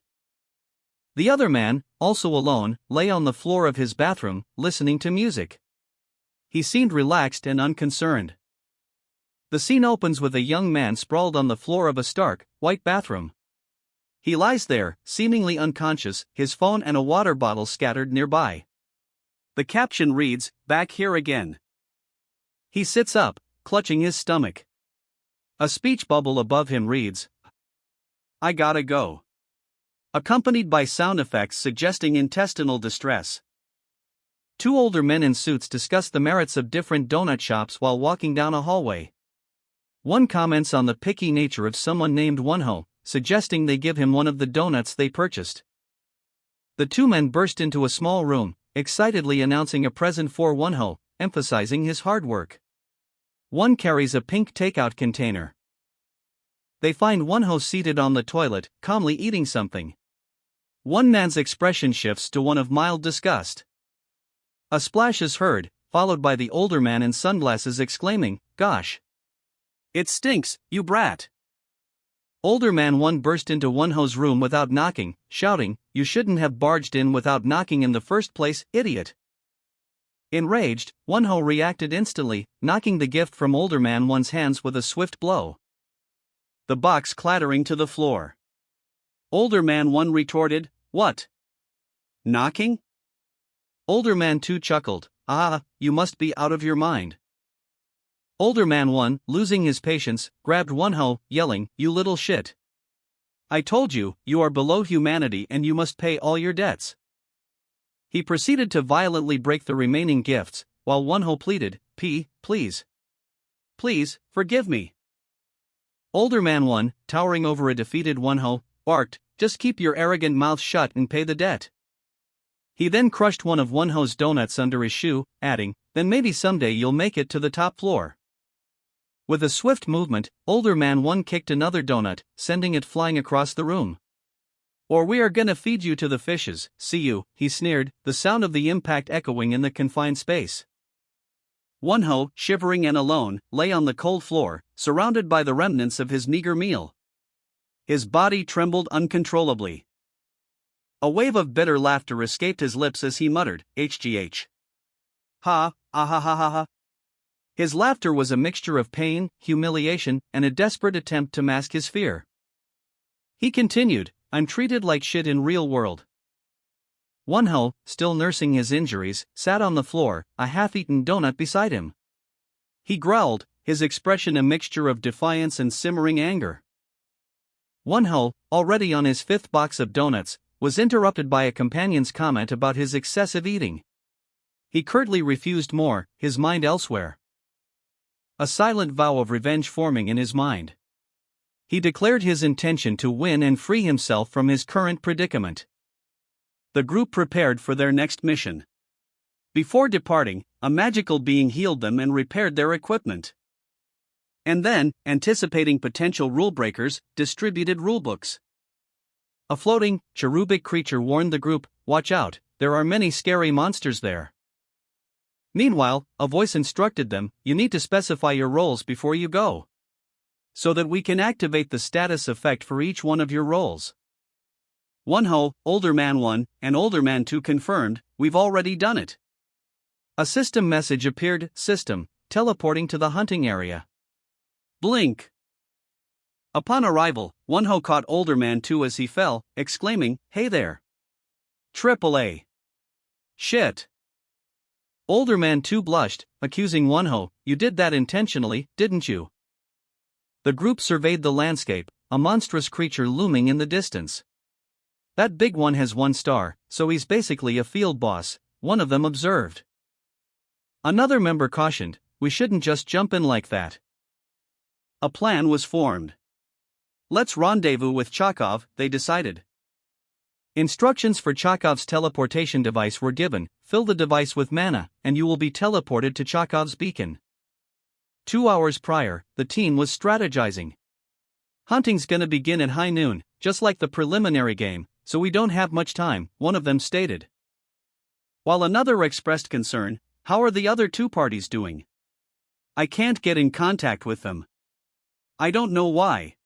The other man, also alone, lay on the floor of his bathroom, listening to music. He seemed relaxed and unconcerned. The scene opens with a young man sprawled on the floor of a stark, white bathroom. He lies there, seemingly unconscious, his phone and a water bottle scattered nearby. The caption reads, "Back here again." He sits up, clutching his stomach. A speech bubble above him reads, "I gotta go," accompanied by sound effects suggesting intestinal distress. Two older men in suits discuss the merits of different donut shops while walking down a hallway. One comments on the picky nature of someone named Wonho, suggesting they give him one of the donuts they purchased. The two men burst into a small room, excitedly announcing a present for Wonho, emphasizing his hard work. One carries a pink takeout container. They find Wonho seated on the toilet, calmly eating something. One man's expression shifts to one of mild disgust. A splash is heard, followed by the older man in sunglasses exclaiming, "Gosh! It stinks, you brat!" Older man 1 burst into Wonho's room without knocking, shouting, "You shouldn't have barged in without knocking in the first place, idiot!" Enraged, Wonho reacted instantly, knocking the gift from older man 1's hands with a swift blow, the box clattering to the floor. Older man 1 retorted, "What? Knocking?" Older man 2 chuckled, "Ah, you must be out of your mind." Older man 1, losing his patience, grabbed Wonho, yelling, "You little shit! I told you, you are below humanity and you must pay all your debts." He proceeded to violently break the remaining gifts, while Wonho pleaded, Please. Please, forgive me." Older man 1, towering over a defeated Wonho, barked, "Just keep your arrogant mouth shut and pay the debt." He then crushed one of Wonho's donuts under his shoe, adding, "Then maybe someday you'll make it to the top floor." With a swift movement, older man 1 kicked another donut, sending it flying across the room. "Or we are gonna feed you to the fishes, see you," he sneered, the sound of the impact echoing in the confined space. Wonho, shivering and alone, lay on the cold floor, surrounded by the remnants of his meager meal. His body trembled uncontrollably. A wave of bitter laughter escaped his lips as he muttered, "HGH. Ha, ah ha ha ha ha." His laughter was a mixture of pain, humiliation, and a desperate attempt to mask his fear. He continued, "I'm treated like shit in real world." Wonho, still nursing his injuries, sat on the floor, a half-eaten donut beside him. He growled, his expression a mixture of defiance and simmering anger. Wonho, already on his 5th box of donuts, was interrupted by a companion's comment about his excessive eating. He curtly refused more, his mind elsewhere. A silent vow of revenge forming in his mind. He declared his intention to win and free himself from his current predicament. The group prepared for their next mission. Before departing, a magical being healed them and repaired their equipment. And then, anticipating potential rule breakers, distributed rulebooks. A floating, cherubic creature warned the group, "Watch out, there are many scary monsters there." Meanwhile, a voice instructed them, "You need to specify your roles before you go, so that we can activate the status effect for each one of your roles." Wonho, older man 1, and older man 2 confirmed, "We've already done it." A system message appeared, "System, teleporting to the hunting area." Blink. Upon arrival, Wonho caught older man 2 as he fell, exclaiming, "Hey there. AAA. Shit." Older man 2 blushed, accusing Wonho, "You did that intentionally, didn't you?" The group surveyed the landscape, a monstrous creature looming in the distance. "That big one has 1 star, so he's basically a field boss," one of them observed. Another member cautioned, "We shouldn't just jump in like that." A plan was formed. "Let's rendezvous with Chakov," they decided. Instructions for Chakov's teleportation device were given: fill the device with mana, and you will be teleported to Chakov's beacon. 2 hours prior, the team was strategizing. "Hunting's gonna begin at high noon, just like the preliminary game, so we don't have much time," one of them stated. While another expressed concern, "How are the other 2 parties doing? I can't get in contact with them. I don't know why."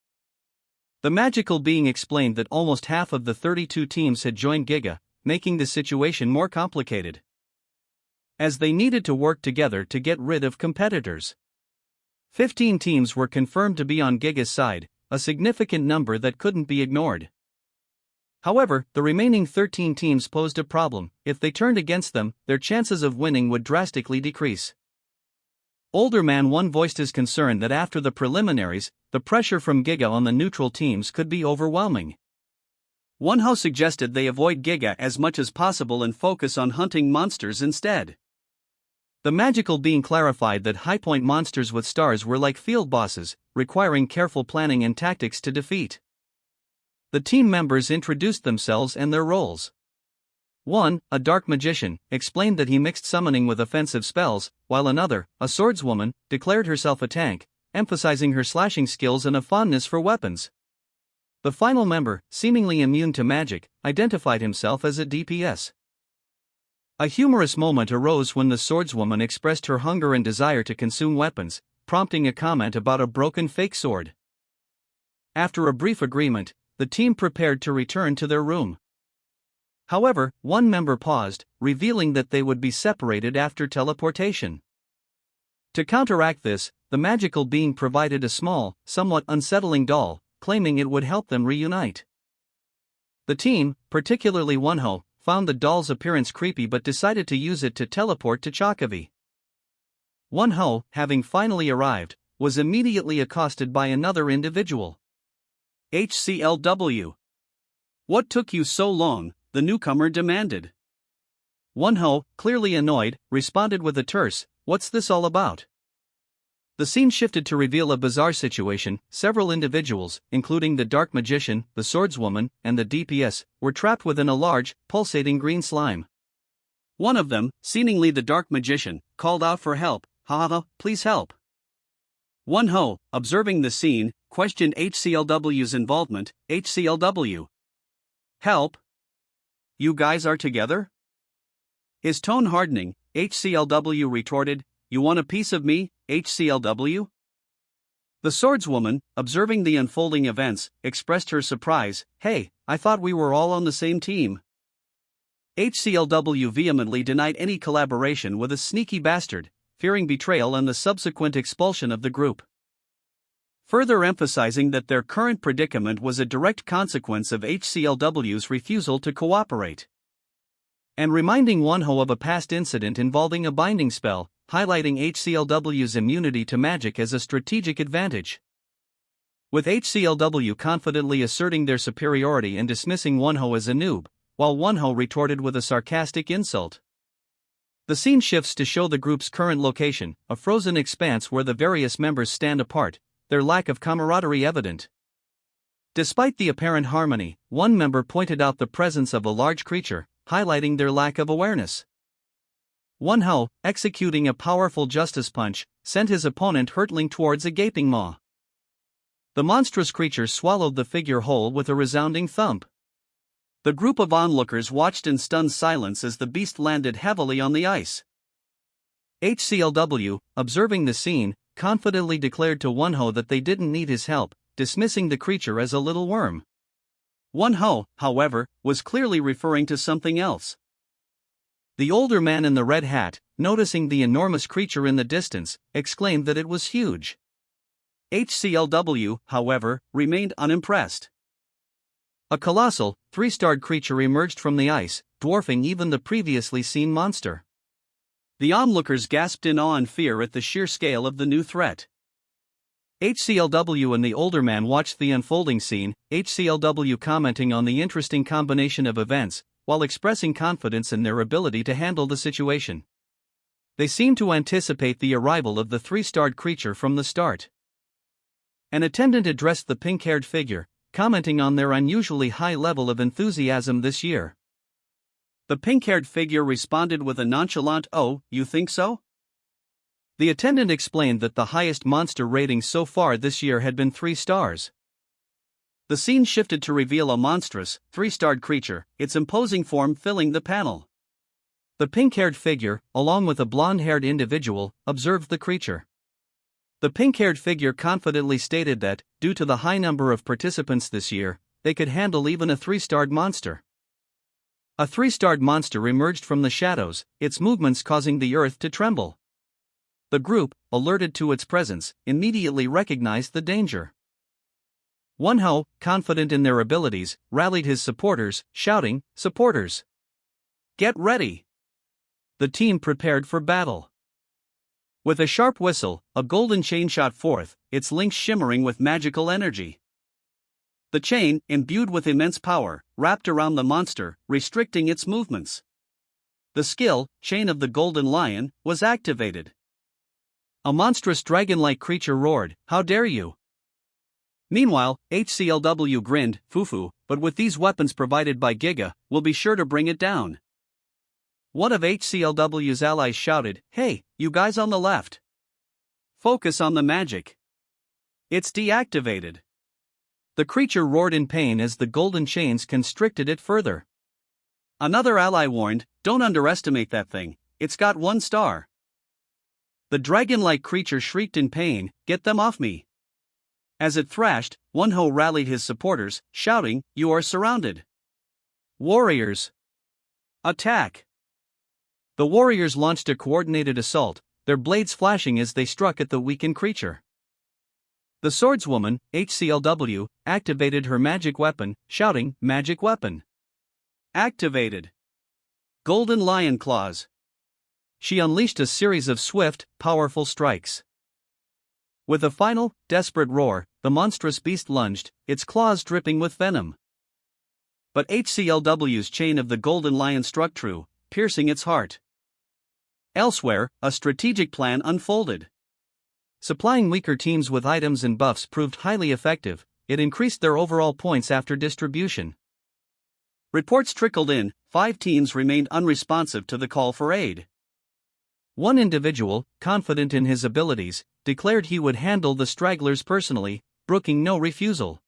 The magical being explained that almost half of the 32 teams had joined Giga, making the situation more complicated, as they needed to work together to get rid of competitors. 15 teams were confirmed to be on Giga's side, a significant number that couldn't be ignored. However, the remaining 13 teams posed a problem: if they turned against them, their chances of winning would drastically decrease. Older Man 1 voiced his concern that after the preliminaries, the pressure from Giga on the neutral teams could be overwhelming. Wonho suggested they avoid Giga as much as possible and focus on hunting monsters instead. The magical being clarified that high point monsters with stars were like field bosses, requiring careful planning and tactics to defeat. The team members introduced themselves and their roles. One, a dark magician, explained that he mixed summoning with offensive spells, while another, a swordswoman, declared herself a tank, emphasizing her slashing skills and a fondness for weapons. The final member, seemingly immune to magic, identified himself as a DPS. A humorous moment arose when the swordswoman expressed her hunger and desire to consume weapons, prompting a comment about a broken fake sword. After a brief agreement, the team prepared to return to their room. However, one member paused, revealing that they would be separated after teleportation. To counteract this, the magical being provided a small, somewhat unsettling doll, claiming it would help them reunite. The team, particularly Wonho, found the doll's appearance creepy but decided to use it to teleport to Chocovi. Wonho, having finally arrived, was immediately accosted by another individual. HCLW. What took you so long? The newcomer demanded. Wonho, clearly annoyed, responded with a terse, "What's this all about?" The scene shifted to reveal a bizarre situation. Several individuals, including the dark magician, the swordswoman, and the DPS, were trapped within a large, pulsating green slime. One of them, seemingly the dark magician, called out for help. "Haha, please help." Wonho, observing the scene, questioned HCLW's involvement. HCLW. Help? You guys are together? His tone hardening, HCLW retorted, "You want a piece of me, HCLW?" The swordswoman, observing the unfolding events, expressed her surprise. "Hey, I thought we were all on the same team." HCLW vehemently denied any collaboration with a sneaky bastard, fearing betrayal and the subsequent expulsion of the group. Further emphasizing that their current predicament was a direct consequence of HCLW's refusal to cooperate. And reminding Wonho of a past incident involving a binding spell, highlighting HCLW's immunity to magic as a strategic advantage. With HCLW confidently asserting their superiority and dismissing Wonho as a noob, while Wonho retorted with a sarcastic insult. The scene shifts to show the group's current location, a frozen expanse where the various members stand apart, their lack of camaraderie evident. Despite the apparent harmony, one member pointed out the presence of a large creature, highlighting their lack of awareness. Wonho, executing a powerful justice punch, sent his opponent hurtling towards a gaping maw. The monstrous creature swallowed the figure whole with a resounding thump. The group of onlookers watched in stunned silence as the beast landed heavily on the ice. HCLW, observing the scene, confidently declared to Wonho that they didn't need his help, dismissing the creature as a little worm. Wonho, however, was clearly referring to something else. The older man in the red hat, noticing the enormous creature in the distance, exclaimed that it was huge. HCLW, however, remained unimpressed. A colossal, three-starred creature emerged from the ice, dwarfing even the previously seen monster. The onlookers gasped in awe and fear at the sheer scale of the new threat. HCLW and the older man watched the unfolding scene, HCLW commenting on the interesting combination of events, while expressing confidence in their ability to handle the situation. They seemed to anticipate the arrival of the three-starred creature from the start. An attendant addressed the pink-haired figure, commenting on their unusually high level of enthusiasm this year. The pink-haired figure responded with a nonchalant, "Oh, you think so?" The attendant explained that the highest monster rating so far this year had been 3 stars. The scene shifted to reveal a monstrous, 3-starred creature, its imposing form filling the panel. The pink-haired figure, along with a blonde-haired individual, observed the creature. The pink-haired figure confidently stated that, due to the high number of participants this year, they could handle even a 3-starred monster. A 3-starred monster emerged from the shadows, its movements causing the earth to tremble. The group, alerted to its presence, immediately recognized the danger. Wonho, confident in their abilities, rallied his supporters, shouting, "Supporters! Get ready!" The team prepared for battle. With a sharp whistle, a golden chain shot forth, its links shimmering with magical energy. The chain, imbued with immense power, wrapped around the monster, restricting its movements. The skill, Chain of the Golden Lion, was activated. A monstrous dragon-like creature roared, "How dare you!" Meanwhile, HCLW grinned, "Fufu, but with these weapons provided by Giga, we'll be sure to bring it down." One of HCLW's allies shouted, "Hey, you guys on the left! Focus on the magic. It's deactivated." The creature roared in pain as the golden chains constricted it further. Another ally warned, "Don't underestimate that thing, it's got 1 star." The dragon-like creature shrieked in pain, "Get them off me." As it thrashed, Wonho rallied his supporters, shouting, "You are surrounded. Warriors! Attack!" The warriors launched a coordinated assault, their blades flashing as they struck at the weakened creature. The swordswoman, HCLW, activated her magic weapon, shouting, "Magic weapon! Activated! Golden Lion Claws!" She unleashed a series of swift, powerful strikes. With a final, desperate roar, the monstrous beast lunged, its claws dripping with venom. But HCLW's Chain of the Golden Lion struck true, piercing its heart. Elsewhere, a strategic plan unfolded. Supplying weaker teams with items and buffs proved highly effective, it increased their overall points after distribution. Reports trickled in, 5 teams remained unresponsive to the call for aid. One individual, confident in his abilities, declared he would handle the stragglers personally, brooking no refusal.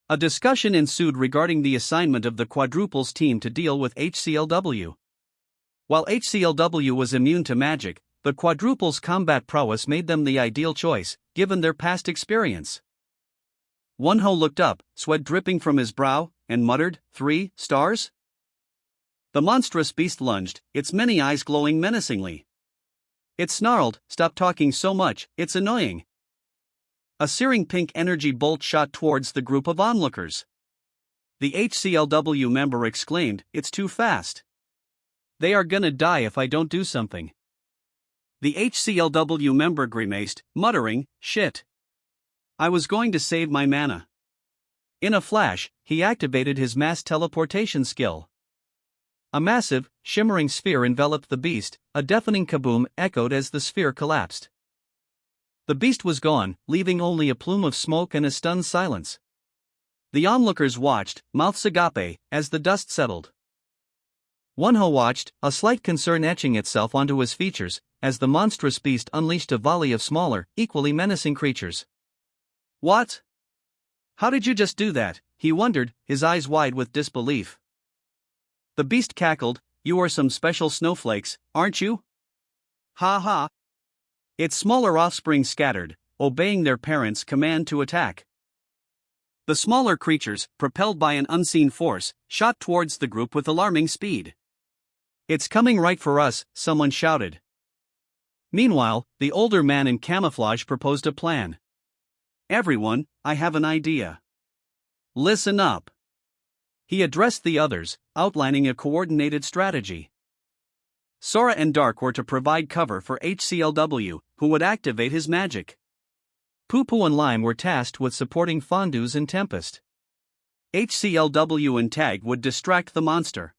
A discussion ensued regarding the assignment of the quadruples team to deal with HCLW. While HCLW was immune to magic, the quadruples' combat prowess made them the ideal choice, given their past experience. Wonho looked up, sweat dripping from his brow, and muttered, 3 stars? The monstrous beast lunged, its many eyes glowing menacingly. It snarled, "Stop talking so much, it's annoying." A searing pink energy bolt shot towards the group of onlookers. The HCLW member exclaimed, "It's too fast. They are gonna die if I don't do something." The HCLW member grimaced, muttering, "Shit. I was going to save my mana." In a flash, he activated his mass teleportation skill. A massive, shimmering sphere enveloped the beast, a deafening kaboom echoed as the sphere collapsed. The beast was gone, leaving only a plume of smoke and a stunned silence. The onlookers watched, mouths agape, as the dust settled. Wonho watched, a slight concern etching itself onto his features, as the monstrous beast unleashed a volley of smaller, equally menacing creatures. "What? How did you just do that?" he wondered, his eyes wide with disbelief. The beast cackled, "You are some special snowflakes, aren't you? Ha ha." Its smaller offspring scattered, obeying their parents' command to attack. The smaller creatures, propelled by an unseen force, shot towards the group with alarming speed. "It's coming right for us," someone shouted. Meanwhile, the older man in camouflage proposed a plan. "Everyone, I have an idea. Listen up." He addressed the others, outlining a coordinated strategy. Sora and Dark were to provide cover for HCLW, who would activate his magic. Poo-Poo and Lime were tasked with supporting Fondues and Tempest. HCLW and Tag would distract the monster.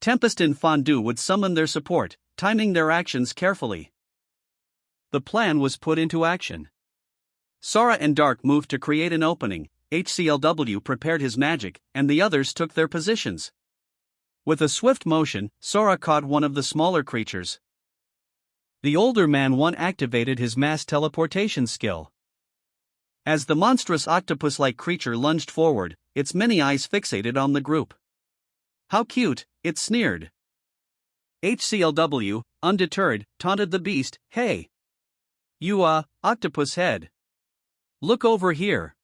Tempest and Fondue would summon their support, timing their actions carefully. The plan was put into action. Sora and Dark moved to create an opening, HCLW prepared his magic, and the others took their positions. With a swift motion, Sora caught one of the smaller creatures. The older man activated his mass teleportation skill. As the monstrous octopus-like creature lunged forward, its many eyes fixated on the group. "How cute," it sneered. HCLW, undeterred, taunted the beast, "Hey! You, octopus head. Look over here."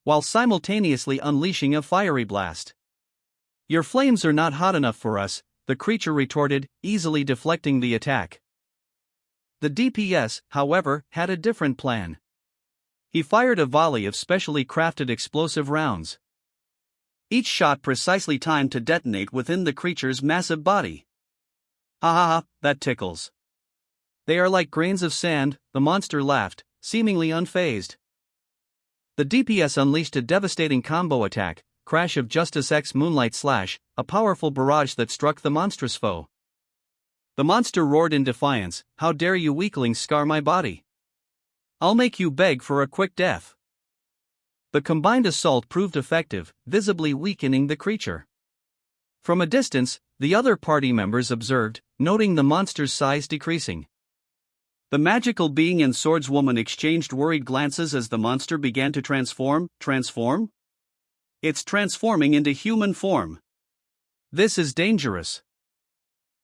While simultaneously unleashing a fiery blast. "Your flames are not hot enough for us," the creature retorted, easily deflecting the attack. The DPS, however, had a different plan. He fired a volley of specially crafted explosive rounds. Each shot precisely timed to detonate within the creature's massive body. "Ha ha ha, that tickles." They are like grains of sand, the monster laughed, seemingly unfazed. The DPS unleashed a devastating combo attack, Crash of Justice X Moonlight Slash, a powerful barrage that struck the monstrous foe. The monster roared in defiance, "How dare you weaklings scar my body? I'll make you beg for a quick death." The combined assault proved effective, visibly weakening the creature. From a distance, the other party members observed, noting the monster's size decreasing. The magical being and swordswoman exchanged worried glances as the monster began to transform. It's transforming into human form. This is dangerous.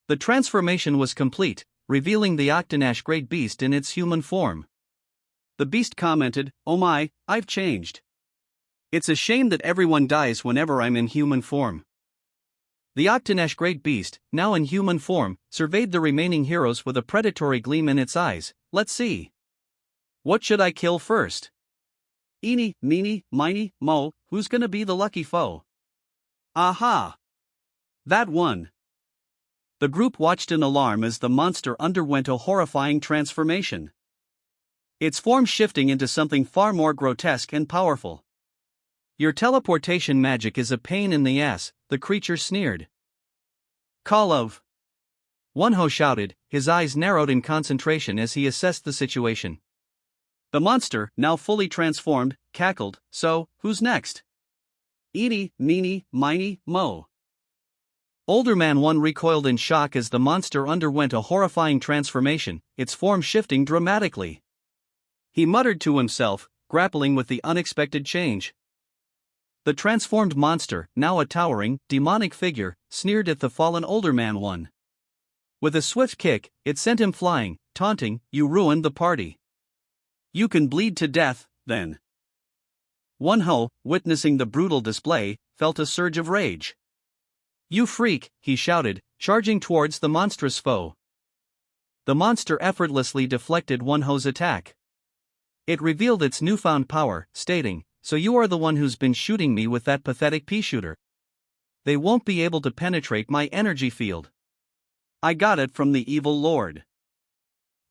The transformation was complete, revealing the Octonash Great Beast in its human form. The beast commented, "Oh my, I've changed. It's a shame that everyone dies whenever I'm in human form." The Octonash Great Beast, now in human form, surveyed the remaining heroes with a predatory gleam in its eyes. "Let's see. What should I kill first? Eeny, meeny, miny, mo, who's gonna be the lucky foe? Aha! That one." The group watched in alarm as the monster underwent a horrifying transformation. Its form shifting into something far more grotesque and powerful. "Your teleportation magic is a pain in the ass," the creature sneered. "Call of!" Wonho shouted, his eyes narrowed in concentration as he assessed the situation. The monster, now fully transformed, cackled, "So, who's next? Eeny, meeny, miny, mo." Older Man 1 recoiled in shock as the monster underwent a horrifying transformation, its form shifting dramatically. He muttered to himself, grappling with the unexpected change. The transformed monster, now a towering, demonic figure, sneered at the fallen Older Man 1. With a swift kick, it sent him flying, taunting, "You ruined the party. You can bleed to death, then." Wonho, witnessing the brutal display, felt a surge of rage. "You freak," he shouted, charging towards the monstrous foe. The monster effortlessly deflected Wonho's attack. It revealed its newfound power, stating, "So you are the one who's been shooting me with that pathetic pea shooter. They won't be able to penetrate my energy field. I got it from the evil lord."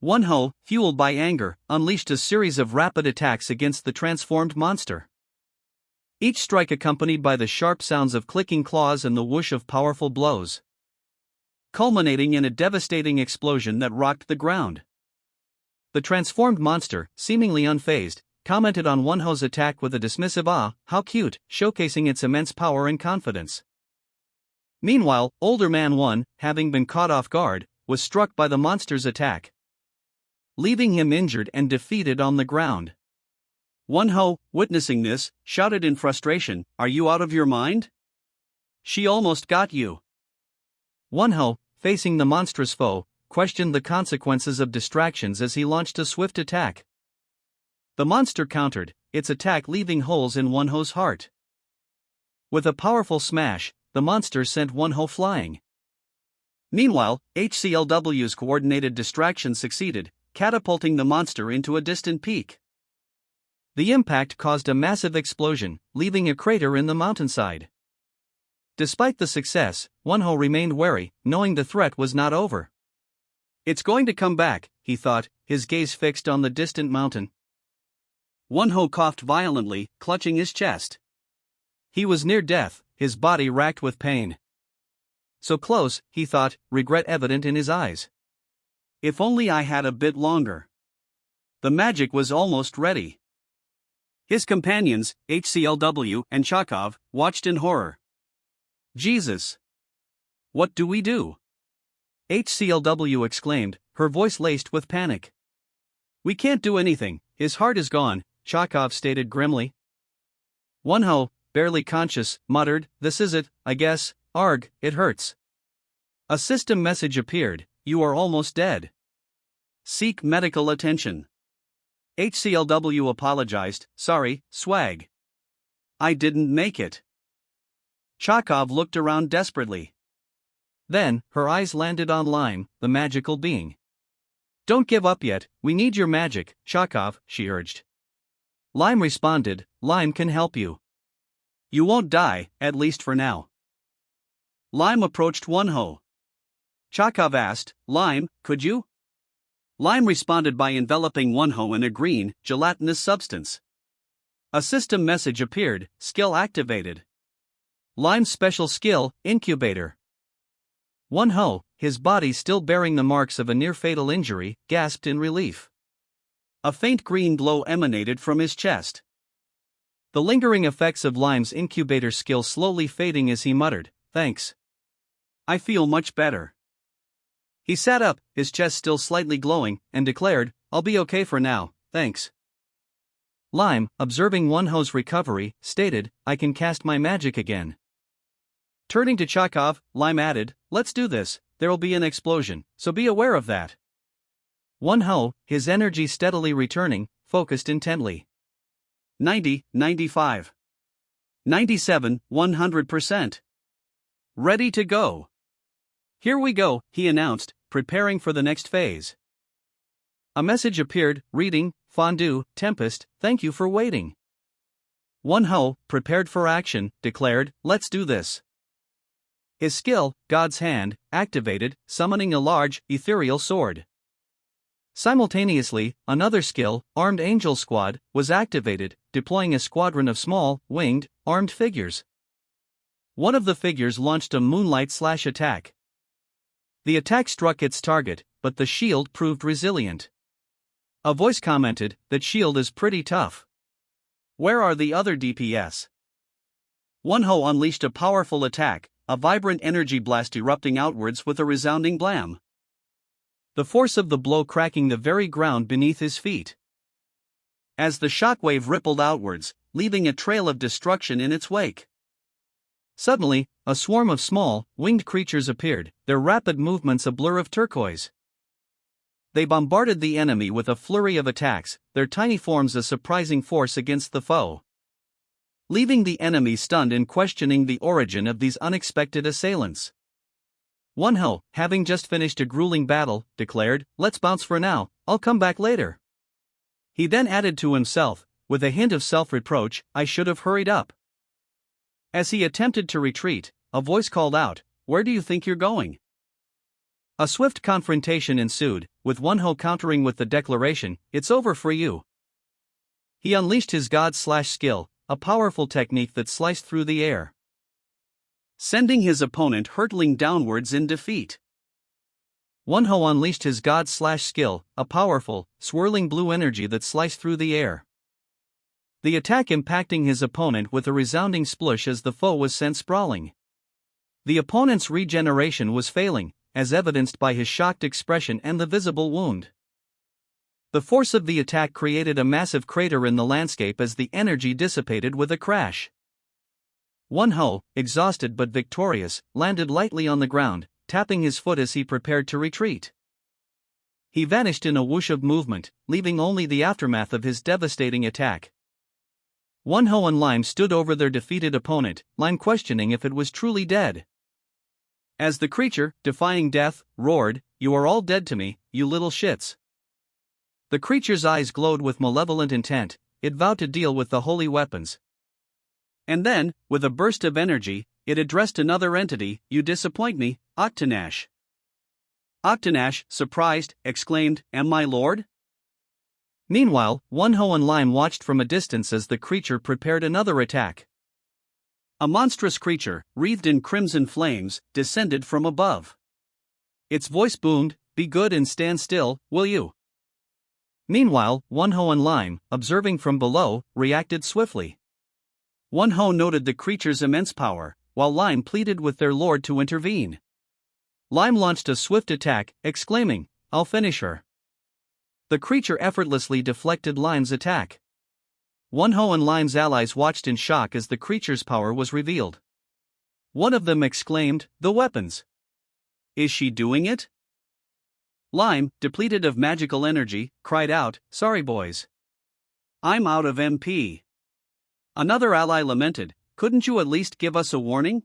Wonho, fueled by anger, unleashed a series of rapid attacks against the transformed monster. Each strike accompanied by the sharp sounds of clicking claws and the whoosh of powerful blows, culminating in a devastating explosion that rocked the ground. The transformed monster, seemingly unfazed, commented on Wonho's attack with a dismissive "Ah, how cute," showcasing its immense power and confidence. Meanwhile, Older Man 1, having been caught off guard, was struck by the monster's attack, leaving him injured and defeated on the ground. Wonho, witnessing this, shouted in frustration, "Are you out of your mind? She almost got you." Wonho, facing the monstrous foe, questioned the consequences of distractions as he launched a swift attack. The monster countered, its attack leaving holes in Wonho's heart. With a powerful smash, the monster sent Wonho flying. Meanwhile, HCLW's coordinated distraction succeeded, catapulting the monster into a distant peak. The impact caused a massive explosion, leaving a crater in the mountainside. Despite the success, Wonho remained wary, knowing the threat was not over. "It's going to come back," he thought, his gaze fixed on the distant mountain. Wonho coughed violently, clutching his chest. He was near death, his body racked with pain. So close, he thought, regret evident in his eyes. "If only I had a bit longer." The magic was almost ready. His companions, HCLW and Chakov, watched in horror. "Jesus! What do we do?" HCLW exclaimed, her voice laced with panic. "We can't do anything, his heart is gone," Chakov stated grimly. Wonho, barely conscious, muttered, "This is it, I guess, arg, it hurts." A system message appeared, "You are almost dead. Seek medical attention." HCLW apologized, "Sorry, swag. I didn't make it." Chakov looked around desperately. Then, her eyes landed on Lime, the magical being. "Don't give up yet, we need your magic, Chakov," she urged. Lime responded, "Lime can help you. You won't die, at least for now." Lime approached Wonho. Chakov asked, "Lime, could you Lime responded by enveloping Wonho in a green, gelatinous substance. A system message appeared, skill activated. Lime's special skill, incubator. Wonho, his body still bearing the marks of a near-fatal injury, gasped in relief. A faint green glow emanated from his chest. The lingering effects of Lime's incubator skill slowly fading as he muttered, "Thanks. I feel much better." He sat up, his chest still slightly glowing, and declared, "I'll be okay for now, thanks." Lime, observing Wonho's recovery, stated, "I can cast my magic again." Turning to Chekhov, Lime added, "Let's do this, there'll be an explosion, so be aware of that." Wonho, his energy steadily returning, focused intently. 90, 95. 97, 100%. Ready to go. "Here we go," he announced, preparing for the next phase. A message appeared, reading, "Fondue, Tempest, thank you for waiting." Wonho, prepared for action, declared, "Let's do this." His skill, God's Hand, activated, summoning a large, ethereal sword. Simultaneously, another skill, Armed Angel Squad, was activated, deploying a squadron of small, winged, armed figures. One of the figures launched a moonlight slash attack. The attack struck its target, but the shield proved resilient. A voice commented, "That shield is pretty tough. Where are the other DPS?" Wonho unleashed a powerful attack, a vibrant energy blast erupting outwards with a resounding blam. The force of the blow cracking the very ground beneath his feet. As the shockwave rippled outwards, leaving a trail of destruction in its wake. Suddenly, a swarm of small, winged creatures appeared, their rapid movements a blur of turquoise. They bombarded the enemy with a flurry of attacks, their tiny forms a surprising force against the foe. Leaving the enemy stunned and questioning the origin of these unexpected assailants. Wonho, having just finished a grueling battle, declared, "Let's bounce for now, I'll come back later." He then added to himself, with a hint of self-reproach, "I should have hurried up." As he attempted to retreat, a voice called out, "Where do you think you're going?" A swift confrontation ensued, with Wonho countering with the declaration, "It's over for you." He unleashed his God/skill, a powerful technique that sliced through the air, sending his opponent hurtling downwards in defeat. Wonho unleashed his God/skill, a powerful, swirling blue energy that sliced through the air. The attack impacting his opponent with a resounding splush as the foe was sent sprawling. The opponent's regeneration was failing, as evidenced by his shocked expression and the visible wound. The force of the attack created a massive crater in the landscape as the energy dissipated with a crash. Wonho, exhausted but victorious, landed lightly on the ground, tapping his foot as he prepared to retreat. He vanished in a whoosh of movement, leaving only the aftermath of his devastating attack. Wonho and Lime stood over their defeated opponent, Lime questioning if it was truly dead. As the creature, defying death, roared, "You are all dead to me, you little shits." The creature's eyes glowed with malevolent intent, it vowed to deal with the holy weapons. And then, with a burst of energy, it addressed another entity, "You disappoint me, Octanash." Octanash, surprised, exclaimed, "Am my lord?" Meanwhile, Wonho and Lime watched from a distance as the creature prepared another attack. A monstrous creature, wreathed in crimson flames, descended from above. Its voice boomed, "Be good and stand still, will you?" Meanwhile, Wonho and Lime, observing from below, reacted swiftly. Wonho noted the creature's immense power, while Lime pleaded with their lord to intervene. Lime launched a swift attack, exclaiming, "I'll finish her." The creature effortlessly deflected Lime's attack. Wonho and Lime's allies watched in shock as the creature's power was revealed. One of them exclaimed, "The weapons! Is she doing it?" Lime, depleted of magical energy, cried out, "Sorry boys. I'm out of MP." Another ally lamented, "Couldn't you at least give us a warning?"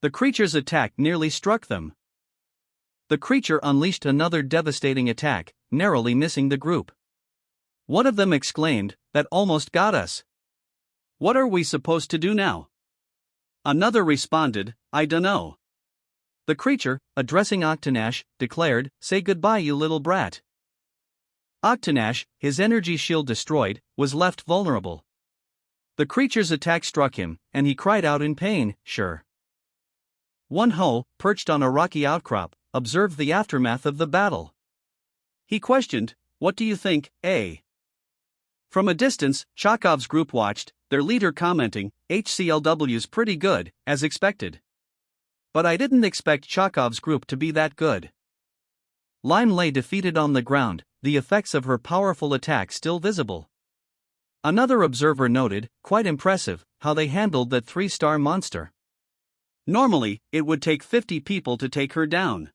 The creature's attack nearly struck them. The creature unleashed another devastating attack, narrowly missing the group. One of them exclaimed, "That almost got us. What are we supposed to do now?" Another responded, "I dunno." The creature, addressing Octanash, declared, "Say goodbye, you little brat. Octanash, his energy shield destroyed, was left vulnerable. The creature's attack struck him, and he cried out in pain. Sure. Won-ho, perched on a rocky outcrop, observed the aftermath of the battle. He questioned, "What do you think, eh?" From a distance, Chekhov's group watched, their leader commenting, "HCLW's pretty good, as expected. But I didn't expect Chekhov's group to be that good." Lime lay defeated on the ground, the effects of her powerful attack still visible. Another observer noted, "Quite impressive, how they handled that 3-star monster. Normally, it would take 50 people to take her down."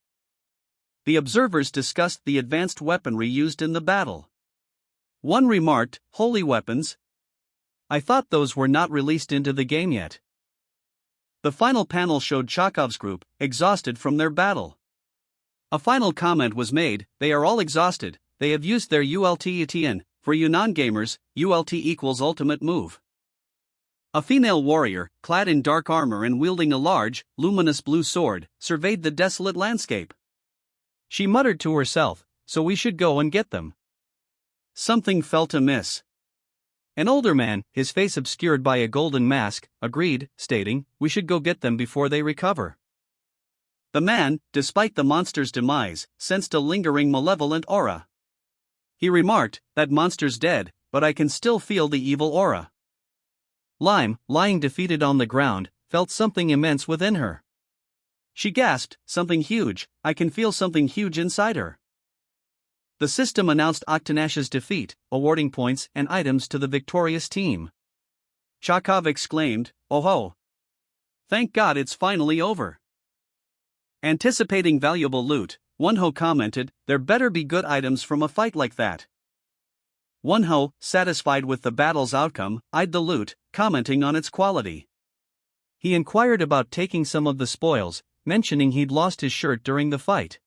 The observers discussed the advanced weaponry used in the battle. One remarked, "Holy weapons? I thought those were not released into the game yet." The final panel showed Chekhov's group, exhausted from their battle. A final comment was made, "They are all exhausted, they have used their ULT. For you non-gamers, ULT equals ultimate move." A female warrior, clad in dark armor and wielding a large, luminous blue sword, surveyed the desolate landscape. She muttered to herself, "So we should go and get them." Something felt amiss. An older man, his face obscured by a golden mask, agreed, stating, "We should go get them before they recover." The man, despite the monster's demise, sensed a lingering malevolent aura. He remarked, "That monster's dead, but I can still feel the evil aura." Lime, lying defeated on the ground, felt something immense within her. She gasped, "Something huge, I can feel something huge inside her." The system announced Octanash's defeat, awarding points and items to the victorious team. Chekhov exclaimed, "Oh ho! Thank God it's finally over." Anticipating valuable loot, Won-ho commented, "There better be good items from a fight like that." Won-ho, satisfied with the battle's outcome, eyed the loot, commenting on its quality. He inquired about taking some of the spoils, mentioning he'd lost his shirt during the fight.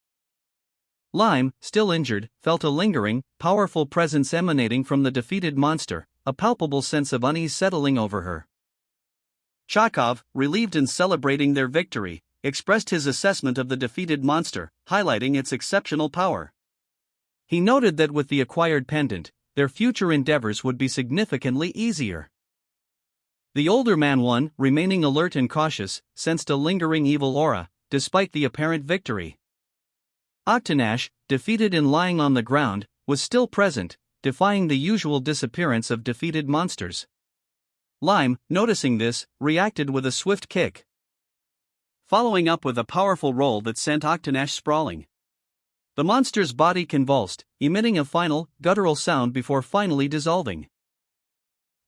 Lime, still injured, felt a lingering, powerful presence emanating from the defeated monster, a palpable sense of unease settling over her. Chekhov, relieved and celebrating their victory, expressed his assessment of the defeated monster, highlighting its exceptional power. He noted that with the acquired pendant, their future endeavors would be significantly easier. The older man one, remaining alert and cautious, sensed a lingering evil aura, despite the apparent victory. Octanash, defeated and lying on the ground, was still present, defying the usual disappearance of defeated monsters. Lime, noticing this, reacted with a swift kick, following up with a powerful roll that sent Octanash sprawling. The monster's body convulsed, emitting a final, guttural sound before finally dissolving.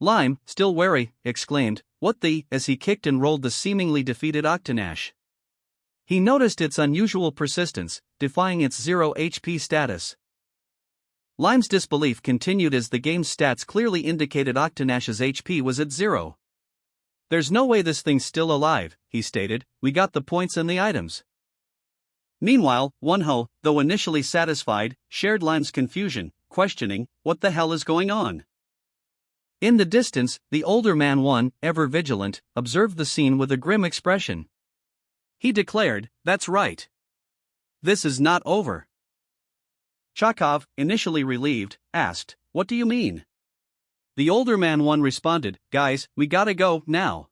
Lime, still wary, exclaimed, "What the?" as he kicked and rolled the seemingly defeated Octanash. He noticed its unusual persistence, defying its 0 HP status. Lime's disbelief continued as the game's stats clearly indicated Octanash's HP was at 0. "There's no way this thing's still alive," he stated, "we got the points and the items." Meanwhile, Won-ho, though initially satisfied, shared Lime's confusion, questioning, "What the hell is going on?" In the distance, the older man one, ever vigilant, observed the scene with a grim expression. He declared, "That's right. This is not over." Chekhov, initially relieved, asked, "What do you mean?" The older man one responded, "Guys, we gotta go, now."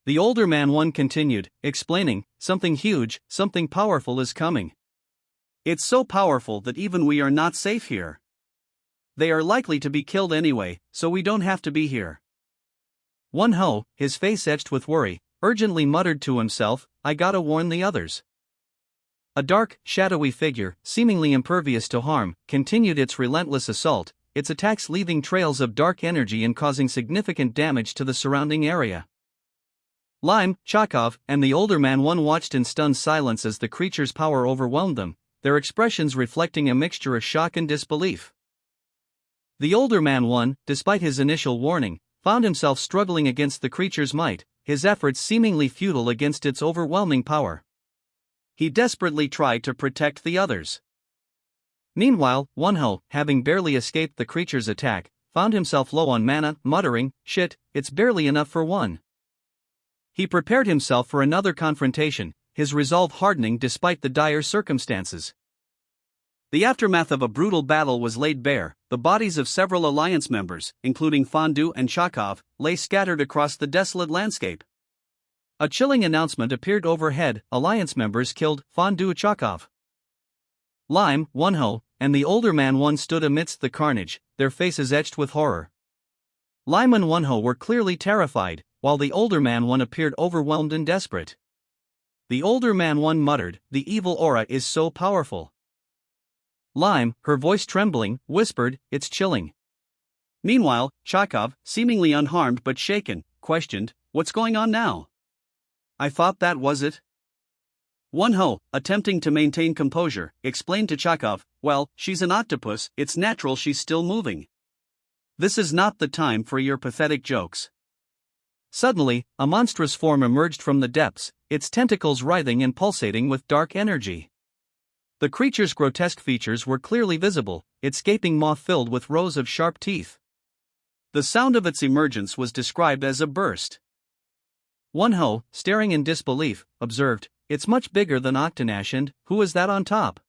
The older man one continued, explaining, "Something huge, something powerful is coming. It's so powerful that even we are not safe here. They are likely to be killed anyway, so we don't have to be here." Won-ho, his face etched with worry, urgently muttered to himself, "I gotta warn the others." A dark, shadowy figure, seemingly impervious to harm, continued its relentless assault, its attacks leaving trails of dark energy and causing significant damage to the surrounding area. Lime, Chekhov, and the older man one watched in stunned silence as the creature's power overwhelmed them, their expressions reflecting a mixture of shock and disbelief. The older man one, despite his initial warning, found himself struggling against the creature's might, his efforts seemingly futile against its overwhelming power. He desperately tried to protect the others. Meanwhile, Won-ho, having barely escaped the creature's attack, found himself low on mana, muttering, "Shit, it's barely enough for one." He prepared himself for another confrontation, his resolve hardening despite the dire circumstances. The aftermath of a brutal battle was laid bare. The bodies of several alliance members, including Fondue and Chakov, lay scattered across the desolate landscape. A chilling announcement appeared overhead: alliance members killed, Fondue Chakov. Lime, Wonho, and the older man One stood amidst the carnage, their faces etched with horror. Lime and Wonho were clearly terrified, while the older man One appeared overwhelmed and desperate. The older man One muttered, "The evil aura is so powerful." Lime, her voice trembling, whispered, "It's chilling." Meanwhile, Chakov, seemingly unharmed but shaken, questioned, "What's going on now? I thought that was it." Wonho, attempting to maintain composure, explained to Chakov, "Well, she's an octopus, it's natural she's still moving. This is not the time for your pathetic jokes." Suddenly, a monstrous form emerged from the depths, its tentacles writhing and pulsating with dark energy. The creature's grotesque features were clearly visible, its gaping maw filled with rows of sharp teeth. The sound of its emergence was described as a burst. Wonho, staring in disbelief, observed, "It's much bigger than Octanash, and who is that on top?"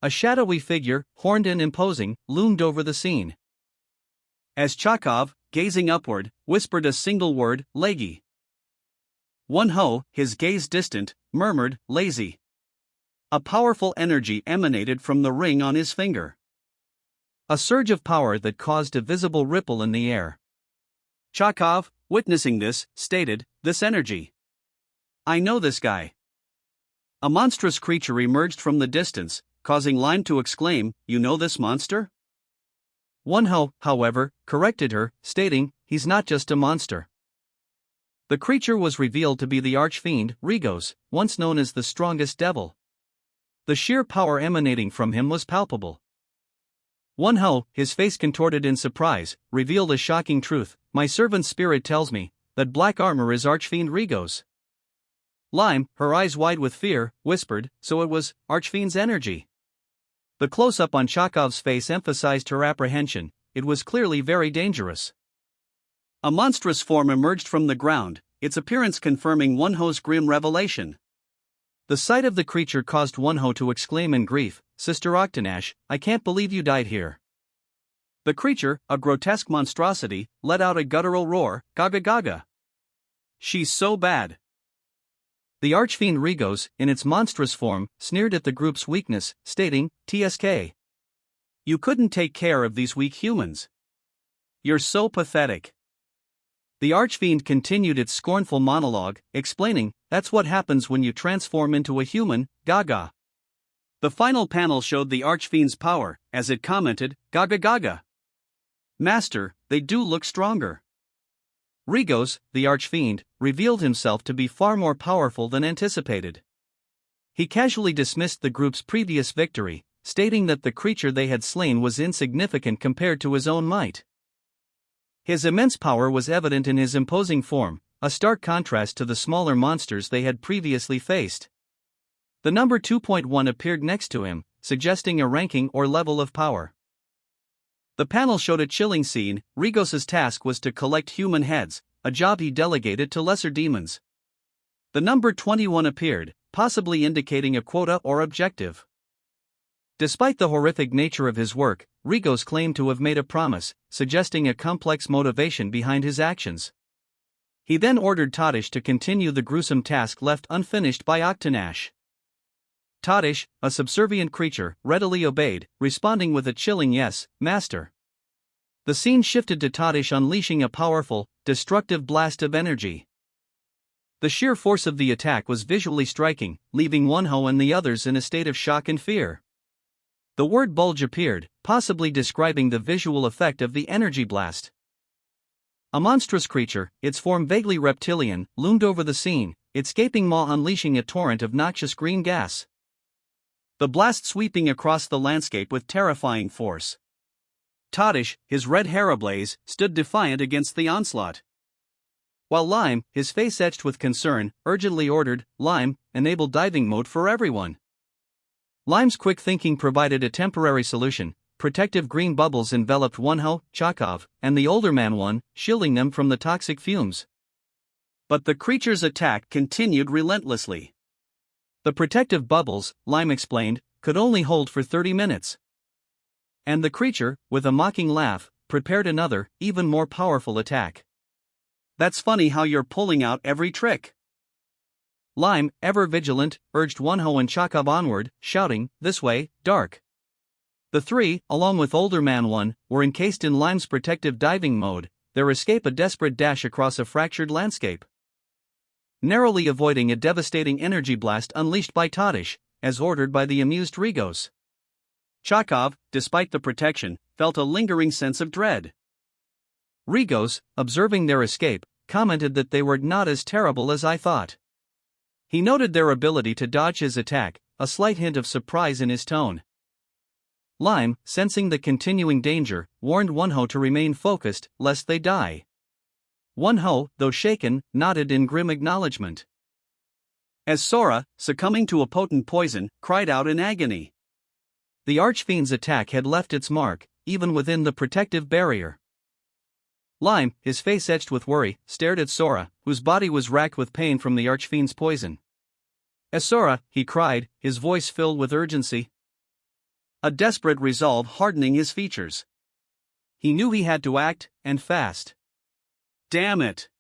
A shadowy figure, horned and imposing, loomed over the scene. As Chakov, gazing upward, whispered a single word, "Leggy." Wonho, his gaze distant, murmured, "Lazy." A powerful energy emanated from the ring on his finger. A surge of power that caused a visible ripple in the air. Chakov, witnessing this, stated, "This energy. I know this guy." A monstrous creature emerged from the distance, causing Lime to exclaim, "You know this monster?" Wonho, however, corrected her, stating, "He's not just a monster." The creature was revealed to be the archfiend, Rigos, once known as the strongest devil. The sheer power emanating from him was palpable. Wonho, his face contorted in surprise, revealed a shocking truth: "My servant's spirit tells me that black armor is Archfiend Rigos." Lime, her eyes wide with fear, whispered, "So it was Archfiend's energy." The close-up on Chakov's face emphasized her apprehension. It was clearly very dangerous. A monstrous form emerged from the ground, its appearance confirming Wonho's grim revelation. The sight of the creature caused Wonho to exclaim in grief, "Sister Octanash, I can't believe you died here." The creature, a grotesque monstrosity, let out a guttural roar, "Gaga gaga. She's so bad." The archfiend Rigos, in its monstrous form, sneered at the group's weakness, stating, "TSK. You couldn't take care of these weak humans. You're so pathetic." The archfiend continued its scornful monologue, explaining, "That's what happens when you transform into a human, Gaga." The final panel showed the archfiend's power, as it commented, "Gaga gaga. Master, they do look stronger." Rigos, the archfiend, revealed himself to be far more powerful than anticipated. He casually dismissed the group's previous victory, stating that the creature they had slain was insignificant compared to his own might. His immense power was evident in his imposing form, a stark contrast to the smaller monsters they had previously faced. The number 2.1 appeared next to him, suggesting a ranking or level of power. The panel showed a chilling scene. Rigos's task was to collect human heads, a job he delegated to lesser demons. The number 21 appeared, possibly indicating a quota or objective. Despite the horrific nature of his work, Rigos claimed to have made a promise, suggesting a complex motivation behind his actions. He then ordered Tadish to continue the gruesome task left unfinished by Octanash. Tadish, a subservient creature, readily obeyed, responding with a chilling "Yes, Master." The scene shifted to Tadish unleashing a powerful, destructive blast of energy. The sheer force of the attack was visually striking, leaving Wonho and the others in a state of shock and fear. The word bulge appeared, possibly describing the visual effect of the energy blast. A monstrous creature, its form vaguely reptilian, loomed over the scene, its gaping maw unleashing a torrent of noxious green gas. The blast sweeping across the landscape with terrifying force. Tadish, his red hair ablaze, stood defiant against the onslaught. While Lime, his face etched with concern, urgently ordered, "Lime, enable diving mode for everyone." Lime's quick thinking provided a temporary solution. Protective green bubbles enveloped Wonho, Chakov, and the older man One, shielding them from the toxic fumes. But the creature's attack continued relentlessly. The protective bubbles, Lime explained, could only hold for 30 minutes. And the creature, with a mocking laugh, prepared another, even more powerful attack. That's funny how you're pulling out every trick. Lime, ever vigilant, urged Wonho and Chakab onward, shouting, "This way, Dark." The three, along with older man one, were encased in Lime's protective diving mode, their escape a desperate dash across a fractured landscape, narrowly avoiding a devastating energy blast unleashed by Tadish, as ordered by the amused Rigos. Chakov, despite the protection, felt a lingering sense of dread. Rigos, observing their escape, commented that they were not as terrible as I thought. He noted their ability to dodge his attack, a slight hint of surprise in his tone. Lime, sensing the continuing danger, warned Wonho to remain focused, lest they die. Wonho, though shaken, nodded in grim acknowledgement. As Sora, succumbing to a potent poison, cried out in agony. The Archfiend's attack had left its mark, even within the protective barrier. Lime, his face etched with worry, stared at Sora, whose body was racked with pain from the Archfiend's poison. "As Sora," he cried, his voice filled with urgency. A desperate resolve hardening his features. He knew he had to act, and fast. "Damn it!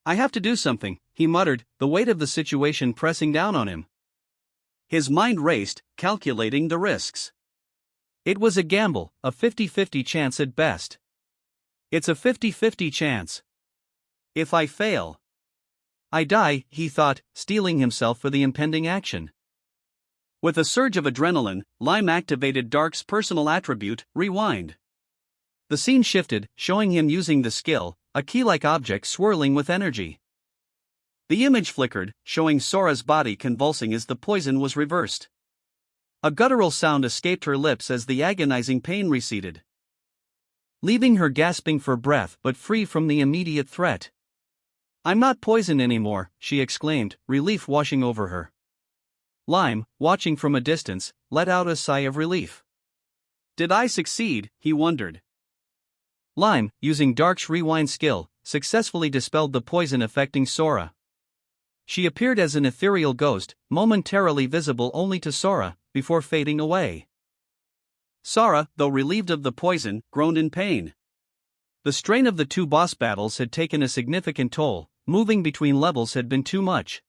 I have to do something," he muttered, the weight of the situation pressing down on him. His mind raced, calculating the risks. It was a gamble, a 50-50 chance at best. It's a 50-50 chance. If I fail, I die, he thought, steeling himself for the impending action. With a surge of adrenaline, Lime activated Dark's personal attribute, Rewind. The scene shifted, showing him using the skill, a key-like object swirling with energy. The image flickered, showing Sora's body convulsing as the poison was reversed. A guttural sound escaped her lips as the agonizing pain receded, leaving her gasping for breath but free from the immediate threat. "I'm not poisoned anymore," she exclaimed, relief washing over her. Lime, watching from a distance, let out a sigh of relief. Did I succeed, he wondered. Lime, using Dark's rewind skill, successfully dispelled the poison affecting Sora. She appeared as an ethereal ghost, momentarily visible only to Sora, before fading away. Sora, though relieved of the poison, groaned in pain. The strain of the two boss battles had taken a significant toll, moving between levels had been too much.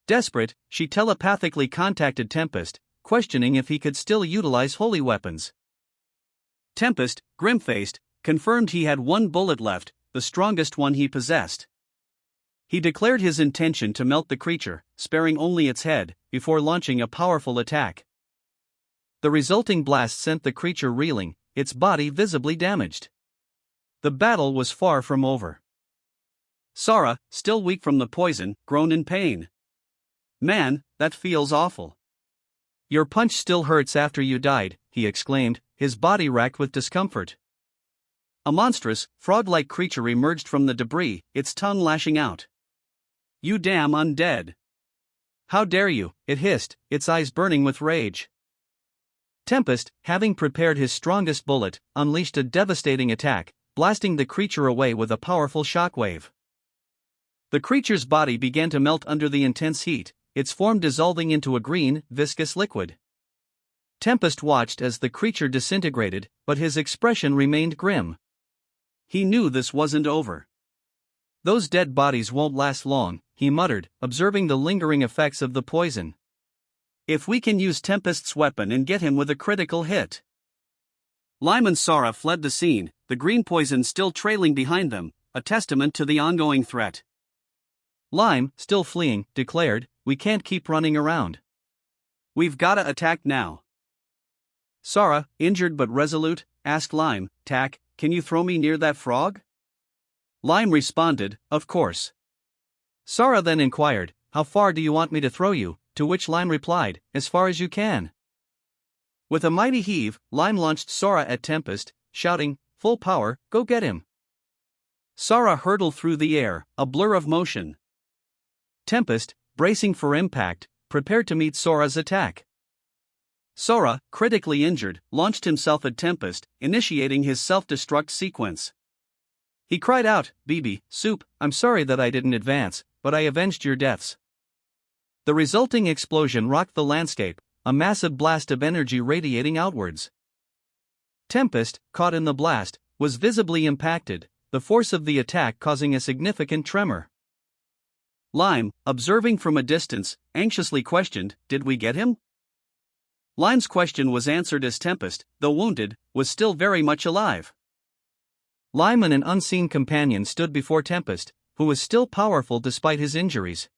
Desperate, she telepathically contacted Tempest, questioning if he could still utilize holy weapons. Tempest, grim-faced, confirmed he had one bullet left, the strongest one he possessed. He declared his intention to melt the creature, sparing only its head, before launching a powerful attack. The resulting blast sent the creature reeling, its body visibly damaged. The battle was far from over. Sora, still weak from the poison, groaned in pain. "Man, that feels awful." "Your punch still hurts after you died," he exclaimed, his body racked with discomfort. A monstrous, frog-like creature emerged from the debris, its tongue lashing out. "You damn undead! How dare you," it hissed, its eyes burning with rage. Tempest, having prepared his strongest bullet, unleashed a devastating attack, blasting the creature away with a powerful shockwave. The creature's body began to melt under the intense heat, its form dissolving into a green, viscous liquid. Tempest watched as the creature disintegrated, but his expression remained grim. He knew this wasn't over. "Those dead bodies won't last long," he muttered, observing the lingering effects of the poison. "If we can use Tempest's weapon and get him with a critical hit." Lime and Sora fled the scene, the green poison still trailing behind them, a testament to the ongoing threat. Lime, still fleeing, declared, "We can't keep running around. We've gotta attack now." Sora, injured but resolute, asked Lime, "Tak, can you throw me near that frog?" Lime responded, "Of course." Sora then inquired, "How far do you want me to throw you?" To which Lime replied, "As far as you can." With a mighty heave, Lime launched Sora at Tempest, shouting, "Full power, go get him." Sora hurtled through the air, a blur of motion. Tempest, bracing for impact, prepared to meet Sora's attack. Sora, critically injured, launched himself at Tempest, initiating his self-destruct sequence. He cried out, "Bibi, Soup, I'm sorry that I didn't advance, but I avenged your deaths." The resulting explosion rocked the landscape, a massive blast of energy radiating outwards. Tempest, caught in the blast, was visibly impacted, the force of the attack causing a significant tremor. Lime, observing from a distance, anxiously questioned, "Did we get him?" Lime's question was answered as Tempest, though wounded, was still very much alive. Lime and an unseen companion stood before Tempest, who was still powerful despite his injuries.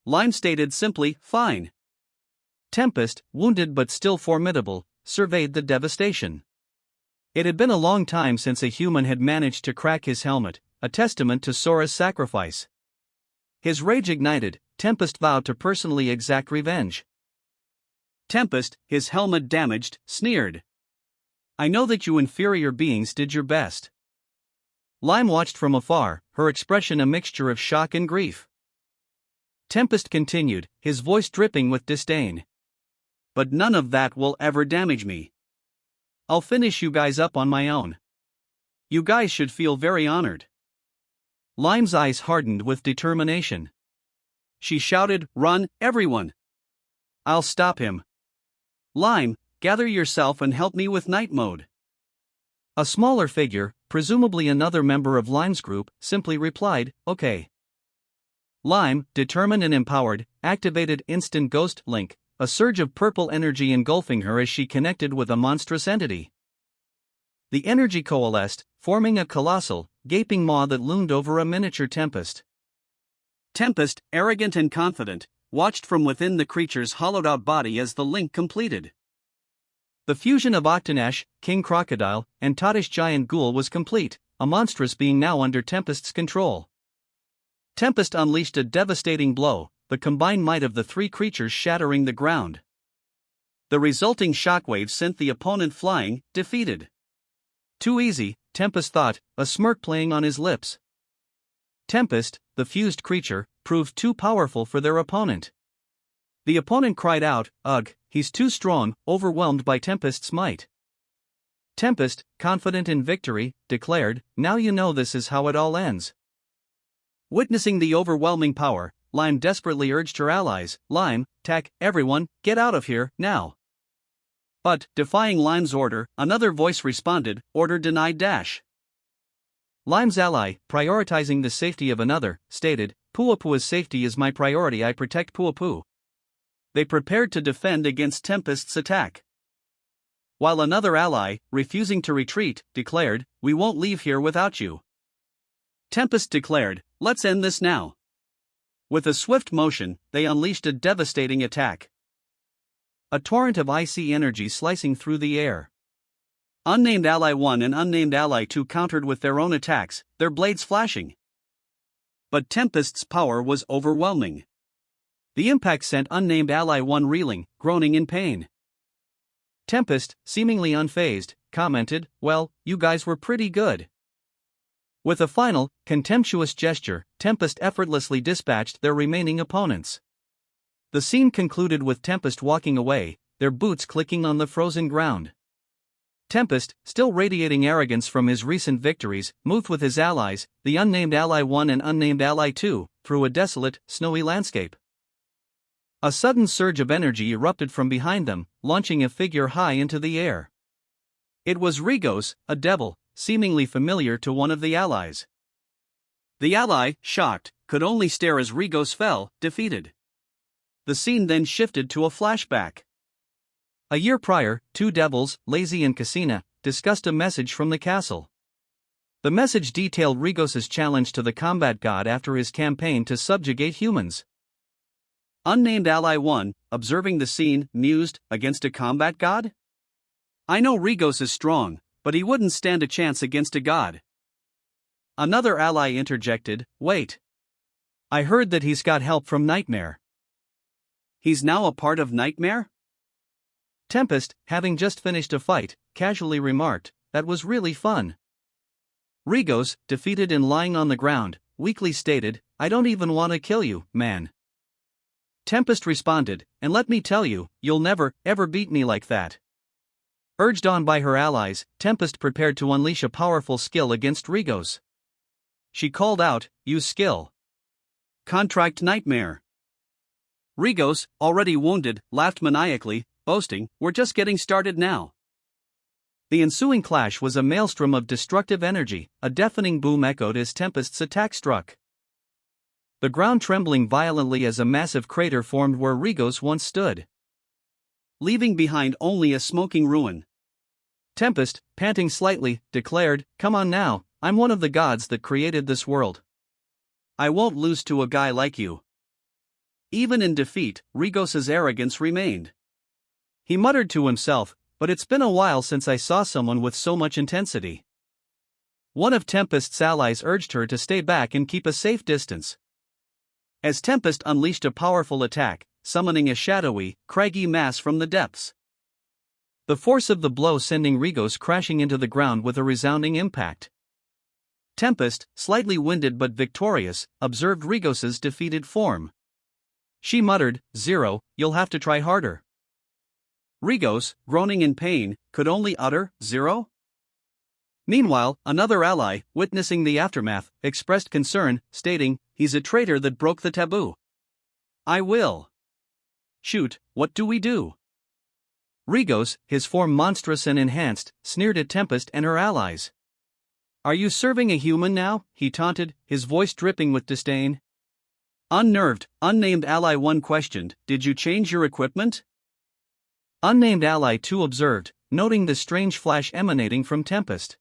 Lime stated simply, "Fine." Tempest, wounded but still formidable, surveyed the devastation. It had been a long time since a human had managed to crack his helmet, a testament to Sora's sacrifice. His rage ignited, Tempest vowed to personally exact revenge. Tempest, his helmet damaged, sneered. "I know that you inferior beings did your best." Lime watched from afar, her expression a mixture of shock and grief. Tempest continued, his voice dripping with disdain. "But none of that will ever damage me. I'll finish you guys up on my own. You guys should feel very honored." Lime's eyes hardened with determination. She shouted, "Run, everyone! I'll stop him. Lime, gather yourself and help me with night mode." A smaller figure, presumably another member of Lime's group, simply replied, "Okay." Lime, determined and empowered, activated Instant Ghost Link, a surge of purple energy engulfing her as she connected with a monstrous entity. The energy coalesced, forming a colossal, gaping maw that loomed over a miniature Tempest. Tempest, arrogant and confident, watched from within the creature's hollowed-out body as the link completed. The fusion of Octonash, King Crocodile, and Tottish Giant Ghoul was complete, a monstrous being now under Tempest's control. Tempest unleashed a devastating blow, the combined might of the three creatures shattering the ground. The resulting shockwaves sent the opponent flying, defeated. Too easy, Tempest thought, a smirk playing on his lips. Tempest, the fused creature, proved too powerful for their opponent. The opponent cried out, "Ugh, he's too strong," overwhelmed by Tempest's might. Tempest, confident in victory, declared, "Now you know this is how it all ends." Witnessing the overwhelming power, Lime desperately urged her allies, "Lime, Tack, everyone, get out of here, now." But, defying Lime's order, another voice responded, "Order denied dash." Lime's ally, prioritizing the safety of another, stated, "Puapua's safety is my priority, I protect Puapu." They prepared to defend against Tempest's attack. While another ally, refusing to retreat, declared, "We won't leave here without you." Tempest declared, "Let's end this now." With a swift motion, they unleashed a devastating attack. A torrent of icy energy slicing through the air. Unnamed Ally 1 and Unnamed Ally 2 countered with their own attacks, their blades flashing. But Tempest's power was overwhelming. The impact sent Unnamed Ally 1 reeling, groaning in pain. Tempest, seemingly unfazed, commented, "Well, you guys were pretty good." With a final, contemptuous gesture, Tempest effortlessly dispatched their remaining opponents. The scene concluded with Tempest walking away, their boots clicking on the frozen ground. Tempest, still radiating arrogance from his recent victories, moved with his allies, the Unnamed Ally 1 and Unnamed Ally 2, through a desolate, snowy landscape. A sudden surge of energy erupted from behind them, launching a figure high into the air. It was Rigos, a devil, seemingly familiar to one of the allies. The ally, shocked, could only stare as Rigos fell, defeated. The scene then shifted to a flashback. A year prior, two devils, Lazy and Cassina, discussed a message from the castle. The message detailed Rigos' challenge to the combat god after his campaign to subjugate humans. Unnamed Ally 1, observing the scene, mused, "Against a combat god? I know Rigos is strong, but he wouldn't stand a chance against a god." Another ally interjected, "Wait. I heard that he's got help from Nightmare." "He's now a part of Nightmare?" Tempest, having just finished a fight, casually remarked, "That was really fun." Rigos, defeated and lying on the ground, weakly stated, "I don't even want to kill you, man." Tempest responded, "And let me tell you, you'll never, ever beat me like that." Urged on by her allies, Tempest prepared to unleash a powerful skill against Rigos. She called out, "Use skill. Contract Nightmare." Rigos, already wounded, laughed maniacally, boasting, "We're just getting started now." The ensuing clash was a maelstrom of destructive energy. A deafening boom echoed as Tempest's attack struck, the ground trembling violently as a massive crater formed where Rigos once stood, leaving behind only a smoking ruin. Tempest, panting slightly, declared, "Come on now, I'm one of the gods that created this world. I won't lose to a guy like you." Even in defeat, Rigos's arrogance remained. He muttered to himself, "But it's been a while since I saw someone with so much intensity." One of Tempest's allies urged her to stay back and keep a safe distance, as Tempest unleashed a powerful attack, summoning a shadowy, craggy mass from the depths. The force of the blow sending Rigos crashing into the ground with a resounding impact. Tempest, slightly winded but victorious, observed Rigos's defeated form. She muttered, "Zero, you'll have to try harder." Rigos, groaning in pain, could only utter, "Zero?" Meanwhile, another ally, witnessing the aftermath, expressed concern, stating, "He's a traitor that broke the taboo." "I will." "Shoot, what do we do?" Rigos, his form monstrous and enhanced, sneered at Tempest and her allies. "Are you serving a human now?" he taunted, his voice dripping with disdain. Unnerved, unnamed ally 1 questioned, "Did you change your equipment?" Unnamed ally 2 observed, noting the strange flash emanating from Tempest.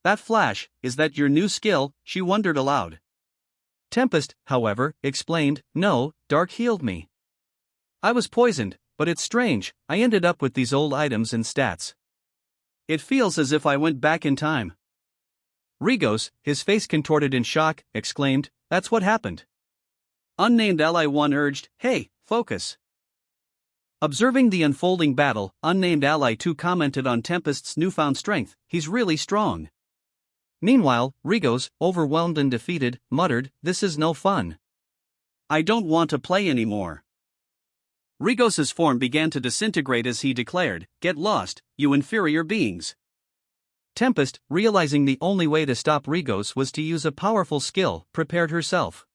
"That flash, is that your new skill?" she wondered aloud. Tempest, however, explained, "No, Dark healed me. I was poisoned, but it's strange, I ended up with these old items and stats. It feels as if I went back in time." Rigos, his face contorted in shock, exclaimed, "That's what happened." Unnamed ally 1 urged, "Hey, focus." Observing the unfolding battle, unnamed ally 2 commented on Tempest's newfound strength, "He's really strong." Meanwhile, Rigos, overwhelmed and defeated, muttered, "This is no fun. I don't want to play anymore." Rigos's form began to disintegrate as he declared, "Get lost, you inferior beings." Tempest, realizing the only way to stop Rigos was to use a powerful skill, prepared herself.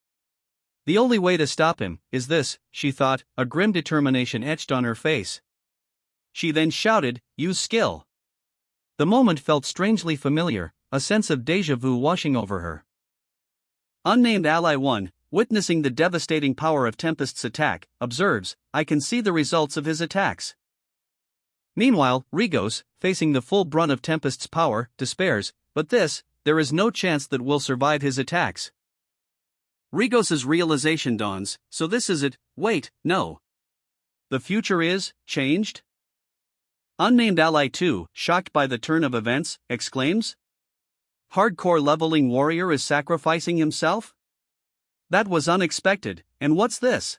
"The only way to stop him is this," she thought, a grim determination etched on her face. She then shouted, "Use skill." The moment felt strangely familiar, a sense of déjà vu washing over her. Unnamed ally 1, witnessing the devastating power of Tempest's attack, observes, "I can see the results of his attacks." Meanwhile, Rigos, facing the full brunt of Tempest's power, despairs, "But there is no chance that we'll survive his attacks." Rigos's realization dawns, "So this is it, wait, no. The future is changed?" Unnamed ally 2, shocked by the turn of events, exclaims, "Hardcore leveling warrior is sacrificing himself? That was unexpected, and what's this?"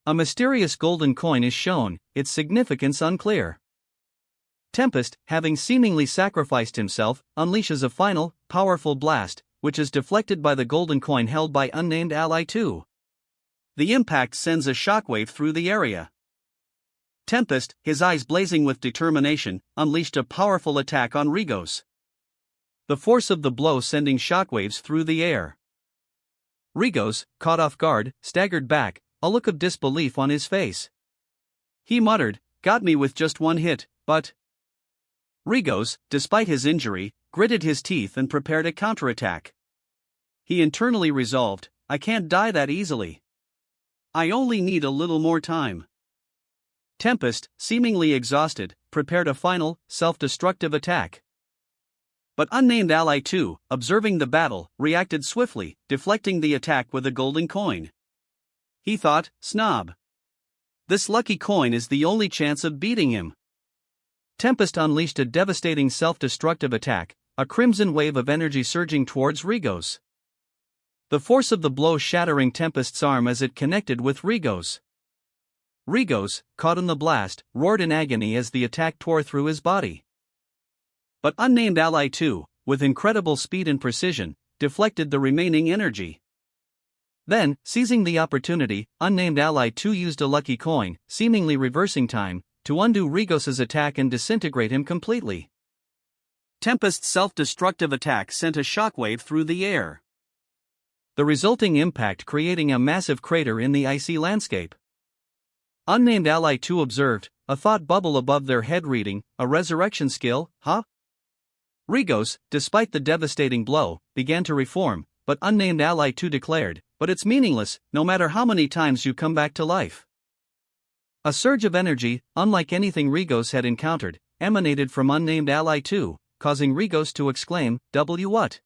A mysterious golden coin is shown, its significance unclear. Tempest, having seemingly sacrificed himself, unleashes a final, powerful blast, which is deflected by the golden coin held by unnamed ally 2. The impact sends a shockwave through the area. Tempest, his eyes blazing with determination, unleashed a powerful attack on Rigos, the force of the blow sending shockwaves through the air. Rigos, caught off guard, staggered back, a look of disbelief on his face. He muttered, "Got me with just one hit, but..." Rigos, despite his injury, gritted his teeth and prepared a counterattack. He internally resolved, "I can't die that easily. I only need a little more time." Tempest, seemingly exhausted, prepared a final, self-destructive attack. But unnamed ally 2, observing the battle, reacted swiftly, deflecting the attack with a golden coin. He thought, "Snob. This lucky coin is the only chance of beating him." Tempest unleashed a devastating self-destructive attack, a crimson wave of energy surging towards Rigos, the force of the blow shattering Tempest's arm as it connected with Rigos. Rigos, caught in the blast, roared in agony as the attack tore through his body. But unnamed ally 2, with incredible speed and precision, deflected the remaining energy. Then, seizing the opportunity, unnamed ally 2 used a lucky coin, seemingly reversing time, to undo Rigos's attack and disintegrate him completely. Tempest's self-destructive attack sent a shockwave through the air. the resulting impact creating a massive crater in the icy landscape. Unnamed Ally 2 observed, a thought bubble above their head reading, a resurrection skill, huh? Rigos, despite the devastating blow, began to reform, but Unnamed Ally 2 declared, but it's meaningless, no matter how many times you come back to life. A surge of energy, unlike anything Rigos had encountered, emanated from Unnamed Ally 2, causing Rigos to exclaim, what?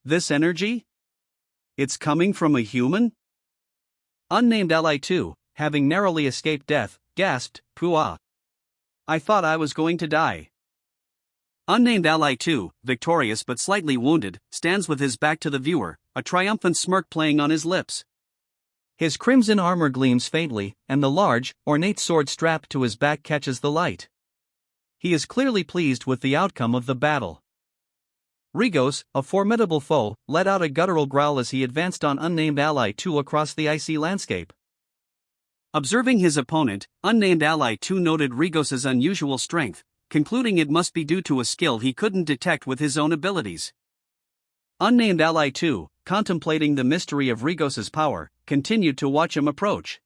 This energy? It's coming from a human? Unnamed Ally 2, having narrowly escaped death, gasped, Pooah. I thought I was going to die. Unnamed Ally 2, victorious but slightly wounded, stands with his back to the viewer, a triumphant smirk playing on his lips. His crimson armor gleams faintly, and the large, ornate sword strapped to his back catches the light. He is clearly pleased with the outcome of the battle. Rigos, a formidable foe, let out a guttural growl as he advanced on Unnamed Ally 2 across the icy landscape. Observing his opponent, Unnamed Ally 2 noted Rigos's unusual strength, concluding it must be due to a skill he couldn't detect with his own abilities. Unnamed Ally 2, contemplating the mystery of Rigos's power, continued to watch him approach.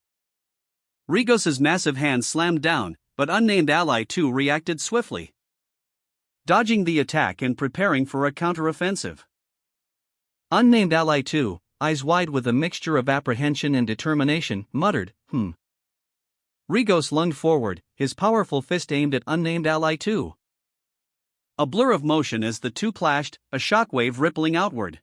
Rigos's massive hand slammed down, but Unnamed Ally 2 reacted swiftly, dodging the attack and preparing for a counteroffensive. Unnamed Ally 2, eyes wide with a mixture of apprehension and determination, muttered, Rigos lunged forward, his powerful fist aimed at Unnamed Ally 2. A blur of motion as the two clashed, a shockwave rippling outward.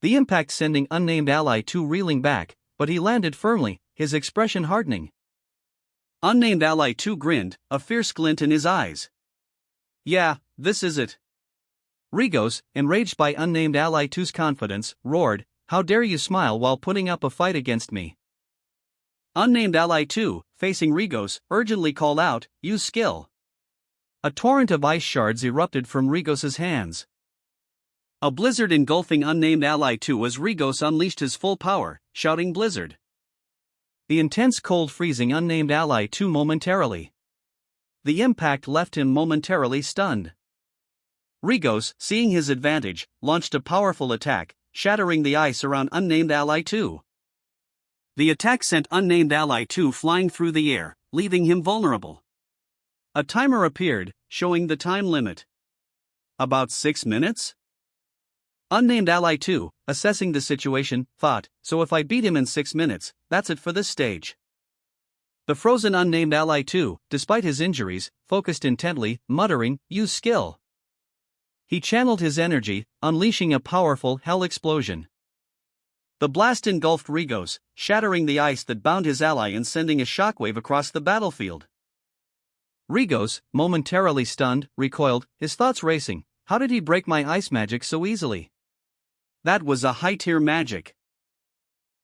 The impact sending Unnamed Ally 2 reeling back, but he landed firmly, his expression hardening. Unnamed Ally 2 grinned, a fierce glint in his eyes. Yeah, this is it. Rigos, enraged by Unnamed Ally 2's confidence, roared, How dare you smile while putting up a fight against me? Unnamed Ally 2, facing Rigos, urgently called out, Use skill. A torrent of ice shards erupted from Rigos's hands. A blizzard engulfing Unnamed Ally 2 as Rigos unleashed his full power, shouting Blizzard. The intense cold freezing Unnamed Ally 2 momentarily. The impact left him momentarily stunned. Rigos, seeing his advantage, launched a powerful attack, shattering the ice around Unnamed Ally 2. The attack sent Unnamed Ally 2 flying through the air, leaving him vulnerable. A timer appeared, showing the time limit. About 6 minutes? Unnamed Ally 2, assessing the situation, thought, so if I beat him in 6 minutes, that's it for this stage. The frozen Unnamed Ally 2, despite his injuries, focused intently, muttering, Use skill. He channeled his energy, unleashing a powerful hell explosion. The blast engulfed Rigos, shattering the ice that bound his ally and sending a shockwave across the battlefield. Rigos, momentarily stunned, recoiled, his thoughts racing. How did he break my ice magic so easily? That was a high-tier magic.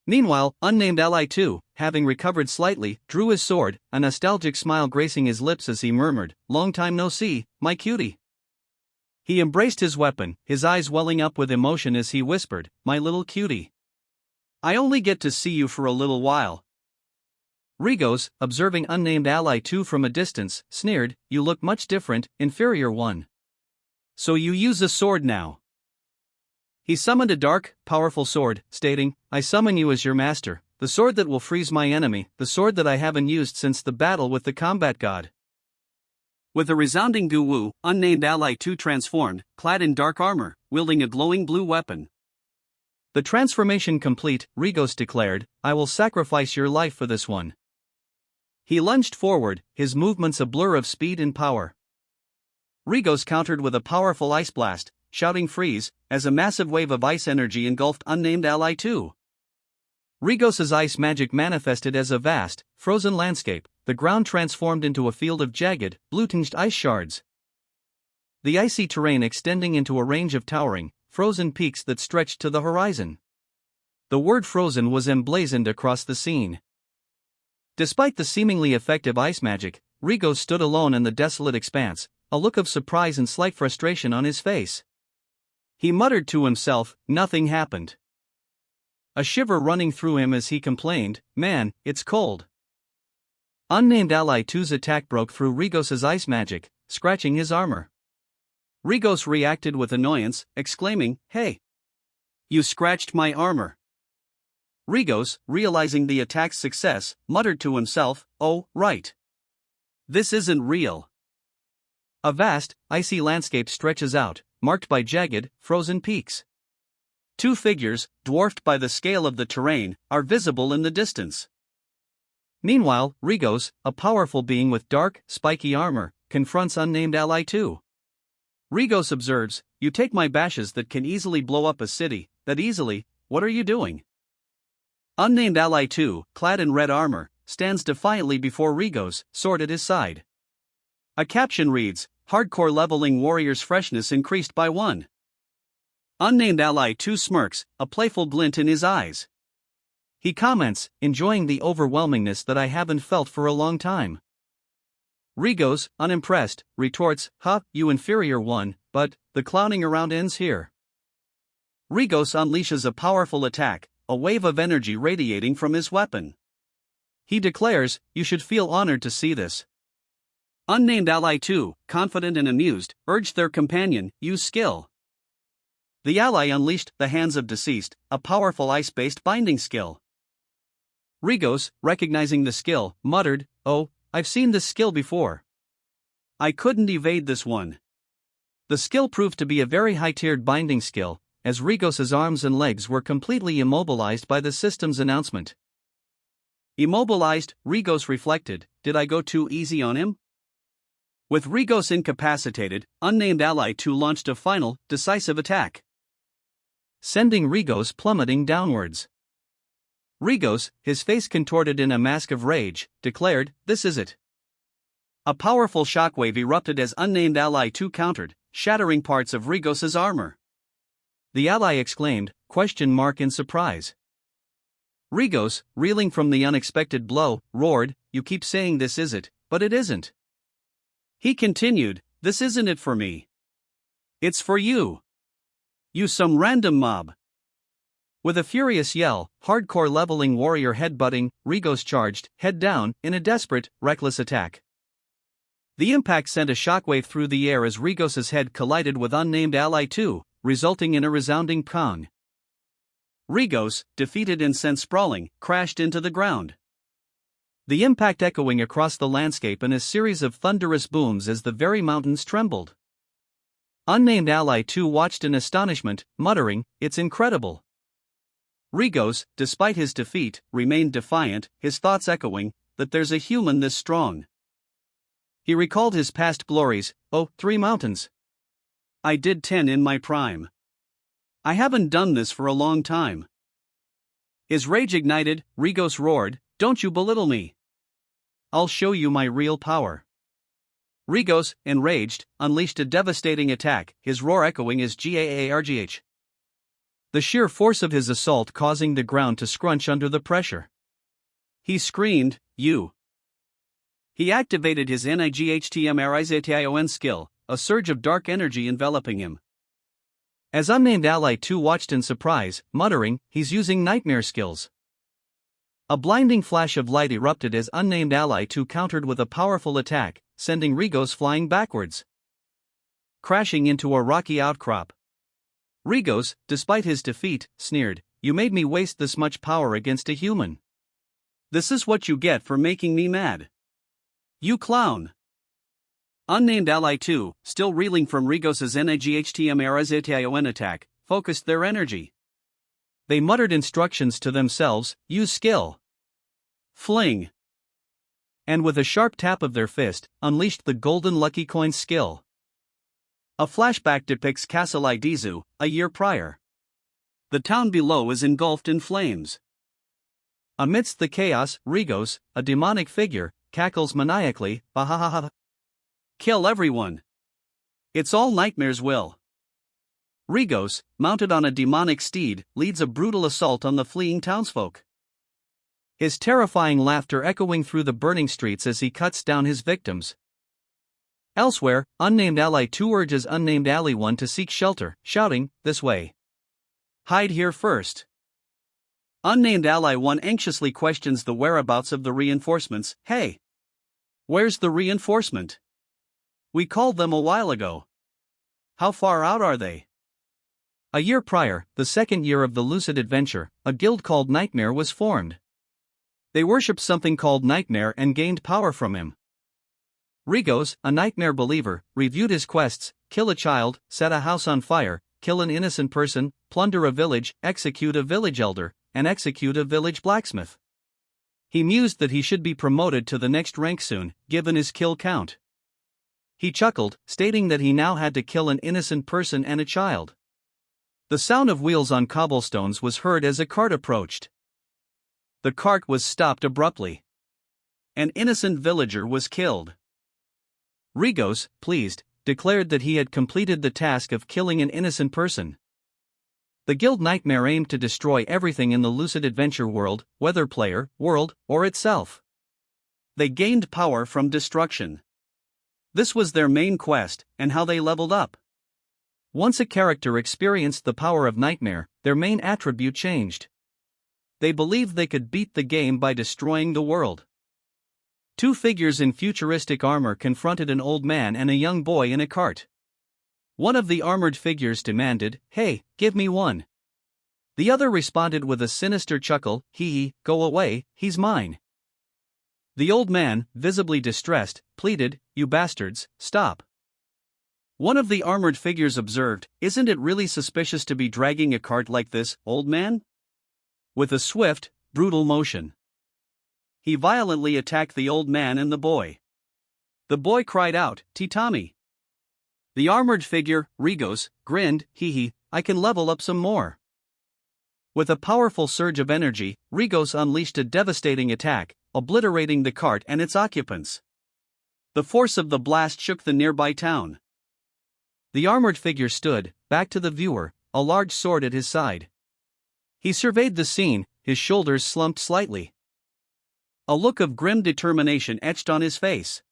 Meanwhile, Unnamed Ally 2, having recovered slightly, drew his sword, a nostalgic smile gracing his lips as he murmured, Long time no see, my cutie. He embraced his weapon, his eyes welling up with emotion as he whispered, My little cutie. I only get to see you for a little while. Rigos, observing Unnamed Ally 2 from a distance, sneered, You look much different, inferior one. So you use a sword now. He summoned a dark, powerful sword, stating, I summon you as your master, the sword that will freeze my enemy, the sword that I haven't used since the battle with the combat god. With a resounding goo-woo, Unnamed Ally 2 transformed, clad in dark armor, wielding a glowing blue weapon. The transformation complete, Rigos declared, I will sacrifice your life for this one. He lunged forward, his movements a blur of speed and power. Rigos countered with a powerful ice blast, shouting freeze, as a massive wave of ice energy engulfed Unnamed Ally 2. Rigos's ice magic manifested as a vast, frozen landscape, the ground transformed into a field of jagged, blue-tinged ice shards. The icy terrain extending into a range of towering, frozen peaks that stretched to the horizon. The word frozen was emblazoned across the scene. Despite the seemingly effective ice magic, Rigos stood alone in the desolate expanse, a look of surprise and slight frustration on his face. He muttered to himself, nothing happened. A shiver running through him as he complained, Man, it's cold. Unnamed Ally 2's attack broke through Rigos's ice magic, scratching his armor. Rigos reacted with annoyance, exclaiming, Hey! You scratched my armor. Rigos, realizing the attack's success, muttered to himself, "Oh, right. This isn't real." A vast, icy landscape stretches out, marked by jagged, frozen peaks. Two figures, dwarfed by the scale of the terrain, are visible in the distance. Meanwhile, Rigos, a powerful being with dark, spiky armor, confronts unnamed ally 2. Rigos observes, "You take my bashes that can easily blow up a city, that easily, what are you doing?" Unnamed ally 2, clad in red armor, stands defiantly before Rigos, sword at his side. A caption reads, "Hardcore leveling warrior's freshness increased by 1. Unnamed ally 2 smirks, a playful glint in his eyes. He comments, "Enjoying the overwhelmingness that I haven't felt for a long time." Rigos, unimpressed, retorts, "Ha, you inferior one, but the clowning around ends here." Rigos unleashes a powerful attack, a wave of energy radiating from his weapon. He declares, "You should feel honored to see this." Unnamed ally 2, confident and amused, urged their companion, "Use skill." The ally unleashed the hands of deceased, a powerful ice-based binding skill. Rigos, recognizing the skill, muttered, "Oh, I've seen this skill before. I couldn't evade this one." The skill proved to be a very high-tiered binding skill, as Rigos's arms and legs were completely immobilized by the system's announcement. Immobilized, Rigos reflected, "Did I go too easy on him?" With Rigos incapacitated, unnamed ally 2 launched a final, decisive attack, sending Rigos plummeting downwards. Rigos, his face contorted in a mask of rage, declared, "This is it." A powerful shockwave erupted as unnamed ally 2 countered, shattering parts of Rigos's armor. The ally exclaimed, in surprise. Rigos, reeling from the unexpected blow, roared, "You keep saying this is it, but it isn't." He continued, "This isn't it for me. It's for you. You some random mob." With a furious yell, hardcore leveling warrior headbutting, Rigos charged, head down, in a desperate, reckless attack. The impact sent a shockwave through the air as Rigos's head collided with unnamed ally 2, resulting in a resounding pong. Rigos, defeated and sent sprawling, crashed into the ground. The impact echoing across the landscape in a series of thunderous booms as the very mountains trembled. Unnamed ally 2 watched in astonishment, muttering, "It's incredible." Rigos, despite his defeat, remained defiant, his thoughts echoing, "That there's a human this strong." He recalled his past glories, "Oh, 3 mountains. I did 10 in my prime. I haven't done this for a long time." His rage ignited, Rigos roared, "Don't you belittle me. I'll show you my real power." Rigos, enraged, unleashed a devastating attack, his roar echoing as gaargh. The sheer force of his assault causing the ground to scrunch under the pressure. He screamed, "You!" He activated his nighttmrization skill, a surge of dark energy enveloping him. As unnamed ally 2 watched in surprise, muttering, "He's using nightmare skills." A blinding flash of light erupted as unnamed ally 2 countered with a powerful attack, sending Rigos flying backwards, crashing into a rocky outcrop. Rigos, despite his defeat, sneered, "You made me waste this much power against a human. This is what you get for making me mad. You clown." Unnamed ally 2, still reeling from Rigos's nighttmrization attack, focused their energy. They muttered instructions to themselves, "Use skill. Fling." And with a sharp tap of their fist, unleashed the golden lucky coin skill. A flashback depicts Castle Idizu, a year prior. The town below is engulfed in flames. Amidst the chaos, Rigos, a demonic figure, cackles maniacally, "Bahahaha. Kill everyone. It's all nightmares will." Rigos, mounted on a demonic steed, leads a brutal assault on the fleeing townsfolk. His terrifying laughter echoing through the burning streets as he cuts down his victims. Elsewhere, unnamed ally 2 urges unnamed ally 1 to seek shelter, shouting, "This way. Hide here first." Unnamed ally 1 anxiously questions the whereabouts of the reinforcements. "Hey! Where's the reinforcement? We called them a while ago. How far out are they?" A year prior, the second year of the lucid adventure, a guild called Nightmare was formed. They worshipped something called Nightmare and gained power from him. Rigos, a Nightmare believer, reviewed his quests: kill a child, set a house on fire, kill an innocent person, plunder a village, execute a village elder, and execute a village blacksmith. He mused that he should be promoted to the next rank soon, given his kill count. He chuckled, stating that he now had to kill an innocent person and a child. The sound of wheels on cobblestones was heard as a cart approached. The cart was stopped abruptly. An innocent villager was killed. Rigos, pleased, declared that he had completed the task of killing an innocent person. The guild Nightmare aimed to destroy everything in the lucid adventure world, whether player, world, or itself. They gained power from destruction. This was their main quest, and how they leveled up. Once a character experienced the power of Nightmare, their main attribute changed. They believed they could beat the game by destroying the world. Two figures in futuristic armor confronted an old man and a young boy in a cart. One of the armored figures demanded, "Hey, give me one." The other responded with a sinister chuckle, "Hee, go away, he's mine." The old man, visibly distressed, pleaded, "You bastards, stop." One of the armored figures observed, "Isn't it really suspicious to be dragging a cart like this, old man?" With a swift, brutal motion, he violently attacked the old man and the boy. The boy cried out, "Titami." The armored figure, Rigos, grinned, "Hee, I can level up some more." With a powerful surge of energy, Rigos unleashed a devastating attack, obliterating the cart and its occupants. The force of the blast shook the nearby town. The armored figure stood, back to the viewer, a large sword at his side. He surveyed the scene, his shoulders slumped slightly. A look of grim determination etched on his face.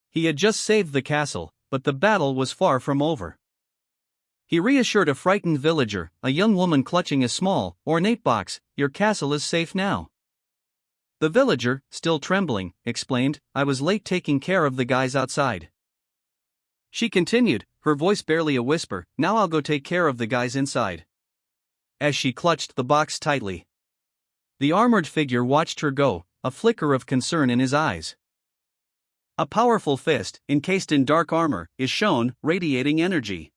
He had just saved the castle, but the battle was far from over. He reassured a frightened villager, a young woman clutching a small, ornate box, "Your castle is safe now." The villager, still trembling, explained, "I was late taking care of the guys outside." She continued, her voice barely a whisper, "Now I'll go take care of the guys inside." As she clutched the box tightly, the armored figure watched her go, a flicker of concern in his eyes. A powerful fist, encased in dark armor, is shown, radiating energy.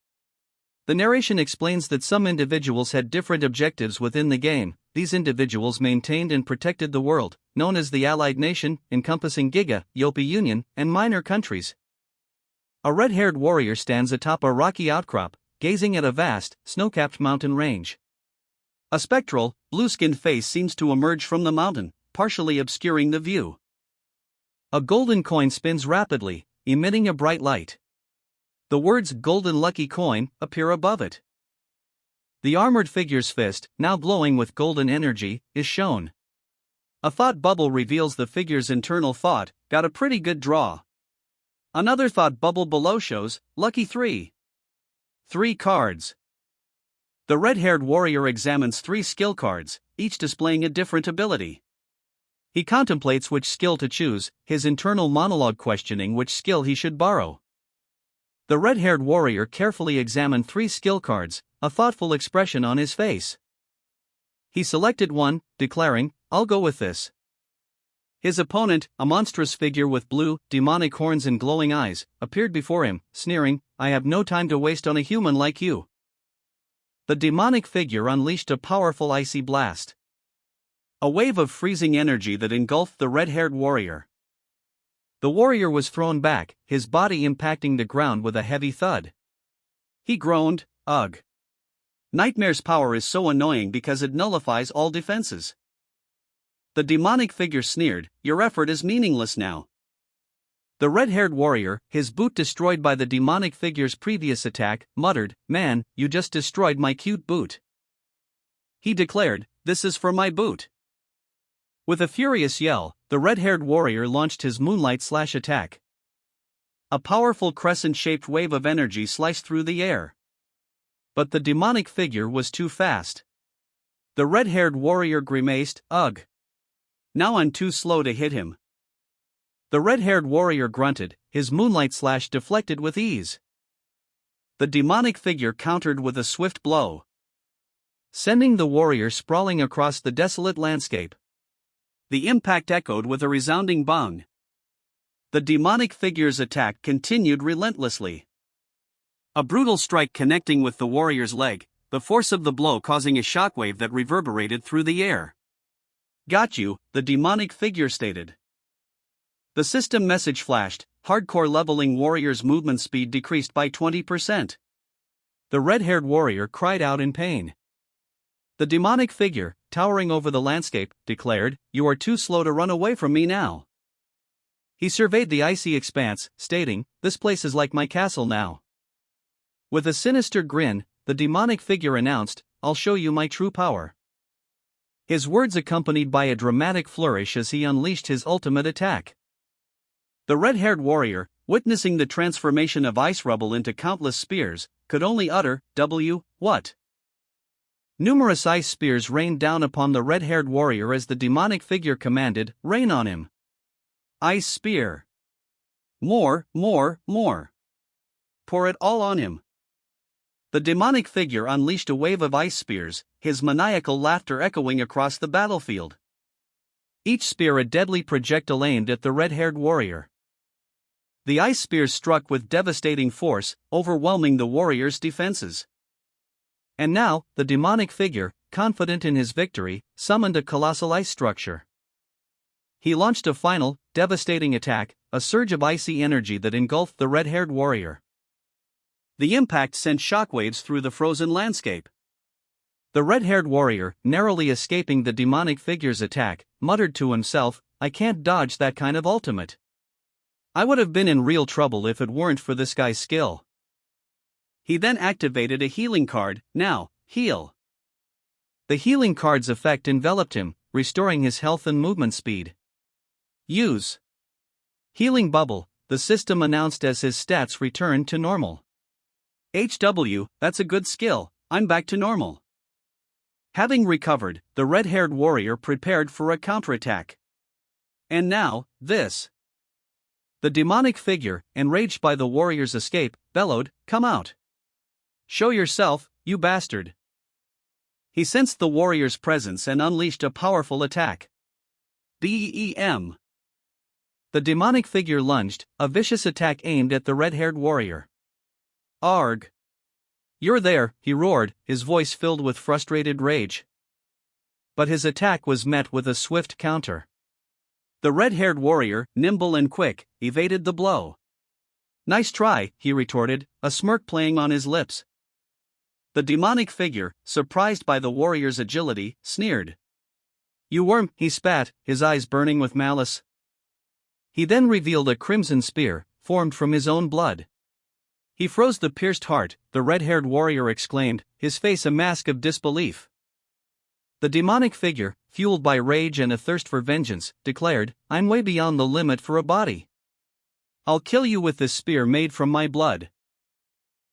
The narration explains that some individuals had different objectives within the game. These individuals maintained and protected the world, known as the Allied Nation, encompassing Giga, Yopi Union, and minor countries. A red-haired warrior stands atop a rocky outcrop, gazing at a vast, snow-capped mountain range. A spectral, blue-skinned face seems to emerge from the mountain, partially obscuring the view. A golden coin spins rapidly, emitting a bright light. The words "Golden Lucky Coin" appear above it. The armored figure's fist, now glowing with golden energy, is shown. A thought bubble reveals the figure's internal thought, "Got a pretty good draw." Another thought bubble below shows, "Lucky 3. 3 cards." The red-haired warrior examines 3 skill cards, each displaying a different ability. He contemplates which skill to choose, his internal monologue questioning which skill he should borrow. The red-haired warrior carefully examined 3 skill cards, a thoughtful expression on his face. He selected one, declaring, "I'll go with this." His opponent, a monstrous figure with blue, demonic horns and glowing eyes, appeared before him, sneering, "I have no time to waste on a human like you." The demonic figure unleashed a powerful icy blast. A wave of freezing energy that engulfed the red-haired warrior. The warrior was thrown back, his body impacting the ground with a heavy thud. He groaned, "Ugh. Nightmare's power is so annoying because it nullifies all defenses." The demonic figure sneered, "Your effort is meaningless now." The red-haired warrior, his boot destroyed by the demonic figure's previous attack, muttered, "Man, you just destroyed my cute boot." He declared, "This is for my boot." With a furious yell, the red-haired warrior launched his moonlight slash attack. A powerful crescent-shaped wave of energy sliced through the air. But the demonic figure was too fast. The red-haired warrior grimaced, "Ugh. Now I'm too slow to hit him." The red-haired warrior grunted, his moonlight slash deflected with ease. The demonic figure countered with a swift blow, sending the warrior sprawling across the desolate landscape. The impact echoed with a resounding bang. The demonic figure's attack continued relentlessly. A brutal strike connecting with the warrior's leg, the force of the blow causing a shockwave that reverberated through the air. "Got you," the demonic figure stated. The system message flashed, hardcore leveling warrior's movement speed decreased by 20%. The red-haired warrior cried out in pain. The demonic figure, towering over the landscape, declared, "You are too slow to run away from me now." He surveyed the icy expanse, stating, "This place is like my castle now." With a sinister grin, the demonic figure announced, "I'll show you my true power." His words accompanied by a dramatic flourish as he unleashed his ultimate attack. The red-haired warrior, witnessing the transformation of ice rubble into countless spears, could only utter, What? Numerous ice spears rained down upon the red-haired warrior as the demonic figure commanded, "Rain on him. Ice spear. More, more, more. Pour it all on him." The demonic figure unleashed a wave of ice spears, his maniacal laughter echoing across the battlefield. Each spear a deadly projectile aimed at the red-haired warrior. The ice spears struck with devastating force, overwhelming the warrior's defenses. And now, the demonic figure, confident in his victory, summoned a colossal ice structure. He launched a final, devastating attack, a surge of icy energy that engulfed the red-haired warrior. The impact sent shockwaves through the frozen landscape. The red-haired warrior, narrowly escaping the demonic figure's attack, muttered to himself, "I can't dodge that kind of ultimate. I would have been in real trouble if it weren't for this guy's skill." He then activated a healing card, "Now, heal." The healing card's effect enveloped him, restoring his health and movement speed. "Use healing bubble," the system announced as his stats returned to normal. That's a good skill, I'm back to normal." Having recovered, the red-haired warrior prepared for a counterattack. And now, this. The demonic figure, enraged by the warrior's escape, bellowed, "Come out. Show yourself, you bastard." He sensed the warrior's presence and unleashed a powerful attack. BEM. The demonic figure lunged, a vicious attack aimed at the red-haired warrior. "Arg! You're there," he roared, his voice filled with frustrated rage. But his attack was met with a swift counter. The red-haired warrior, nimble and quick, evaded the blow. "Nice try," he retorted, a smirk playing on his lips. The demonic figure, surprised by the warrior's agility, sneered. "You worm," he spat, his eyes burning with malice. He then revealed a crimson spear, formed from his own blood. He froze the pierced heart, the red-haired warrior exclaimed, his face a mask of disbelief. The demonic figure, fueled by rage and a thirst for vengeance, declared, "I'm way beyond the limit for a body. I'll kill you with this spear made from my blood."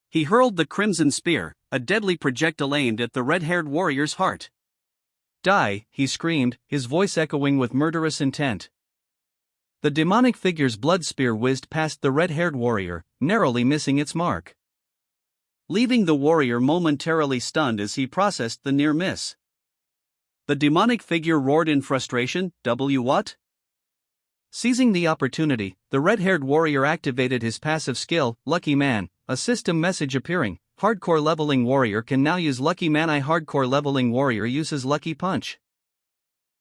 He hurled the crimson spear, a deadly projectile aimed at the red-haired warrior's heart. "Die," he screamed, his voice echoing with murderous intent. The demonic figure's blood spear whizzed past the red-haired warrior, narrowly missing its mark, leaving the warrior momentarily stunned as he processed the near miss. The demonic figure roared in frustration, What? Seizing the opportunity, the red-haired warrior activated his passive skill, Lucky Man, a system message appearing, "Hardcore leveling warrior can now use Lucky Man." Hardcore leveling warrior uses Lucky Punch.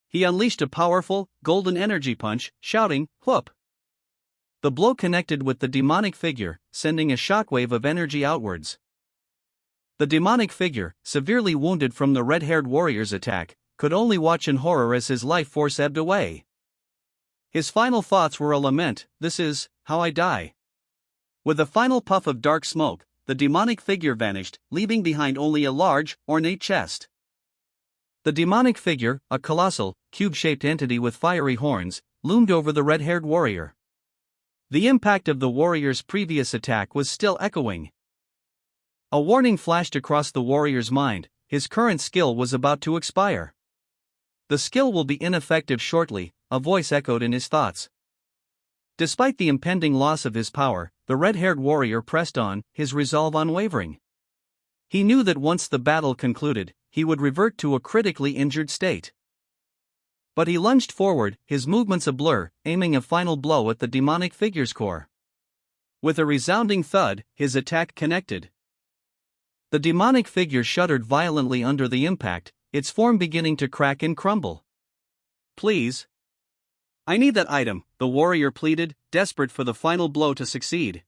He unleashed a powerful, golden energy punch, shouting, "Whoop!" The blow connected with the demonic figure, sending a shockwave of energy outwards. The demonic figure, severely wounded from the red-haired warrior's attack, could only watch in horror as his life force ebbed away. His final thoughts were a lament, "This is how I die." With a final puff of dark smoke, the demonic figure vanished, leaving behind only a large, ornate chest. The demonic figure, a colossal, cube-shaped entity with fiery horns, loomed over the red-haired warrior. The impact of the warrior's previous attack was still echoing. A warning flashed across the warrior's mind, his current skill was about to expire. "The skill will be ineffective shortly," a voice echoed in his thoughts. Despite the impending loss of his power, the red-haired warrior pressed on, his resolve unwavering. He knew that once the battle concluded, he would revert to a critically injured state. But he lunged forward, his movements a blur, aiming a final blow at the demonic figure's core. With a resounding thud, his attack connected. The demonic figure shuddered violently under the impact, its form beginning to crack and crumble. "Please. I need that item," the warrior pleaded, desperate for the final blow to succeed.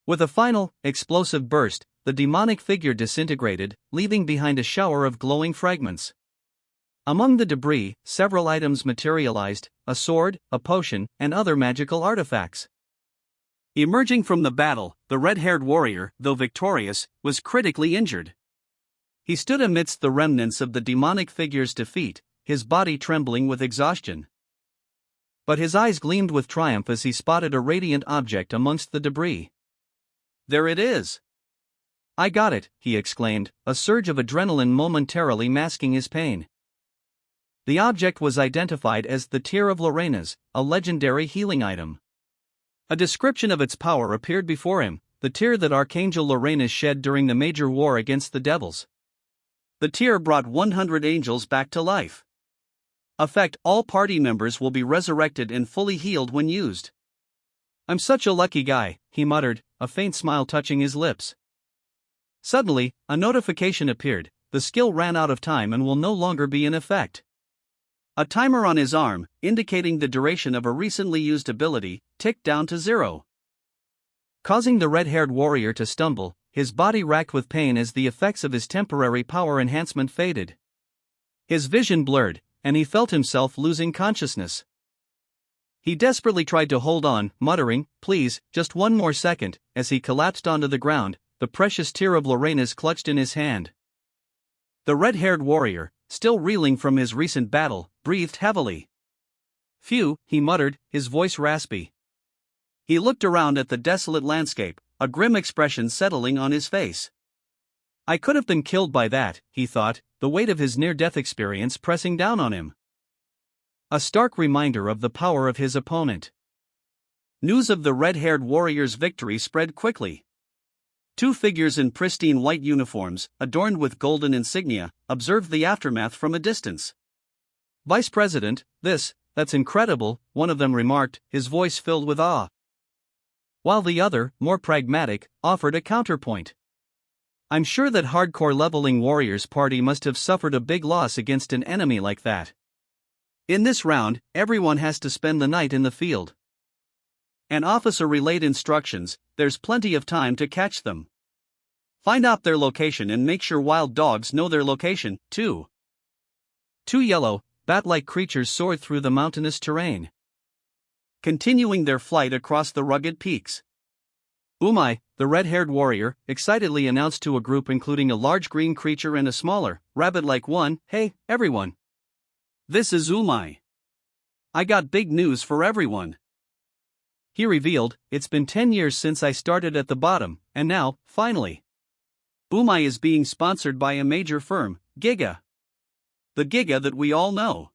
With a final, explosive burst, the demonic figure disintegrated, leaving behind a shower of glowing fragments. Among the debris, several items materialized: a sword, a potion, and other magical artifacts. Emerging from the battle, the red-haired warrior, though victorious, was critically injured. He stood amidst the remnants of the demonic figure's defeat, his body trembling with exhaustion. But his eyes gleamed with triumph as he spotted a radiant object amongst the debris. "There it is! I got it," he exclaimed, a surge of adrenaline momentarily masking his pain. The object was identified as the Tear of Lorenas, a legendary healing item. A description of its power appeared before him: the tear that Archangel Lorenas shed during the major war against the devils. The tear brought 100 angels back to life. Effect: all party members will be resurrected and fully healed when used. "I'm such a lucky guy," he muttered, a faint smile touching his lips. Suddenly, a notification appeared: the skill ran out of time and will no longer be in effect. A timer on his arm, indicating the duration of a recently used ability, ticked down to 0. Causing the red-haired warrior to stumble, his body racked with pain as the effects of his temporary power enhancement faded. His vision blurred, and he felt himself losing consciousness. He desperately tried to hold on, muttering, "Please, just one more second," as he collapsed onto the ground, the precious Tear of Lorenas clutched in his hand. The red-haired warrior, still reeling from his recent battle, breathed heavily. "Phew," he muttered, his voice raspy. He looked around at the desolate landscape, a grim expression settling on his face. "I could have been killed by that," he thought, the weight of his near-death experience pressing down on him. A stark reminder of the power of his opponent. News of the red-haired warrior's victory spread quickly. Two figures in pristine white uniforms, adorned with golden insignia, observed the aftermath from a distance. "Vice President, that's incredible," one of them remarked, his voice filled with awe. While the other, more pragmatic, offered a counterpoint. "I'm sure that hardcore leveling warriors party must have suffered a big loss against an enemy like that. In this round, everyone has to spend the night in the field." An officer relayed instructions: "There's plenty of time to catch them. Find out their location and make sure wild dogs know their location, too." Two yellow, bat-like creatures soared through the mountainous terrain, continuing their flight across the rugged peaks. "Umai," the red-haired warrior excitedly announced to a group including a large green creature and a smaller, rabbit-like one. "Hey, everyone. This is Umai. I got big news for everyone." He revealed, "It's been 10 years since I started at the bottom, and now, finally, Umai is being sponsored by a major firm, Giga. The Giga that we all know."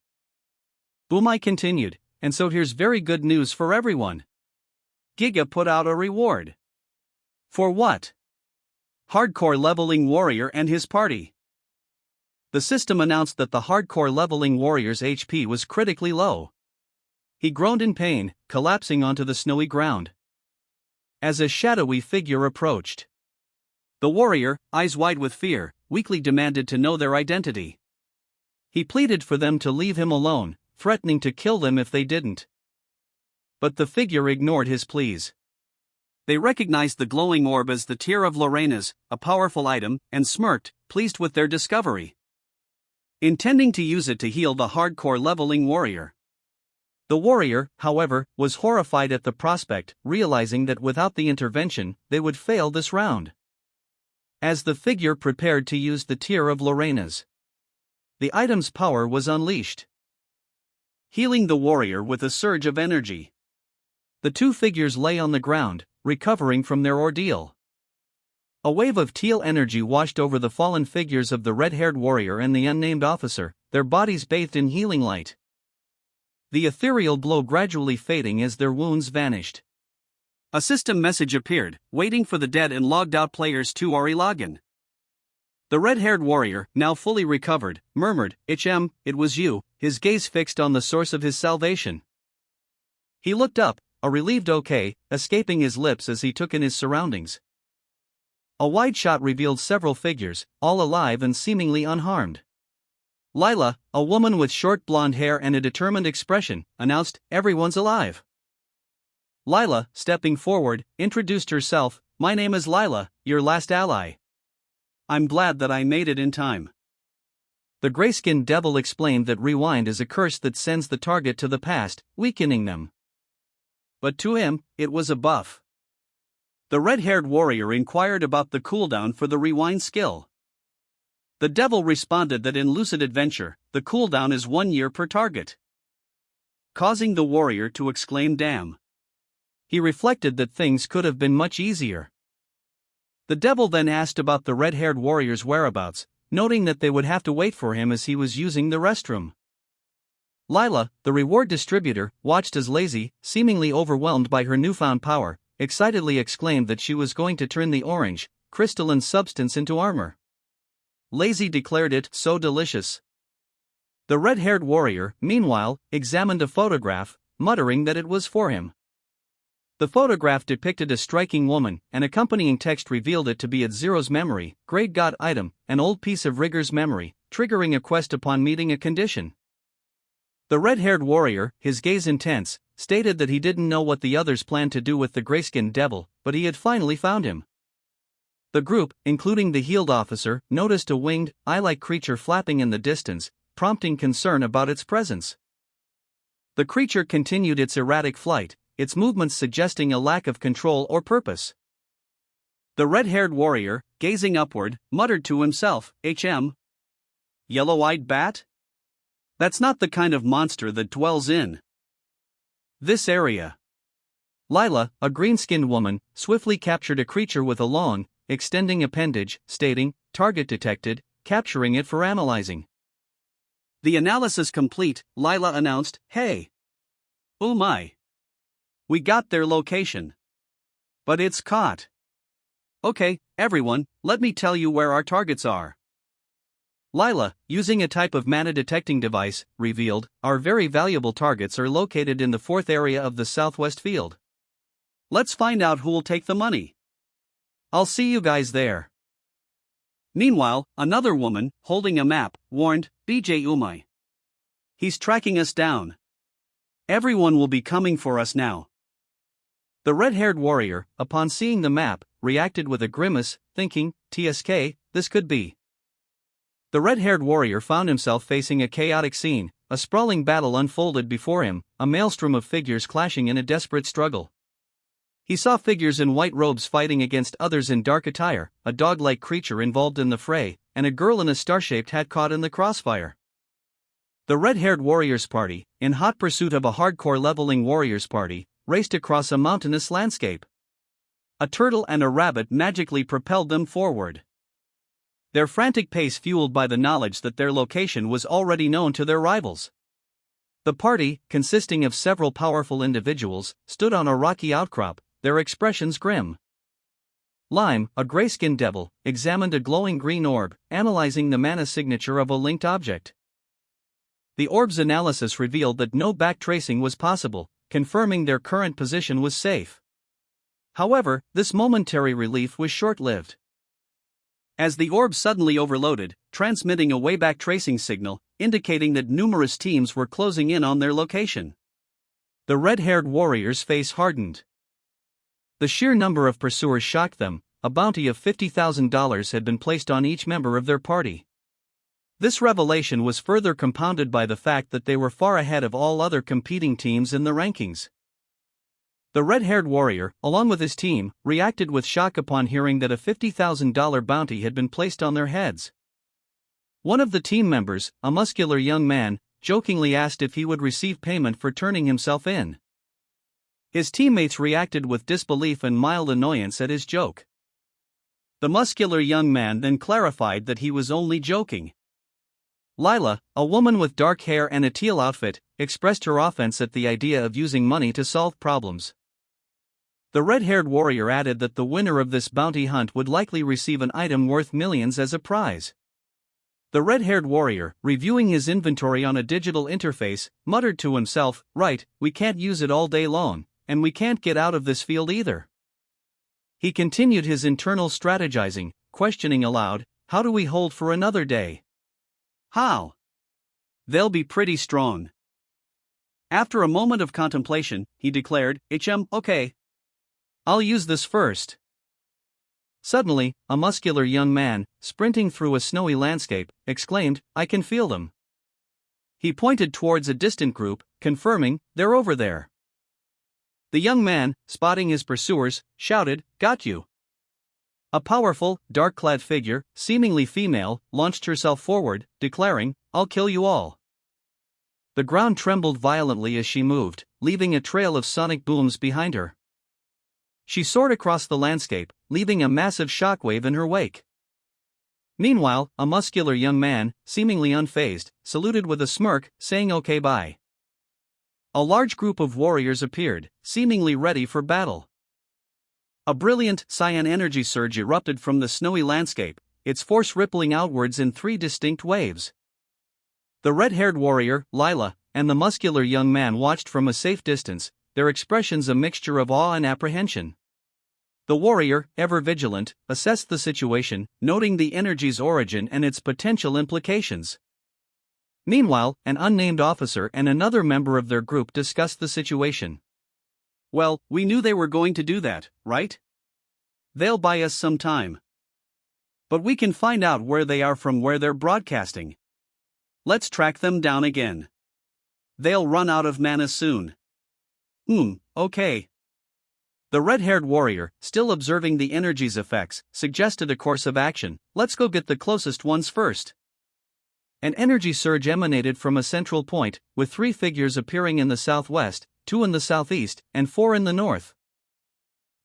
Umai continued, "And so here's very good news for everyone. Giga put out a reward." "For what?" "Hardcore leveling warrior and his party." The system announced that the hardcore leveling warrior's HP was critically low. He groaned in pain, collapsing onto the snowy ground. As a shadowy figure approached, the warrior, eyes wide with fear, weakly demanded to know their identity. He pleaded for them to leave him alone, threatening to kill them if they didn't. But the figure ignored his pleas. They recognized the glowing orb as the Tear of Lorenas, a powerful item, and smirked, pleased with their discovery, intending to use it to heal the hardcore leveling warrior. The warrior, however, was horrified at the prospect, realizing that without the intervention, they would fail this round. As the figure prepared to use the Tear of Lorenas, the item's power was unleashed, healing the warrior with a surge of energy. The two figures lay on the ground, recovering from their ordeal. A wave of teal energy washed over the fallen figures of the red-haired warrior and the unnamed officer, their bodies bathed in healing light. the ethereal glow gradually fading as their wounds vanished. A system message appeared, waiting for the dead and logged out players to login. The red-haired warrior, now fully recovered, murmured, it was you," his gaze fixed on the source of his salvation. He looked up, a relieved okay, escaping his lips as he took in his surroundings. A wide shot revealed several figures, all alive and seemingly unharmed. Lila, a woman with short blonde hair and a determined expression, announced, "Everyone's alive." Lila, stepping forward, introduced herself, "My name is Lila, your last ally. I'm glad that I made it in time." The gray-skinned devil explained that rewind is a curse that sends the target to the past, weakening them. But to him, it was a buff. The red-haired warrior inquired about the cooldown for the rewind skill. The devil responded that in Lucid Adventure, the cooldown is 1 year per target, causing the warrior to exclaim damn. He reflected that things could have been much easier. The devil then asked about the red-haired warrior's whereabouts, noting that they would have to wait for him as he was using the restroom. Lila, the reward distributor, watched as Lazy, seemingly overwhelmed by her newfound power, excitedly exclaimed that she was going to turn the orange, crystalline substance into armor. Lazy declared it so delicious. The red-haired warrior, meanwhile, examined a photograph, muttering that it was for him. The photograph depicted a striking woman, and accompanying text revealed it to be at Zero's memory, grade God item, an old piece of Rigger's memory, triggering a quest upon meeting a condition. The red-haired warrior, his gaze intense, stated that he didn't know what the others planned to do with the gray-skinned devil, but he had finally found him. The group, including the healed officer, noticed a winged, eye-like creature flapping in the distance, prompting concern about its presence. The creature continued its erratic flight, its movements suggesting a lack of control or purpose. The red-haired warrior, gazing upward, muttered to himself, Yellow-eyed bat? That's not the kind of monster that dwells in this area." Lila, a green-skinned woman, swiftly captured a creature with a long, extending appendage, stating, "Target detected, capturing it for analyzing." The analysis complete, Lila announced, "Hey! Oh my! We got their location. But it's caught. Okay, everyone, let me tell you where our targets are." Lila, using a type of mana detecting device, revealed, "Our very valuable targets are located in the 4th area of the southwest field. Let's find out who'll take the money. I'll see you guys there." Meanwhile, another woman, holding a map, warned, "BJ Umai. He's tracking us down. Everyone will be coming for us now." The red-haired warrior, upon seeing the map, reacted with a grimace, thinking, "TSK, this could be." The red-haired warrior found himself facing a chaotic scene. A sprawling battle unfolded before him, a maelstrom of figures clashing in a desperate struggle. He saw figures in white robes fighting against others in dark attire, a dog-like creature involved in the fray, and a girl in a star-shaped hat caught in the crossfire. The red-haired warriors party, in hot pursuit of a hardcore leveling warriors party, raced across a mountainous landscape. A turtle and a rabbit magically propelled them forward. Their frantic pace fueled by the knowledge that their location was already known to their rivals. The party, consisting of several powerful individuals, stood on a rocky outcrop, their expressions grim. Lime, a gray-skinned devil, examined a glowing green orb, analyzing the mana signature of a linked object. The orb's analysis revealed that no backtracing was possible, confirming their current position was safe. However, this momentary relief was short-lived. As the orb suddenly overloaded, transmitting a wayback tracing signal, indicating that numerous teams were closing in on their location. The red-haired warrior's face hardened. The sheer number of pursuers shocked them. A bounty of $50,000 had been placed on each member of their party. This revelation was further compounded by the fact that they were far ahead of all other competing teams in the rankings. The red-haired warrior, along with his team, reacted with shock upon hearing that a $50,000 bounty had been placed on their heads. One of the team members, a muscular young man, jokingly asked if he would receive payment for turning himself in. His teammates reacted with disbelief and mild annoyance at his joke. The muscular young man then clarified that he was only joking. Lila, a woman with dark hair and a teal outfit, expressed her offense at the idea of using money to solve problems. The red-haired warrior added that the winner of this bounty hunt would likely receive an item worth millions as a prize. The red-haired warrior, reviewing his inventory on a digital interface, muttered to himself, "Right, we can't use it all day long, and we can't get out of this field either." He continued his internal strategizing, questioning aloud, "How do we hold for another day? How? They'll be pretty strong." After a moment of contemplation, he declared, okay. I'll use this first." Suddenly, a muscular young man, sprinting through a snowy landscape, exclaimed, "I can feel them." He pointed towards a distant group, confirming, "They're over there." The young man, spotting his pursuers, shouted, "Got you." A powerful, dark-clad figure, seemingly female, launched herself forward, declaring, "I'll kill you all." The ground trembled violently as she moved, leaving a trail of sonic booms behind her. She soared across the landscape, leaving a massive shockwave in her wake. Meanwhile, a muscular young man, seemingly unfazed, saluted with a smirk, saying "Okay, bye." A large group of warriors appeared, seemingly ready for battle. A brilliant, cyan energy surge erupted from the snowy landscape, its force rippling outwards in 3 distinct waves. The red-haired warrior, Lila, and the muscular young man watched from a safe distance, their expressions a mixture of awe and apprehension. The warrior, ever vigilant, assessed the situation, noting the energy's origin and its potential implications. Meanwhile, an unnamed officer and another member of their group discussed the situation. "Well, we knew they were going to do that, right? They'll buy us some time. But we can find out where they are from where they're broadcasting. Let's track them down again. They'll run out of mana soon." Okay. The red-haired warrior, still observing the energy's effects, suggested a course of action. "Let's go get the closest ones first." An energy surge emanated from a central point, with 3 figures appearing in the southwest, 2 in the southeast, and 4 in the north.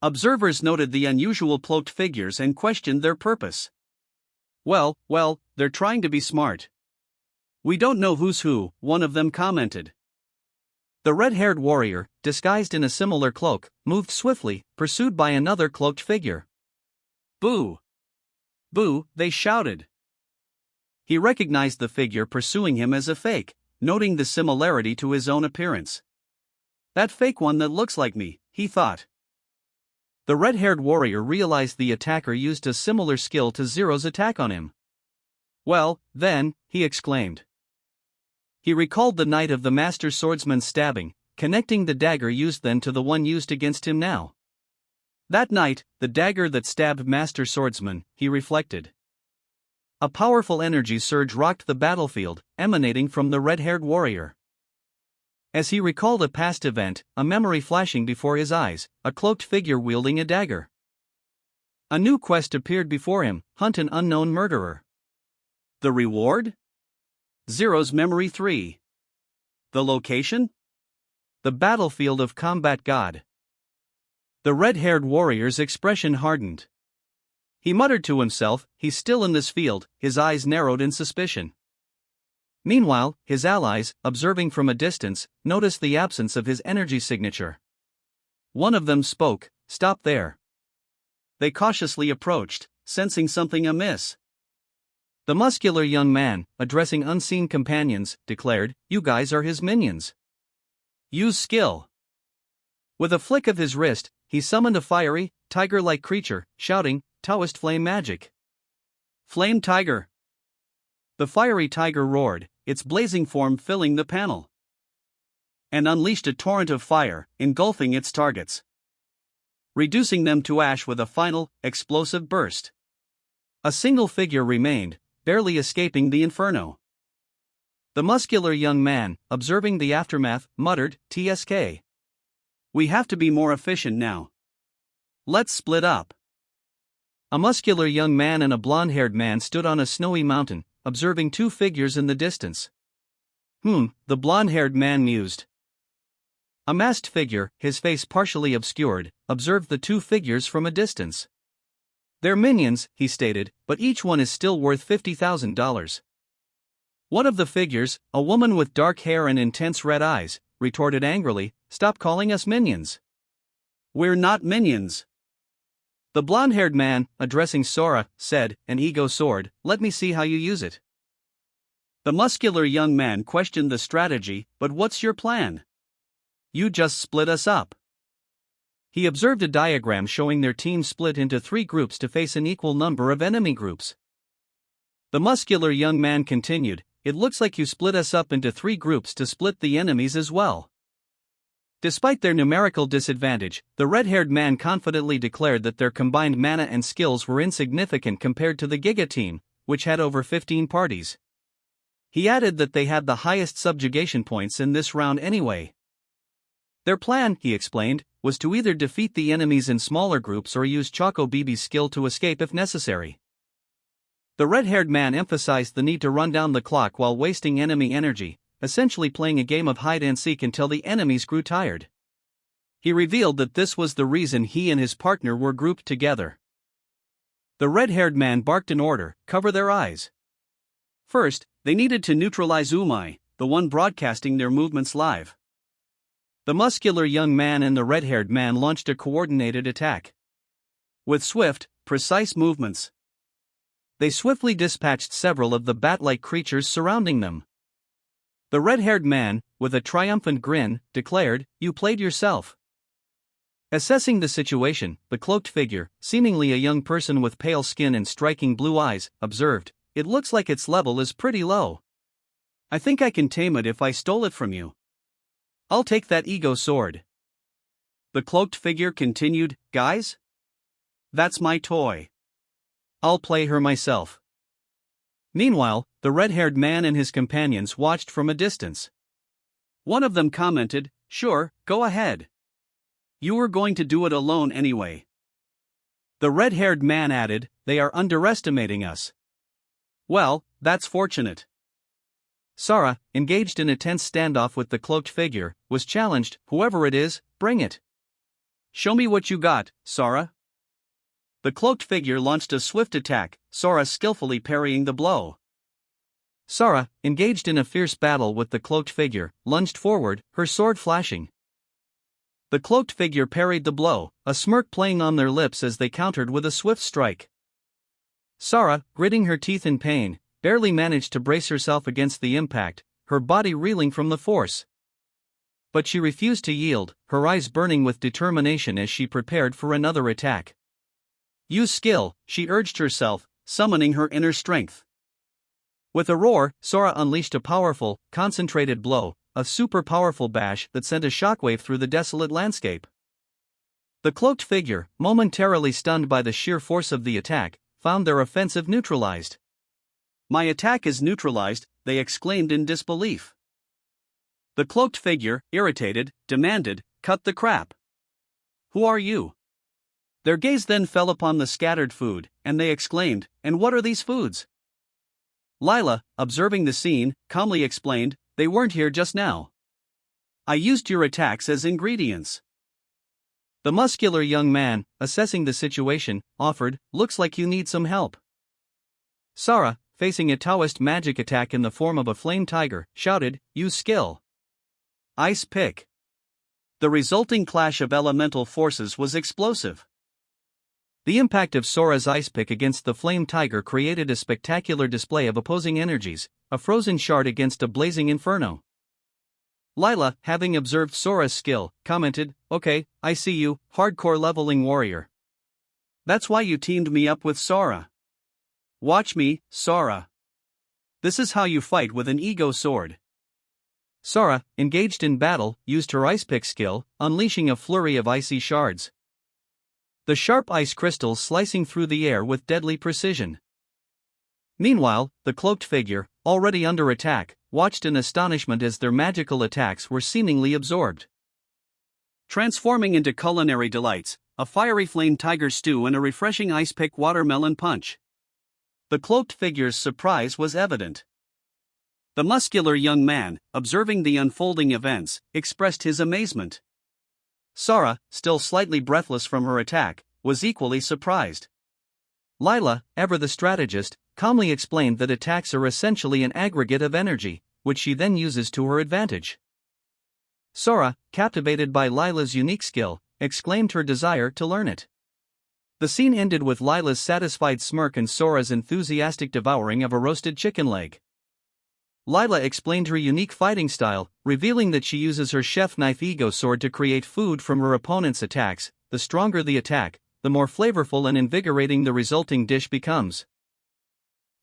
Observers noted the unusual cloaked figures and questioned their purpose. Well, they're trying to be smart. We don't know who's who," one of them commented. The red-haired warrior, disguised in a similar cloak, moved swiftly, pursued by another cloaked figure. "Boo! Boo!" they shouted. He recognized the figure pursuing him as a fake, noting the similarity to his own appearance. "That fake one that looks like me," he thought. The red-haired warrior realized the attacker used a similar skill to Zero's attack on him. "Well, then," he exclaimed. He recalled the night of the master swordsman's stabbing, connecting the dagger used then to the one used against him now. That night, the dagger that stabbed master swordsman, he reflected. A powerful energy surge rocked the battlefield, emanating from the red-haired warrior. As he recalled a past event, a memory flashing before his eyes, a cloaked figure wielding a dagger. A new quest appeared before him: hunt an unknown murderer. The reward? Zero's memory 3. The location? The battlefield of Combat God. The red-haired warrior's expression hardened. He muttered to himself, "He's still in this field," his eyes narrowed in suspicion. Meanwhile, his allies, observing from a distance, noticed the absence of his energy signature. One of them spoke, "Stop there." They cautiously approached, sensing something amiss. The muscular young man, addressing unseen companions, declared, "You guys are his minions. Use skill." With a flick of his wrist, he summoned a fiery, tiger-like creature, shouting, "Taoist flame magic. Flame tiger." The fiery tiger roared, its blazing form filling the panel, and unleashed a torrent of fire, engulfing its targets, reducing them to ash with a final, explosive burst. A single figure remained, barely escaping the inferno. The muscular young man, observing the aftermath, muttered, "TSK. We have to be more efficient now. Let's split up." A muscular young man and a blonde-haired man stood on a snowy mountain, observing 2 figures in the distance. The blonde-haired man mused. A masked figure, his face partially obscured, observed the 2 figures from a distance. "They're minions," he stated, "but each one is still worth $50,000. One of the figures, a woman with dark hair and intense red eyes, retorted angrily, "Stop calling us minions. We're not minions." The blonde-haired man, addressing Sora, said, "An ego sword, let me see how you use it." The muscular young man questioned the strategy, "But what's your plan? You just split us up." He observed a diagram showing their team split into 3 groups to face an equal number of enemy groups. The muscular young man continued, "It looks like you split us up into 3 groups to split the enemies as well." Despite their numerical disadvantage, the red-haired man confidently declared that their combined mana and skills were insignificant compared to the Giga team, which had over 15 parties. He added that they had the highest subjugation points in this round anyway. Their plan, he explained, was to either defeat the enemies in smaller groups or use Choco BB's skill to escape if necessary. The red-haired man emphasized the need to run down the clock while wasting enemy energy, essentially playing a game of hide-and-seek until the enemies grew tired. He revealed that this was the reason he and his partner were grouped together. The red-haired man barked an order, "Cover their eyes." First, they needed to neutralize Umai, the one broadcasting their movements live. The muscular young man and the red-haired man launched a coordinated attack. With swift, precise movements, they swiftly dispatched several of the bat-like creatures surrounding them. The red-haired man, with a triumphant grin, declared, "You played yourself." Assessing the situation, the cloaked figure, seemingly a young person with pale skin and striking blue eyes, observed, "It looks like its level is pretty low. I think I can tame it if I stole it from you. I'll take that ego sword." The cloaked figure continued, "Guys? That's my toy. I'll play her myself." Meanwhile, the red-haired man and his companions watched from a distance. One of them commented, "Sure, go ahead. You were going to do it alone anyway." The red-haired man added, "They are underestimating us." "Well, that's fortunate." Sora, engaged in a tense standoff with the cloaked figure, was challenged, "Whoever it is, bring it. Show me what you got, Sora." The cloaked figure launched a swift attack, Sora skillfully parrying the blow. Sora, engaged in a fierce battle with the cloaked figure, lunged forward, her sword flashing. The cloaked figure parried the blow, a smirk playing on their lips as they countered with a swift strike. Sora, gritting her teeth in pain, barely managed to brace herself against the impact, her body reeling from the force. But she refused to yield, her eyes burning with determination as she prepared for another attack. "Use skill," she urged herself, summoning her inner strength. With a roar, Sora unleashed a powerful, concentrated blow, a super-powerful bash that sent a shockwave through the desolate landscape. The cloaked figure, momentarily stunned by the sheer force of the attack, found their offensive neutralized. "My attack is neutralized," they exclaimed in disbelief. The cloaked figure, irritated, demanded, "Cut the crap. Who are you?" Their gaze then fell upon the scattered food, and they exclaimed, "And what are these foods?" Lila, observing the scene, calmly explained, "They weren't here just now. I used your attacks as ingredients." The muscular young man, assessing the situation, offered, "Looks like you need some help." Sora, facing a Taoist magic attack in the form of a flame tiger, shouted, "Use skill. Ice pick." The resulting clash of elemental forces was explosive. The impact of Sora's ice pick against the flame tiger created a spectacular display of opposing energies, a frozen shard against a blazing inferno. Lila, having observed Sora's skill, commented, "Okay, I see you, hardcore leveling warrior. That's why you teamed me up with Sora. Watch me, Sora. This is how you fight with an ego sword." Sora, engaged in battle, used her ice pick skill, unleashing a flurry of icy shards. The sharp ice crystals slicing through the air with deadly precision. Meanwhile, the cloaked figure, already under attack, watched in astonishment as their magical attacks were seemingly absorbed. Transforming into culinary delights, a fiery flame tiger stew and a refreshing ice pick watermelon punch. The cloaked figure's surprise was evident. The muscular young man, observing the unfolding events, expressed his amazement. Sora, still slightly breathless from her attack, was equally surprised. Lila, ever the strategist, calmly explained that attacks are essentially an aggregate of energy, which she then uses to her advantage. Sora, captivated by Lila's unique skill, exclaimed her desire to learn it. The scene ended with Lila's satisfied smirk and Sora's enthusiastic devouring of a roasted chicken leg. Lila explained her unique fighting style, revealing that she uses her chef knife ego sword to create food from her opponent's attacks. The stronger the attack, the more flavorful and invigorating the resulting dish becomes.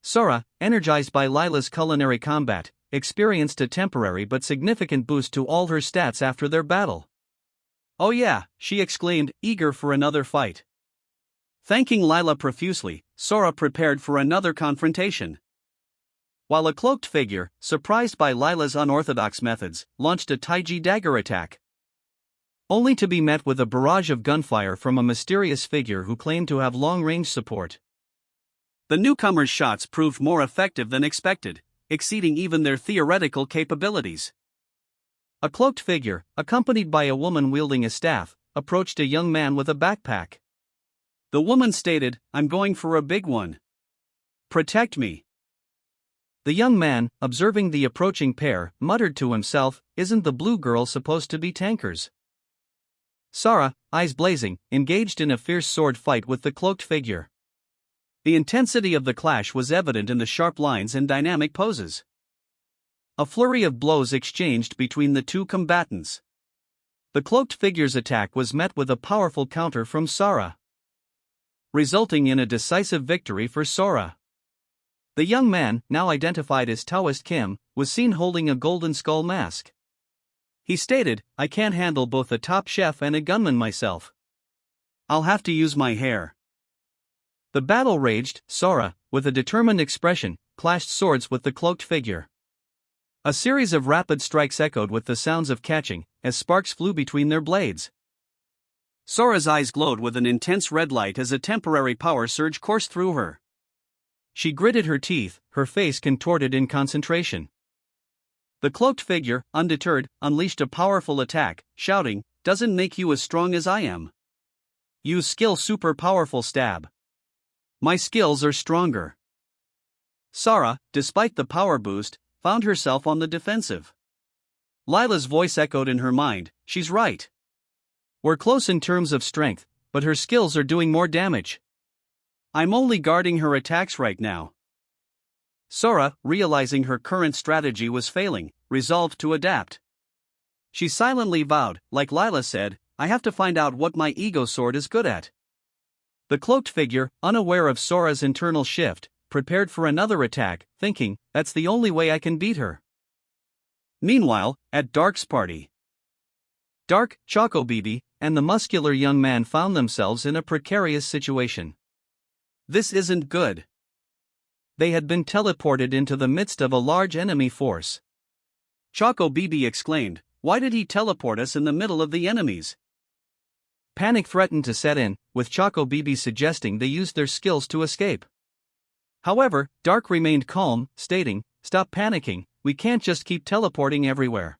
Sora, energized by Lila's culinary combat, experienced a temporary but significant boost to all her stats after their battle. "Oh yeah," she exclaimed, eager for another fight. Thanking Lila profusely, Sora prepared for another confrontation. While a cloaked figure, surprised by Lila's unorthodox methods, launched a Taiji dagger attack, only to be met with a barrage of gunfire from a mysterious figure who claimed to have long-range support. The newcomer's shots proved more effective than expected, exceeding even their theoretical capabilities. A cloaked figure, accompanied by a woman wielding a staff, approached a young man with a backpack. The woman stated, "I'm going for a big one. Protect me." The young man, observing the approaching pair, muttered to himself, "Isn't the blue girl supposed to be tankers?" Sora, eyes blazing, engaged in a fierce sword fight with the cloaked figure. The intensity of the clash was evident in the sharp lines and dynamic poses. A flurry of blows exchanged between the two combatants. The cloaked figure's attack was met with a powerful counter from Sora, resulting in a decisive victory for Sora. The young man, now identified as Taoist Kim, was seen holding a golden skull mask. He stated, "I can't handle both a top chef and a gunman myself. I'll have to use my hair." The battle raged. Sora, with a determined expression, clashed swords with the cloaked figure. A series of rapid strikes echoed with the sounds of catching, as sparks flew between their blades. Sora's eyes glowed with an intense red light as a temporary power surge coursed through her. She gritted her teeth, her face contorted in concentration. The cloaked figure, undeterred, unleashed a powerful attack, shouting, "Doesn't make you as strong as I am. Use skill super powerful stab. My skills are stronger." Sora, despite the power boost, found herself on the defensive. Lila's voice echoed in her mind, "She's right. We're close in terms of strength, but her skills are doing more damage. I'm only guarding her attacks right now." Sora, realizing her current strategy was failing, resolved to adapt. She silently vowed, like Lila said, "I have to find out what my ego sword is good at." The cloaked figure, unaware of Sora's internal shift, prepared for another attack, thinking, "That's the only way I can beat her." Meanwhile, at Dark's party, Dark, Choco Bibi, and the muscular young man found themselves in a precarious situation. This isn't good. They had been teleported into the midst of a large enemy force. Choco Bibi exclaimed, "Why did he teleport us in the middle of the enemies?" Panic threatened to set in, with Choco Bibi suggesting they use their skills to escape. However, Dark remained calm, stating, "Stop panicking, we can't just keep teleporting everywhere.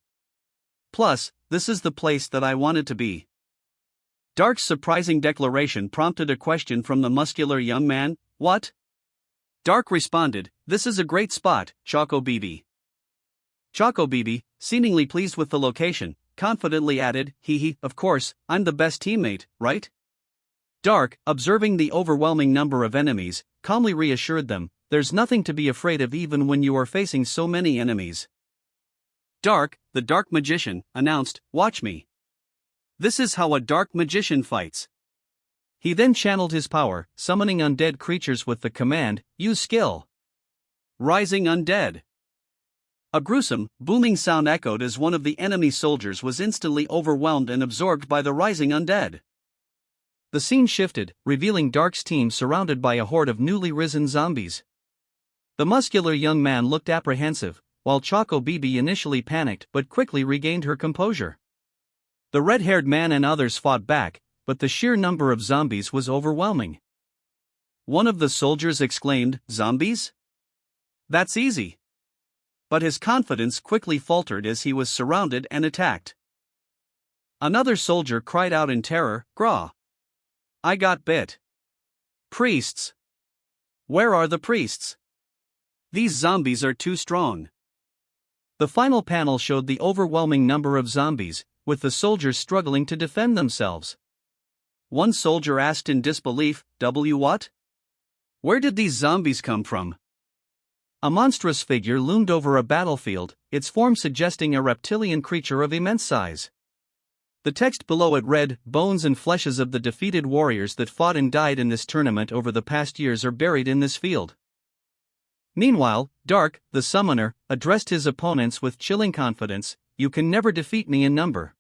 Plus, this is the place that I wanted to be." Dark's surprising declaration prompted a question from the muscular young man, "What?" Dark responded, "This is a great spot, Choco Bibi." Choco Bibi, seemingly pleased with the location, confidently added, "Hee, of course, I'm the best teammate, right?" Dark, observing the overwhelming number of enemies, calmly reassured them, "There's nothing to be afraid of even when you are facing so many enemies." Dark, the dark magician, announced, "Watch me. This is how a dark magician fights." He then channeled his power, summoning undead creatures with the command, "Use skill." Rising undead. A gruesome, booming sound echoed as one of the enemy soldiers was instantly overwhelmed and absorbed by the rising undead. The scene shifted, revealing Dark's team surrounded by a horde of newly risen zombies. The muscular young man looked apprehensive, while Choco Bibi initially panicked but quickly regained her composure. The red-haired man and others fought back, but the sheer number of zombies was overwhelming. One of the soldiers exclaimed, "Zombies? That's easy." But his confidence quickly faltered as he was surrounded and attacked. Another soldier cried out in terror, "Grah! I got bit." Priests. Where are the priests? These zombies are too strong. The final panel showed the overwhelming number of zombies, with the soldiers struggling to defend themselves. One soldier asked in disbelief, What? Where did these zombies come from? A monstrous figure loomed over a battlefield, its form suggesting a reptilian creature of immense size. The text below it read, Bones and fleshes of the defeated warriors that fought and died in this tournament over the past years are buried in this field. Meanwhile, Dark, the summoner, addressed his opponents with chilling confidence, You can never defeat me in number.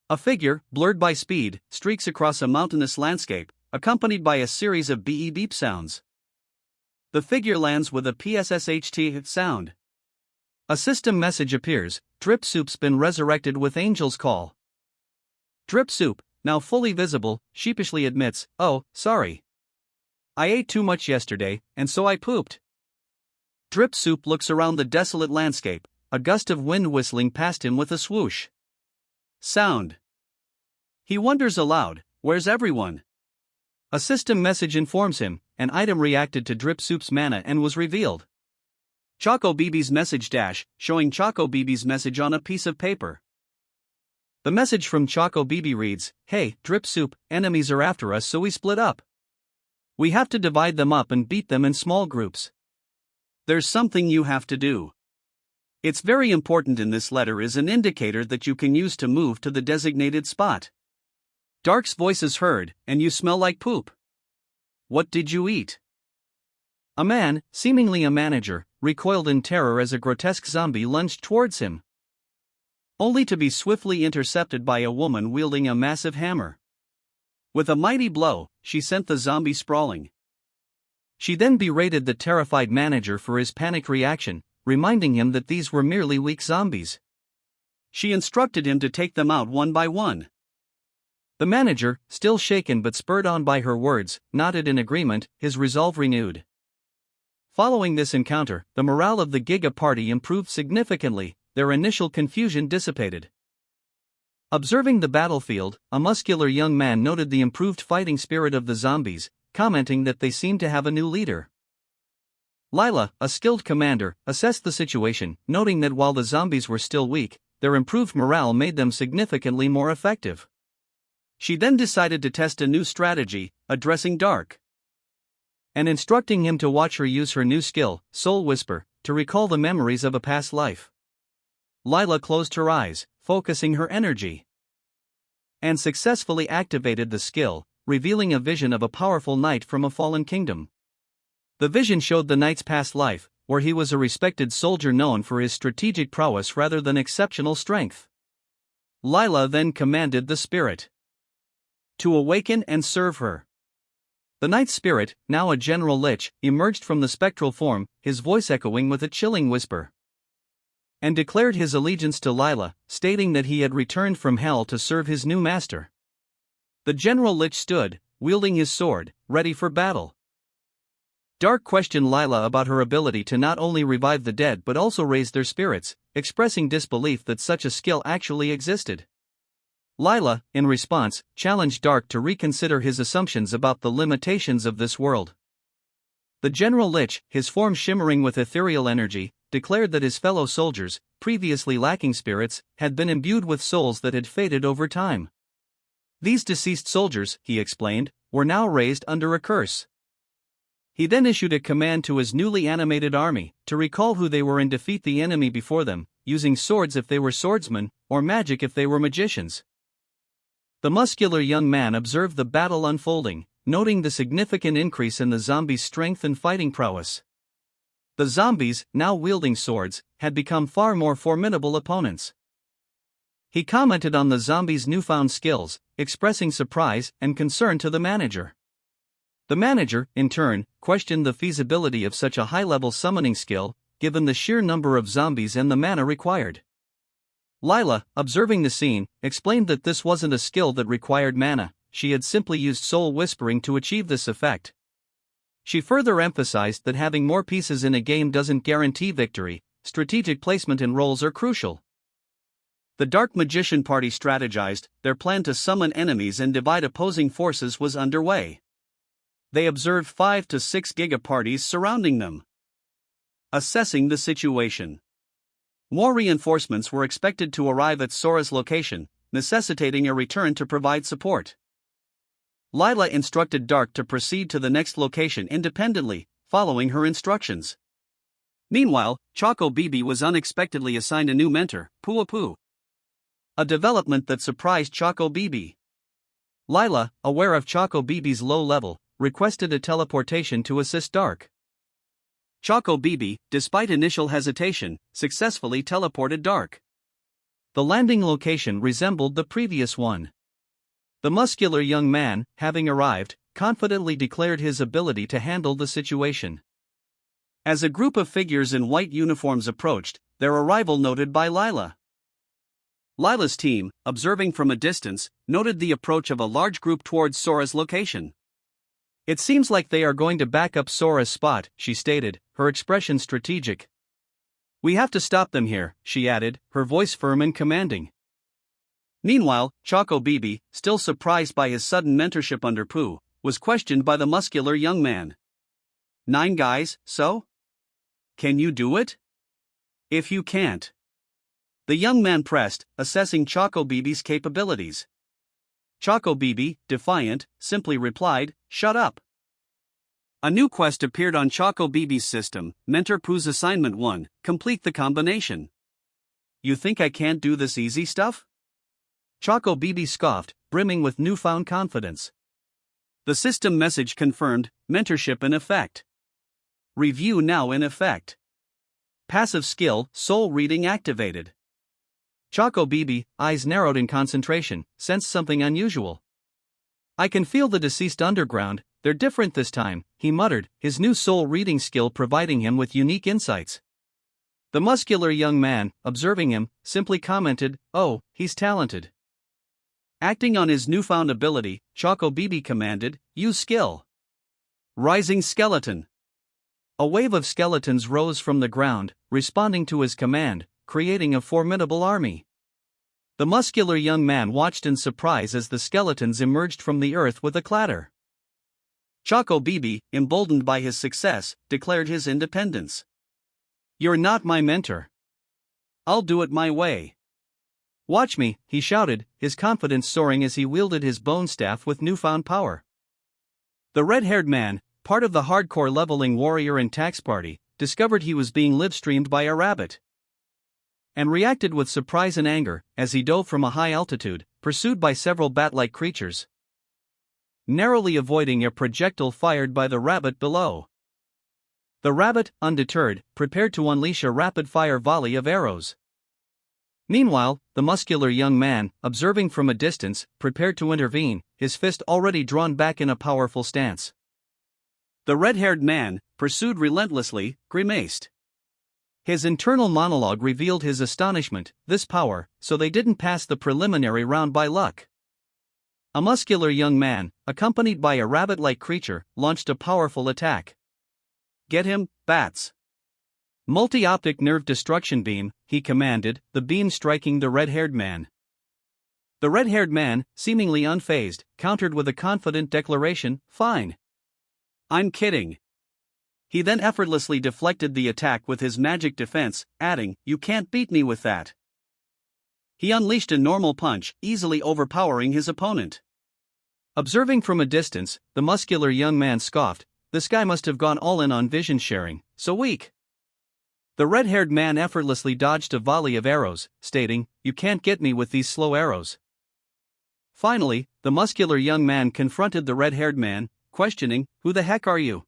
A figure, blurred by speed, streaks across a mountainous landscape, accompanied by a series of beep sounds. The figure lands with a PSSHT sound. A system message appears, Drip Soup's been resurrected with Angel's Call. Drip Soup, now fully visible, sheepishly admits, Oh, sorry. I ate too much yesterday, and so I pooped. Drip Soup looks around the desolate landscape, a gust of wind whistling past him with a swoosh. Sound. He wonders aloud, Where's everyone? A system message informs him, an item reacted to Drip Soup's mana and was revealed. Choco BB's message dash, showing Choco BB's message on a piece of paper. The message from Choco BB reads, Hey, Drip Soup, enemies are after us so we split up. We have to divide them up and beat them in small groups. There's something you have to do. It's very important in this letter is an indicator that you can use to move to the designated spot. Dark's voice is heard, and you smell like poop. What did you eat? A man, seemingly a manager, recoiled in terror as a grotesque zombie lunged towards him, only to be swiftly intercepted by a woman wielding a massive hammer. With a mighty blow, she sent the zombie sprawling. She then berated the terrified manager for his panic reaction, reminding him that these were merely weak zombies. She instructed him to take them out one by one. The manager, still shaken but spurred on by her words, nodded in agreement, his resolve renewed. Following this encounter, the morale of the Giga party improved significantly, their initial confusion dissipated. Observing the battlefield, a muscular young man noted the improved fighting spirit of the zombies, commenting that they seemed to have a new leader. Lila, a skilled commander, assessed the situation, noting that while the zombies were still weak, their improved morale made them significantly more effective. She then decided to test a new strategy, addressing Dark and instructing him to watch her use her new skill, Soul Whisper, to recall the memories of a past life. Lila closed her eyes, focusing her energy, and successfully activated the skill, revealing a vision of a powerful knight from a fallen kingdom. The vision showed the knight's past life, where he was a respected soldier known for his strategic prowess rather than exceptional strength. Lila then commanded the spirit to awaken and serve her. The knight's spirit, now a general lich, emerged from the spectral form, his voice echoing with a chilling whisper, and declared his allegiance to Lila, stating that he had returned from hell to serve his new master. The general lich stood, wielding his sword, ready for battle. Dark questioned Lila about her ability to not only revive the dead but also raise their spirits, expressing disbelief that such a skill actually existed. Lila, in response, challenged Dark to reconsider his assumptions about the limitations of this world. The general lich, his form shimmering with ethereal energy, declared that his fellow soldiers, previously lacking spirits, had been imbued with souls that had faded over time. These deceased soldiers, he explained, were now raised under a curse. He then issued a command to his newly animated army to recall who they were and defeat the enemy before them, using swords if they were swordsmen, or magic if they were magicians. The muscular young man observed the battle unfolding, noting the significant increase in the zombies' strength and fighting prowess. The zombies, now wielding swords, had become far more formidable opponents. He commented on the zombies' newfound skills, expressing surprise and concern to the manager. The manager, in turn, questioned the feasibility of such a high-level summoning skill, given the sheer number of zombies and the mana required. Lila, observing the scene, explained that this wasn't a skill that required mana, she had simply used soul whispering to achieve this effect. She further emphasized that having more pieces in a game doesn't guarantee victory, strategic placement and roles are crucial. The Dark Magician party strategized, their plan to summon enemies and divide opposing forces was underway. They observed 5 to 6 gigaparties surrounding them. Assessing the situation. More reinforcements were expected to arrive at Sora's location, necessitating a return to provide support. Lila instructed Dark to proceed to the next location independently, following her instructions. Meanwhile, Choco Bibi was unexpectedly assigned a new mentor, Pua. A development that surprised Choco Bibi. Lila, aware of Choco Bibi's low level, requested a teleportation to assist Dark. Choco Bibi, despite initial hesitation, successfully teleported Dark. The landing location resembled the previous one. The muscular young man, having arrived, confidently declared his ability to handle the situation. As a group of figures in white uniforms approached, their arrival noted by Lila. Lila's team, observing from a distance, noted the approach of a large group towards Sora's location. It seems like they are going to back up Sora's spot, she stated, her expression strategic. We have to stop them here, she added, her voice firm and commanding. Meanwhile, Choco Bibi, still surprised by his sudden mentorship under Pooh, was questioned by the muscular young man. 9 guys, so? Can you do it? If you can't. The young man pressed, assessing Choco Bibi's capabilities. Choco Bibi, defiant, simply replied, "Shut up." A new quest appeared on Choco Bibi's system, Mentor Pooh's Assignment 1, complete the combination. You think I can't do this easy stuff? Choco Bibi scoffed, brimming with newfound confidence. The system message confirmed, mentorship in effect. Review now in effect. Passive skill, soul reading activated. Choco Bibi, eyes narrowed in concentration, sensed something unusual. I can feel the deceased underground, they're different this time, he muttered, his new soul reading skill providing him with unique insights. The muscular young man, observing him, simply commented, "Oh, he's talented." Acting on his newfound ability, Choco Bibi commanded, "Use skill." Rising skeleton. A wave of skeletons rose from the ground, responding to his command, creating a formidable army. The muscular young man watched in surprise as the skeletons emerged from the earth with a clatter. Choco Bibi, emboldened by his success, declared his independence. "You're not my mentor. I'll do it my way. Watch me," he shouted, his confidence soaring as he wielded his bone staff with newfound power. The red-haired man, part of the hardcore leveling warrior and tax party, discovered he was being live-streamed by a rabbit, and reacted with surprise and anger as he dove from a high altitude, pursued by several bat-like creatures, narrowly avoiding a projectile fired by the rabbit below. The rabbit, undeterred, prepared to unleash a rapid-fire volley of arrows. Meanwhile, the muscular young man, observing from a distance, prepared to intervene, his fist already drawn back in a powerful stance. The red-haired man, pursued relentlessly, grimaced. His internal monologue revealed his astonishment, this power, so they didn't pass the preliminary round by luck. A muscular young man, accompanied by a rabbit-like creature, launched a powerful attack. Get him, bats. Multi-optic nerve destruction beam, he commanded, the beam striking the red-haired man. The red-haired man, seemingly unfazed, countered with a confident declaration, "Fine. I'm kidding." He then effortlessly deflected the attack with his magic defense, adding, "You can't beat me with that." He unleashed a normal punch, easily overpowering his opponent. Observing from a distance, the muscular young man scoffed, "This guy must have gone all in on vision sharing, so weak." The red-haired man effortlessly dodged a volley of arrows, stating, "You can't get me with these slow arrows." Finally, the muscular young man confronted the red-haired man, questioning, "Who the heck are you?"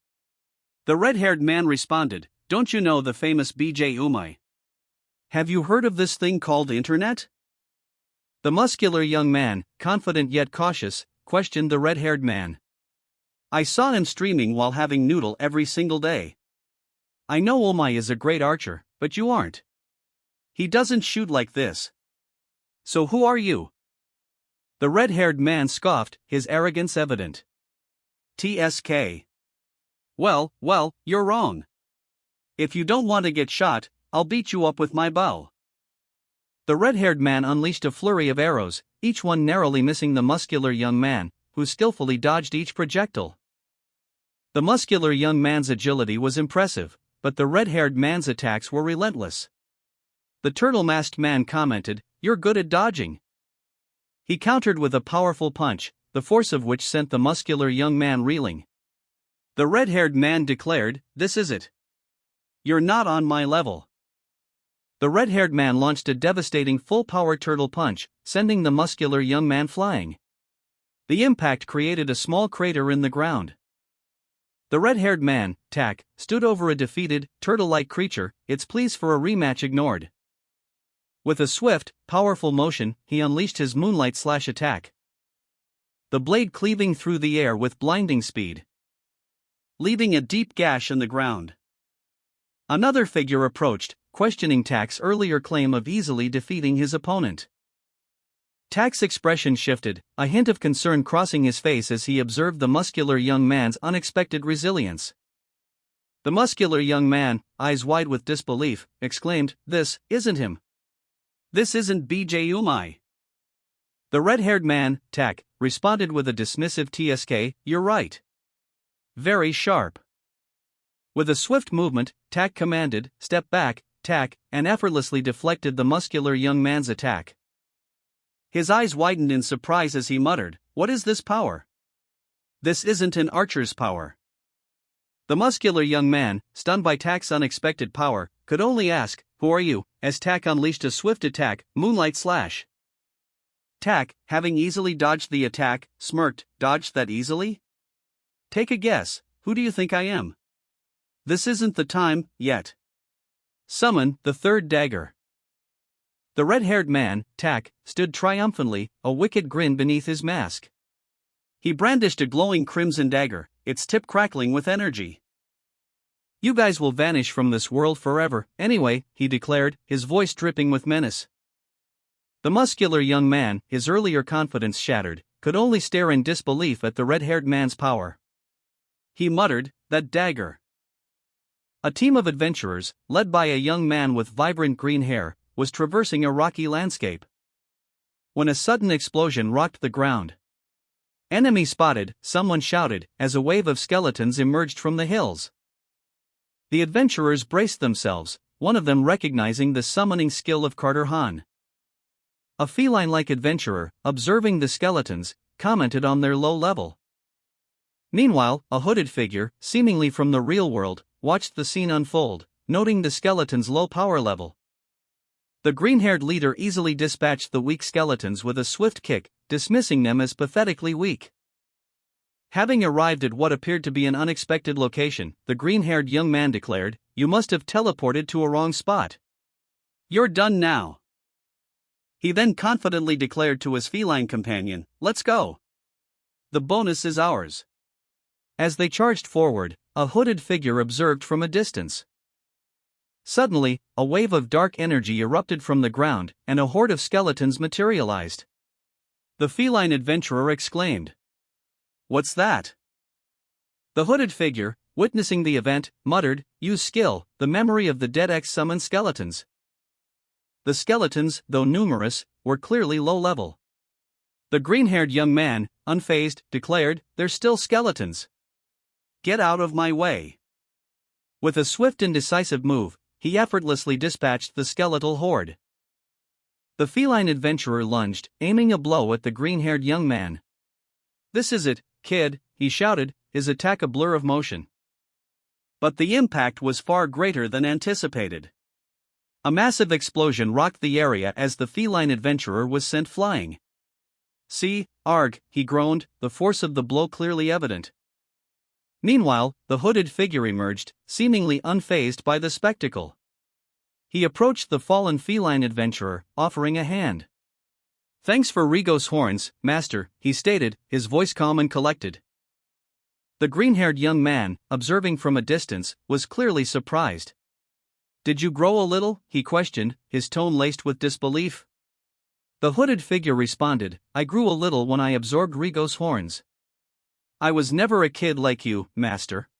The red-haired man responded, "Don't you know the famous BJ Umai? Have you heard of this thing called internet?" The muscular young man, confident yet cautious, questioned the red-haired man. "I saw him streaming while having noodle every single day. I know Umai is a great archer, but you aren't. He doesn't shoot like this. So who are you?" The red-haired man scoffed, his arrogance evident. "TSK. Well, you're wrong. If you don't want to get shot, I'll beat you up with my bow." The red-haired man unleashed a flurry of arrows, each one narrowly missing the muscular young man, who skillfully dodged each projectile. The muscular young man's agility was impressive, but the red-haired man's attacks were relentless. The turtle-masked man commented, "You're good at dodging." He countered with a powerful punch, the force of which sent the muscular young man reeling. The red-haired man declared, "This is it. You're not on my level." The red-haired man launched a devastating full-power turtle punch, sending the muscular young man flying. The impact created a small crater in the ground. The red-haired man, Tak, stood over a defeated, turtle-like creature, its pleas for a rematch ignored. With a swift, powerful motion, he unleashed his moonlight slash attack. The blade cleaving through the air with blinding speed, leaving a deep gash in the ground. Another figure approached, questioning Tak's earlier claim of easily defeating his opponent. Tak's expression shifted, a hint of concern crossing his face as he observed the muscular young man's unexpected resilience. The muscular young man, eyes wide with disbelief, exclaimed, "This isn't him. This isn't BJ Umai." The red-haired man, Tak, responded with a dismissive "TSK, you're right. Very sharp." With a swift movement, Tak commanded, "Step back, Tak," and effortlessly deflected the muscular young man's attack. His eyes widened in surprise as he muttered, "What is this power? This isn't an archer's power." The muscular young man, stunned by Tak's unexpected power, could only ask, "Who are you?" as Tak unleashed a swift attack, Moonlight Slash. Tak, having easily dodged the attack, smirked, "Dodged that easily? Take a guess, who do you think I am? This isn't the time, yet. Summon the third dagger." The red-haired man, Tak, stood triumphantly, a wicked grin beneath his mask. He brandished a glowing crimson dagger, its tip crackling with energy. "You guys will vanish from this world forever, anyway," he declared, his voice dripping with menace. The muscular young man, his earlier confidence shattered, could only stare in disbelief at the red-haired man's power. He muttered, "That dagger." A team of adventurers, led by a young man with vibrant green hair, was traversing a rocky landscape when a sudden explosion rocked the ground. "Enemy spotted," someone shouted, as a wave of skeletons emerged from the hills. The adventurers braced themselves, one of them recognizing the summoning skill of Carter Hahn. A feline-like adventurer, observing the skeletons, commented on their low level. Meanwhile, a hooded figure, seemingly from the real world, watched the scene unfold, noting the skeletons' low power level. The green-haired leader easily dispatched the weak skeletons with a swift kick, dismissing them as pathetically weak. Having arrived at what appeared to be an unexpected location, the green-haired young man declared, "You must have teleported to a wrong spot. You're done now." He then confidently declared to his feline companion, "Let's go. The bonus is ours." As they charged forward, a hooded figure observed from a distance. Suddenly, a wave of dark energy erupted from the ground, and a horde of skeletons materialized. The feline adventurer exclaimed, "What's that?" The hooded figure, witnessing the event, muttered, "Use skill, the memory of the dead X summoned skeletons." The skeletons, though numerous, were clearly low level. The green-haired young man, unfazed, declared, "They're still skeletons. Get out of my way." With a swift and decisive move, he effortlessly dispatched the skeletal horde. The feline adventurer lunged, aiming a blow at the green-haired young man. "This is it, kid," he shouted, his attack a blur of motion. But the impact was far greater than anticipated. A massive explosion rocked the area as the feline adventurer was sent flying. "See, arg," he groaned, the force of the blow clearly evident. Meanwhile, the hooded figure emerged, seemingly unfazed by the spectacle. He approached the fallen feline adventurer, offering a hand. "Thanks for Rigos horns, master," he stated, his voice calm and collected. The green-haired young man, observing from a distance, was clearly surprised. "Did you grow a little?" he questioned, his tone laced with disbelief. The hooded figure responded, "I grew a little when I absorbed Rigos horns. I was never a kid like you, master."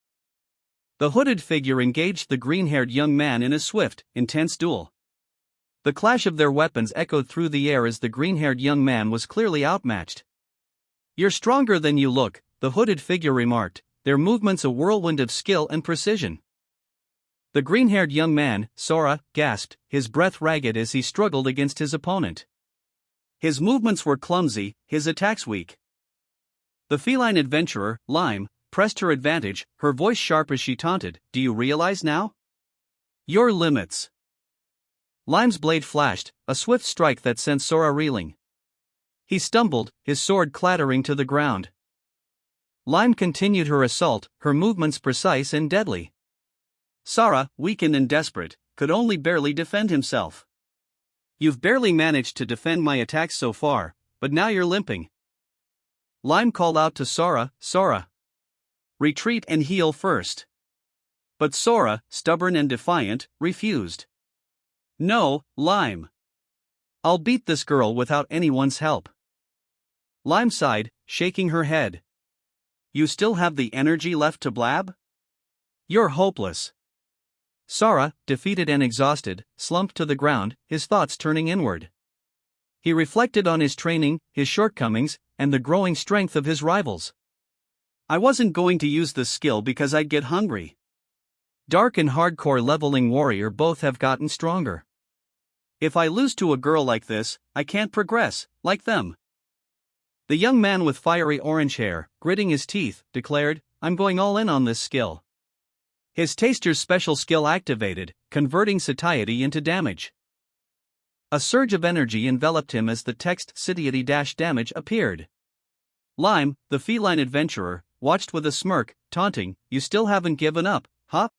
The hooded figure engaged the green-haired young man in a swift, intense duel. The clash of their weapons echoed through the air as the green-haired young man was clearly outmatched. "You're stronger than you look," the hooded figure remarked, their movements a whirlwind of skill and precision. The green-haired young man, Sora, gasped, his breath ragged as he struggled against his opponent. His movements were clumsy, his attacks weak. The feline adventurer, Lime, pressed her advantage, her voice sharp as she taunted, "Do you realize now? Your limits." Lime's blade flashed, a swift strike that sent Sora reeling. He stumbled, his sword clattering to the ground. Lime continued her assault, her movements precise and deadly. Sora, weakened and desperate, could only barely defend himself. "You've barely managed to defend my attacks so far, but now you're limping." Lime called out to Sora, "Sora, retreat and heal first." But Sora, stubborn and defiant, refused. "No, Lime. I'll beat this girl without anyone's help." Lime sighed, shaking her head. "You still have the energy left to blab? You're hopeless." Sora, defeated and exhausted, slumped to the ground, his thoughts turning inward. He reflected on his training, his shortcomings, and the growing strength of his rivals. "I wasn't going to use this skill because I'd get hungry. Dark and hardcore leveling warrior both have gotten stronger. If I lose to a girl like this, I can't progress, like them." The young man with fiery orange hair, gritting his teeth, declared, "I'm going all in on this skill." His taster's special skill activated, converting satiety into damage. A surge of energy enveloped him as the text "satiety-damage" appeared. Lime, the feline adventurer, watched with a smirk, taunting, "You still haven't given up, huh?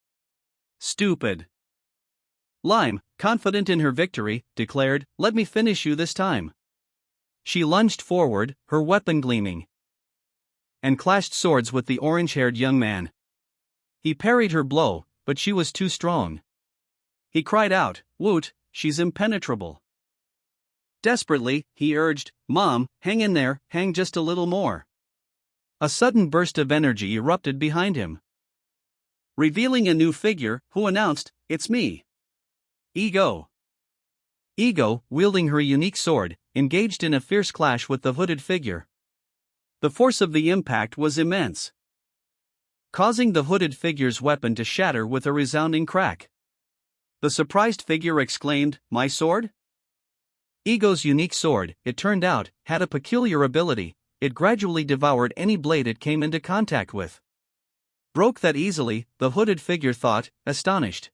Stupid." Lime, confident in her victory, declared, "Let me finish you this time." She lunged forward, her weapon gleaming, and clashed swords with the orange-haired young man. He parried her blow, but she was too strong. He cried out, "Woot, she's impenetrable." Desperately, he urged, "Mom, hang in there, hang just a little more." A sudden burst of energy erupted behind him, revealing a new figure, who announced, "It's me. Ego." Ego, wielding her unique sword, engaged in a fierce clash with the hooded figure. The force of the impact was immense, causing the hooded figure's weapon to shatter with a resounding crack. The surprised figure exclaimed, "My sword?" Ego's unique sword, it turned out, had a peculiar ability: it gradually devoured any blade it came into contact with. Broke that easily, the hooded figure thought, astonished.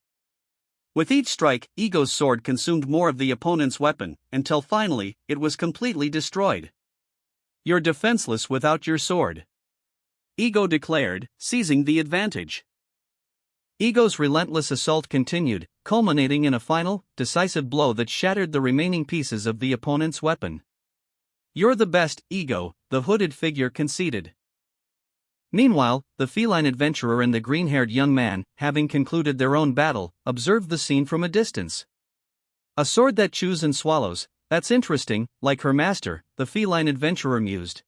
With each strike, Ego's sword consumed more of the opponent's weapon, until finally, it was completely destroyed. "You're defenseless without your sword," Ego declared, seizing the advantage. Ego's relentless assault continued, culminating in a final, decisive blow that shattered the remaining pieces of the opponent's weapon. "You're the best, Ego," the hooded figure conceded. Meanwhile, the feline adventurer and the green-haired young man, having concluded their own battle, observed the scene from a distance. "A sword that chews and swallows, that's interesting, like her master," the feline adventurer mused.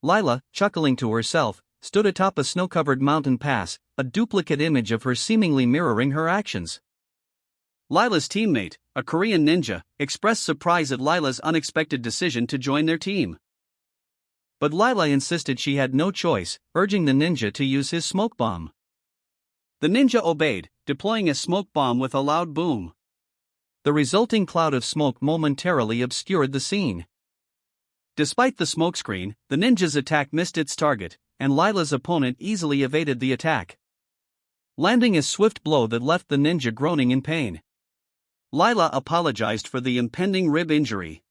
Lila, chuckling to herself, stood atop a snow-covered mountain pass, a duplicate image of her seemingly mirroring her actions. Lila's teammate, a Korean ninja, expressed surprise at Lila's unexpected decision to join their team. But Lila insisted she had no choice, urging the ninja to use his smoke bomb. The ninja obeyed, deploying a smoke bomb with a loud boom. The resulting cloud of smoke momentarily obscured the scene. Despite the smokescreen, the ninja's attack missed its target, and Lila's opponent easily evaded the attack, landing a swift blow that left the ninja groaning in pain. Lila apologized for the impending rib injury.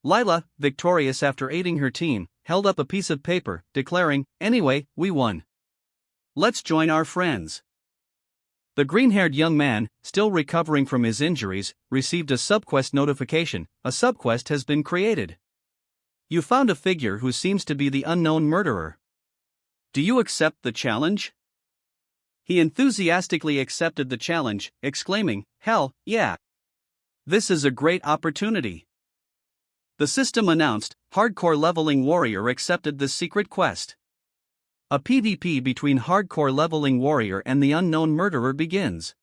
Lila, victorious after aiding her team, held up a piece of paper, declaring, "Anyway, we won. Let's join our friends." The green-haired young man, still recovering from his injuries, received a subquest notification: "A subquest has been created. You found a figure who seems to be the unknown murderer. Do you accept the challenge?" He enthusiastically accepted the challenge, exclaiming, "Hell, yeah! This is a great opportunity." The system announced, "Hardcore Leveling Warrior accepted this secret quest." A PvP between Hardcore Leveling Warrior and the unknown murderer begins.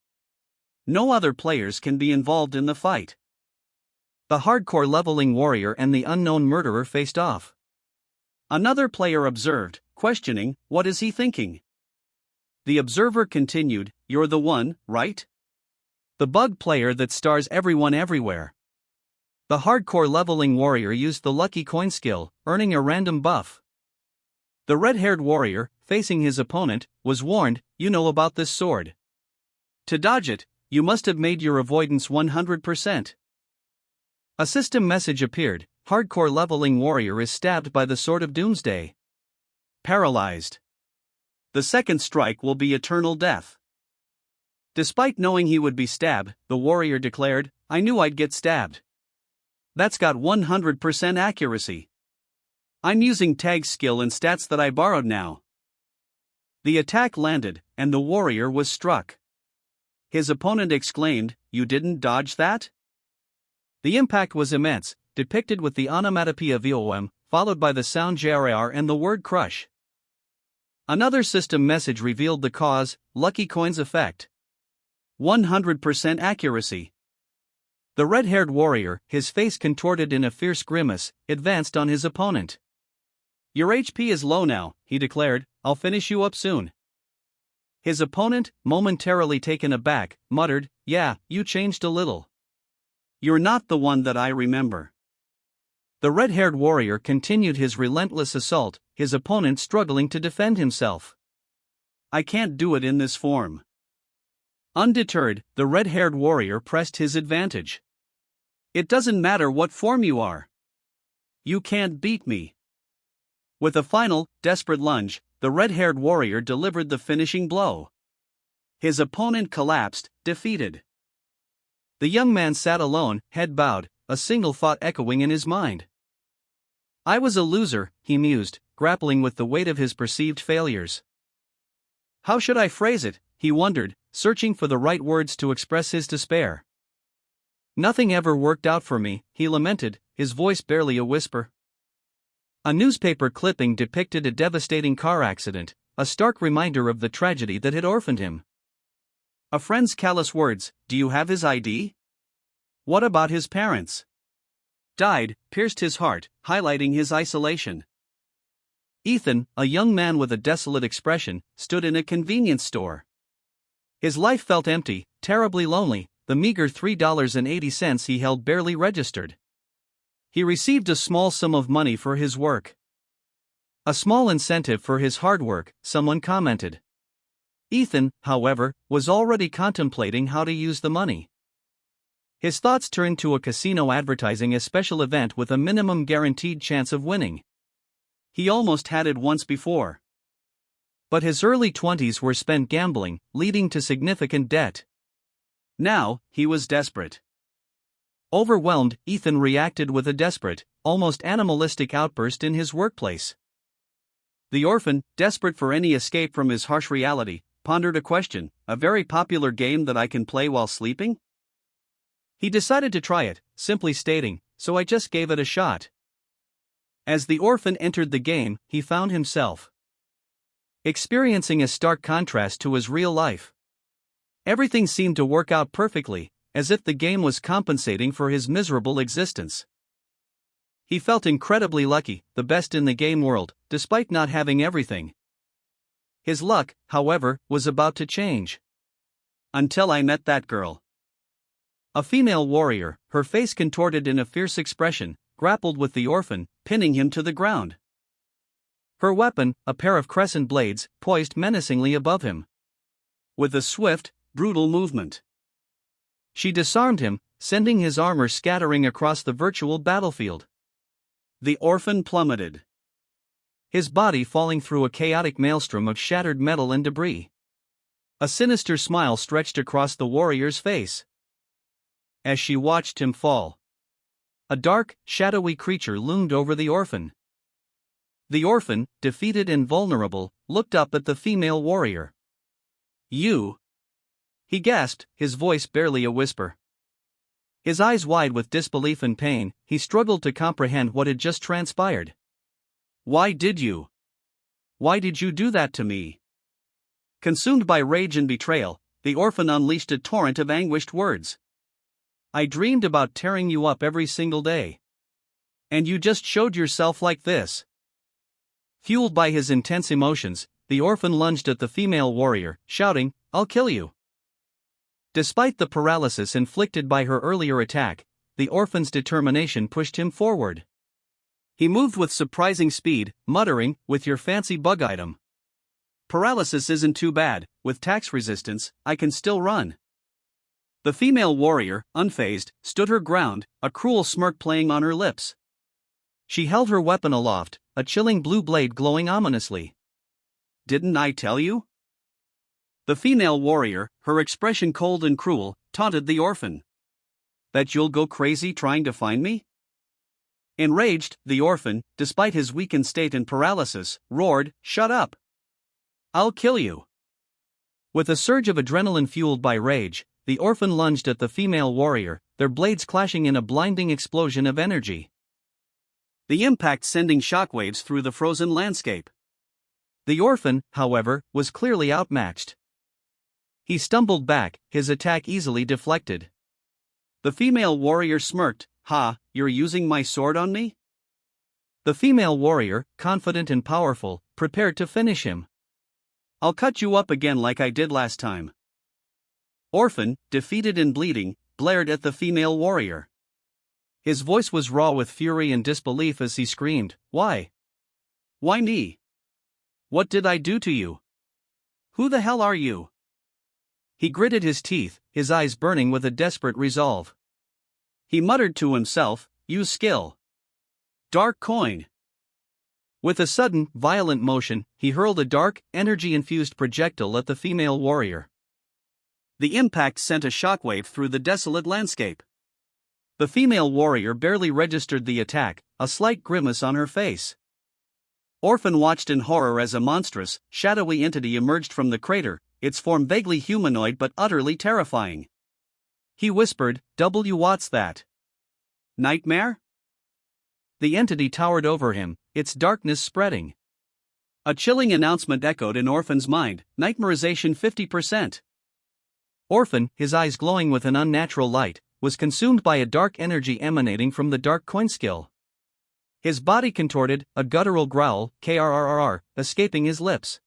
No other players can be involved in the fight. The Hardcore Leveling Warrior and the unknown murderer faced off. Another player observed, questioning, what is he thinking? The observer continued, you're the one, right? The bug player that stars everyone everywhere. The hardcore leveling warrior used the lucky coin skill, earning a random buff. The red-haired warrior, facing his opponent, was warned, you know about this sword. To dodge it, you must have made your avoidance 100%. A system message appeared, hardcore leveling warrior is stabbed by the sword of doomsday. Paralyzed. The second strike will be eternal death. Despite knowing he would be stabbed, the warrior declared, I knew I'd get stabbed. That's got 100% accuracy. I'm using tag skill and stats that I borrowed now. The attack landed, and the warrior was struck. His opponent exclaimed, you didn't dodge that? The impact was immense, depicted with the onomatopoeia VOM, followed by the sound JRR and the word crush. Another system message revealed the cause, lucky coins effect. 100% accuracy. The red-haired warrior, his face contorted in a fierce grimace, advanced on his opponent. Your HP is low now, he declared, I'll finish you up soon. His opponent, momentarily taken aback, muttered, yeah, you changed a little. You're not the one that I remember. The red-haired warrior continued his relentless assault, his opponent struggling to defend himself. I can't do it in this form. Undeterred, the red-haired warrior pressed his advantage. It doesn't matter what form you are. You can't beat me. With a final, desperate lunge, the red-haired warrior delivered the finishing blow. His opponent collapsed, defeated. The young man sat alone, head bowed, a single thought echoing in his mind. I was a loser, he mused, grappling with the weight of his perceived failures. How should I phrase it, he wondered, searching for the right words to express his despair. Nothing ever worked out for me, he lamented, his voice barely a whisper. A newspaper clipping depicted a devastating car accident, a stark reminder of the tragedy that had orphaned him. A friend's callous words, do you have his ID? What about his parents? Died, pierced his heart, highlighting his isolation. Ethan, a young man with a desolate expression, stood in a convenience store. His life felt empty, terribly lonely, the meager $3.80 he held barely registered. He received a small sum of money for his work. A small incentive for his hard work, someone commented. Ethan, however, was already contemplating how to use the money. His thoughts turned to a casino advertising a special event with a minimum guaranteed chance of winning. He almost had it once before. But his early 20s were spent gambling, leading to significant debt. Now, he was desperate. Overwhelmed, Ethan reacted with a desperate, almost animalistic outburst in his workplace. The orphan, desperate for any escape from his harsh reality, pondered a question, a very popular game that I can play while sleeping? He decided to try it, simply stating, so I just gave it a shot. As the orphan entered the game, he found himself experiencing a stark contrast to his real life. Everything seemed to work out perfectly, as if the game was compensating for his miserable existence. He felt incredibly lucky, the best in the game world, despite not having everything. His luck, however, was about to change. Until I met that girl. A female warrior, her face contorted in a fierce expression, grappled with the orphan, pinning him to the ground. Her weapon, a pair of crescent blades, poised menacingly above him. With a swift, brutal movement, she disarmed him, sending his armor scattering across the virtual battlefield. The orphan plummeted, his body falling through a chaotic maelstrom of shattered metal and debris. A sinister smile stretched across the warrior's face. As she watched him fall, a dark, shadowy creature loomed over the orphan. The orphan, defeated and vulnerable, looked up at the female warrior. You? He gasped, his voice barely a whisper. His eyes wide with disbelief and pain, he struggled to comprehend what had just transpired. Why did you? Why did you do that to me? Consumed by rage and betrayal, the orphan unleashed a torrent of anguished words. I dreamed about tearing you up every single day. And you just showed yourself like this. Fueled by his intense emotions, the orphan lunged at the female warrior, shouting, "I'll kill you." Despite the paralysis inflicted by her earlier attack, the orphan's determination pushed him forward. He moved with surprising speed, muttering, "With your fancy bug item. Paralysis isn't too bad, with tax resistance, I can still run." The female warrior, unfazed, stood her ground, a cruel smirk playing on her lips. She held her weapon aloft, a chilling blue blade glowing ominously. "Didn't I tell you?" The female warrior, her expression cold and cruel, taunted the orphan. "That you'll go crazy trying to find me?" Enraged, the orphan, despite his weakened state and paralysis, roared, "Shut up! I'll kill you!" With a surge of adrenaline fueled by rage, the orphan lunged at the female warrior, their blades clashing in a blinding explosion of energy. The impact sending shockwaves through the frozen landscape. The orphan, however, was clearly outmatched. He stumbled back, his attack easily deflected. The female warrior smirked, "Ha, you're using my sword on me?" The female warrior, confident and powerful, prepared to finish him. "I'll cut you up again like I did last time." Orphan, defeated and bleeding, glared at the female warrior. His voice was raw with fury and disbelief as he screamed, "Why? Why me? What did I do to you? Who the hell are you?" He gritted his teeth, his eyes burning with a desperate resolve. He muttered to himself, "Use skill. Dark coin." With a sudden, violent motion, he hurled a dark, energy-infused projectile at the female warrior. The impact sent a shockwave through the desolate landscape. The female warrior barely registered the attack, a slight grimace on her face. Orphan watched in horror as a monstrous, shadowy entity emerged from the crater, its form vaguely humanoid but utterly terrifying. He whispered, "What's that? Nightmare?" The entity towered over him, its darkness spreading. A chilling announcement echoed in Orphan's mind, "Nightmarization 50%. Orphan, his eyes glowing with an unnatural light, was consumed by a dark energy emanating from the dark coin skill. His body contorted, a guttural growl, "Krrrr," escaping his lips.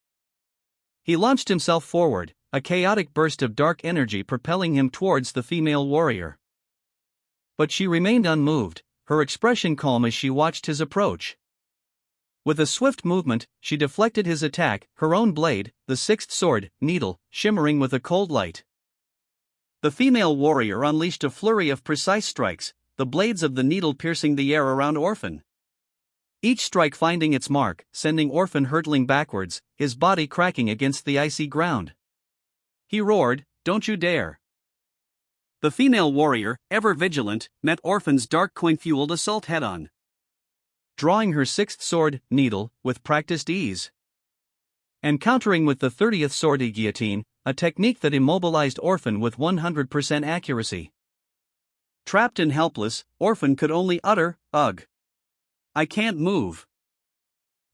He launched himself forward, a chaotic burst of dark energy propelling him towards the female warrior. But she remained unmoved, her expression calm as she watched his approach. With a swift movement, she deflected his attack, her own blade, the sixth sword, needle, shimmering with a cold light. The female warrior unleashed a flurry of precise strikes, the blades of the needle piercing the air around Orphan. Each strike finding its mark, sending Orphan hurtling backwards, his body cracking against the icy ground. He roared, "Don't you dare!" The female warrior, ever vigilant, met Orphan's dark coin-fueled assault head-on, drawing her sixth sword, needle, with practiced ease, and countering with the 30th sword guillotine, a technique that immobilized Orphan with 100% accuracy. Trapped and helpless, Orphan could only utter, "Ugh. I can't move."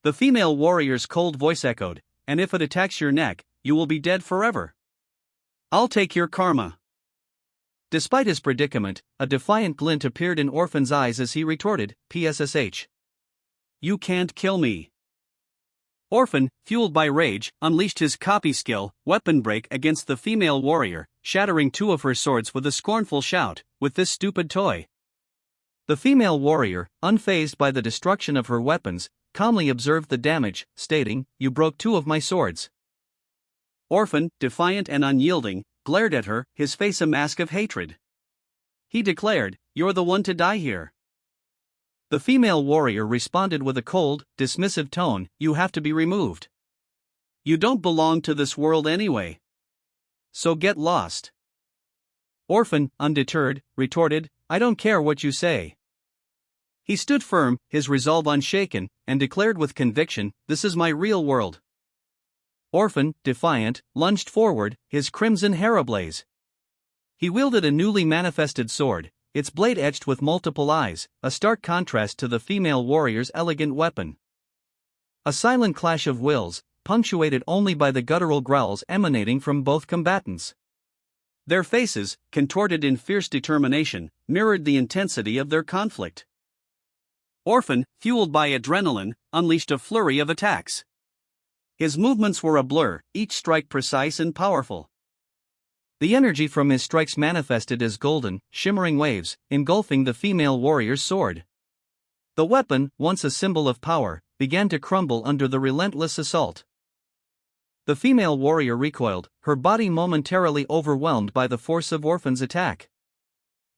The female warrior's cold voice echoed, "And if it attacks your neck, you will be dead forever. I'll take your karma." Despite his predicament, a defiant glint appeared in Orphan's eyes as he retorted, "PSSH. You can't kill me." Orphan, fueled by rage, unleashed his copy skill, Weapon Break, against the female warrior, shattering two of her swords with a scornful shout, "With this stupid toy." The female warrior, unfazed by the destruction of her weapons, calmly observed the damage, stating, "You broke two of my swords." Orphan, defiant and unyielding, glared at her, his face a mask of hatred. He declared, "You're the one to die here." The female warrior responded with a cold, dismissive tone, "You have to be removed. You don't belong to this world anyway. So get lost." Orphan, undeterred, retorted, "I don't care what you say." He stood firm, his resolve unshaken, and declared with conviction, "This is my real world." Orphan, defiant, lunged forward, his crimson hair ablaze. He wielded a newly manifested sword, its blade etched with multiple eyes, a stark contrast to the female warrior's elegant weapon. A silent clash of wills, punctuated only by the guttural growls emanating from both combatants. Their faces, contorted in fierce determination, mirrored the intensity of their conflict. Orphan, fueled by adrenaline, unleashed a flurry of attacks. His movements were a blur, each strike precise and powerful. The energy from his strikes manifested as golden, shimmering waves, engulfing the female warrior's sword. The weapon, once a symbol of power, began to crumble under the relentless assault. The female warrior recoiled, her body momentarily overwhelmed by the force of Orphan's attack.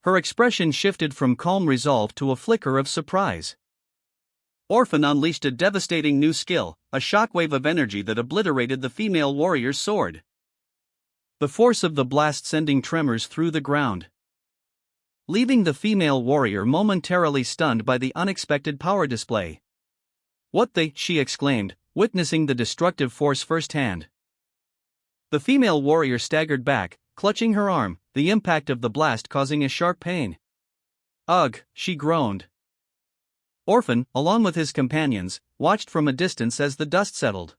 Her expression shifted from calm resolve to a flicker of surprise. Orphan unleashed a devastating new skill, a shockwave of energy that obliterated the female warrior's sword. The force of the blast sending tremors through the ground, leaving the female warrior momentarily stunned by the unexpected power display. She exclaimed, witnessing the destructive force firsthand. The female warrior staggered back, clutching her arm, the impact of the blast causing a sharp pain. Ugh, she groaned. Orphan, along with his companions, watched from a distance as the dust settled.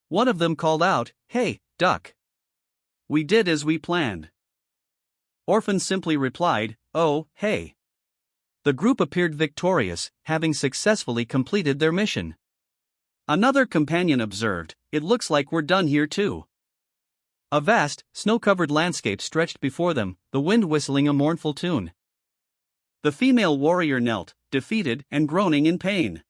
One of them called out, "Hey, duck! We did as we planned." Orphan simply replied, "Oh, hey." The group appeared victorious, having successfully completed their mission. Another companion observed, "It looks like we're done here too." A vast, snow-covered landscape stretched before them, the wind whistling a mournful tune. The female warrior knelt, defeated and groaning in pain.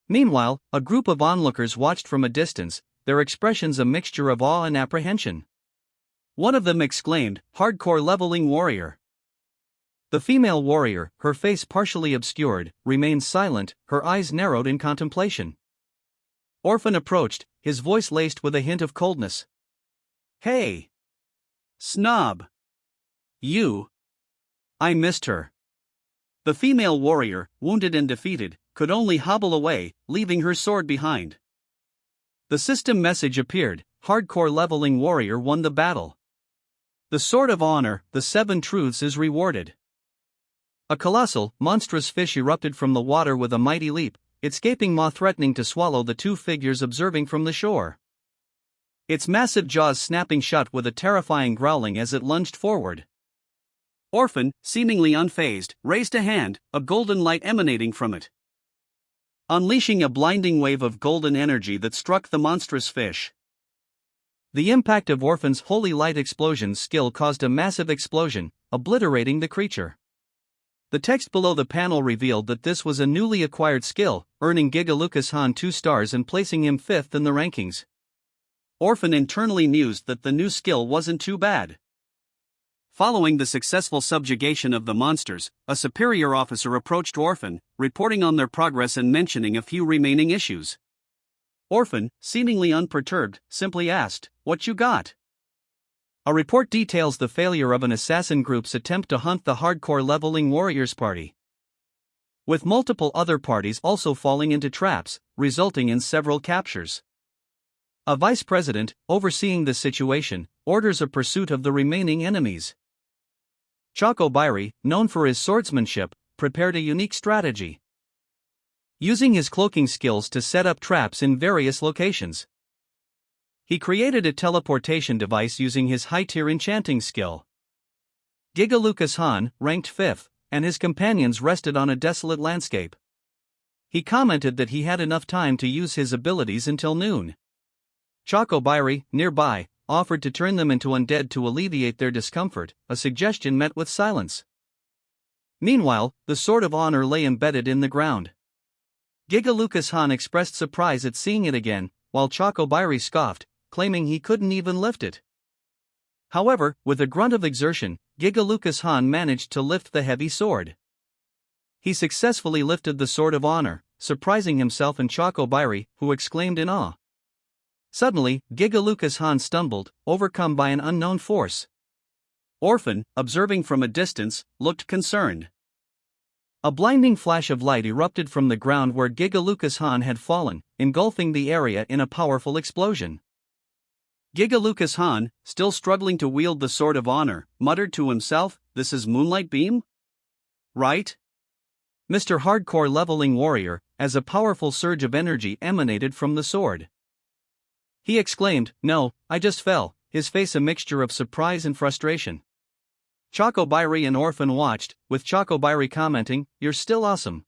Meanwhile, a group of onlookers watched from a distance, their expressions a mixture of awe and apprehension. One of them exclaimed, "Hardcore leveling warrior." The female warrior, her face partially obscured, remained silent, her eyes narrowed in contemplation. Orphan approached, his voice laced with a hint of coldness. "Hey! Snob! You! I missed her." The female warrior, wounded and defeated, could only hobble away, leaving her sword behind. The system message appeared, "Hardcore leveling warrior won the battle. The Sword of Honor, the 7 Truths is rewarded." A colossal, monstrous fish erupted from the water with a mighty leap, its gaping maw threatening to swallow the two figures observing from the shore. Its massive jaws snapping shut with a terrifying growling as it lunged forward. Orphan, seemingly unfazed, raised a hand, a golden light emanating from it, unleashing a blinding wave of golden energy that struck the monstrous fish. The impact of Orphan's holy light explosion skill caused a massive explosion, obliterating the creature. The text below the panel revealed that this was a newly acquired skill, earning Giga Lucas Han 2 stars and placing him 5th in the rankings. Orphan internally mused that the new skill wasn't too bad. Following the successful subjugation of the monsters, a superior officer approached Orphan, reporting on their progress and mentioning a few remaining issues. Orphan, seemingly unperturbed, simply asked, "What you got?" A report details the failure of an assassin group's attempt to hunt the hardcore leveling warriors party, with multiple other parties also falling into traps, resulting in several captures. A vice president, overseeing the situation, orders a pursuit of the remaining enemies. Choco Bairi, known for his swordsmanship, prepared a unique strategy, using his cloaking skills to set up traps in various locations. He created a teleportation device using his high-tier enchanting skill. Giga Lucas Han, ranked 5th, and his companions rested on a desolate landscape. He commented that he had enough time to use his abilities until noon. Choco Bairi, nearby, offered to turn them into undead to alleviate their discomfort, a suggestion met with silence. Meanwhile, the Sword of Honor lay embedded in the ground. Giga Lucas Han expressed surprise at seeing it again, while Choco Bairi scoffed, claiming he couldn't even lift it. However, with a grunt of exertion, Giga Lucas Han managed to lift the heavy sword. He successfully lifted the Sword of Honor, surprising himself and Choco Bairi, who exclaimed in awe. Suddenly, Giga Lucas Han stumbled, overcome by an unknown force. Orphan, observing from a distance, looked concerned. A blinding flash of light erupted from the ground where Giga Lucas Han had fallen, engulfing the area in a powerful explosion. Giga Lucas Han, still struggling to wield the Sword of Honor, muttered to himself, "This is Moonlight Beam? Right?" Mr. Hardcore Leveling Warrior, as a powerful surge of energy emanated from the sword. He exclaimed, "No, I just fell," his face a mixture of surprise and frustration. Choco Bairi and Orphan watched, with Choco Bairi commenting, "You're still awesome."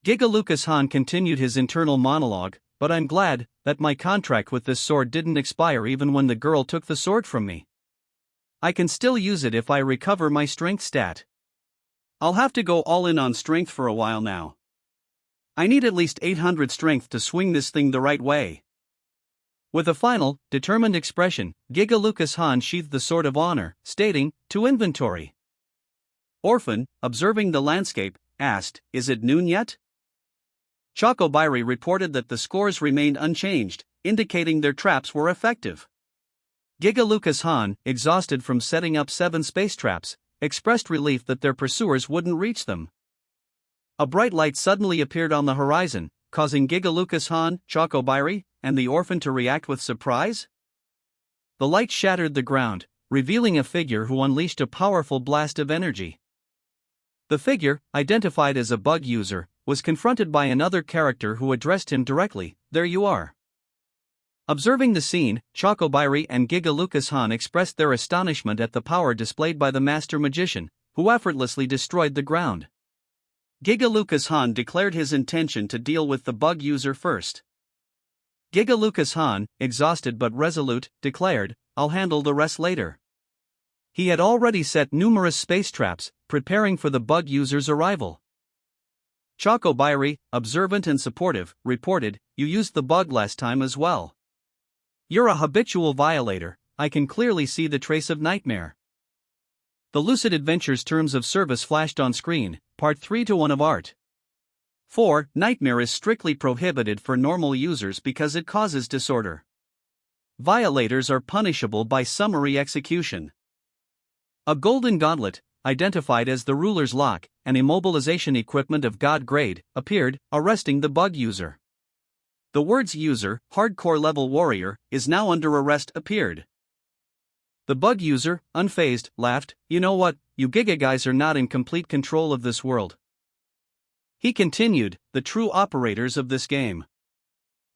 Giga Lucas Han continued his internal monologue, but I'm glad that my contract with this sword didn't expire even when the girl took the sword from me. I can still use it if I recover my strength stat. I'll have to go all in on strength for a while now. I need at least 800 strength to swing this thing the right way. With a final, determined expression, Giga Lucas Han sheathed the sword of honor, stating, "To inventory." Orphan, observing the landscape, asked, "Is it noon yet?" Chocobairi reported that the scores remained unchanged, indicating their traps were effective. Giga Lucas Han, exhausted from setting up 7 space traps, expressed relief that their pursuers wouldn't reach them. A bright light suddenly appeared on the horizon, causing Giga Lucas Han, Chocobairi, and the orphan to react with surprise. The light shattered the ground, revealing a figure who unleashed a powerful blast of energy. The figure, identified as a bug user, was confronted by another character who addressed him directly, "There you are." Observing the scene, Chocobairi and Giga Lucas Han expressed their astonishment at the power displayed by the master magician, who effortlessly destroyed the ground. Giga Lucas Han declared his intention to deal with the bug user first. Giga Lucas Han, exhausted but resolute, declared, "I'll handle the rest later." He had already set numerous space traps, preparing for the bug user's arrival. Chocobairi, observant and supportive, reported, "You used the bug last time as well. You're a habitual violator, I can clearly see the trace of nightmare." The Lucid Adventures Terms of Service flashed on screen, Part 3-1 of Art. 4. Nightmare is strictly prohibited for normal users because it causes disorder. Violators are punishable by summary execution. A golden gauntlet, identified as the ruler's lock, an immobilization equipment of God grade, appeared, arresting the bug user. The words "user, hardcore level warrior, is now under arrest" appeared. The bug user, unfazed, laughed, "You know what, you Giga guys are not in complete control of this world." He continued, "The true operators of this game.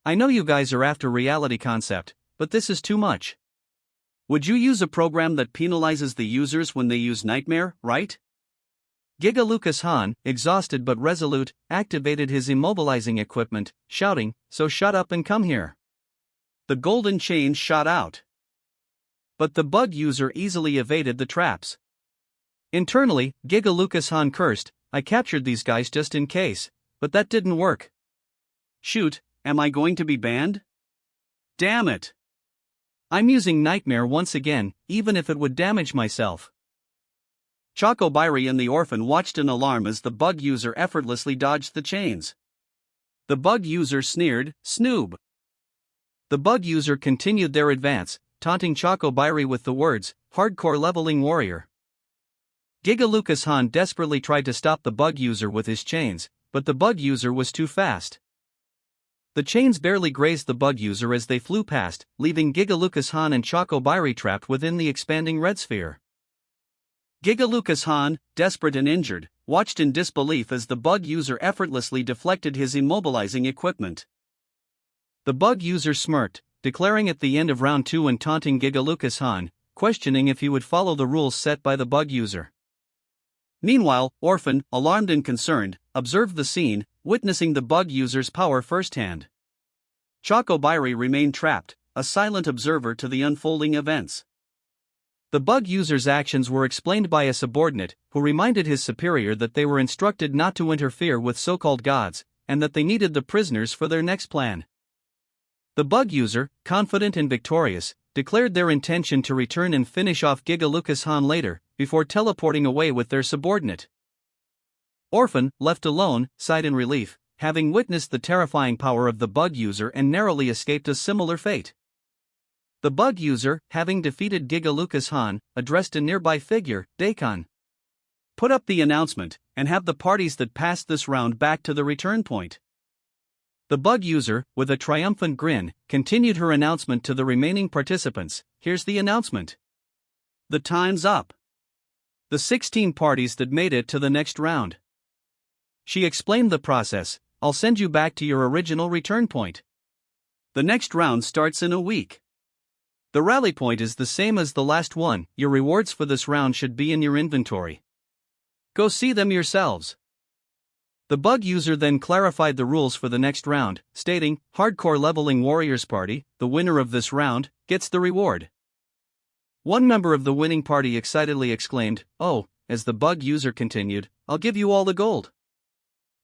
I know you guys are after reality concept, but this is too much. Would you use a program that penalizes the users when they use nightmare, right?" Giga Lucas Han, exhausted but resolute, activated his immobilizing equipment, shouting, "So shut up and come here." The golden chain shot out. But the bug user easily evaded the traps. Internally, Giga Lucas Han cursed, "I captured these guys just in case, but that didn't work. Shoot, am I going to be banned? Damn it! I'm using nightmare once again, even if it would damage myself." Chocobairi and the orphan watched in alarm as the bug user effortlessly dodged the chains. The bug user sneered, "Snoob." The bug user continued their advance, taunting Chocobairi with the words, "Hardcore leveling warrior." Giga Lucas Han desperately tried to stop the bug user with his chains, but the bug user was too fast. The chains barely grazed the bug user as they flew past, leaving Giga Lucas Han and Chocobairi trapped within the expanding red sphere. Giga Lucas Han, desperate and injured, watched in disbelief as the bug user effortlessly deflected his immobilizing equipment. The bug user smirked, declaring at the end of round 2 and taunting Giga Lucas Han, questioning if he would follow the rules set by the bug user. Meanwhile, Orphan, alarmed and concerned, observed the scene, witnessing the bug user's power firsthand. Chocobairi remained trapped, a silent observer to the unfolding events. The bug user's actions were explained by a subordinate, who reminded his superior that they were instructed not to interfere with so-called gods, and that they needed the prisoners for their next plan. The bug user, confident and victorious, declared their intention to return and finish off Giga Lucas Han later, before teleporting away with their subordinate. Orphan, left alone, sighed in relief, having witnessed the terrifying power of the bug user and narrowly escaped a similar fate. The bug user, having defeated Giga Lucas Han, addressed a nearby figure, Daikon. "Put up the announcement, and have the parties that passed this round back to the return point." The bug user, with a triumphant grin, continued her announcement to the remaining participants. "Here's the announcement. The time's up. The 16 parties that made it to the next round." She explained the process. "I'll send you back to your original return point. The next round starts in a week. The rally point is the same as the last one. Your rewards for this round should be in your inventory. Go see them yourselves." The bug user then clarified the rules for the next round, stating, "Hardcore Leveling Warriors Party, the winner of this round, gets the reward." One member of the winning party excitedly exclaimed, "Oh," as the bug user continued, "I'll give you all the gold.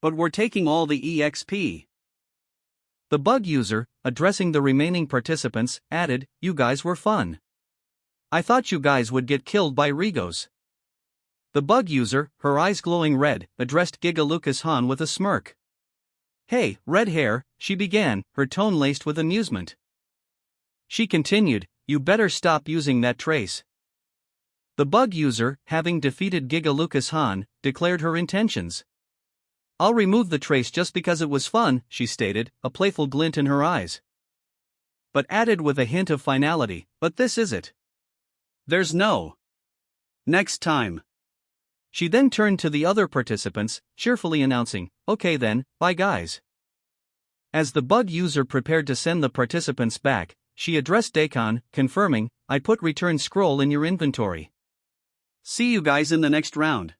But we're taking all the EXP." The bug user, addressing the remaining participants, added, "You guys were fun. I thought you guys would get killed by Rigos." The bug user, her eyes glowing red, addressed Giga Lucas Han with a smirk. "Hey, red hair," she began, her tone laced with amusement. She continued, "You better stop using that trace." The bug user, having defeated Giga Lucas Han, declared her intentions. "I'll remove the trace just because it was fun," she stated, a playful glint in her eyes. But added with a hint of finality, "But this is it. There's no next time." She then turned to the other participants, cheerfully announcing, "Okay then, bye guys." As the bug user prepared to send the participants back, she addressed Daikon, confirming, "I put return scroll in your inventory. See you guys in the next round."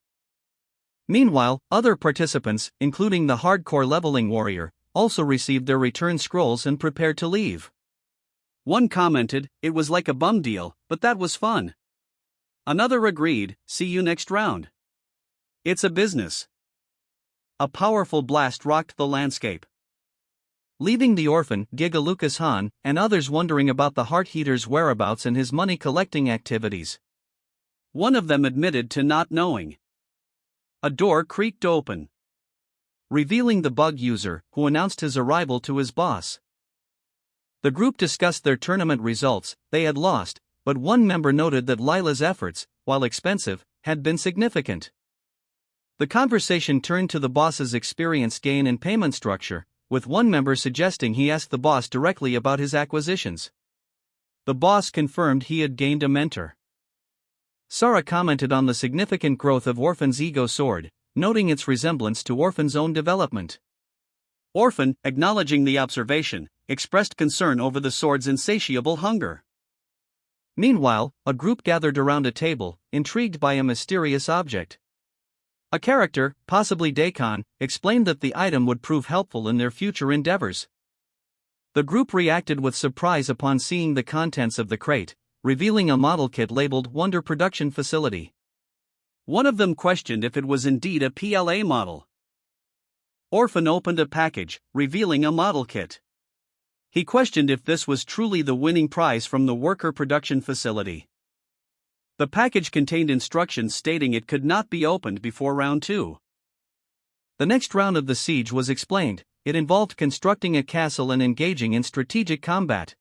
Meanwhile, other participants, including the hardcore leveling warrior, also received their return scrolls and prepared to leave. One commented, "It was like a bum deal, but that was fun." Another agreed, "See you next round. It's a business." A powerful blast rocked the landscape, leaving the orphan, Giga Lucas Han, and others wondering about the Heart Heater's whereabouts and his money-collecting activities. One of them admitted to not knowing. A door creaked open, revealing the bug user, who announced his arrival to his boss. The group discussed their tournament results. They had lost, but one member noted that Lila's efforts, while expensive, had been significant. The conversation turned to the boss's experience gain and payment structure, with one member suggesting he ask the boss directly about his acquisitions. The boss confirmed he had gained a mentor. Sarah commented on the significant growth of Orphan's ego sword, noting its resemblance to Orphan's own development. Orphan, acknowledging the observation, expressed concern over the sword's insatiable hunger. Meanwhile, a group gathered around a table, intrigued by a mysterious object. A character, possibly Daikon, explained that the item would prove helpful in their future endeavors. The group reacted with surprise upon seeing the contents of the crate, revealing a model kit labeled Wonder Production Facility. One of them questioned if it was indeed a PLA model. Orphan opened a package, revealing a model kit. He questioned if this was truly the winning prize from the Worker Production Facility. The package contained instructions stating it could not be opened before round 2. The next round of the siege was explained. It involved constructing a castle and engaging in strategic combat.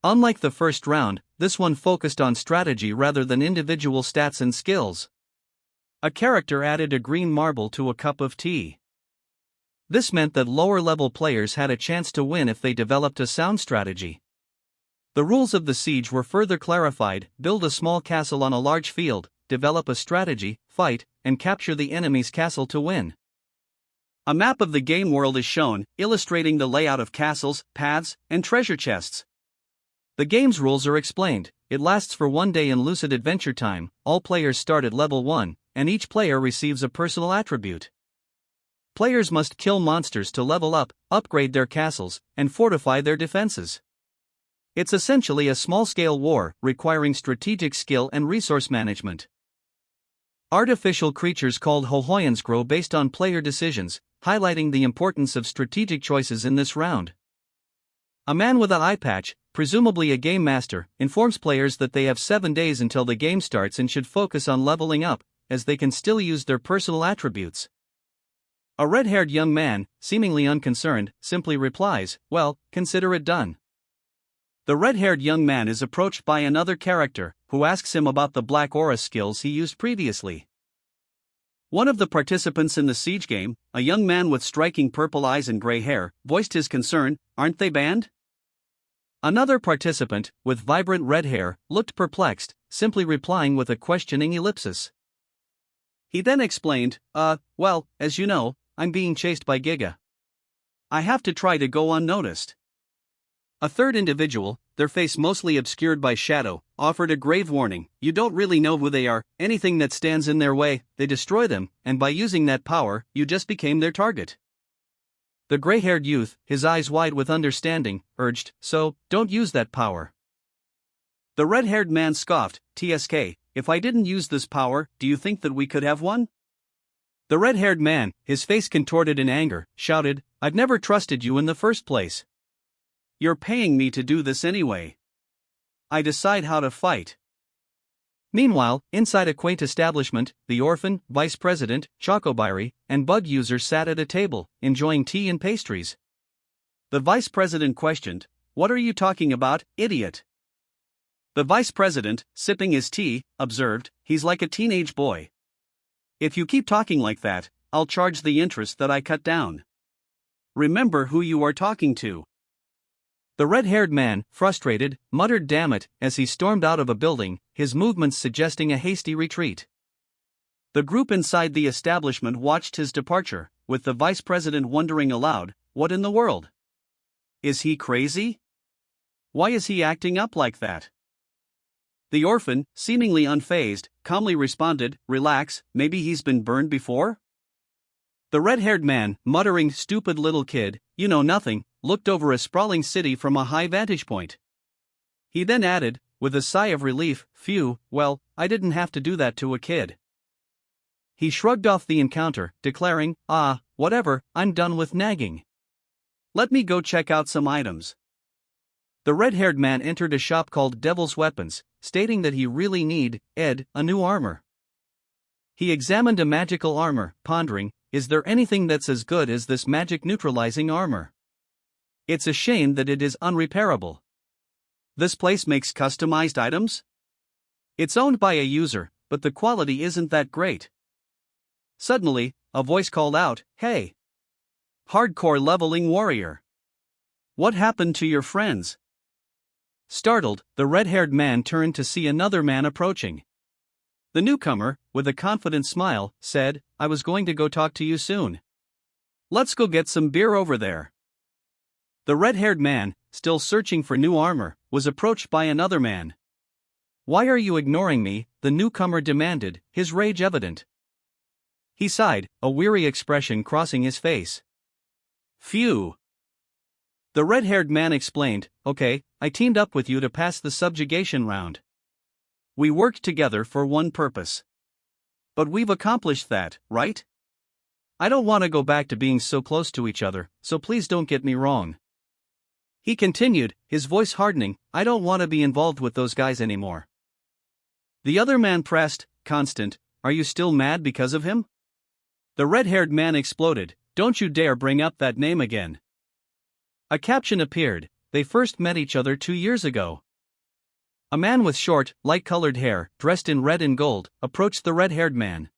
Unlike the first round, this one focused on strategy rather than individual stats and skills. A character added a green marble to a cup of tea. This meant that lower-level players had a chance to win if they developed a sound strategy. The rules of the siege were further clarified: build a small castle on a large field, develop a strategy, fight, and capture the enemy's castle to win. A map of the game world is shown, illustrating the layout of castles, paths, and treasure chests. The game's rules are explained. It lasts for 1 day in Lucid Adventure Time. All players start at level 1, and each player receives a personal attribute. Players must kill monsters to level up, upgrade their castles, and fortify their defenses. It's essentially a small-scale war, requiring strategic skill and resource management. Artificial creatures called Hohoyans grow based on player decisions, highlighting the importance of strategic choices in this round. A man with an eye patch, presumably a game master, informs players that they have 7 days until the game starts and should focus on leveling up, as they can still use their personal attributes. A red-haired young man, seemingly unconcerned, simply replies, "Well, consider it done." The red-haired young man is approached by another character, who asks him about the black aura skills he used previously. One of the participants in the siege game, a young man with striking purple eyes and gray hair, voiced his concern, "Aren't they banned?" Another participant, with vibrant red hair, looked perplexed, simply replying with a questioning ellipsis. He then explained, well, as you know, I'm being chased by Giga. I have to try to go unnoticed." A third individual, their face mostly obscured by shadow, offered a grave warning. You don't really know who they are, anything that stands in their way, they destroy them, and by using that power, you just became their target. The gray-haired youth, his eyes wide with understanding, urged, so, don't use that power. The red-haired man scoffed, TSK, if I didn't use this power, do you think that we could have one? The red-haired man, his face contorted in anger, shouted, I've never trusted you in the first place. You're paying me to do this anyway. I decide how to fight. Meanwhile, inside a quaint establishment, the orphan, vice president, Chocobiri, and bug user sat at a table, enjoying tea and pastries. The vice president questioned, What are you talking about, idiot? The vice president, sipping his tea, observed, He's like a teenage boy. If you keep talking like that, I'll charge the interest that I cut down. Remember who you are talking to. The red-haired man, frustrated, muttered damn it, as he stormed out of a building, his movements suggesting a hasty retreat. The group inside the establishment watched his departure, with the vice president wondering aloud, what in the world? Is he crazy? Why is he acting up like that? The orphan, seemingly unfazed, calmly responded, relax, maybe he's been burned before? The red-haired man, muttering stupid little kid, you know nothing, looked over a sprawling city from a high vantage point. He then added, with a sigh of relief, phew, well, I didn't have to do that to a kid. He shrugged off the encounter, declaring, whatever, I'm done with nagging. Let me go check out some items. The red-haired man entered a shop called Devil's Weapons, stating that he really need, a new armor. He examined a magical armor, pondering, is there anything that's as good as this magic neutralizing armor? It's a shame that it is unrepairable. This place makes customized items? It's owned by a user, but the quality isn't that great. Suddenly, a voice called out, hey! Hardcore leveling warrior! What happened to your friends? Startled, the red-haired man turned to see another man approaching. The newcomer, with a confident smile, said, I was going to go talk to you soon. Let's go get some beer over there. The red-haired man, still searching for new armor, was approached by another man. Why are you ignoring me? The newcomer demanded, his rage evident. He sighed, a weary expression crossing his face. Phew. The red-haired man explained, okay, I teamed up with you to pass the subjugation round. We worked together for one purpose. But we've accomplished that, right? I don't want to go back to being so close to each other, so please don't get me wrong. He continued, his voice hardening, I don't want to be involved with those guys anymore. The other man pressed, Constant, are you still mad because of him? The red-haired man exploded, don't you dare bring up that name again. A caption appeared, they first met each other 2 years ago. A man with short, light-colored hair, dressed in red and gold, approached the red-haired man.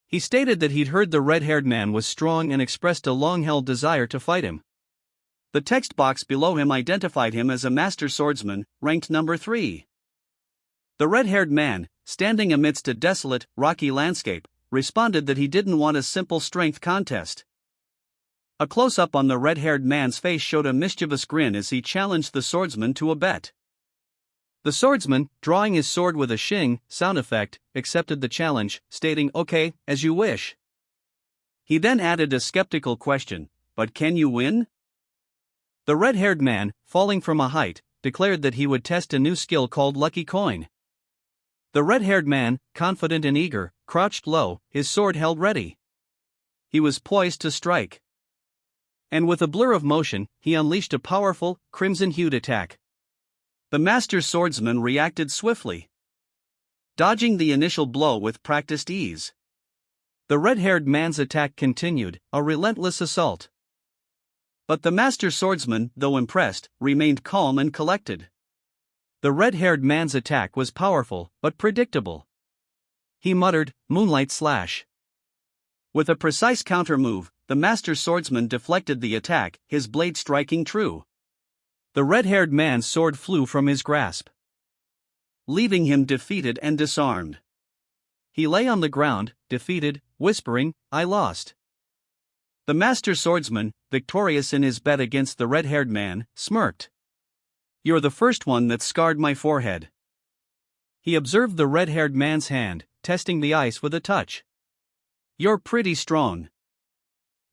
He stated that he'd heard the red-haired man was strong and expressed a long-held desire to fight him. The text box below him identified him as a master swordsman, ranked number 3. The red-haired man, standing amidst a desolate, rocky landscape, responded that he didn't want a simple strength contest. A close-up on the red-haired man's face showed a mischievous grin as he challenged the swordsman to a bet. The swordsman, drawing his sword with a shing sound effect, accepted the challenge, stating, okay, as you wish. He then added a skeptical question, but can you win? The red-haired man, falling from a height, declared that he would test a new skill called Lucky Coin. The red-haired man, confident and eager, crouched low, his sword held ready. He was poised to strike. And with a blur of motion, he unleashed a powerful, crimson-hued attack. The master swordsman reacted swiftly, dodging the initial blow with practiced ease. The red-haired man's attack continued, a relentless assault. But the master swordsman, though impressed, remained calm and collected. The red-haired man's attack was powerful, but predictable. He muttered, Moonlight Slash. With a precise counter-move, the master swordsman deflected the attack, his blade striking true. The red-haired man's sword flew from his grasp, leaving him defeated and disarmed. He lay on the ground, defeated, whispering, I lost. The master swordsman, victorious in his bet against the red-haired man, smirked. You're the first one that scarred my forehead. He observed the red-haired man's hand, testing the ice with a touch. You're pretty strong.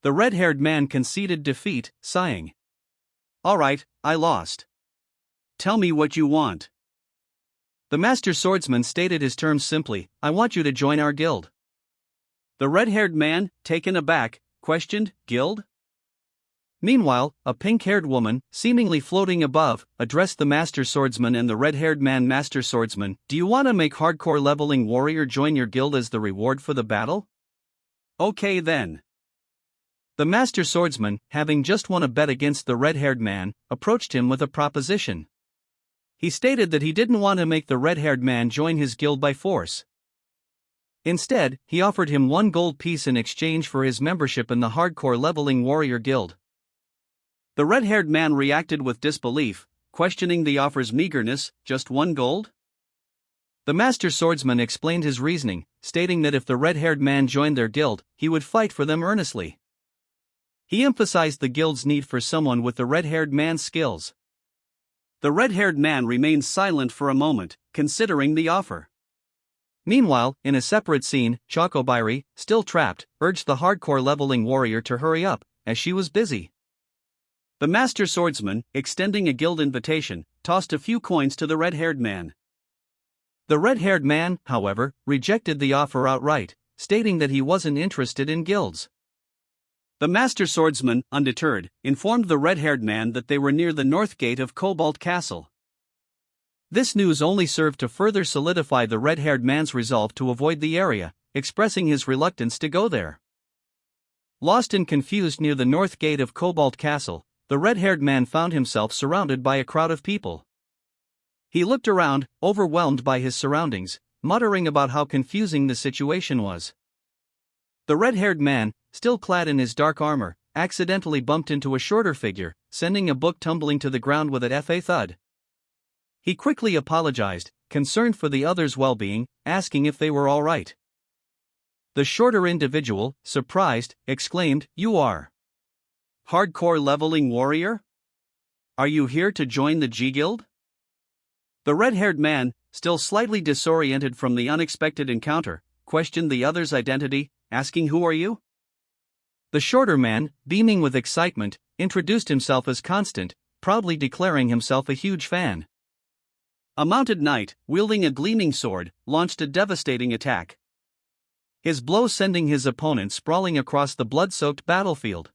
The red-haired man conceded defeat, sighing. All right, I lost. Tell me what you want. The master swordsman stated his terms simply. I want you to join our guild. The red-haired man, taken aback, questioned, Guild? Meanwhile, a pink-haired woman, seemingly floating above, addressed the master swordsman and the red-haired man. Master swordsman, do you want to make hardcore leveling warrior join your guild as the reward for the battle? Okay then. The master swordsman, having just won a bet against the red-haired man, approached him with a proposition. He stated that he didn't want to make the red-haired man join his guild by force. Instead, he offered him 1 gold piece in exchange for his membership in the hardcore leveling warrior guild. The red-haired man reacted with disbelief, questioning the offer's meagerness. Just 1 gold? The master swordsman explained his reasoning, stating that if the red-haired man joined their guild, he would fight for them earnestly. He emphasized the guild's need for someone with the red-haired man's skills. The red-haired man remained silent for a moment, considering the offer. Meanwhile, in a separate scene, Chocobairi, still trapped, urged the hardcore leveling warrior to hurry up, as she was busy. The master swordsman, extending a guild invitation, tossed a few coins to the red-haired man. The red-haired man, however, rejected the offer outright, stating that he wasn't interested in guilds. The master swordsman, undeterred, informed the red-haired man that they were near the north gate of Cobalt Castle. This news only served to further solidify the red-haired man's resolve to avoid the area, expressing his reluctance to go there. Lost and confused near the north gate of Cobalt Castle, the red-haired man found himself surrounded by a crowd of people. He looked around, overwhelmed by his surroundings, muttering about how confusing the situation was. The red-haired man, still clad in his dark armor, accidentally bumped into a shorter figure, sending a book tumbling to the ground with a thud. He quickly apologized, concerned for the others' well-being, asking if they were all right. The shorter individual, surprised, exclaimed, "You are hardcore leveling warrior? Are you here to join the G-Guild?" The red-haired man, still slightly disoriented from the unexpected encounter, questioned the other's identity, asking, "Who are you?" The shorter man, beaming with excitement, introduced himself as Constant, proudly declaring himself a huge fan. A mounted knight, wielding a gleaming sword, launched a devastating attack. His blow sending his opponent sprawling across the blood-soaked battlefield.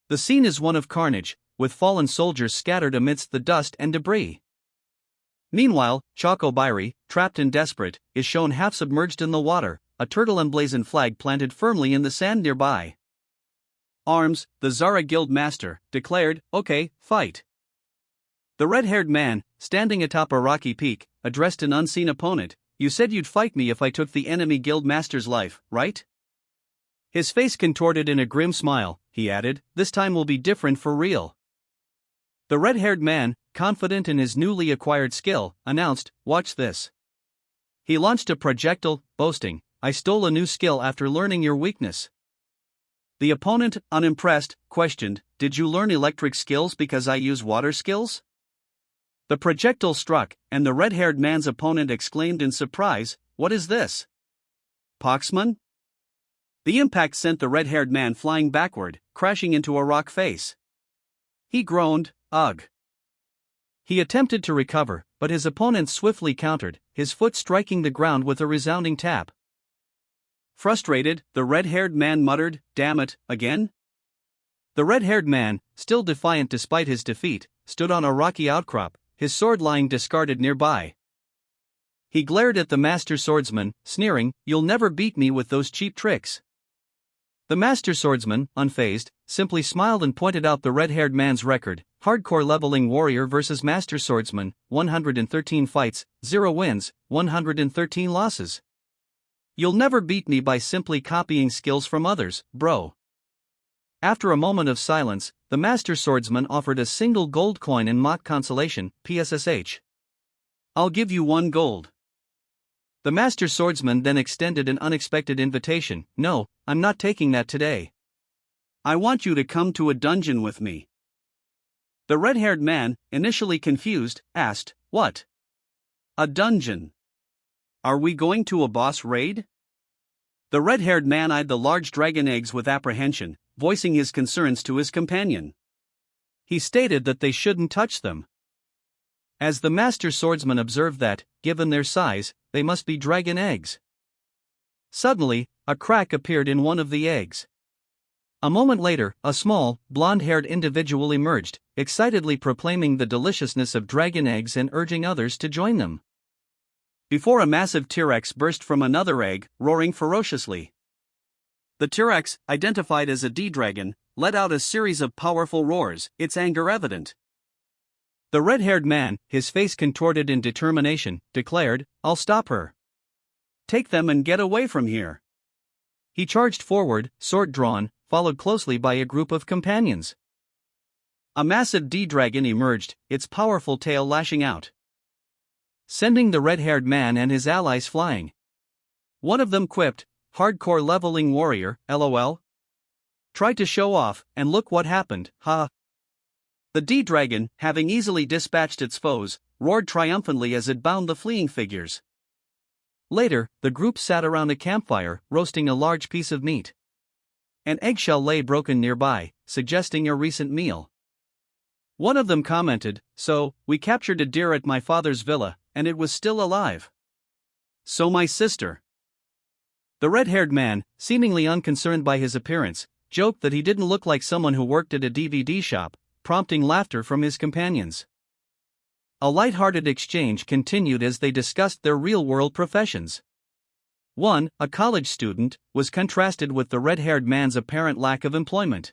The scene is one of carnage, with fallen soldiers scattered amidst the dust and debris. Meanwhile, Chocobairi, trapped and desperate, is shown half submerged in the water, a turtle emblazoned flag planted firmly in the sand nearby. Arms, the Zara Guild Master, declared, "Okay, fight." The red-haired man, standing atop a rocky peak, addressed an unseen opponent, "You said you'd fight me if I took the enemy guild master's life, right?" His face contorted in a grim smile, he added, "This time will be different for real." The red-haired man, confident in his newly acquired skill, announced, "Watch this." He launched a projectile, boasting, "I stole a new skill after learning your weakness." The opponent, unimpressed, questioned, "Did you learn electric skills because I use water skills?" The projectile struck, and the red-haired man's opponent exclaimed in surprise, "What is this? Poxman?" The impact sent the red-haired man flying backward, crashing into a rock face. He groaned, "Ugh." He attempted to recover, but his opponent swiftly countered, his foot striking the ground with a resounding tap. Frustrated, the red-haired man muttered, "Damn it, again?" The red-haired man, still defiant despite his defeat, stood on a rocky outcrop, his sword lying discarded nearby. He glared at the master swordsman, sneering, "You'll never beat me with those cheap tricks." The master swordsman, unfazed, simply smiled and pointed out the red-haired man's record: hardcore leveling warrior versus master swordsman, 113 fights, 0 wins, 113 losses. "You'll never beat me by simply copying skills from others, bro." After a moment of silence, the master swordsman offered a single gold coin in mock consolation, PSSH. "I'll give you 1 gold. The master swordsman then extended an unexpected invitation, "No, I'm not taking that today. I want you to come to a dungeon with me." The red-haired man, initially confused, asked, "What? A dungeon? Are we going to a boss raid?" The red-haired man eyed the large dragon eggs with apprehension, voicing his concerns to his companion. He stated that they shouldn't touch them, as the master swordsman observed that, given their size, they must be dragon eggs. Suddenly, a crack appeared in one of the eggs. A moment later, a small, blonde-haired individual emerged, excitedly proclaiming the deliciousness of dragon eggs and urging others to join them. Before a massive T-Rex burst from another egg, roaring ferociously. The T-Rex, identified as a D-Dragon, let out a series of powerful roars, its anger evident. The red-haired man, his face contorted in determination, declared, "I'll stop her. Take them and get away from here." He charged forward, sword drawn, followed closely by a group of companions. A massive D-Dragon emerged, its powerful tail lashing out, sending the red-haired man and his allies flying. One of them quipped, "Hardcore leveling warrior, lol. Tried to show off, and look what happened, ha." The D-Dragon, having easily dispatched its foes, roared triumphantly as it bound the fleeing figures. Later, the group sat around a campfire, roasting a large piece of meat. An eggshell lay broken nearby, suggesting a recent meal. One of them commented, "So, we captured a deer at my father's villa, and it was still alive. So my sister." The red-haired man, seemingly unconcerned by his appearance, joked that he didn't look like someone who worked at a DVD shop, prompting laughter from his companions. A light-hearted exchange continued as they discussed their real-world professions. One, a college student, was contrasted with the red-haired man's apparent lack of employment,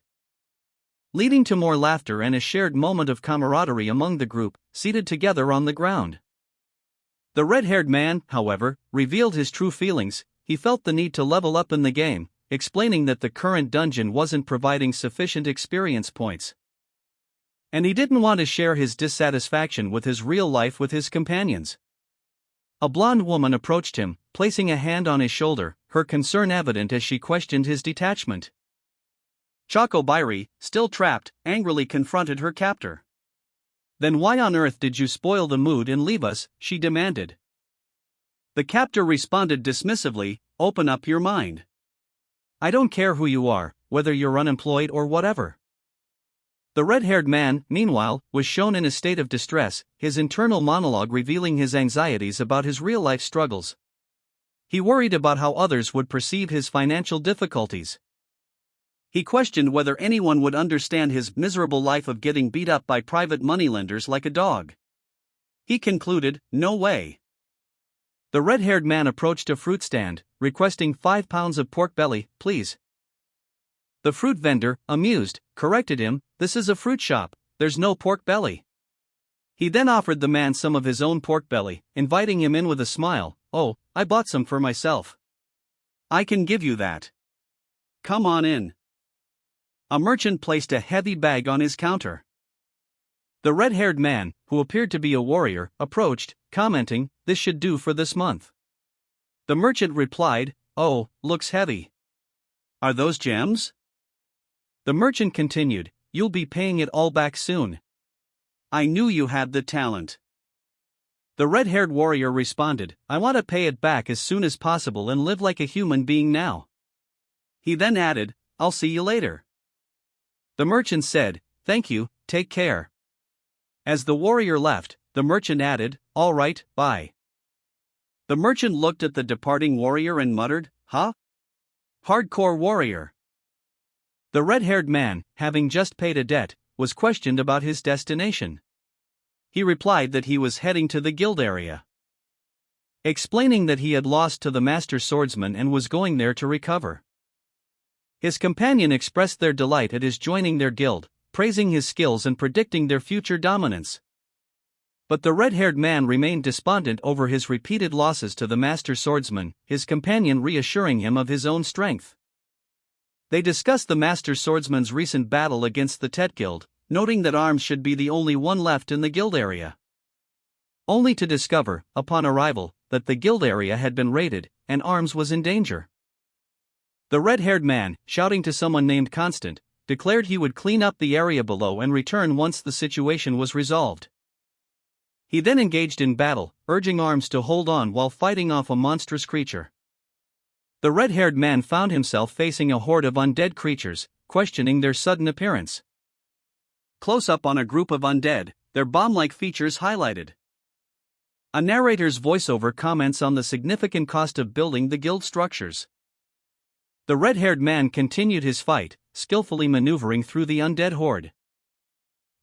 leading to more laughter and a shared moment of camaraderie among the group, seated together on the ground. The red-haired man, however, revealed his true feelings. He felt the need to level up in the game, explaining that the current dungeon wasn't providing sufficient experience points, and he didn't want to share his dissatisfaction with his real life with his companions. A blonde woman approached him, placing a hand on his shoulder, her concern evident as she questioned his detachment. Choco Bairi, still trapped, angrily confronted her captor. "Then why on earth did you spoil the mood and leave us?" she demanded. The captor responded dismissively, "Open up your mind. I don't care who you are, whether you're unemployed or whatever." The red-haired man, meanwhile, was shown in a state of distress, his internal monologue revealing his anxieties about his real-life struggles. He worried about how others would perceive his financial difficulties. He questioned whether anyone would understand his miserable life of getting beat up by private moneylenders like a dog. He concluded, "No way." The red-haired man approached a fruit stand, requesting 5 pounds of pork belly, please. The fruit vendor, amused, corrected him, "This is a fruit shop, there's no pork belly." He then offered the man some of his own pork belly, inviting him in with a smile. "Oh, I bought some for myself. I can give you that. Come on in." A merchant placed a heavy bag on his counter. The red-haired man, who appeared to be a warrior, approached, commenting, "This should do for this month." The merchant replied, "Oh, looks heavy. Are those gems?" The merchant continued, "You'll be paying it all back soon. I knew you had the talent." The red-haired warrior responded, "I want to pay it back as soon as possible and live like a human being now." He then added, "I'll see you later." The merchant said, "Thank you, take care." As the warrior left, the merchant added, "All right, bye." The merchant looked at the departing warrior and muttered, "Huh? Hardcore warrior." The red-haired man, having just paid a debt, was questioned about his destination. He replied that he was heading to the guild area, explaining that he had lost to the master swordsman and was going there to recover. His companion expressed their delight at his joining their guild, praising his skills and predicting their future dominance. But the red-haired man remained despondent over his repeated losses to the master swordsman, his companion reassuring him of his own strength. They discussed the master swordsman's recent battle against the Tet Guild, noting that arms should be the only one left in the guild area. Only to discover, upon arrival, that the guild area had been raided, and arms was in danger. The red-haired man, shouting to someone named Constant, declared he would clean up the area below and return once the situation was resolved. He then engaged in battle, urging Arms to hold on while fighting off a monstrous creature. The red-haired man found himself facing a horde of undead creatures, questioning their sudden appearance. Close up on a group of undead, their bomb-like features highlighted. A narrator's voiceover comments on the significant cost of building the guild structures. The red-haired man continued his fight, skillfully maneuvering through the undead horde.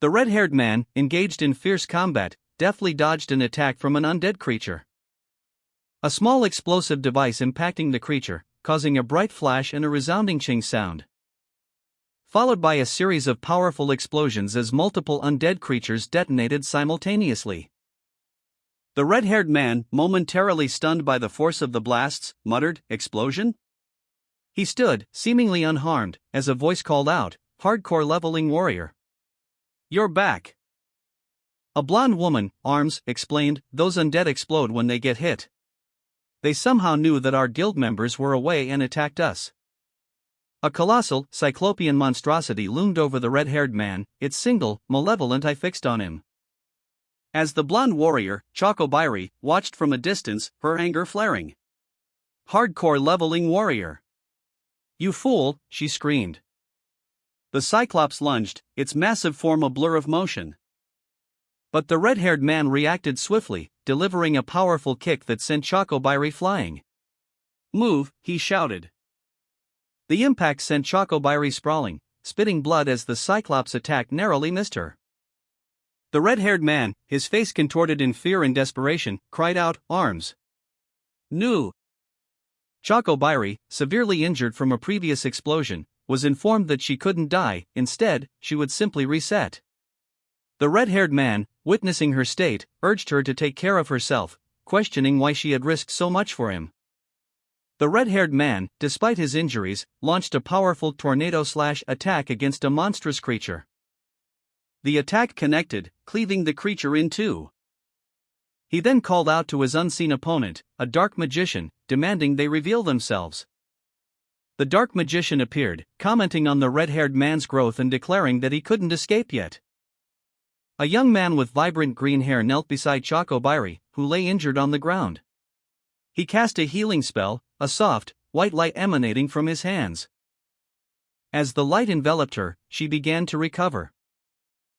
The red-haired man, engaged in fierce combat, deftly dodged an attack from an undead creature. A small explosive device impacting the creature, causing a bright flash and a resounding ching sound. Followed by a series of powerful explosions as multiple undead creatures detonated simultaneously. The red-haired man, momentarily stunned by the force of the blasts, muttered, "Explosion?" He stood, seemingly unharmed, as a voice called out, "Hardcore leveling warrior. You're back." A blonde woman, Arms, explained, "Those undead explode when they get hit. They somehow knew that our guild members were away and attacked us." A colossal, cyclopean monstrosity loomed over the red-haired man, its single, malevolent eye fixed on him. As the blonde warrior, Chocobairi, watched from a distance, her anger flaring. "Hardcore leveling warrior. You fool," she screamed. The Cyclops lunged, its massive form a blur of motion. But the red-haired man reacted swiftly, delivering a powerful kick that sent Chocobairi flying. "Move," he shouted. The impact sent Chocobairi sprawling, spitting blood as the Cyclops attack narrowly missed her. The red-haired man, his face contorted in fear and desperation, cried out, "Arms! No!" Chocobairi, severely injured from a previous explosion, was informed that she couldn't die, instead, she would simply reset. The red-haired man, witnessing her state, urged her to take care of herself, questioning why she had risked so much for him. The red-haired man, despite his injuries, launched a powerful tornado-attack against a monstrous creature. The attack connected, cleaving the creature in two. He then called out to his unseen opponent, a dark magician, demanding they reveal themselves. The dark magician appeared, commenting on the red-haired man's growth and declaring that he couldn't escape yet. A young man with vibrant green hair knelt beside Chocobairi, who lay injured on the ground. He cast a healing spell, a soft, white light emanating from his hands. As the light enveloped her, she began to recover.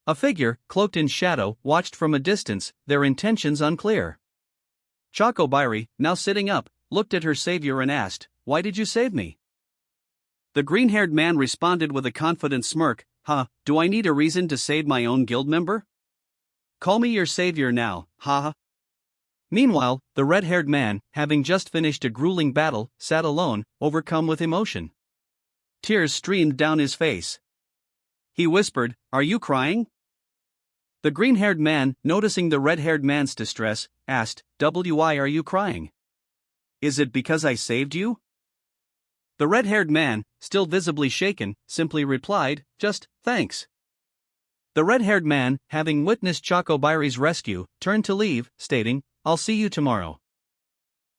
A figure, cloaked in shadow, watched from a distance, their intentions unclear. Chocobairi, now sitting up, looked at her savior and asked, "Why did you save me?" The green-haired man responded with a confident smirk, Do I need a reason to save my own guild member? Call me your savior now, ha." Meanwhile, the red-haired man, having just finished a grueling battle, sat alone, overcome with emotion. Tears streamed down his face. He whispered, "Are you crying?" The green-haired man, noticing the red-haired man's distress, asked, "Why are you crying? Is it because I saved you?" The red-haired man, still visibly shaken, simply replied, "Just, thanks." The red-haired man, having witnessed Chocobairi's rescue, turned to leave, stating, "I'll see you tomorrow."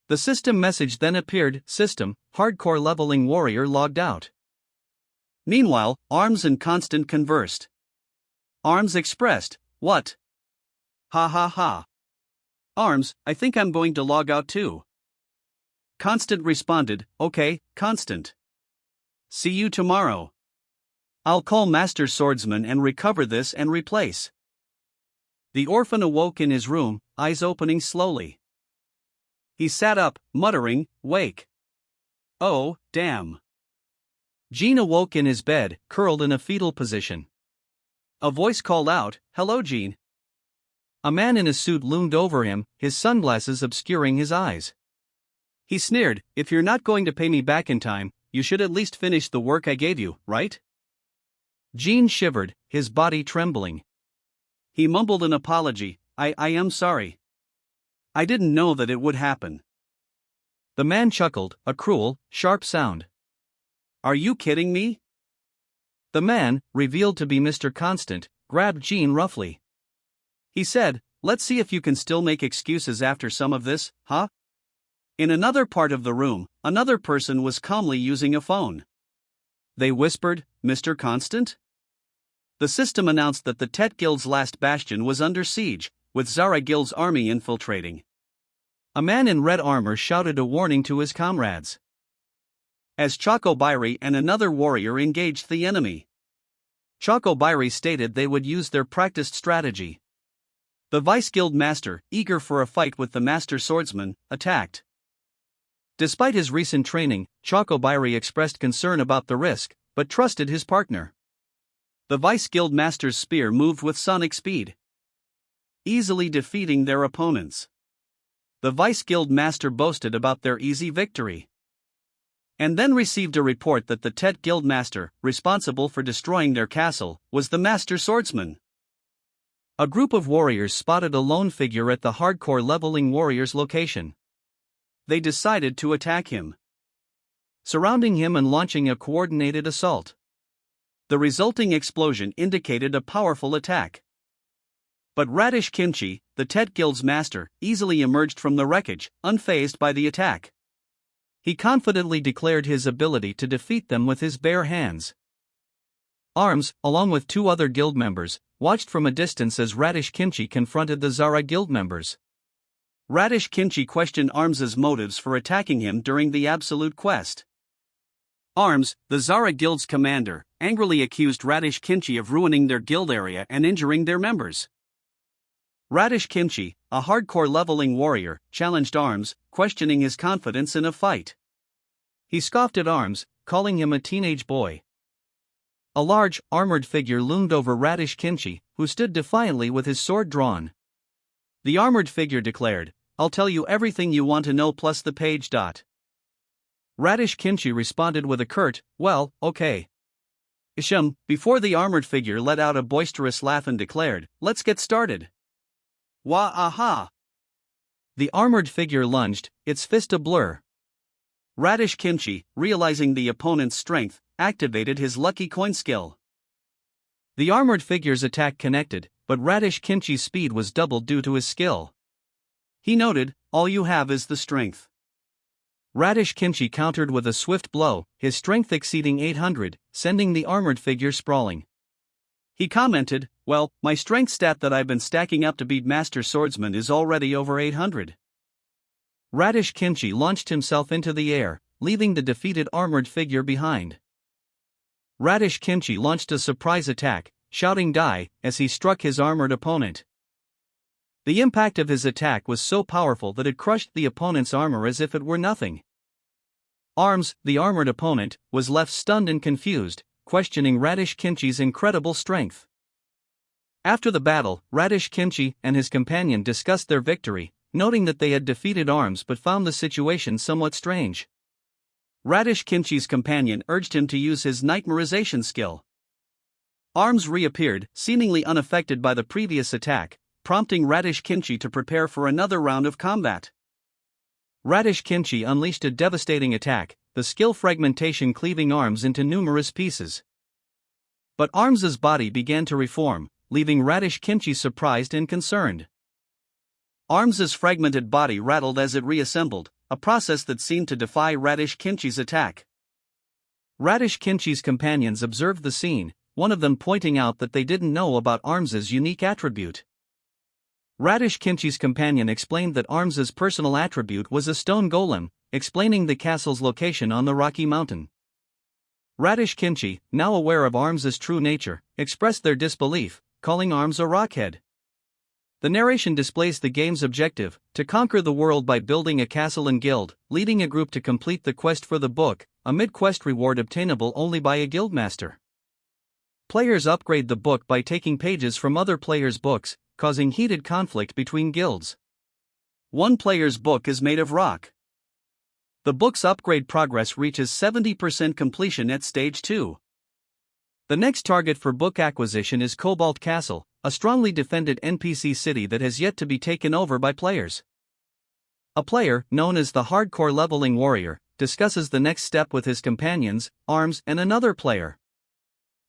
The system message then appeared, "System, hardcore leveling warrior logged out." Meanwhile, Arms and Constant conversed. Arms expressed, "What? Ha ha ha. Arms, I think I'm going to log out too." Constant responded, "Okay, Constant. See you tomorrow. I'll call Master Swordsman and recover this and replace." The orphan awoke in his room, eyes opening slowly. He sat up, muttering, "Wake. Oh, damn." Jean awoke in his bed, curled in a fetal position. A voice called out, "Hello, Jean." A man in a suit loomed over him, his sunglasses obscuring his eyes. He sneered, "If you're not going to pay me back in time, you should at least finish the work I gave you, right?" Jean shivered, his body trembling. He mumbled an apology, I am sorry. I didn't know that it would happen." The man chuckled, a cruel, sharp sound. "Are you kidding me?" The man, revealed to be Mr. Constant, grabbed Jean roughly. He said, "Let's see if you can still make excuses after some of this, huh?" In another part of the room, another person was calmly using a phone. they whispered, Mr. Constant? The system announced that the Tet Guild's last bastion was under siege, with Zara Guild's army infiltrating. A man in red armor shouted a warning to his comrades as Choco Bairi and another warrior engaged the enemy. Choco Bairi stated they would use their practiced strategy. The Vice Guild Master, eager for a fight with the Master Swordsman, attacked. Despite his recent training, Choco Bairi expressed concern about the risk, but trusted his partner. The Vice Guild Master's spear moved with sonic speed, easily defeating their opponents. The Vice Guild Master boasted about their easy victory, and then received a report that the Tet Guild Master, responsible for destroying their castle, was the Master Swordsman. A group of warriors spotted a lone figure at the hardcore leveling warrior's location. They decided to attack him, surrounding him and launching a coordinated assault. The resulting explosion indicated a powerful attack. But Radish Kimchi, the Tet Guild's master, easily emerged from the wreckage, unfazed by the attack. He confidently declared his ability to defeat them with his bare hands. Arms, along with two other guild members, watched from a distance as Radish Kimchi confronted the Zara Guild members. Radish Kimchi questioned Arms's motives for attacking him during the Absolute Quest. Arms, the Zara Guild's commander, angrily accused Radish Kimchi of ruining their guild area and injuring their members. Radish Kimchi, a hardcore leveling warrior, challenged Arms, questioning his confidence in a fight. He scoffed at Arms, calling him a teenage boy. A large, armored figure loomed over Radish Kimchi, who stood defiantly with his sword drawn. The armored figure declared, I'll tell you everything you want to know plus the page. Radish Kimchi responded with a curt, well, okay. Isham, before the armored figure let out a boisterous laugh and declared, let's get started. Wah-aha! The armored figure lunged, its fist a blur. Radish Kimchi, realizing the opponent's strength, activated his lucky coin skill. The armored figure's attack connected, but Radish Kimchi's speed was doubled due to his skill. He noted, all you have is the strength. Radish Kimchi countered with a swift blow, his strength exceeding 800, sending the armored figure sprawling. He commented, well, my strength stat that I've been stacking up to beat Master Swordsman is already over 800. Radish Kimchi launched himself into the air, leaving the defeated armored figure behind. Radish Kimchi launched a surprise attack, shouting die, as he struck his armored opponent. The impact of his attack was so powerful that it crushed the opponent's armor as if it were nothing. Arms, the armored opponent, was left stunned and confused, questioning Radish Kimchi's incredible strength. After the battle, Radish Kimchi and his companion discussed their victory, noting that they had defeated Arms but found the situation somewhat strange. Radish Kimchi's companion urged him to use his nightmarization skill. Arms reappeared, seemingly unaffected by the previous attack, prompting Radish Kimchi to prepare for another round of combat. Radish Kimchi unleashed a devastating attack, the skill fragmentation cleaving Arms into numerous pieces. But Arms's body began to reform, leaving Radish Kimchi surprised and concerned. Arms's fragmented body rattled as it reassembled, a process that seemed to defy Radish Kimchi's attack. Radish Kimchi's companions observed the scene, one of them pointing out that they didn't know about Arms's unique attribute. Radish Kimchi's companion explained that Arms's personal attribute was a stone golem, explaining the castle's location on the Rocky Mountain. Radish Kimchi, now aware of Arms's true nature, expressed their disbelief, calling Arms a rockhead. The narration displays the game's objective, to conquer the world by building a castle and guild, leading a group to complete the quest for the book, a mid-quest reward obtainable only by a guildmaster. Players upgrade the book by taking pages from other players' books, causing heated conflict between guilds. One player's book is made of rock. The book's upgrade progress reaches 70% completion at stage 2. The next target for book acquisition is Cobalt Castle, a strongly defended NPC city that has yet to be taken over by players. A player, known as the Hardcore Leveling Warrior, discusses the next step with his companions, Arms, and another player.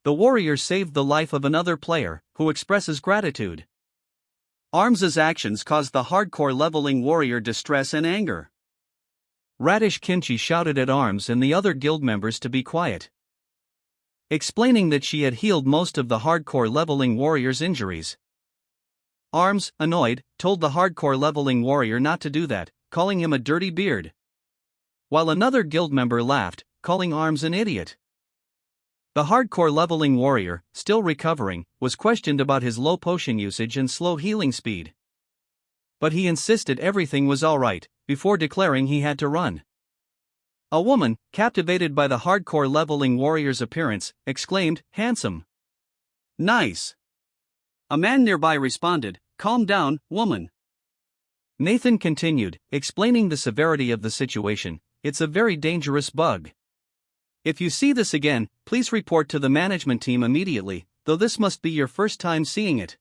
The warrior saved the life of another player, who expresses gratitude. Arms's actions caused the Hardcore Leveling Warrior distress and anger. Radish Kimchi shouted at Arms and the other guild members to be quiet. explaining that she had healed most of the hardcore leveling warrior's injuries. Arms, annoyed, told the hardcore leveling warrior not to do that, calling him a dirty beard. While another guild member laughed, calling Arms an idiot. The hardcore leveling warrior, still recovering, was questioned about his low potion usage and slow healing speed. But he insisted everything was alright, before declaring he had to run. A woman, captivated by the hardcore leveling warrior's appearance, exclaimed, "Handsome." "Nice." A man nearby responded, "Calm down, woman." Nathan continued, explaining the severity of the situation. "It's a very dangerous bug. If you see this again, please report to the management team immediately, though this must be your first time seeing it."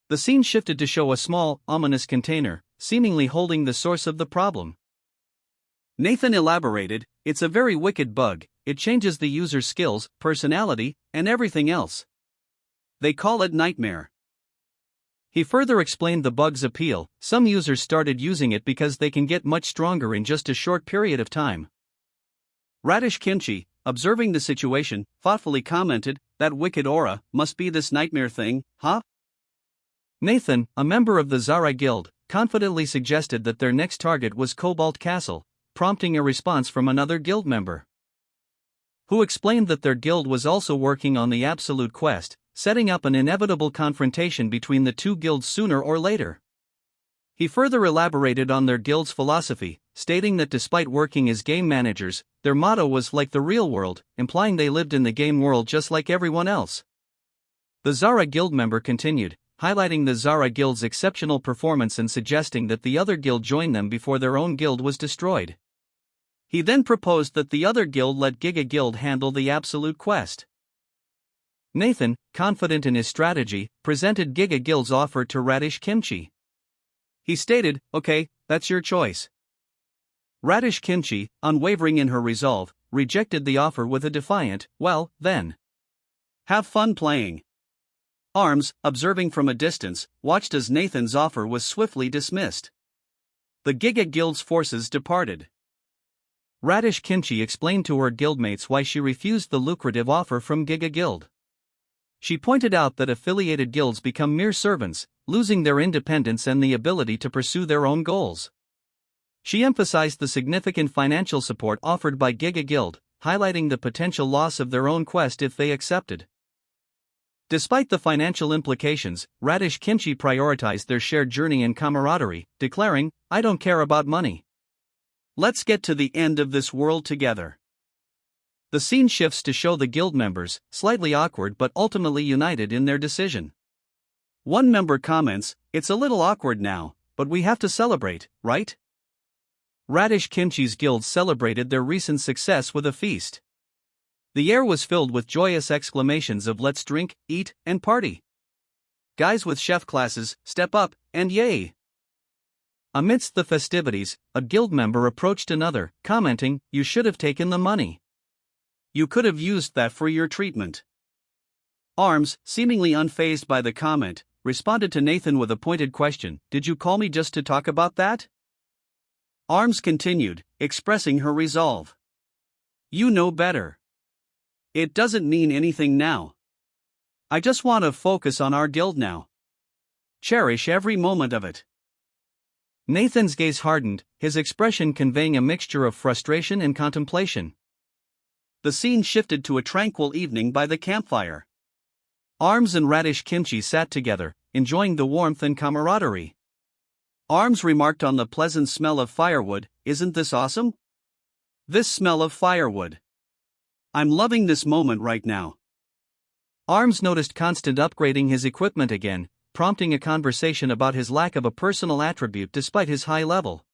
The scene shifted to show a small, ominous container, seemingly holding the source of the problem. Nathan elaborated, "It's a very wicked bug, it changes the user's skills, personality, and everything else. They call it Nightmare." He further explained the bug's appeal. Some users started using it because they can get much stronger in just a short period of time. Radish Kimchi, observing the situation, thoughtfully commented, "That wicked aura must be this nightmare thing, huh?" Nathan, a member of the Zara Guild, confidently suggested that their next target was Cobalt Castle, prompting a response from another guild member, who explained that their guild was also working on the Absolute Quest, setting up an inevitable confrontation between the two guilds sooner or later. He further elaborated on their guild's philosophy, stating that despite working as game managers, their motto was like the real world, implying they lived in the game world just like everyone else. The Zara Guild member continued, highlighting the Zara Guild's exceptional performance and suggesting that the other guild join them before their own guild was destroyed. He then proposed that the other guild let Giga Guild handle the Absolute Quest. Nathan, confident in his strategy, presented Giga Guild's offer to Radish Kimchi. He stated, "Okay, that's your choice." Radish Kimchi, unwavering in her resolve, rejected the offer with a defiant, "Well, then. Have fun playing." Arms, observing from a distance, watched as Nathan's offer was swiftly dismissed. The Giga Guild's forces departed. Radish Kimchi explained to her guildmates why she refused the lucrative offer from Giga Guild. She pointed out that affiliated guilds become mere servants, losing their independence and the ability to pursue their own goals. She emphasized the significant financial support offered by Giga Guild, highlighting the potential loss of their own quest if they accepted. Despite the financial implications, Radish Kimchi prioritized their shared journey and camaraderie, declaring, "I don't care about money. Let's get to the end of this world together." The scene shifts to show the guild members, slightly awkward but ultimately united in their decision. One member comments, "It's a little awkward now, but we have to celebrate, right?" Radish Kimchi's guild celebrated their recent success with a feast. The air was filled with joyous exclamations of "Let's drink, eat, and party. Guys with chef classes, step up, and yay." Amidst the festivities, a guild member approached another, commenting, "You should have taken the money. You could have used that for your treatment." Arms, seemingly unfazed by the comment, responded to Nathan with a pointed question, "Did you call me just to talk about that?" Arms continued, expressing her resolve. "You know better. It doesn't mean anything now. I just want to focus on our guild now. Cherish every moment of it." Nathan's gaze hardened, his expression conveying a mixture of frustration and contemplation. The scene shifted to a tranquil evening by the campfire. Arms and Radish Kimchi sat together, enjoying the warmth and camaraderie. Arms remarked on the pleasant smell of firewood, "Isn't this awesome? This smell of firewood. I'm loving this moment right now." Arms noticed Constant upgrading his equipment again, prompting a conversation about his lack of a personal attribute despite his high level.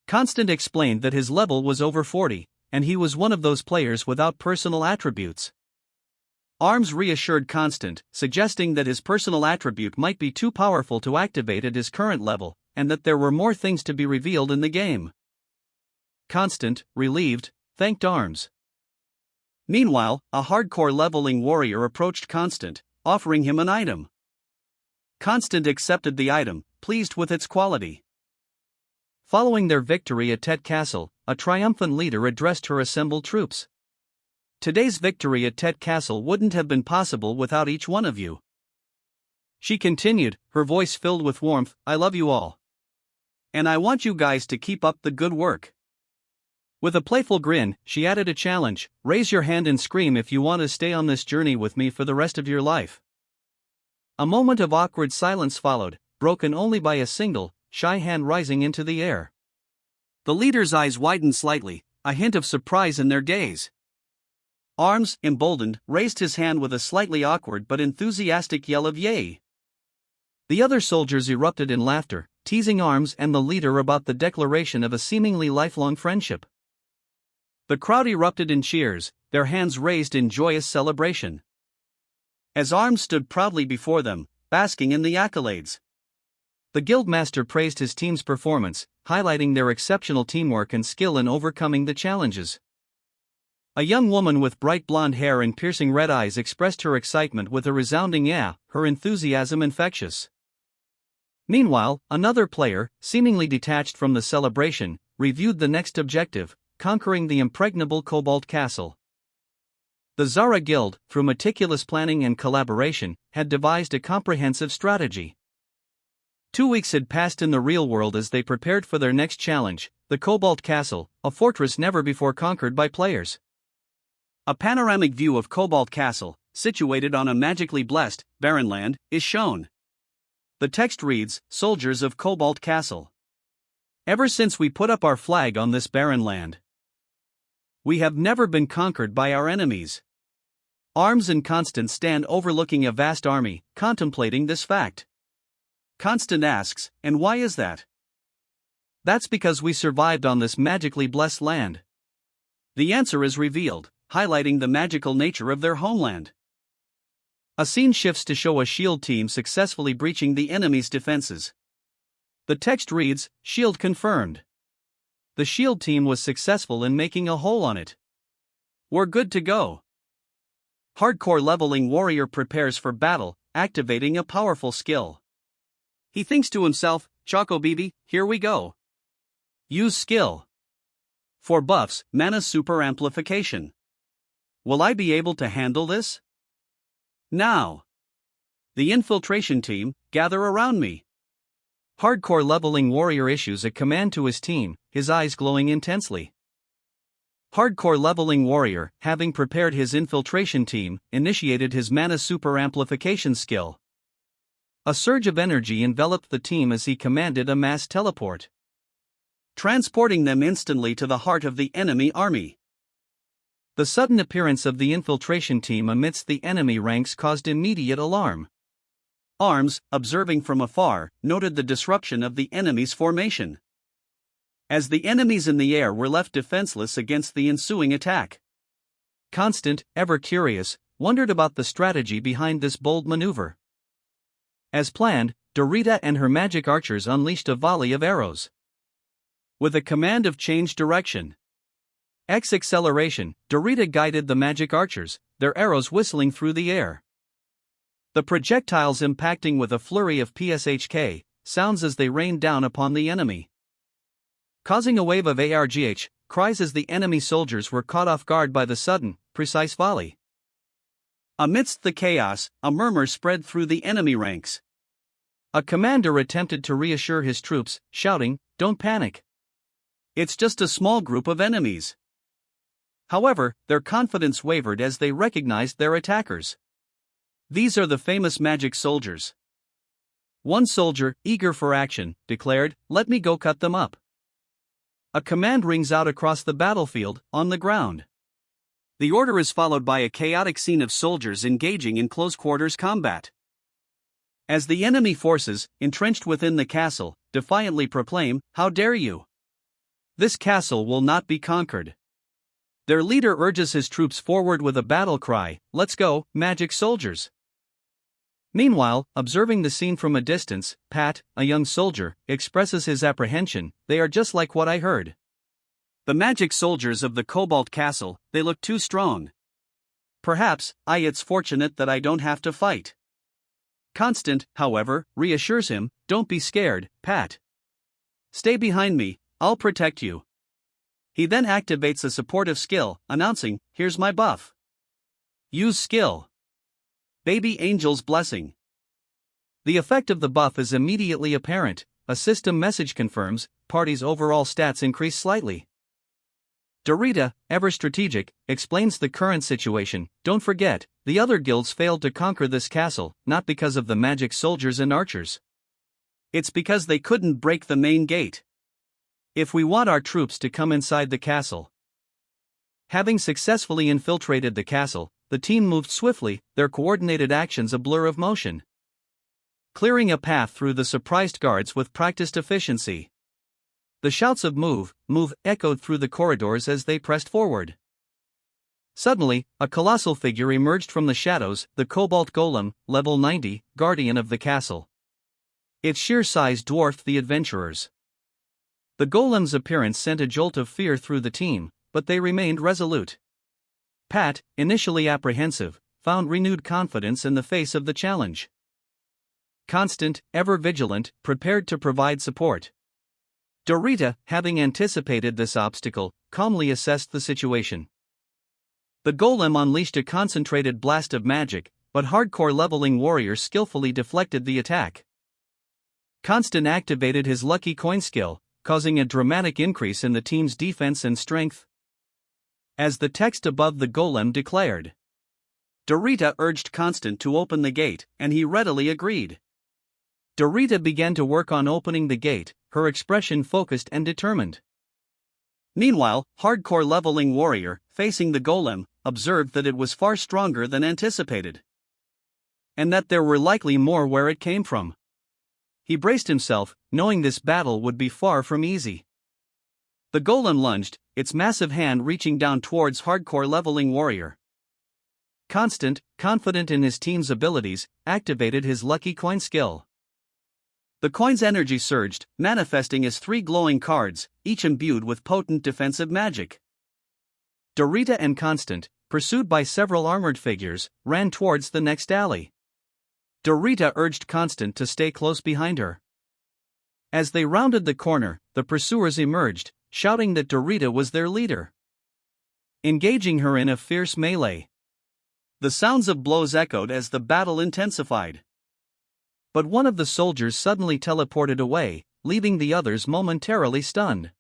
Constant explained that his level was over 40, and he was one of those players without personal attributes. Arms reassured Constant, suggesting that his personal attribute might be too powerful to activate at his current level, and that there were more things to be revealed in the game. Constant, relieved, thanked Arms. Meanwhile, a hardcore leveling warrior approached Constant, offering him an item. Constant accepted the item, pleased with its quality. Following their victory at Tet Castle, a triumphant leader addressed her assembled troops. Today's victory at Tet Castle wouldn't have been possible without each one of you. She continued, her voice filled with warmth. I love you all. And I want you guys to keep up the good work. With a playful grin, she added a challenge: raise your hand and scream if you want to stay on this journey with me for the rest of your life. A moment of awkward silence followed, broken only by a single, shy hand rising into the air. The leader's eyes widened slightly, a hint of surprise in their gaze. Arms, emboldened, raised his hand with a slightly awkward but enthusiastic yell of yay. The other soldiers erupted in laughter, teasing Arms and the leader about the declaration of a seemingly lifelong friendship. The crowd erupted in cheers, their hands raised in joyous celebration. As Arms stood proudly before them, basking in the accolades. The guildmaster praised his team's performance, highlighting their exceptional teamwork and skill in overcoming the challenges. A young woman with bright blonde hair and piercing red eyes expressed her excitement with a resounding yeah, her enthusiasm infectious. Meanwhile, another player, seemingly detached from the celebration, reviewed the next objective: conquering the impregnable Cobalt Castle. The Zara Guild, through meticulous planning and collaboration, had devised a comprehensive strategy. 2 weeks had passed in the real world as they prepared for their next challenge, the Cobalt Castle, a fortress never before conquered by players. A panoramic view of Cobalt Castle, situated on a magically blessed, barren land, is shown. The text reads, Soldiers of Cobalt Castle. Ever since we put up our flag on this barren land, we have never been conquered by our enemies. Arms and Constant stand overlooking a vast army, contemplating this fact. Constant asks, and why is that? That's because we survived on this magically blessed land. The answer is revealed, highlighting the magical nature of their homeland. A scene shifts to show a shield team successfully breaching the enemy's defenses. The text reads, Shield confirmed. The shield team was successful in making a hole on it. We're good to go. Hardcore leveling warrior prepares for battle, activating a powerful skill. He thinks to himself, Choco Bibi, here we go. Use skill. For buffs, mana super amplification. Will I be able to handle this? Now. The infiltration team, gather around me. Hardcore leveling warrior issues a command to his team, his eyes glowing intensely. Hardcore leveling warrior, having prepared his infiltration team, initiated his mana super amplification skill. A surge of energy enveloped the team as he commanded a mass teleport, transporting them instantly to the heart of the enemy army. The sudden appearance of the infiltration team amidst the enemy ranks caused immediate alarm. Arms, observing from afar, noted the disruption of the enemy's formation, as the enemies in the air were left defenseless against the ensuing attack. Constant, ever curious, wondered about the strategy behind this bold maneuver. As planned, Dorita and her magic archers unleashed a volley of arrows. With a command of change direction, X acceleration, Dorita guided the magic archers, their arrows whistling through the air. The projectiles impacting with a flurry of PSHK sounds as they rained down upon the enemy, causing a wave of ARGH cries as the enemy soldiers were caught off guard by the sudden, precise volley. Amidst the chaos, a murmur spread through the enemy ranks. A commander attempted to reassure his troops, shouting, "Don't panic. It's just a small group of enemies." However, their confidence wavered as they recognized their attackers. These are the famous magic soldiers. One soldier, eager for action, declared, "Let me go cut them up." A command rings out across the battlefield, on the ground. The order is followed by a chaotic scene of soldiers engaging in close-quarters combat, as the enemy forces, entrenched within the castle, defiantly proclaim, "How dare you! This castle will not be conquered." Their leader urges his troops forward with a battle cry, "Let's go, magic soldiers!" Meanwhile, observing the scene from a distance, Pat, a young soldier, expresses his apprehension, "They are just like what I heard. The magic soldiers of the Cobalt Castle, they look too strong. Perhaps, it's fortunate that I don't have to fight." Constant, however, reassures him, "Don't be scared, Pat. Stay behind me, I'll protect you." He then activates a supportive skill, announcing, "Here's my buff. Use skill. Baby Angel's Blessing." The effect of the buff is immediately apparent. A system message confirms, party's overall stats increase slightly. Dorita, ever strategic, explains the current situation. "Don't forget, the other guilds failed to conquer this castle, not because of the magic soldiers and archers. It's because they couldn't break the main gate. If we want our troops to come inside the castle." Having successfully infiltrated the castle, the team moved swiftly, their coordinated actions a blur of motion, clearing a path through the surprised guards with practiced efficiency. The shouts of "Move, move" echoed through the corridors as they pressed forward. Suddenly, a colossal figure emerged from the shadows, the Cobalt Golem, level 90, guardian of the castle. Its sheer size dwarfed the adventurers. The golem's appearance sent a jolt of fear through the team, but they remained resolute. Pat, initially apprehensive, found renewed confidence in the face of the challenge. Constant, ever vigilant, prepared to provide support. Dorita, having anticipated this obstacle, calmly assessed the situation. The golem unleashed a concentrated blast of magic, but hardcore leveling warriors skillfully deflected the attack. Constant activated his lucky coin skill, causing a dramatic increase in the team's defense and strength. As the text above the golem declared, Dorita urged Constant to open the gate, and he readily agreed. Dorita began to work on opening the gate, her expression focused and determined. Meanwhile, hardcore leveling warrior, facing the golem, observed that it was far stronger than anticipated, and that there were likely more where it came from. He braced himself, knowing this battle would be far from easy. The golem lunged, its massive hand reaching down towards hardcore leveling warrior. Constant, confident in his team's abilities, activated his lucky coin skill. The coin's energy surged, manifesting as 3 glowing cards, each imbued with potent defensive magic. Dorita and Constant, pursued by several armored figures, ran towards the next alley. Dorita urged Constant to stay close behind her. As they rounded the corner, the pursuers emerged, shouting that Dorita was their leader, engaging her in a fierce melee. The sounds of blows echoed as the battle intensified. But one of the soldiers suddenly teleported away, leaving the others momentarily stunned.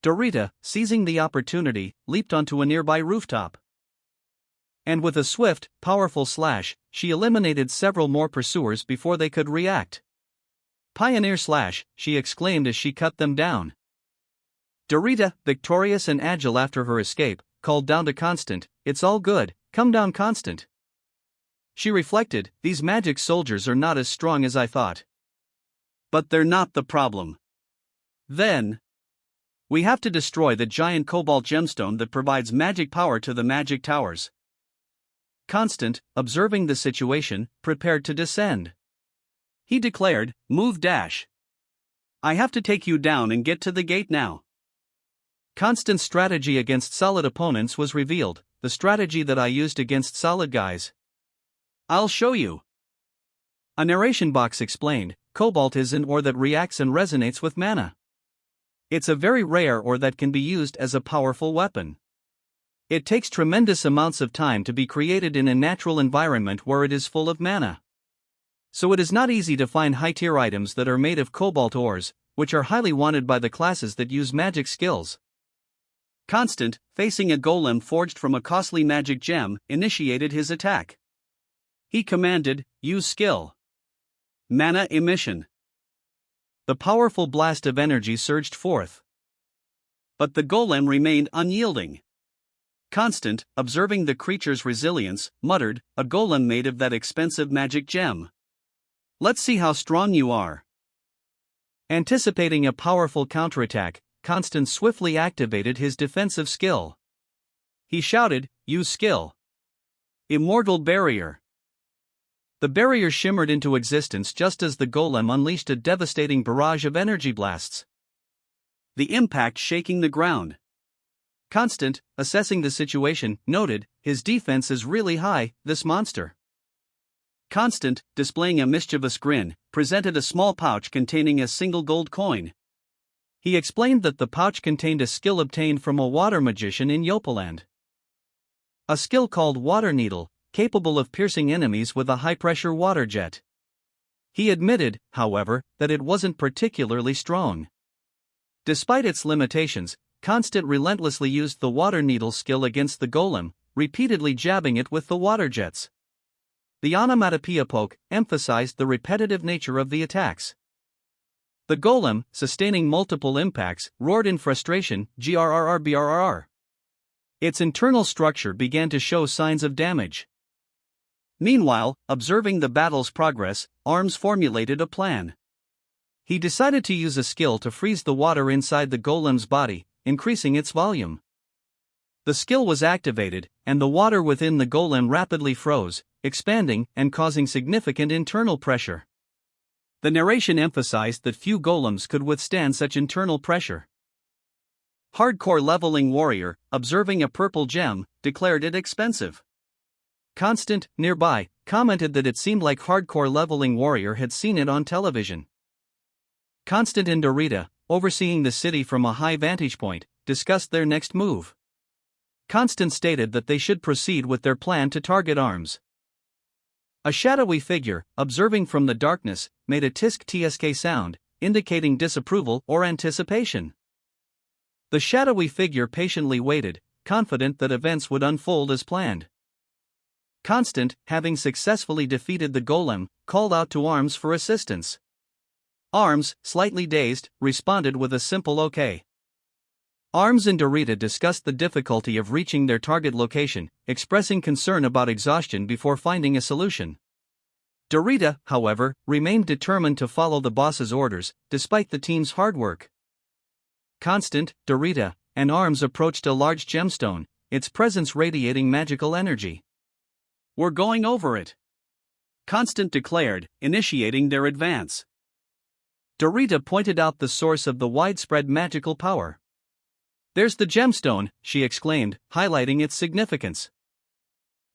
Dorita, seizing the opportunity, leaped onto a nearby rooftop. And with a swift, powerful slash, she eliminated several more pursuers before they could react. "Pioneer slash," she exclaimed as she cut them down. Dorita, victorious and agile after her escape, called down to Constant, "It's all good, come down, Constant." She reflected, "These magic soldiers are not as strong as I thought. But they're not the problem. Then, we have to destroy the giant cobalt gemstone that provides magic power to the magic towers." Constant, observing the situation, prepared to descend. He declared, "Move dash. I have to take you down and get to the gate now." Constant's strategy against solid opponents was revealed, the strategy that I used against solid guys. "I'll show you." A narration box explained, cobalt is an ore that reacts and resonates with mana. It's a very rare ore that can be used as a powerful weapon. It takes tremendous amounts of time to be created in a natural environment where it is full of mana. So it is not easy to find high-tier items that are made of cobalt ores, which are highly wanted by the classes that use magic skills. Constant, facing a golem forged from a costly magic gem, initiated his attack. He commanded, "Use skill. Mana emission." The powerful blast of energy surged forth. But the golem remained unyielding. Constant, observing the creature's resilience, muttered, "A golem made of that expensive magic gem. Let's see how strong you are." Anticipating a powerful counterattack, Constant swiftly activated his defensive skill. He shouted, "Use skill. Immortal Barrier." The barrier shimmered into existence just as the golem unleashed a devastating barrage of energy blasts, the impact shaking the ground. Constant, assessing the situation, noted, "His defense is really high, this monster." Constant, displaying a mischievous grin, presented a small pouch containing a single gold coin. He explained that the pouch contained a skill obtained from a water magician in Yopaland. A skill called Water Needle, capable of piercing enemies with a high-pressure water jet. He admitted, however, that it wasn't particularly strong. Despite its limitations, Constant relentlessly used the Water Needle skill against the golem, repeatedly jabbing it with the water jets. The onomatopoeia poke emphasized the repetitive nature of the attacks. The golem, sustaining multiple impacts, roared in frustration, grrrbrrrr. Its internal structure began to show signs of damage. Meanwhile, observing the battle's progress, Arms formulated a plan. He decided to use a skill to freeze the water inside the golem's body, increasing its volume. The skill was activated, and the water within the golem rapidly froze, expanding and causing significant internal pressure. The narration emphasized that few golems could withstand such internal pressure. Hardcore Leveling Warrior, observing a purple gem, declared it expensive. Constant, nearby, commented that it seemed like Hardcore Leveling Warrior had seen it on television. Constant and Dorita, overseeing the city from a high vantage point, discussed their next move. Constant stated that they should proceed with their plan to target Arms. A shadowy figure, observing from the darkness, made a tisk-tsk sound, indicating disapproval or anticipation. The shadowy figure patiently waited, confident that events would unfold as planned. Constant, having successfully defeated the golem, called out to Arms for assistance. Arms, slightly dazed, responded with a simple okay. Arms and Dorita discussed the difficulty of reaching their target location, expressing concern about exhaustion before finding a solution. Dorita, however, remained determined to follow the boss's orders, despite the team's hard work. Constant, Dorita, and Arms approached a large gemstone, its presence radiating magical energy. "We're going over it," Constant declared, initiating their advance. Dorita pointed out the source of the widespread magical power. "There's the gemstone," she exclaimed, highlighting its significance.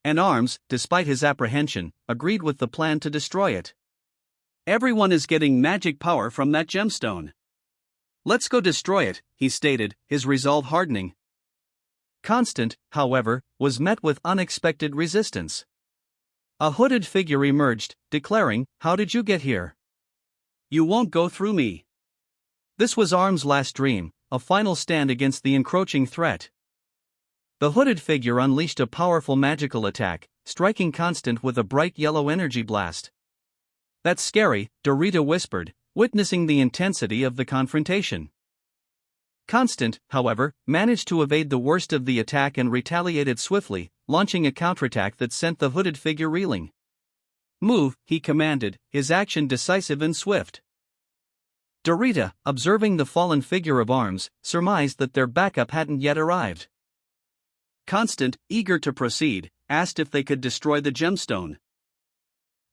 And Arms, despite his apprehension, agreed with the plan to destroy it. "Everyone is getting magic power from that gemstone. Let's go destroy it," he stated, his resolve hardening. Constant, however, was met with unexpected resistance. A hooded figure emerged, declaring, "How did you get here? You won't go through me." This was Arms' last dream, a final stand against the encroaching threat. The hooded figure unleashed a powerful magical attack, striking Constant with a bright yellow energy blast. "That's scary," Dorita whispered, witnessing the intensity of the confrontation. Constant, however, managed to evade the worst of the attack and retaliated swiftly, launching a counterattack that sent the hooded figure reeling. "Move," he commanded, his action decisive and swift. Dorita, observing the fallen figure of Arms, surmised that their backup hadn't yet arrived. Constant, eager to proceed, asked if they could destroy the gemstone.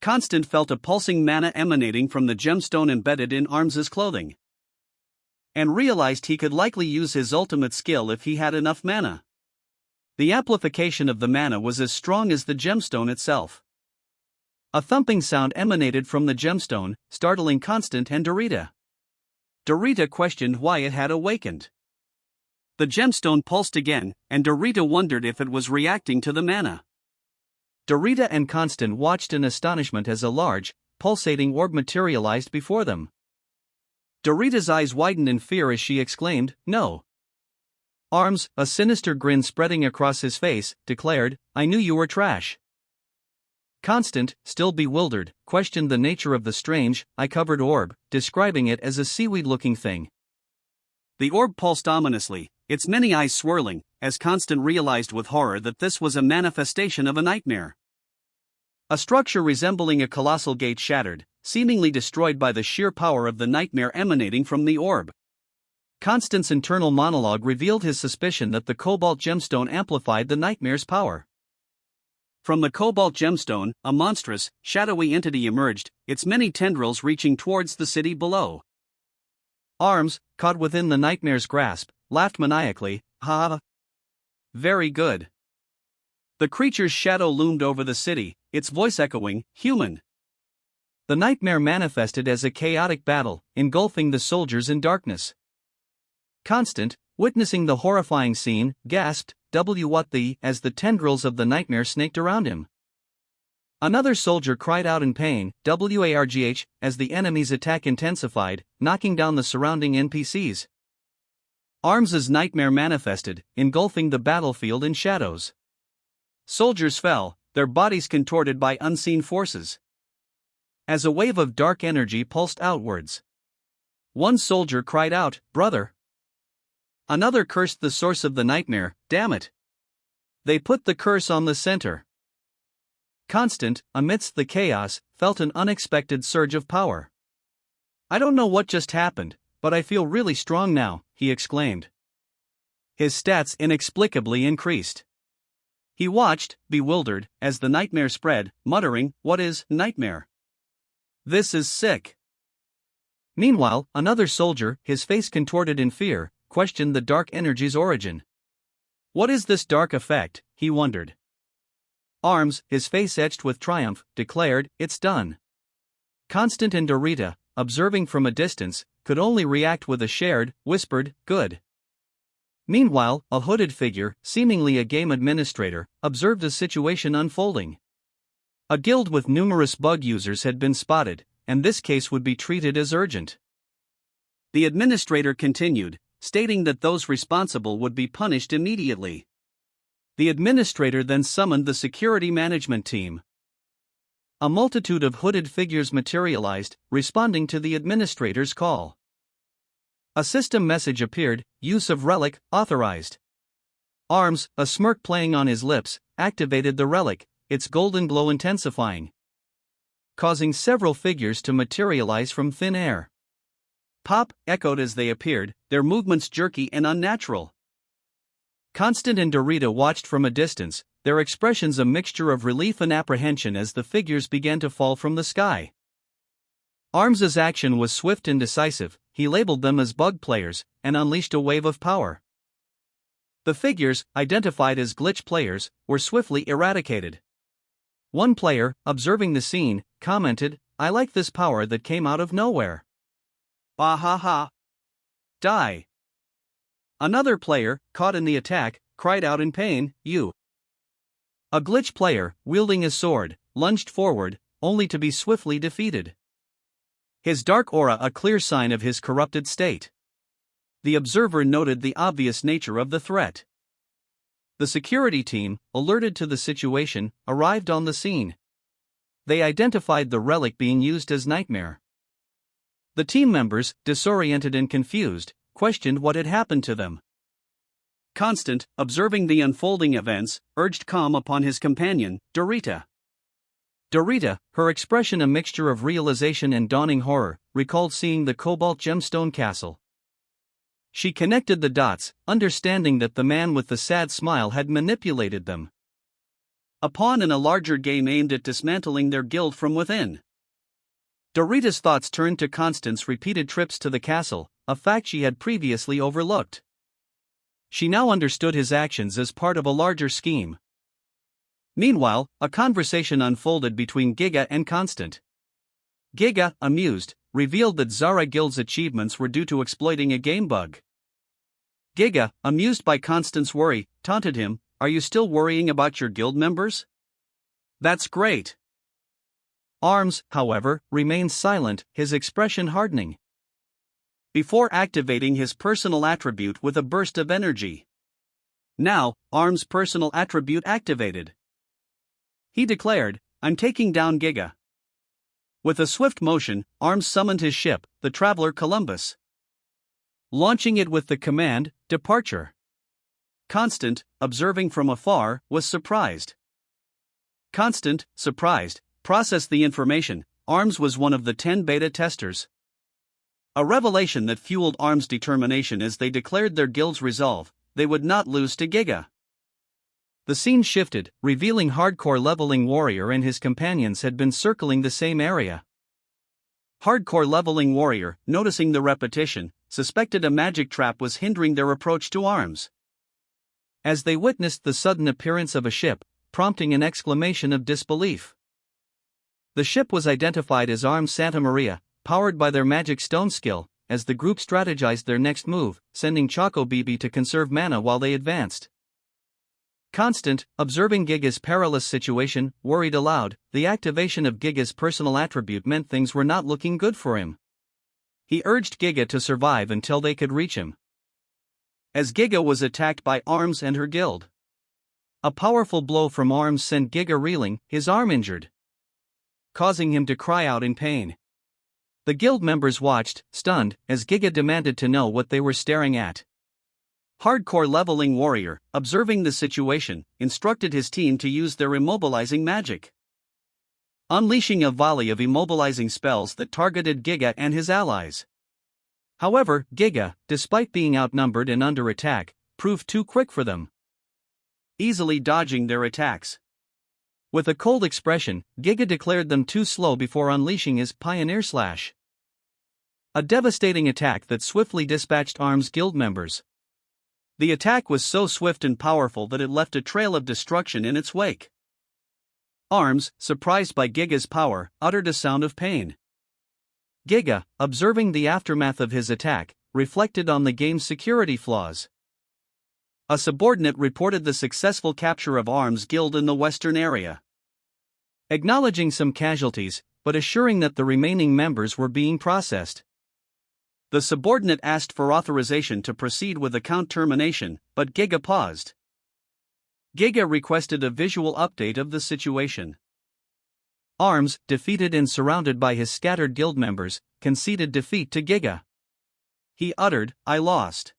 Constant felt a pulsing mana emanating from the gemstone embedded in Arms's clothing, and realized he could likely use his ultimate skill if he had enough mana. The amplification of the mana was as strong as the gemstone itself. A thumping sound emanated from the gemstone, startling Constant and Dorita. Dorita questioned why it had awakened. The gemstone pulsed again, and Dorita wondered if it was reacting to the mana. Dorita and Constant watched in astonishment as a large, pulsating orb materialized before them. Dorita's eyes widened in fear as she exclaimed, "No!" Arms, a sinister grin spreading across his face, declared, "I knew you were trash." Constant, still bewildered, questioned the nature of the strange, eye-covered orb, describing it as a seaweed-looking thing. The orb pulsed ominously, its many eyes swirling, as Constant realized with horror that this was a manifestation of a nightmare. A structure resembling a colossal gate shattered, seemingly destroyed by the sheer power of the nightmare emanating from the orb. Constant's internal monologue revealed his suspicion that the cobalt gemstone amplified the nightmare's power. From the cobalt gemstone, a monstrous, shadowy entity emerged, its many tendrils reaching towards the city below. Arms, caught within the nightmare's grasp, laughed maniacally, "Ha ha! Very good." The creature's shadow loomed over the city, its voice echoing, "Human." The nightmare manifested as a chaotic battle, engulfing the soldiers in darkness. Constant, witnessing the horrifying scene, gasped, what the, as the tendrils of the nightmare snaked around him. Another soldier cried out in pain, wargh, as the enemy's attack intensified, knocking down the surrounding NPCs. Arms's nightmare manifested, engulfing the battlefield in shadows. Soldiers fell, their bodies contorted by unseen forces. As a wave of dark energy pulsed outwards. One soldier cried out, "Brother!" Another cursed the source of the nightmare, "Damn it! They put the curse on the center." Constant, amidst the chaos, felt an unexpected surge of power. "I don't know what just happened, but I feel really strong now," he exclaimed. His stats inexplicably increased. He watched, bewildered, as the nightmare spread, muttering, "What is nightmare? This is sick." Meanwhile, another soldier, his face contorted in fear, questioned the dark energy's origin. "What is this dark effect?" he wondered. Arms, his face etched with triumph, declared, "It's done." Constant and Dorita, observing from a distance, could only react with a shared, whispered, "Good." Meanwhile, a hooded figure, seemingly a game administrator, observed the situation unfolding. A guild with numerous bug users had been spotted, and this case would be treated as urgent. The administrator continued, stating that those responsible would be punished immediately. The administrator then summoned the security management team. A multitude of hooded figures materialized, responding to the administrator's call. A system message appeared, "Use of relic authorized." Arms, a smirk playing on his lips, activated the relic, its golden glow intensifying, causing several figures to materialize from thin air. "Pop" echoed as they appeared, their movements jerky and unnatural. Constant and Dorita watched from a distance, their expressions a mixture of relief and apprehension as the figures began to fall from the sky. Arms's action was swift and decisive. He labeled them as bug players, and unleashed a wave of power. The figures, identified as glitch players, were swiftly eradicated. One player, observing the scene, commented, "I like this power that came out of nowhere. Bah ha ha. Die." Another player, caught in the attack, cried out in pain, "You." A glitch player, wielding a sword, lunged forward, only to be swiftly defeated. His dark aura a clear sign of his corrupted state. The observer noted the obvious nature of the threat. The security team, alerted to the situation, arrived on the scene. They identified the relic being used as nightmare. The team members, disoriented and confused, questioned what had happened to them. Constant, observing the unfolding events, urged calm upon his companion, Dorita. Dorita, her expression a mixture of realization and dawning horror, recalled seeing the Cobalt Gemstone Castle. She connected the dots, understanding that the man with the sad smile had manipulated them. A pawn in a larger game aimed at dismantling their guild from within. Dorita's thoughts turned to Constance's repeated trips to the castle, a fact she had previously overlooked. She now understood his actions as part of a larger scheme. Meanwhile, a conversation unfolded between Giga and Constant. Giga, amused, revealed that Zara Guild's achievements were due to exploiting a game bug. Giga, amused by Constance's worry, taunted him, "Are you still worrying about your guild members? That's great." Arms, however, remained silent, his expression hardening. Before activating his personal attribute with a burst of energy. Now, Arms' personal attribute activated. He declared, "I'm taking down Giga." With a swift motion, Arms summoned his ship, the Traveler Columbus, launching it with the command, "Departure." Constant, observing from afar, was surprised. Constant, surprised, processed the information. Arms was one of the 10 beta testers. A revelation that fueled Arms' determination as they declared their guild's resolve, they would not lose to Giga. The scene shifted, revealing Hardcore Leveling Warrior and his companions had been circling the same area. Hardcore Leveling Warrior, noticing the repetition, suspected a magic trap was hindering their approach to Arms. As they witnessed the sudden appearance of a ship, prompting an exclamation of disbelief. The ship was identified as Arms Santa Maria, powered by their magic stone skill, as the group strategized their next move, sending Choco BB to conserve mana while they advanced. Constant, observing Giga's perilous situation, worried aloud. The activation of Giga's personal attribute meant things were not looking good for him. He urged Giga to survive until they could reach him. As Giga was attacked by Arms and her guild. A powerful blow from Arms sent Giga reeling, his arm injured, causing him to cry out in pain. The guild members watched, stunned, as Giga demanded to know what they were staring at. Hardcore Leveling Warrior, observing the situation, instructed his team to use their immobilizing magic, unleashing a volley of immobilizing spells that targeted Giga and his allies. However, Giga, despite being outnumbered and under attack, proved too quick for them, easily dodging their attacks. With a cold expression, Giga declared them too slow before unleashing his Pioneer Slash, a devastating attack that swiftly dispatched Arms guild members. The attack was so swift and powerful that it left a trail of destruction in its wake. Arms, surprised by Giga's power, uttered a sound of pain. Giga, observing the aftermath of his attack, reflected on the game's security flaws. A subordinate reported the successful capture of Arms Guild in the western area, acknowledging some casualties, but assuring that the remaining members were being processed. The subordinate asked for authorization to proceed with account termination, but Giga paused. Giga requested a visual update of the situation. Arms, defeated and surrounded by his scattered guild members, conceded defeat to Giga. He uttered, "I lost."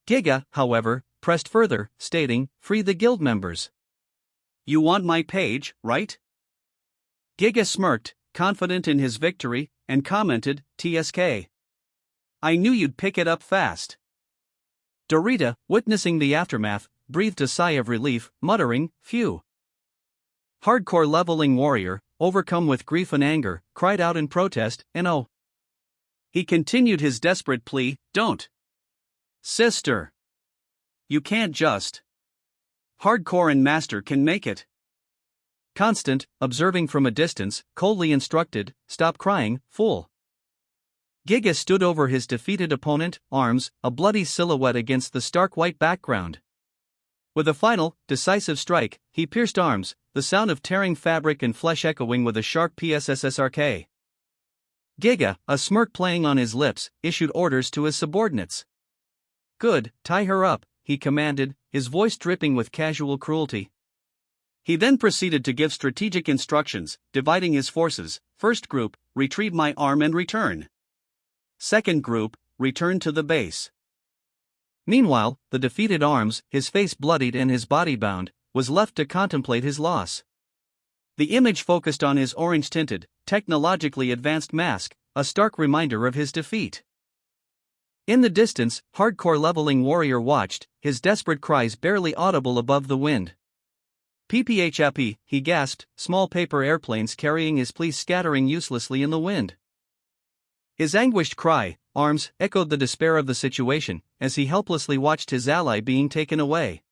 Giga, however, pressed further, stating, "Free the guild members. You want my page, right?" Giga smirked, confident in his victory, and commented, "TSK. I knew you'd pick it up fast." Dorita, witnessing the aftermath, breathed a sigh of relief, muttering, "Phew." Hardcore Leveling Warrior, overcome with grief and anger, cried out in protest, "No." He continued his desperate plea, "Don't. Sister. You can't just. Hardcore and Master can make it." Constant, observing from a distance, coldly instructed, "Stop crying, fool." Giga stood over his defeated opponent, Arms, a bloody silhouette against the stark white background. With a final, decisive strike, he pierced Arms, the sound of tearing fabric and flesh echoing with a sharp PSSSRK. Giga, a smirk playing on his lips, issued orders to his subordinates. "Good, tie her up," he commanded, his voice dripping with casual cruelty. He then proceeded to give strategic instructions, dividing his forces. First group, retrieve my arm and return. Second group, return to the base. Meanwhile, the defeated Arms, his face bloodied and his body bound, was left to contemplate his loss. The image focused on his orange-tinted, technologically advanced mask, a stark reminder of his defeat. In the distance, Hardcore Leveling Warrior watched, his desperate cries barely audible above the wind. "PPHAP," he gasped, small paper airplanes carrying his plea scattering uselessly in the wind. His anguished cry, "Arms," echoed the despair of the situation, as he helplessly watched his ally being taken away.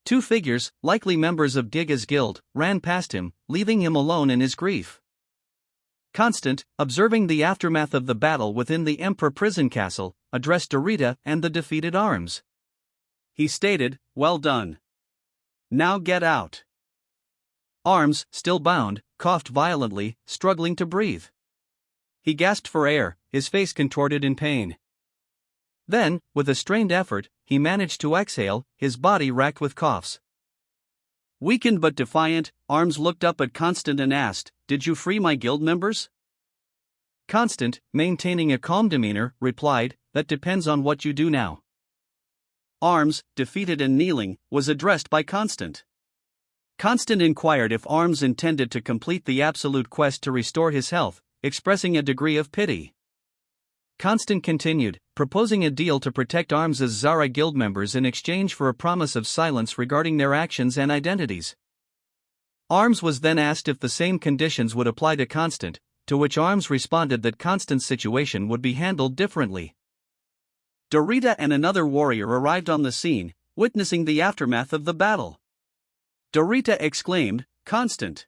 Two figures, likely members of Giga's guild, ran past him, leaving him alone in his grief. Constant, observing the aftermath of the battle within the Emperor prison castle, addressed Dorita and the defeated Arms. He stated, "Well done. Now get out." Arms, still bound, coughed violently, struggling to breathe. He gasped for air, his face contorted in pain. Then, with a strained effort, he managed to exhale, his body racked with coughs. Weakened but defiant, Arms looked up at Constant and asked, "Did you free my guild members?" Constant, maintaining a calm demeanor, replied, "That depends on what you do now." Arms, defeated and kneeling, was addressed by Constant. Constant inquired if Arms intended to complete the absolute quest to restore his health, expressing a degree of pity. Constant continued, proposing a deal to protect Arms as Zara guild members in exchange for a promise of silence regarding their actions and identities. Arms was then asked if the same conditions would apply to Constant, to which Arms responded that Constant's situation would be handled differently. Dorita and another warrior arrived on the scene, witnessing the aftermath of the battle. Dorita exclaimed, "Constant!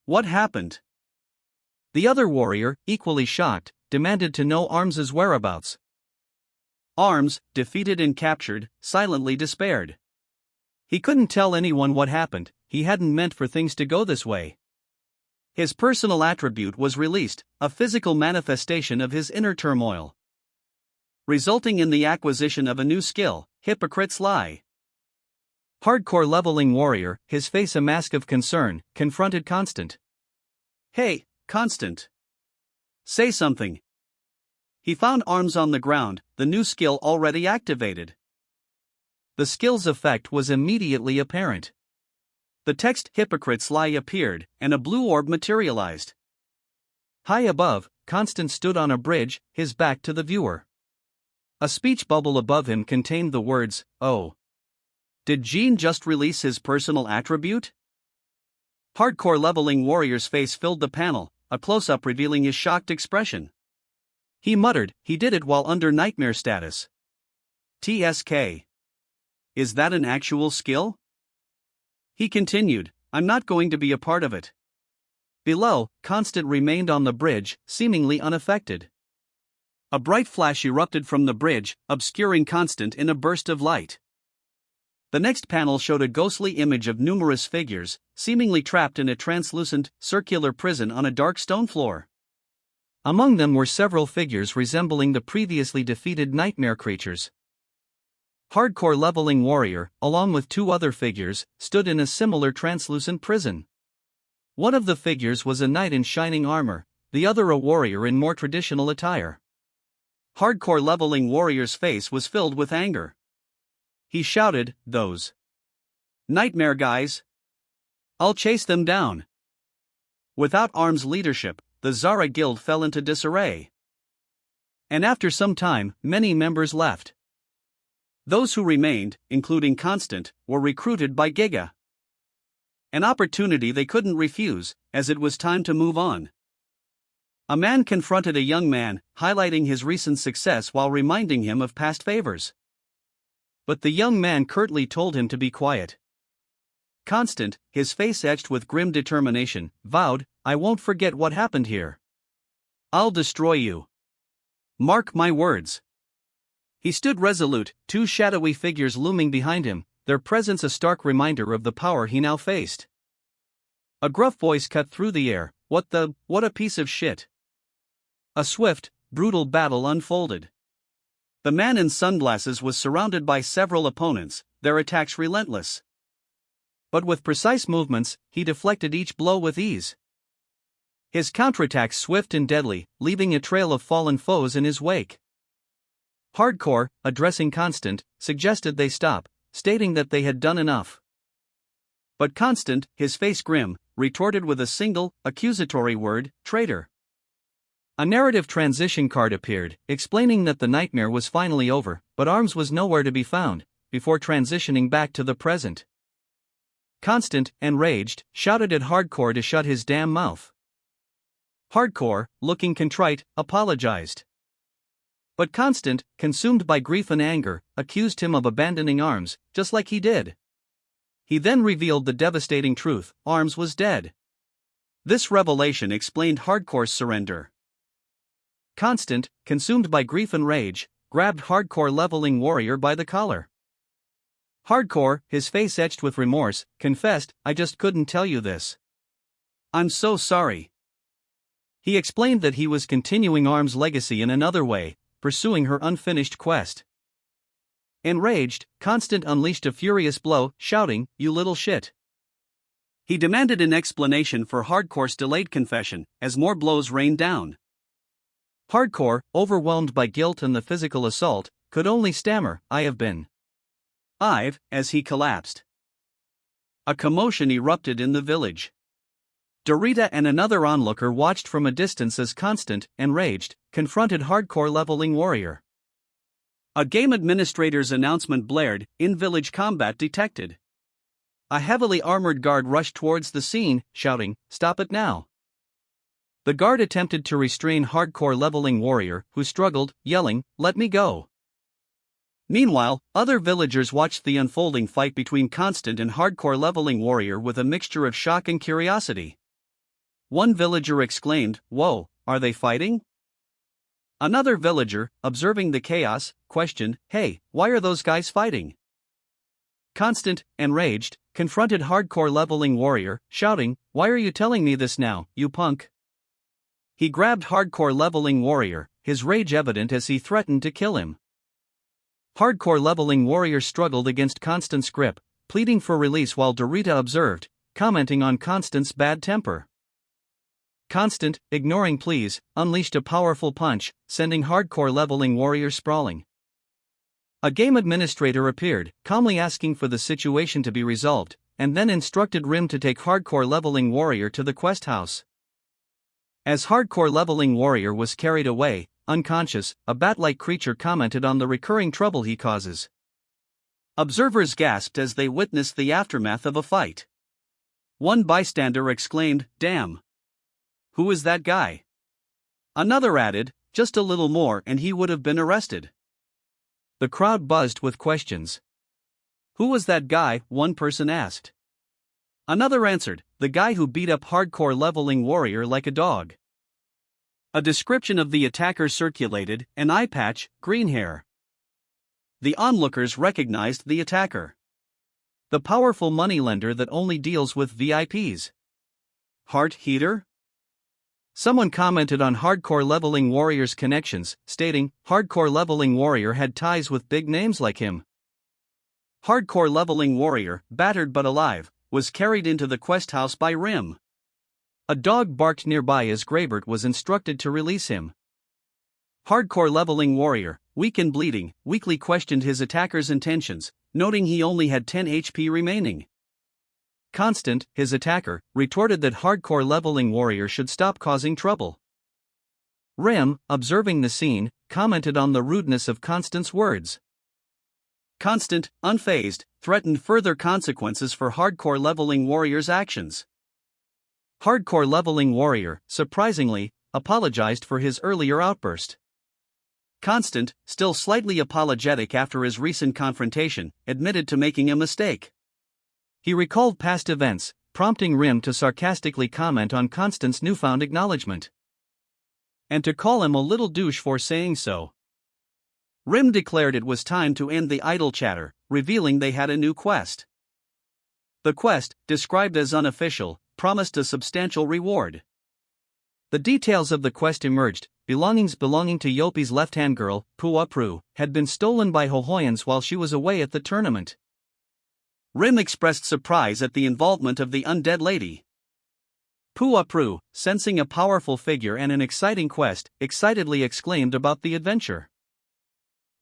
What happened?" The other warrior, equally shocked, demanded to know Arms's whereabouts. Arms, defeated and captured, silently despaired. He couldn't tell anyone what happened, he hadn't meant for things to go this way. His personal attribute was released, a physical manifestation of his inner turmoil, resulting in the acquisition of a new skill, Hypocrite's Lie. Hardcore leveling warrior, his face a mask of concern, confronted Constant. "Hey, Constant. Say something." He found Arms on the ground, the new skill already activated. The skill's effect was immediately apparent. The text Hypocrite's Lie appeared, and a blue orb materialized. High above, Constant stood on a bridge, his back to the viewer. A speech bubble above him contained the words, "Oh. Did Jean just release his personal attribute?" Hardcore leveling warrior's face filled the panel, a close-up revealing his shocked expression. He muttered, "He did it while under nightmare status. TSK. Is that an actual skill?" He continued, "I'm not going to be a part of it." Below, Constant remained on the bridge, seemingly unaffected. A bright flash erupted from the bridge, obscuring Constant in a burst of light. The next panel showed a ghostly image of numerous figures, seemingly trapped in a translucent, circular prison on a dark stone floor. Among them were several figures resembling the previously defeated nightmare creatures. Hardcore leveling warrior, along with two other figures, stood in a similar translucent prison. One of the figures was a knight in shining armor, the other a warrior in more traditional attire. Hardcore leveling warrior's face was filled with anger. He shouted, "Those nightmare guys! I'll chase them down." Without Arms' leadership, the Zara Guild fell into disarray. And after some time, many members left. Those who remained, including Constant, were recruited by Giga. An opportunity they couldn't refuse, as it was time to move on. A man confronted a young man, highlighting his recent success while reminding him of past favors. But the young man curtly told him to be quiet. Constant, his face etched with grim determination, vowed, "I won't forget what happened here. I'll destroy you. Mark my words." He stood resolute, two shadowy figures looming behind him, their presence a stark reminder of the power he now faced. A gruff voice cut through the air, what a piece of shit." A swift, brutal battle unfolded. The man in sunglasses was surrounded by several opponents, their attacks relentless. But with precise movements, he deflected each blow with ease. His counterattacks swift and deadly, leaving a trail of fallen foes in his wake. Hardcore, addressing Constant, suggested they stop, stating that they had done enough. But Constant, his face grim, retorted with a single, accusatory word, "Traitor." A narrative transition card appeared, explaining that the nightmare was finally over, but Arms was nowhere to be found, before transitioning back to the present. Constant, enraged, shouted at Hardcore to shut his damn mouth. Hardcore, looking contrite, apologized. But Constant, consumed by grief and anger, accused him of abandoning Arms, just like he did. He then revealed the devastating truth: Arms was dead. This revelation explained Hardcore's surrender. Constant, consumed by grief and rage, grabbed Hardcore leveling warrior by the collar. Hardcore, his face etched with remorse, confessed, "I just couldn't tell you this. I'm so sorry." He explained that he was continuing Arms' legacy in another way, pursuing her unfinished quest. Enraged, Constant unleashed a furious blow, shouting, "You little shit." He demanded an explanation for Hardcore's delayed confession, as more blows rained down. Hardcore, overwhelmed by guilt and the physical assault, could only stammer, I've, as he collapsed. A commotion erupted in the village. Dorita and another onlooker watched from a distance as Constant, enraged, confronted Hardcore leveling warrior. A game administrator's announcement blared, "In-village combat detected." A heavily armored guard rushed towards the scene, shouting, "Stop it now." The guard attempted to restrain Hardcore leveling warrior, who struggled, yelling, "Let me go." Meanwhile, other villagers watched the unfolding fight between Constant and Hardcore leveling warrior with a mixture of shock and curiosity. One villager exclaimed, "Whoa, are they fighting?" Another villager, observing the chaos, questioned, "Hey, why are those guys fighting?" Constant, enraged, confronted hardcore leveling warrior, shouting, "Why are you telling me this now, you punk?" He grabbed hardcore leveling warrior, his rage evident as he threatened to kill him. Hardcore leveling warrior struggled against Constant's grip, pleading for release while Dorita observed, commenting on Constant's bad temper. Constant, ignoring pleas, unleashed a powerful punch, sending hardcore leveling warrior sprawling. A game administrator appeared, calmly asking for the situation to be resolved, and then instructed Rim to take hardcore leveling warrior to the quest house. As hardcore leveling warrior was carried away, unconscious, a bat-like creature commented on the recurring trouble he causes. Observers gasped as they witnessed the aftermath of a fight. One bystander exclaimed, "Damn! Who is that guy?" Another added, "Just a little more and he would have been arrested." The crowd buzzed with questions. "Who was that guy?" one person asked. Another answered, "The guy who beat up hardcore leveling warrior like a dog." A description of the attacker circulated, an eye patch, green hair. The onlookers recognized the attacker. The powerful moneylender that only deals with VIPs. Heart Heater? Someone commented on hardcore leveling warrior's connections, stating, "Hardcore leveling warrior had ties with big names like him." Hardcore leveling warrior, battered but alive, was carried into the quest house by Rim. A dog barked nearby as Graybert was instructed to release him. Hardcore leveling warrior, weak and bleeding, weakly questioned his attacker's intentions, noting he only had 10 HP remaining. Constant, his attacker, retorted that hardcore leveling warrior should stop causing trouble. Rim, observing the scene, commented on the rudeness of Constant's words. Constant, unfazed, threatened further consequences for hardcore leveling warrior's actions. Hardcore leveling warrior, surprisingly, apologized for his earlier outburst. Constant, still slightly apologetic after his recent confrontation, admitted to making a mistake. He recalled past events, prompting Rim to sarcastically comment on Constant's newfound acknowledgement. And to call him a little douche for saying so. Rim declared it was time to end the idle chatter, revealing they had a new quest. The quest, described as unofficial, promised a substantial reward. The details of the quest emerged. Belongings belonging to Yopi's left-hand girl, Puapru, had been stolen by Hohoyans while she was away at the tournament. Rim expressed surprise at the involvement of the undead lady. Puapru, sensing a powerful figure and an exciting quest, excitedly exclaimed about the adventure.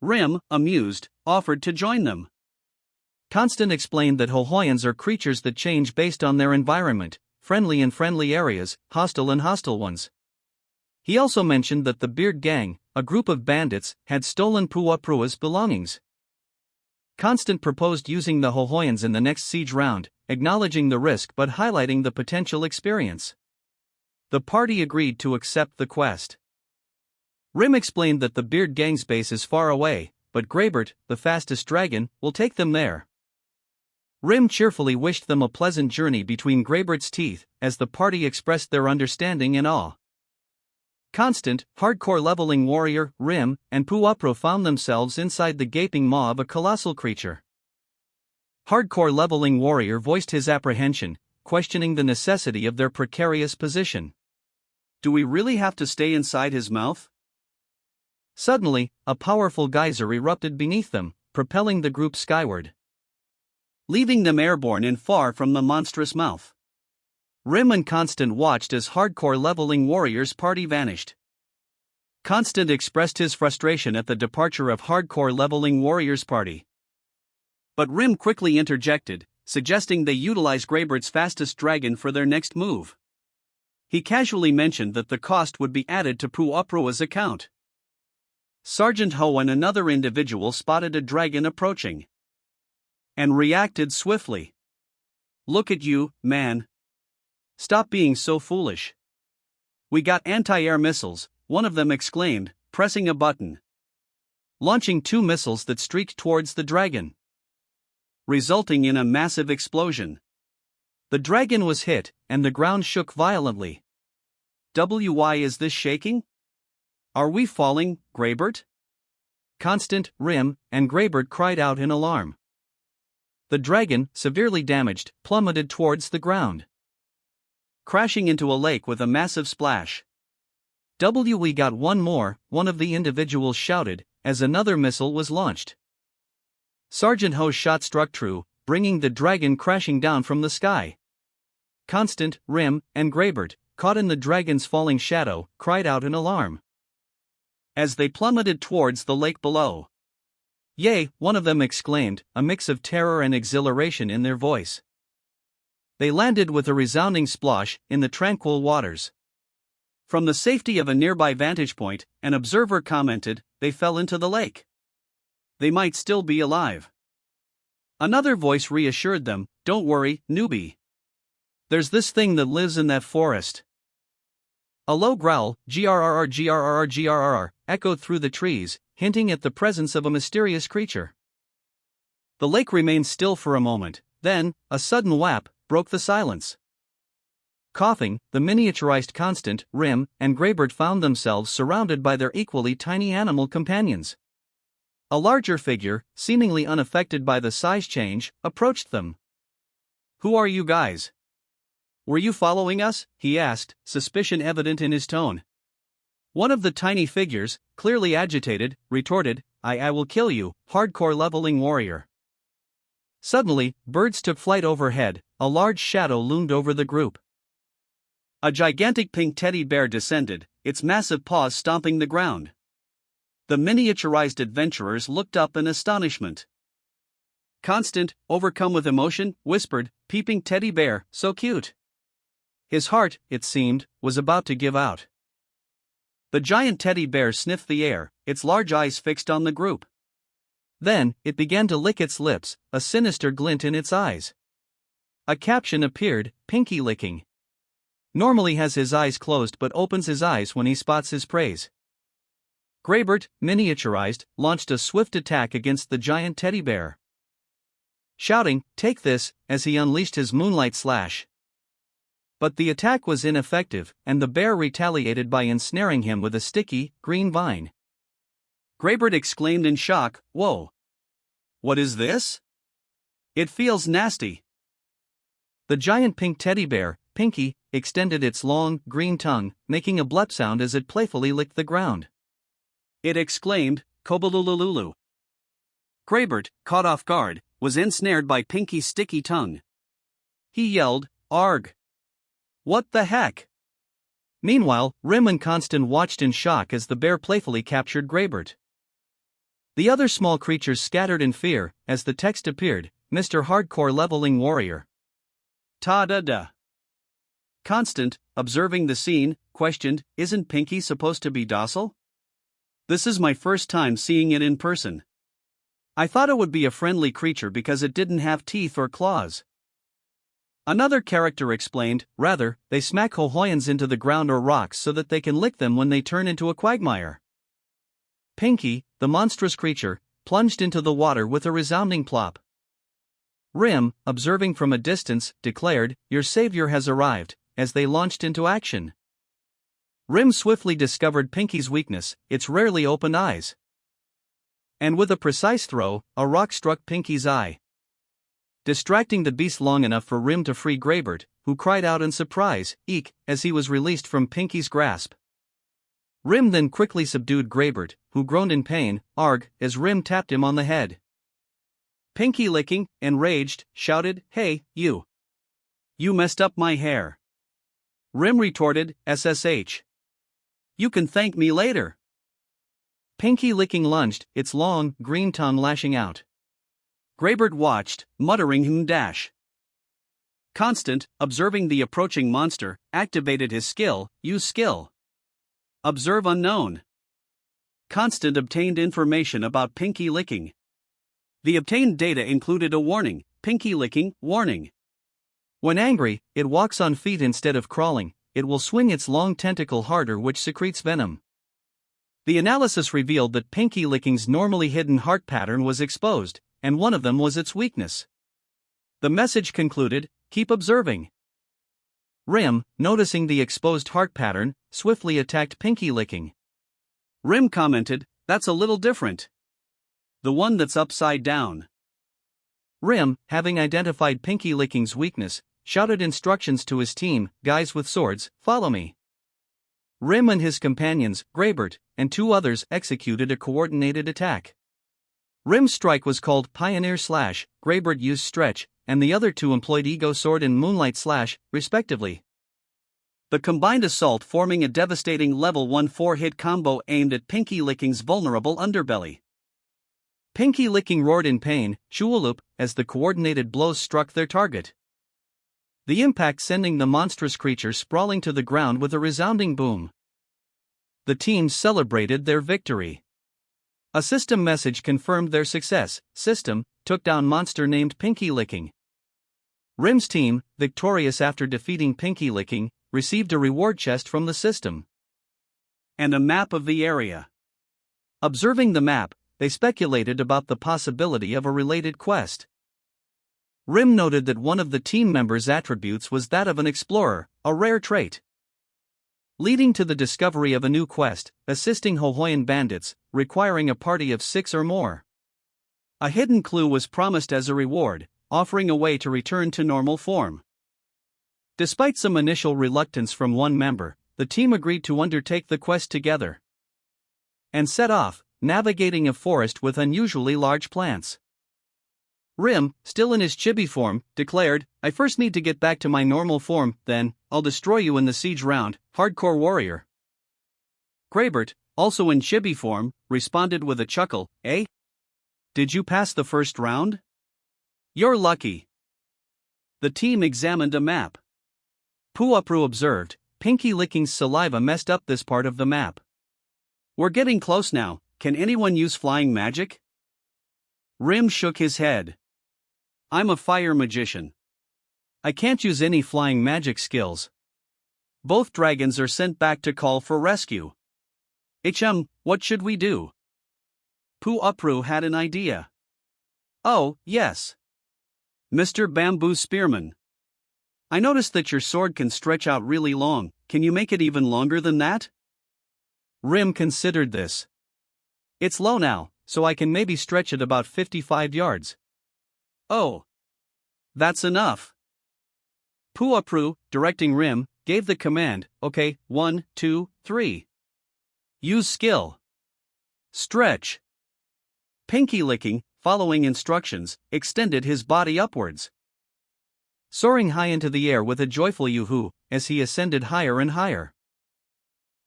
Rim, amused, offered to join them. Constant explained that Hohoyans are creatures that change based on their environment, friendly in friendly areas, hostile in hostile ones. He also mentioned that the Beard Gang, a group of bandits, had stolen Puaprua's belongings. Constant proposed using the Hohoyans in the next siege round, acknowledging the risk but highlighting the potential experience. The party agreed to accept the quest. Rim explained that the Beard Gang's base is far away, but Graybert, the fastest dragon, will take them there. Rim cheerfully wished them a pleasant journey between Graybert's teeth, as the party expressed their understanding and awe. Constant, hardcore leveling warrior, Rim, and Puapro found themselves inside the gaping maw of a colossal creature. Hardcore leveling warrior voiced his apprehension, questioning the necessity of their precarious position. "Do we really have to stay inside his mouth?" Suddenly, a powerful geyser erupted beneath them, propelling the group skyward, leaving them airborne and far from the monstrous mouth. Rim and Constant watched as hardcore leveling warrior's party vanished. Constant expressed his frustration at the departure of hardcore leveling warrior's party. But Rim quickly interjected, suggesting they utilize Graybert's fastest dragon for their next move. He casually mentioned that the cost would be added to Puaproa's account. Sergeant Ho and another individual spotted a dragon approaching and reacted swiftly. "Look at you, man. Stop being so foolish. We got anti-air missiles," one of them exclaimed, pressing a button, launching 2 missiles that streaked towards the dragon, resulting in a massive explosion. The dragon was hit, and the ground shook violently. "Why is this shaking?" Are we falling, Graybert? Constant, Rim, and Graybert cried out in alarm. The dragon, severely damaged, plummeted towards the ground, crashing into a lake with a massive splash. We got one more, one of the individuals shouted, as another missile was launched. Sergeant Ho's shot struck true, bringing the dragon crashing down from the sky. Constant, Rim, and Graybert, caught in the dragon's falling shadow, cried out in alarm as they plummeted towards the lake below. "Yay!" one of them exclaimed, a mix of terror and exhilaration in their voice. They landed with a resounding splosh in the tranquil waters. From the safety of a nearby vantage point, an observer commented, "They fell into the lake. They might still be alive." Another voice reassured them, "Don't worry, newbie. There's this thing that lives in that forest." A low growl, grrr grrr grrr, echoed through the trees, hinting at the presence of a mysterious creature. The lake remained still for a moment, then, a sudden whap broke the silence. Coughing, the miniaturized Constant, Rim, and Graybert found themselves surrounded by their equally tiny animal companions. A larger figure, seemingly unaffected by the size change, approached them. "Who are you guys? Were you following us?" he asked, suspicion evident in his tone. One of the tiny figures, clearly agitated, retorted, I will kill you, hardcore leveling warrior." Suddenly, birds took flight overhead, a large shadow loomed over the group. A gigantic pink teddy bear descended, its massive paws stomping the ground. The miniaturized adventurers looked up in astonishment. Constant, overcome with emotion, whispered, "Peeping teddy bear, so cute." His heart, it seemed, was about to give out. The giant teddy bear sniffed the air, its large eyes fixed on the group. Then, it began to lick its lips, a sinister glint in its eyes. A caption appeared, "Pinky licking. Normally has his eyes closed but opens his eyes when he spots his praise." Graybert, miniaturized, launched a swift attack against the giant teddy bear, shouting, "Take this," as he unleashed his moonlight slash. But the attack was ineffective, and the bear retaliated by ensnaring him with a sticky, green vine. Graybert exclaimed in shock, "Whoa! What is this? It feels nasty." The giant pink teddy bear, Pinky, extended its long, green tongue, making a blep sound as it playfully licked the ground. It exclaimed, "Kobalulululu." Graybert, caught off guard, was ensnared by Pinky's sticky tongue. He yelled, "Arg! What the heck?" Meanwhile, Rim and Constant watched in shock as the bear playfully captured Graybert. The other small creatures scattered in fear, as the text appeared, "Mr. Hardcore Leveling Warrior." Ta-da-da. Constant, observing the scene, questioned, "Isn't Pinky supposed to be docile? This is my first time seeing it in person. I thought it would be a friendly creature because it didn't have teeth or claws." Another character explained, "Rather, they smack Hohoyans into the ground or rocks so that they can lick them when they turn into a quagmire." Pinky, the monstrous creature, plunged into the water with a resounding plop. Rim, observing from a distance, declared, "Your savior has arrived," as they launched into action. Rim swiftly discovered Pinky's weakness, its rarely opened eyes. And with a precise throw, a rock struck Pinky's eye, distracting the beast long enough for Rim to free Graybert, who cried out in surprise, "Eek," as he was released from Pinky's grasp. Rim then quickly subdued Graybert, who groaned in pain, "Arg," as Rim tapped him on the head. Pinky, licking, enraged, shouted, "Hey, you! You messed up my hair." Rim retorted, "SSH. You can thank me later." Pinky licking lunged, its long, green tongue lashing out. Graybert watched, muttering dash. Constant, observing the approaching monster, activated his skill, use skill. Observe unknown. Constant obtained information about Pinky licking. The obtained data included a warning, Pinky licking, warning. When angry, it walks on feet instead of crawling, it will swing its long tentacle harder which secretes venom. The analysis revealed that Pinky licking's normally hidden heart pattern was exposed, and one of them was its weakness. The message concluded, "Keep observing." Rim, noticing the exposed heart pattern, swiftly attacked Pinky licking. Rim commented, "That's a little different. The one that's upside down." Rim, having identified Pinky Licking's weakness, shouted instructions to his team, "Guys with swords, follow me." Rim and his companions, Graybert, and two others executed a coordinated attack. Rim's strike was called Pioneer Slash, Graybert used Stretch, and the other two employed Ego Sword and Moonlight Slash, respectively. The combined assault forming a devastating level 1 4-hit combo aimed at Pinky Licking's vulnerable underbelly. Pinky Licking roared in pain, "Shuwaloop," as the coordinated blows struck their target. The impact sending the monstrous creature sprawling to the ground with a resounding boom. The team celebrated their victory. A system message confirmed their success. System took down monster named Pinky Licking. Rim's team, victorious after defeating Pinky Licking, received a reward chest from the system and a map of the area. Observing the map, they speculated about the possibility of a related quest. Rim noted that one of the team members' attributes was that of an explorer, a rare trait, leading to the discovery of a new quest, assisting Hohoyan bandits, requiring a party of 6 or more. A hidden clue was promised as a reward, offering a way to return to normal form. Despite some initial reluctance from one member, the team agreed to undertake the quest together and set off, navigating a forest with unusually large plants. Rim, still in his chibi form, declared, "I first need to get back to my normal form, then I'll destroy you in the siege round, hardcore warrior." Graybert, also in chibi form, responded with a chuckle, "Eh? Did you pass the first round? You're lucky." The team examined a map. Puapru observed, "Pinky Licking's saliva messed up this part of the map. We're getting close now, can anyone use flying magic?" Rim shook his head. "I'm a fire magician. I can't use any flying magic skills. Both dragons are sent back to call for rescue. What should we do?" Puapru had an idea. "Oh, yes. Mr. Bamboo Spearman. I noticed that your sword can stretch out really long, can you make it even longer than that?" Rim considered this. "It's low now, so I can maybe stretch it about 55 yards. "Oh. That's enough." Puapru, directing Rim, gave the command, "Okay, 1, 2, 3. Use skill. Stretch." Pinky Licking, following instructions, extended his body upwards, soaring high into the air with a joyful yoo-hoo, as he ascended higher and higher.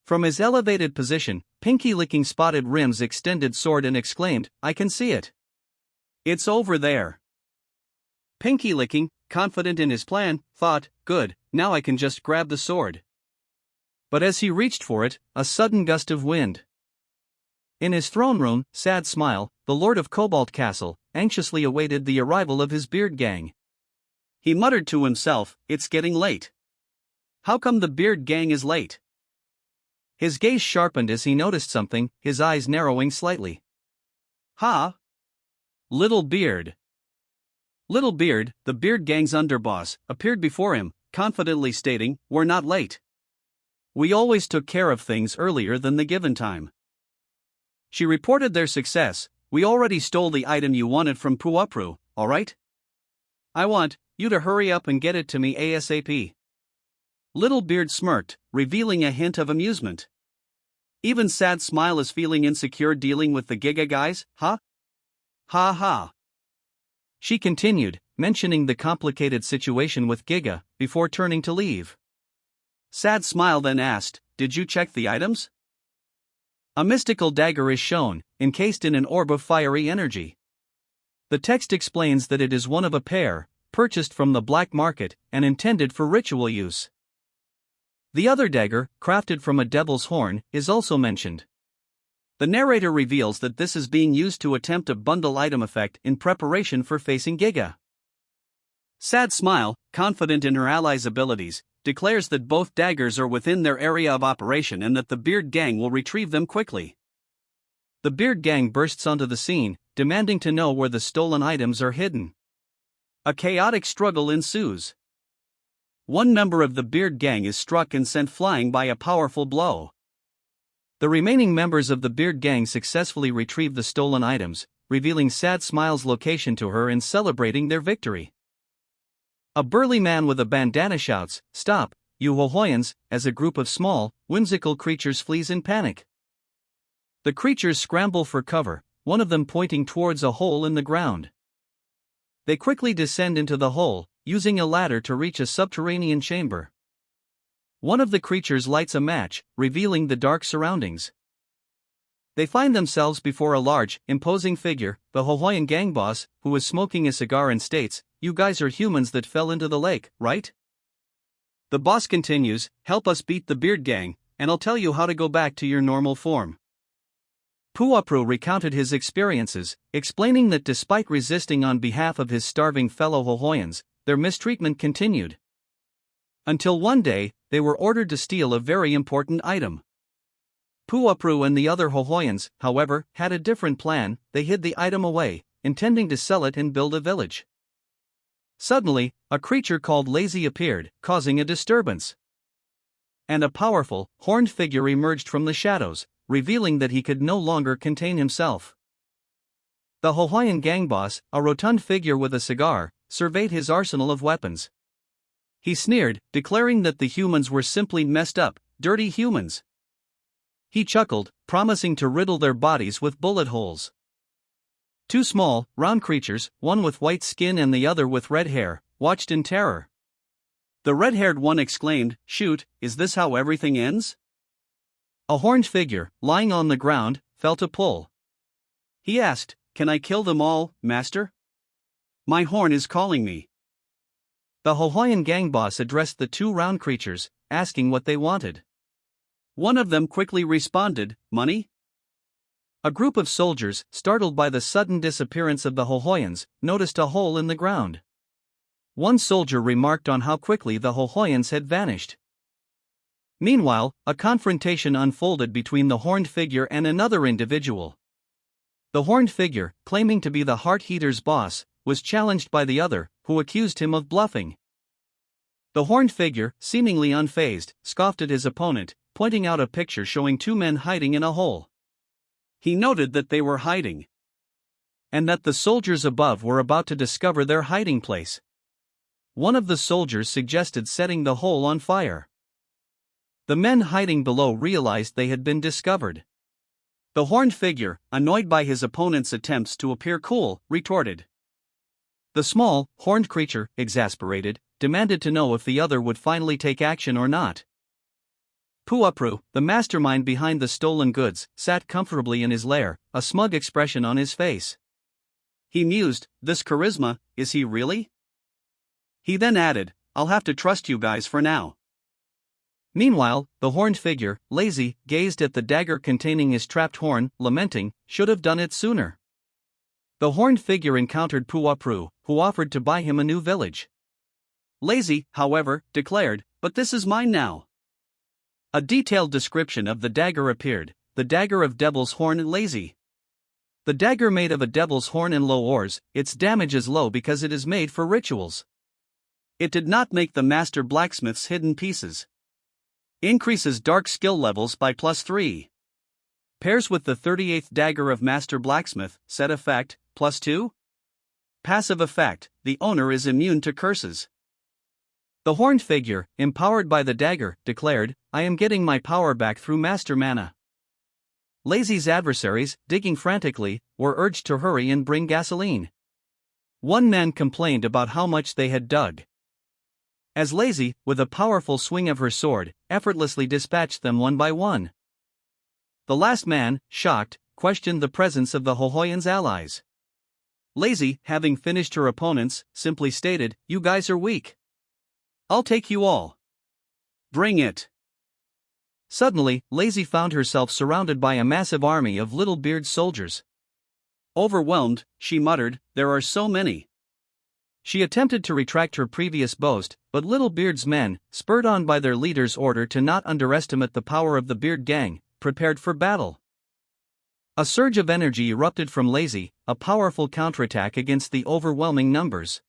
From his elevated position, Pinky Licking spotted Rim's extended sword and exclaimed, "I can see it. It's over there." Pinky Licking, confident in his plan, thought, "Good, now I can just grab the sword." But as he reached for it, a sudden gust of wind. In his throne room, Sad Smile, the Lord of Cobalt Castle, anxiously awaited the arrival of his beard gang. He muttered to himself, "It's getting late. How come the beard gang is late?" His gaze sharpened as he noticed something, his eyes narrowing slightly. "Ha! Little Beard." Little Beard, the beard gang's underboss, appeared before him, confidently stating, "We're not late. We always took care of things earlier than the given time." She reported their success. "We already stole the item you wanted from Puapru, alright? I want you to hurry up and get it to me ASAP." Little Beard smirked, revealing a hint of amusement. "Even Sad Smile is feeling insecure dealing with the Giga guys, huh? Ha ha." She continued, mentioning the complicated situation with Giga, before turning to leave. Sad Smile then asked, "Did you check the items?" A mystical dagger is shown, encased in an orb of fiery energy. The text explains that it is one of a pair, purchased from the black market, and intended for ritual use. The other dagger, crafted from a devil's horn, is also mentioned. The narrator reveals that this is being used to attempt a bundle item effect in preparation for facing Giga. Sad Smile, confident in her ally's abilities, declares that both daggers are within their area of operation and that the Beard Gang will retrieve them quickly. The Beard Gang bursts onto the scene, demanding to know where the stolen items are hidden. A chaotic struggle ensues. One member of the Beard Gang is struck and sent flying by a powerful blow. The remaining members of the Beard Gang successfully retrieve the stolen items, revealing Sad Smile's location to her and celebrating their victory. A burly man with a bandana shouts, "Stop, you Hohoyans," as a group of small, whimsical creatures flees in panic. The creatures scramble for cover, one of them pointing towards a hole in the ground. They quickly descend into the hole, using a ladder to reach a subterranean chamber. One of the creatures lights a match, revealing the dark surroundings. They find themselves before a large, imposing figure, the Hohoyan gang boss, who is smoking a cigar and states, "You guys are humans that fell into the lake, right?" The boss continues, "Help us beat the Beard Gang, and I'll tell you how to go back to your normal form." Puapru recounted his experiences, explaining that despite resisting on behalf of his starving fellow Hohoyans, their mistreatment continued. Until one day, they were ordered to steal a very important item. Puapru and the other Hohoyans, however, had a different plan. They hid the item away, intending to sell it and build a village. Suddenly, a creature called Lazy appeared, causing a disturbance. And a powerful, horned figure emerged from the shadows, revealing that he could no longer contain himself. The Hohoyan gang boss, a rotund figure with a cigar, surveyed his arsenal of weapons. He sneered, declaring that the humans were simply messed up, dirty humans. He chuckled, promising to riddle their bodies with bullet holes. Two small, round creatures, one with white skin and the other with red hair, watched in terror. The red-haired one exclaimed, "Shoot, is this how everything ends?" A horned figure, lying on the ground, felt a pull. He asked, "Can I kill them all, master? My horn is calling me." The Hohoyan gang boss addressed the two round creatures, asking what they wanted. One of them quickly responded, "Money?" A group of soldiers, startled by the sudden disappearance of the Hohoyans, noticed a hole in the ground. One soldier remarked on how quickly the Hohoyans had vanished. Meanwhile, a confrontation unfolded between the horned figure and another individual. The horned figure, claiming to be the Heart Eater's boss, was challenged by the other, who accused him of bluffing. The horned figure, seemingly unfazed, scoffed at his opponent, pointing out a picture showing two men hiding in a hole. He noted that they were hiding, and that the soldiers above were about to discover their hiding place. One of the soldiers suggested setting the hole on fire. The men hiding below realized they had been discovered. The horned figure, annoyed by his opponent's attempts to appear cool, retorted. The small, horned creature, exasperated, demanded to know if the other would finally take action or not. Puapru, the mastermind behind the stolen goods, sat comfortably in his lair, a smug expression on his face. He mused, "This charisma, is he really?" He then added, "I'll have to trust you guys for now." Meanwhile, the horned figure, Lazy, gazed at the dagger containing his trapped horn, lamenting, "Should have done it sooner." The horned figure encountered Puapru, who offered to buy him a new village. Lazy, however, declared, "But this is mine now." A detailed description of the dagger appeared, the dagger of Devil's Horn Lazy. The dagger made of a devil's horn and low ores, its damage is low because it is made for rituals. It did not make the master blacksmith's hidden pieces. Increases dark skill levels by +3. Pairs with the 38th dagger of master blacksmith, set effect, +2. Passive effect, the owner is immune to curses. The horned figure, empowered by the dagger, declared, "I am getting my power back through master mana." Lazy's adversaries, digging frantically, were urged to hurry and bring gasoline. One man complained about how much they had dug. As Lazy, with a powerful swing of her sword, effortlessly dispatched them one by one. The last man, shocked, questioned the presence of the Hohoyan's allies. Lazy, having finished her opponents, simply stated, "You guys are weak. I'll take you all. Bring it." Suddenly, Lazy found herself surrounded by a massive army of Little Beard's soldiers. Overwhelmed, she muttered, "There are so many." She attempted to retract her previous boast, but Little Beard's men, spurred on by their leader's order to not underestimate the power of the Beard Gang, prepared for battle. A surge of energy erupted from Lazy, a powerful counterattack against the overwhelming numbers.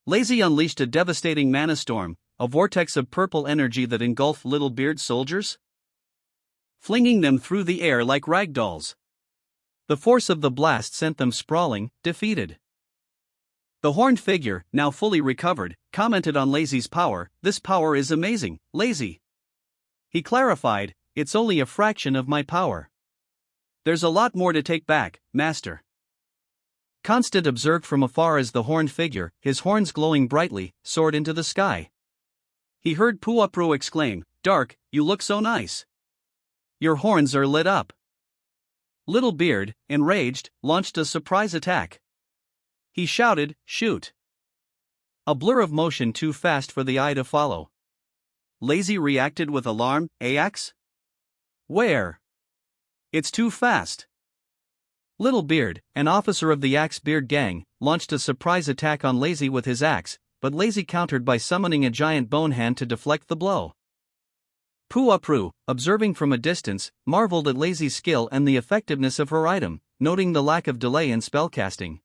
Lazy unleashed a devastating mana storm, a vortex of purple energy that engulfed Little Beard's soldiers. flinging them through the air like ragdolls. The force of the blast sent them sprawling, defeated. The horned figure, now fully recovered, commented on Lazy's power. "This power is amazing, Lazy." He clarified, "It's only a fraction of my power. There's a lot more to take back, Master." Constant observed from afar as the horned figure, his horns glowing brightly, soared into the sky. He heard Puapru exclaim, "Dark, you look so nice. Your horns are lit up." Little Beard, enraged, launched a surprise attack. He shouted, "Shoot!" A blur of motion too fast for the eye to follow. Lazy reacted with alarm, "Axe? Where? It's too fast." Little Beard, an officer of the Axe Beard gang, launched a surprise attack on Lazy with his axe, but Lazy countered by summoning a giant bone hand to deflect the blow. Puapru, observing from a distance, marveled at Lazy's skill and the effectiveness of her item, noting the lack of delay in spellcasting.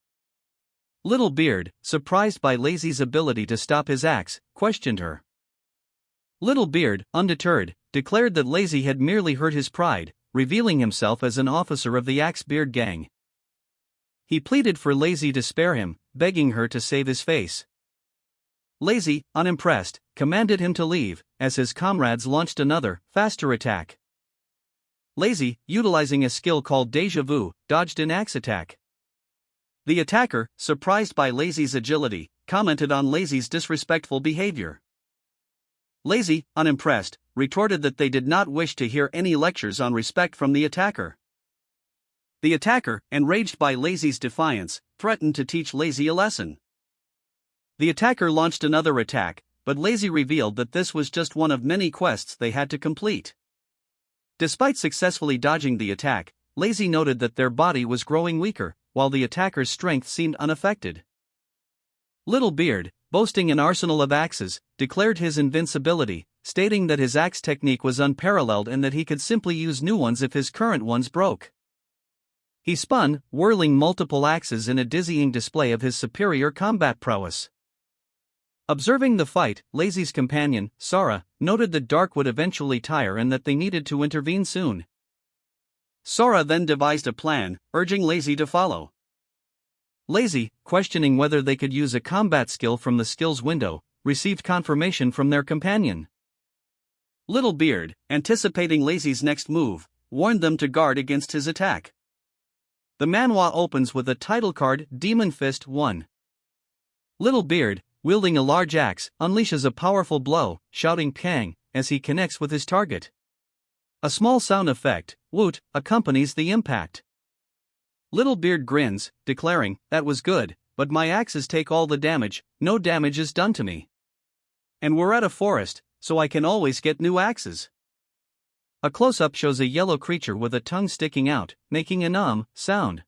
Little Beard, surprised by Lazy's ability to stop his axe, questioned her. Little Beard, undeterred, declared that Lazy had merely hurt his pride, revealing himself as an officer of the Axe Beard gang. He pleaded for Lazy to spare him, begging her to save his face. Lazy, unimpressed, commanded him to leave, as his comrades launched another, faster attack. Lazy, utilizing a skill called Deja Vu, dodged an axe attack. The attacker, surprised by Lazy's agility, commented on Lazy's disrespectful behavior. Lazy, unimpressed, retorted that they did not wish to hear any lectures on respect from the attacker. The attacker, enraged by Lazy's defiance, threatened to teach Lazy a lesson. The attacker launched another attack, but Lazy revealed that this was just one of many quests they had to complete. Despite successfully dodging the attack, Lazy noted that their body was growing weaker, while the attacker's strength seemed unaffected. Little Beard, boasting an arsenal of axes, declared his invincibility, stating that his axe technique was unparalleled and that he could simply use new ones if his current ones broke. He spun, whirling multiple axes in a dizzying display of his superior combat prowess. Observing the fight, Lazy's companion, Sara, noted that Dark would eventually tire and that they needed to intervene soon. Sara then devised a plan, urging Lazy to follow. Lazy, questioning whether they could use a combat skill from the skills window, received confirmation from their companion. Little Beard, anticipating Lazy's next move, warned them to guard against his attack. The manhwa opens with a title card, Demon Fist 1. Little Beard, wielding a large axe, unleashes a powerful blow, shouting "Pang," as he connects with his target. A small sound effect, "Woot," accompanies the impact. Little Beard grins, declaring, "That was good, but my axes take all the damage, no damage is done to me. And we're at a forest, so I can always get new axes." A close-up shows a yellow creature with a tongue sticking out, making an sound.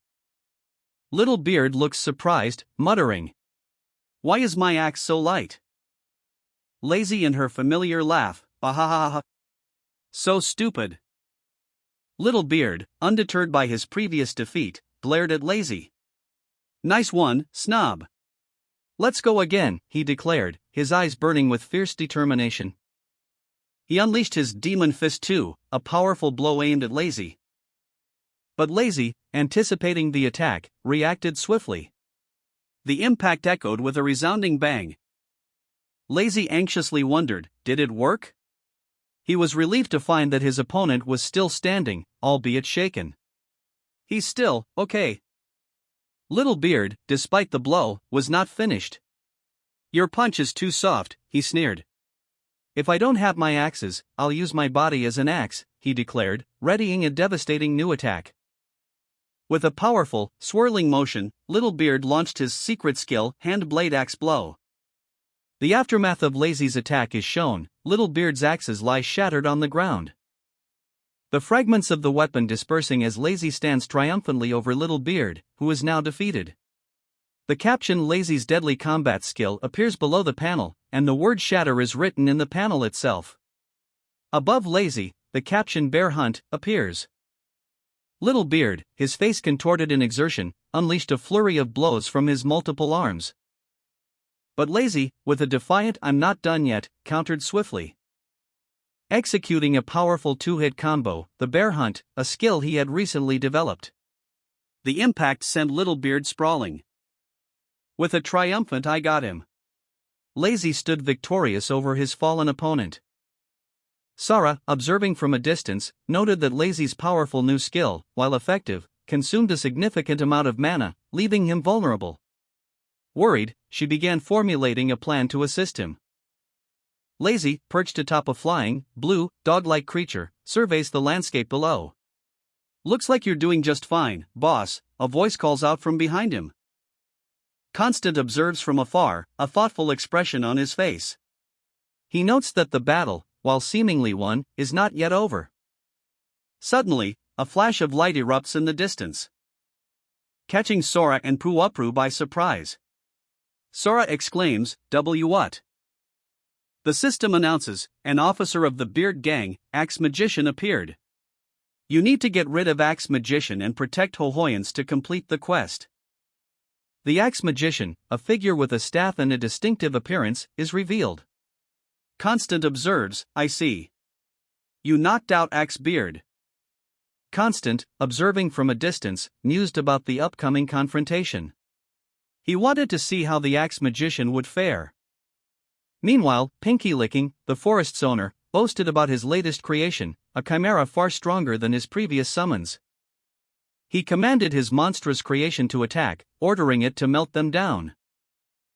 Little Beard looks surprised, muttering, "Why is my axe so light?" Lazy in her familiar laugh, "Bahahaha. So stupid." Little Beard, undeterred by his previous defeat, glared at Lazy. "Nice one, snob. Let's go again," he declared, his eyes burning with fierce determination. He unleashed his Demon Fist 2, a powerful blow aimed at Lazy. But Lazy, anticipating the attack, reacted swiftly. The impact echoed with a resounding bang. Lazy anxiously wondered, did it work? He was relieved to find that his opponent was still standing, albeit shaken. "He's still okay." Little Beard, despite the blow, was not finished. "Your punch is too soft," he sneered. "If I don't have my axes, I'll use my body as an axe," he declared, readying a devastating new attack. With a powerful, swirling motion, Little Beard launched his secret skill, Hand Blade Axe Blow. The aftermath of Lazy's attack is shown. Little Beard's axes lie shattered on the ground. The fragments of the weapon dispersing as Lazy stands triumphantly over Little Beard, who is now defeated. The caption "Lazy's deadly combat skill" appears below the panel, and the word "shatter" is written in the panel itself. Above Lazy, the caption "Bear Hunt" appears. Little Beard, his face contorted in exertion, unleashed a flurry of blows from his multiple arms. But Lazy, with a defiant "I'm not done yet," countered swiftly. executing a powerful two-hit combo, the bear hunt, a skill he had recently developed. The impact sent Littlebeard sprawling. With a triumphant "I got him," Lazy stood victorious over his fallen opponent. Sora, observing from a distance, noted that Lazy's powerful new skill, while effective, consumed a significant amount of mana, leaving him vulnerable. Worried, she began formulating a plan to assist him. Lazy, perched atop a flying, blue, dog-like creature, surveys the landscape below. "Looks like you're doing just fine, boss," a voice calls out from behind him. Constant observes from afar, a thoughtful expression on his face. He notes that the battle, while seemingly won, is not yet over. Suddenly, a flash of light erupts in the distance, catching Sora and Puapru by surprise. Sora exclaims, "W what?" The system announces, an officer of the Beard Gang, Axe Magician, appeared. You need to get rid of Axe Magician and protect Hohoyans to complete the quest. The Axe Magician, a figure with a staff and a distinctive appearance, is revealed. Constant observes, "I see. You knocked out Axe Beard." Constant, observing from a distance, mused about the upcoming confrontation. He wanted to see how the Axe Magician would fare. Meanwhile, Pinky Licking, the forest's owner, boasted about his latest creation, a chimera far stronger than his previous summons. He commanded his monstrous creation to attack, ordering it to melt them down.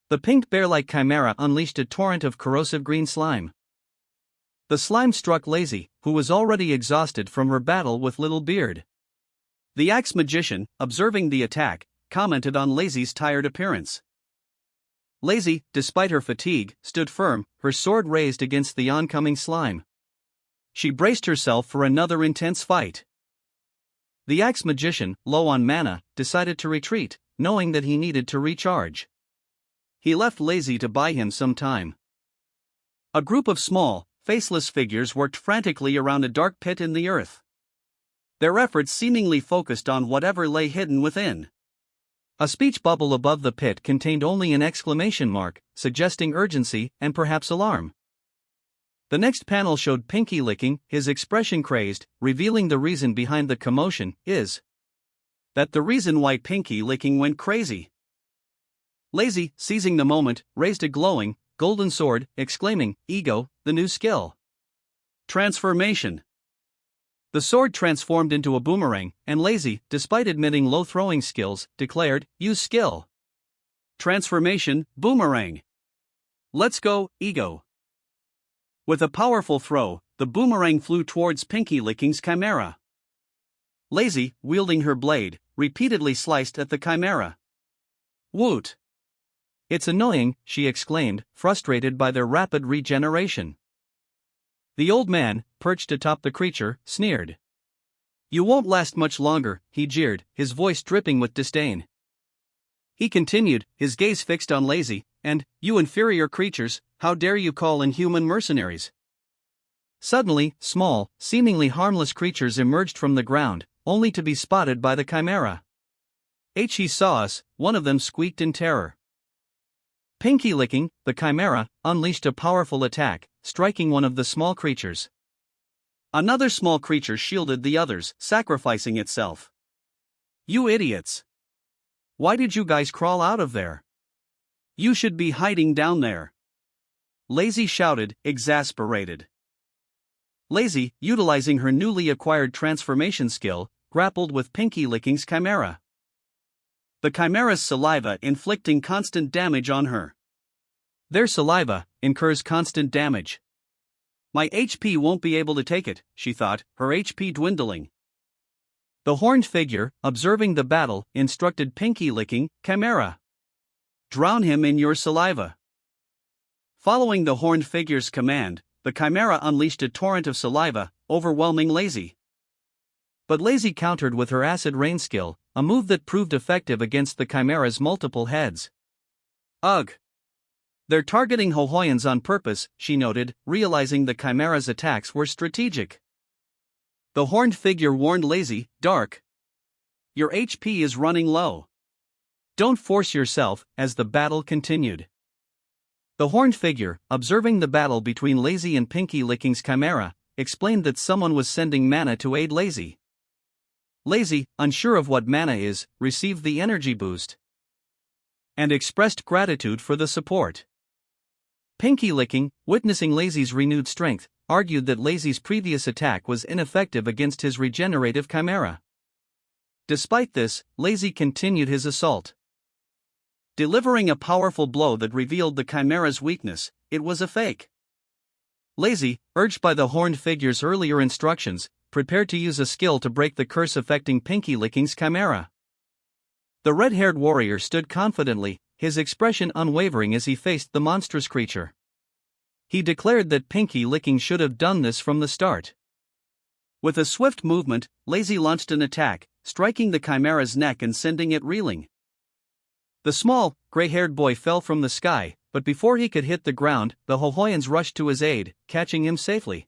The pink bear-like chimera unleashed a torrent of corrosive green slime. The slime struck Lazy, who was already exhausted from her battle with Littlebeard. The Axe Magician, observing the attack, commented on Lazy's tired appearance. Lazy, despite her fatigue, stood firm, her sword raised against the oncoming slime. She braced herself for another intense fight. The Axe Magician, low on mana, decided to retreat, knowing that he needed to recharge. He left Lazy to buy him some time. A group of small, faceless figures worked frantically around a dark pit in the earth. Their efforts seemingly focused on whatever lay hidden within. A speech bubble above the pit contained only an exclamation mark, suggesting urgency and perhaps alarm. The next panel showed Pinky Licking, his expression crazed, revealing the reason behind the commotion is that the reason why Pinky Licking went crazy. Lazy, seizing the moment, raised a glowing, golden sword, exclaiming, "Ego, the new skill." Transformation. The sword transformed into a boomerang, and Lazy, despite admitting low throwing skills, declared, "Use skill. Transformation, boomerang. Let's go, Ego." With a powerful throw, the boomerang flew towards Pinky Licking's chimera. Lazy, wielding her blade, repeatedly sliced at the chimera. "Woot! It's annoying," she exclaimed, frustrated by their rapid regeneration. The old man, perched atop the creature, sneered. "You won't last much longer," he jeered, his voice dripping with disdain. He continued, his gaze fixed on Lazy, "And, you inferior creatures, how dare you call in human mercenaries?" Suddenly, small, seemingly harmless creatures emerged from the ground, only to be spotted by the chimera. "He saw us," one of them squeaked in terror. Pinky Licking, the chimera, unleashed a powerful attack, striking one of the small creatures. Another small creature shielded the others, sacrificing itself. "You idiots! Why did you guys crawl out of there? You should be hiding down there," Lazy shouted, exasperated. Lazy, utilizing her newly acquired transformation skill, grappled with Pinky Licking's chimera. The chimera's saliva inflicting constant damage on her. Their saliva incurs constant damage. "My HP won't be able to take it," she thought, her HP dwindling. The horned figure, observing the battle, instructed Pinky Licking, "Chimera, drown him in your saliva." Following the horned figure's command, the chimera unleashed a torrent of saliva, overwhelming Lazy. But Lazy countered with her acid rain skill, a move that proved effective against the chimera's multiple heads. "Ugh! They're targeting Hohoyans on purpose," she noted, realizing the chimera's attacks were strategic. The horned figure warned Lazy, "Dark, your HP is running low. Don't force yourself," as the battle continued. The horned figure, observing the battle between Lazy and Pinky Licking's chimera, explained that someone was sending mana to aid Lazy. Lazy, unsure of what mana is, received the energy boost and expressed gratitude for the support. Pinky Licking, witnessing Lazy's renewed strength, argued that Lazy's previous attack was ineffective against his regenerative chimera. Despite this, Lazy continued his assault, delivering a powerful blow that revealed the chimera's weakness. It was a fake. Lazy, urged by the horned figure's earlier instructions, prepared to use a skill to break the curse affecting Pinky Licking's chimera. The red-haired warrior stood confidently, his expression unwavering as he faced the monstrous creature. He declared that Pinky Licking should have done this from the start. With a swift movement, Lazy launched an attack, striking the chimera's neck and sending it reeling. The small, gray-haired boy fell from the sky, but before he could hit the ground, the Hohoyans rushed to his aid, catching him safely.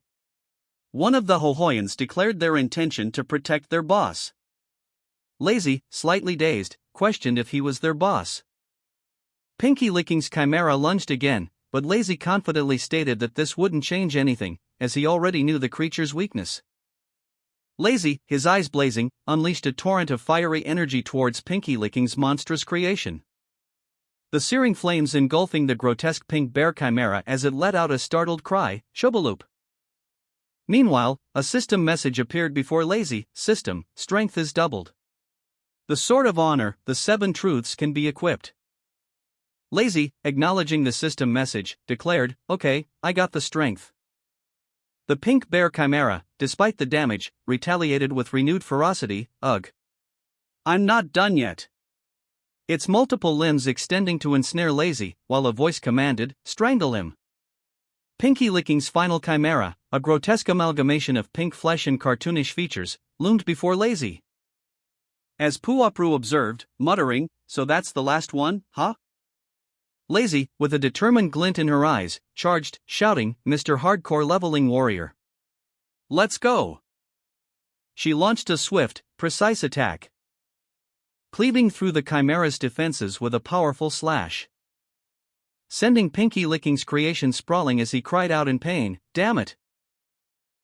One of the Hohoyans declared their intention to protect their boss. Lazy, slightly dazed, questioned if he was their boss. Pinky Licking's chimera lunged again, but Lazy confidently stated that this wouldn't change anything, as he already knew the creature's weakness. Lazy, his eyes blazing, unleashed a torrent of fiery energy towards Pinky Licking's monstrous creation. The searing flames engulfing the grotesque pink bear chimera as it let out a startled cry, "Shobaloop." Meanwhile, a system message appeared before Lazy. System, strength is doubled. The Sword of Honor, the 7 truths can be equipped. Lazy, acknowledging the system message, declared, "Okay, I got the strength." The pink bear chimera, despite the damage, retaliated with renewed ferocity. Ugh. I'm not done yet. Its multiple limbs extending to ensnare Lazy, while a voice commanded, "Strangle him." Pinky Licking's final chimera, a grotesque amalgamation of pink flesh and cartoonish features, loomed before Lazy. As Puapru observed, muttering, "So that's the last one, huh?" Lazy, with a determined glint in her eyes, charged, shouting, "Mr. Hardcore Leveling Warrior. Let's go!" She launched a swift, precise attack, cleaving through the chimera's defenses with a powerful slash, sending Pinky Licking's creation sprawling as he cried out in pain, "Damn it!"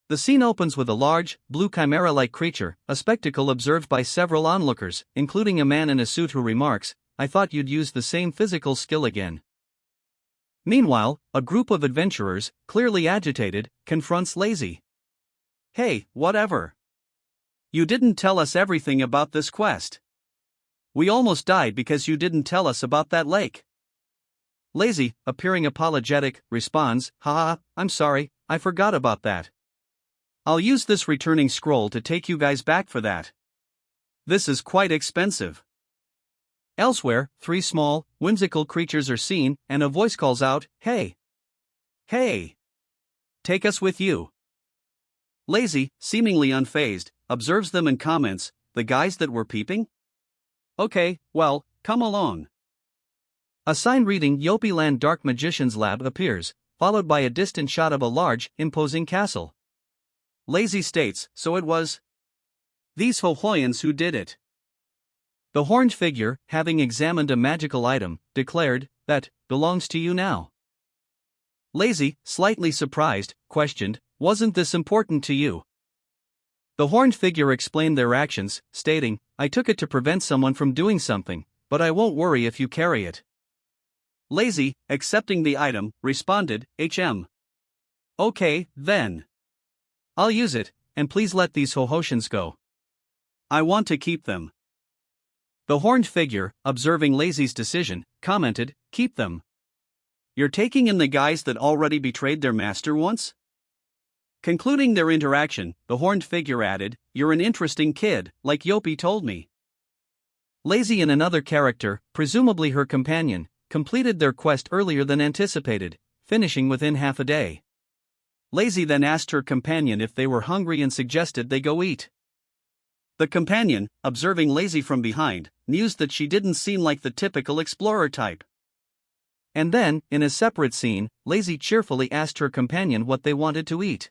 The scene opens with a large, blue chimera-like creature, a spectacle observed by several onlookers, including a man in a suit who remarks, "I thought you'd use the same physical skill again." Meanwhile, a group of adventurers, clearly agitated, confronts Lazy. "Hey, whatever. You didn't tell us everything about this quest. We almost died because you didn't tell us about that lake." Lazy, appearing apologetic, responds, "Haha, I'm sorry, I forgot about that. I'll use this returning scroll to take you guys back for that. This is quite expensive." Elsewhere, 3 small, whimsical creatures are seen, and a voice calls out, "Hey! Hey! Take us with you." Lazy, seemingly unfazed, observes them and comments, "The guys that were peeping? Okay, well, come along." A sign reading Yopiland Dark Magician's Lab appears, followed by a distant shot of a large, imposing castle. Lazy states, "So it was these Hohoyans who did it." The horned figure, having examined a magical item, declared, "That belongs to you now." Lazy, slightly surprised, questioned, "Wasn't this important to you?" The horned figure explained their actions, stating, "I took it to prevent someone from doing something, but I won't worry if you carry it." Lazy, accepting the item, responded, Okay, then. I'll use it, and please let these Hohotians go. I want to keep them." The horned figure, observing Lazy's decision, commented, "Keep them? You're taking in the guys that already betrayed their master once?" Concluding their interaction, the horned figure added, "You're an interesting kid, like Yopi told me." Lazy and another character, presumably her companion, completed their quest earlier than anticipated, finishing within half a day. Lazy then asked her companion if they were hungry and suggested they go eat. The companion, observing Lazy from behind, mused that she didn't seem like the typical explorer type. And then, in a separate scene, Lazy cheerfully asked her companion what they wanted to eat.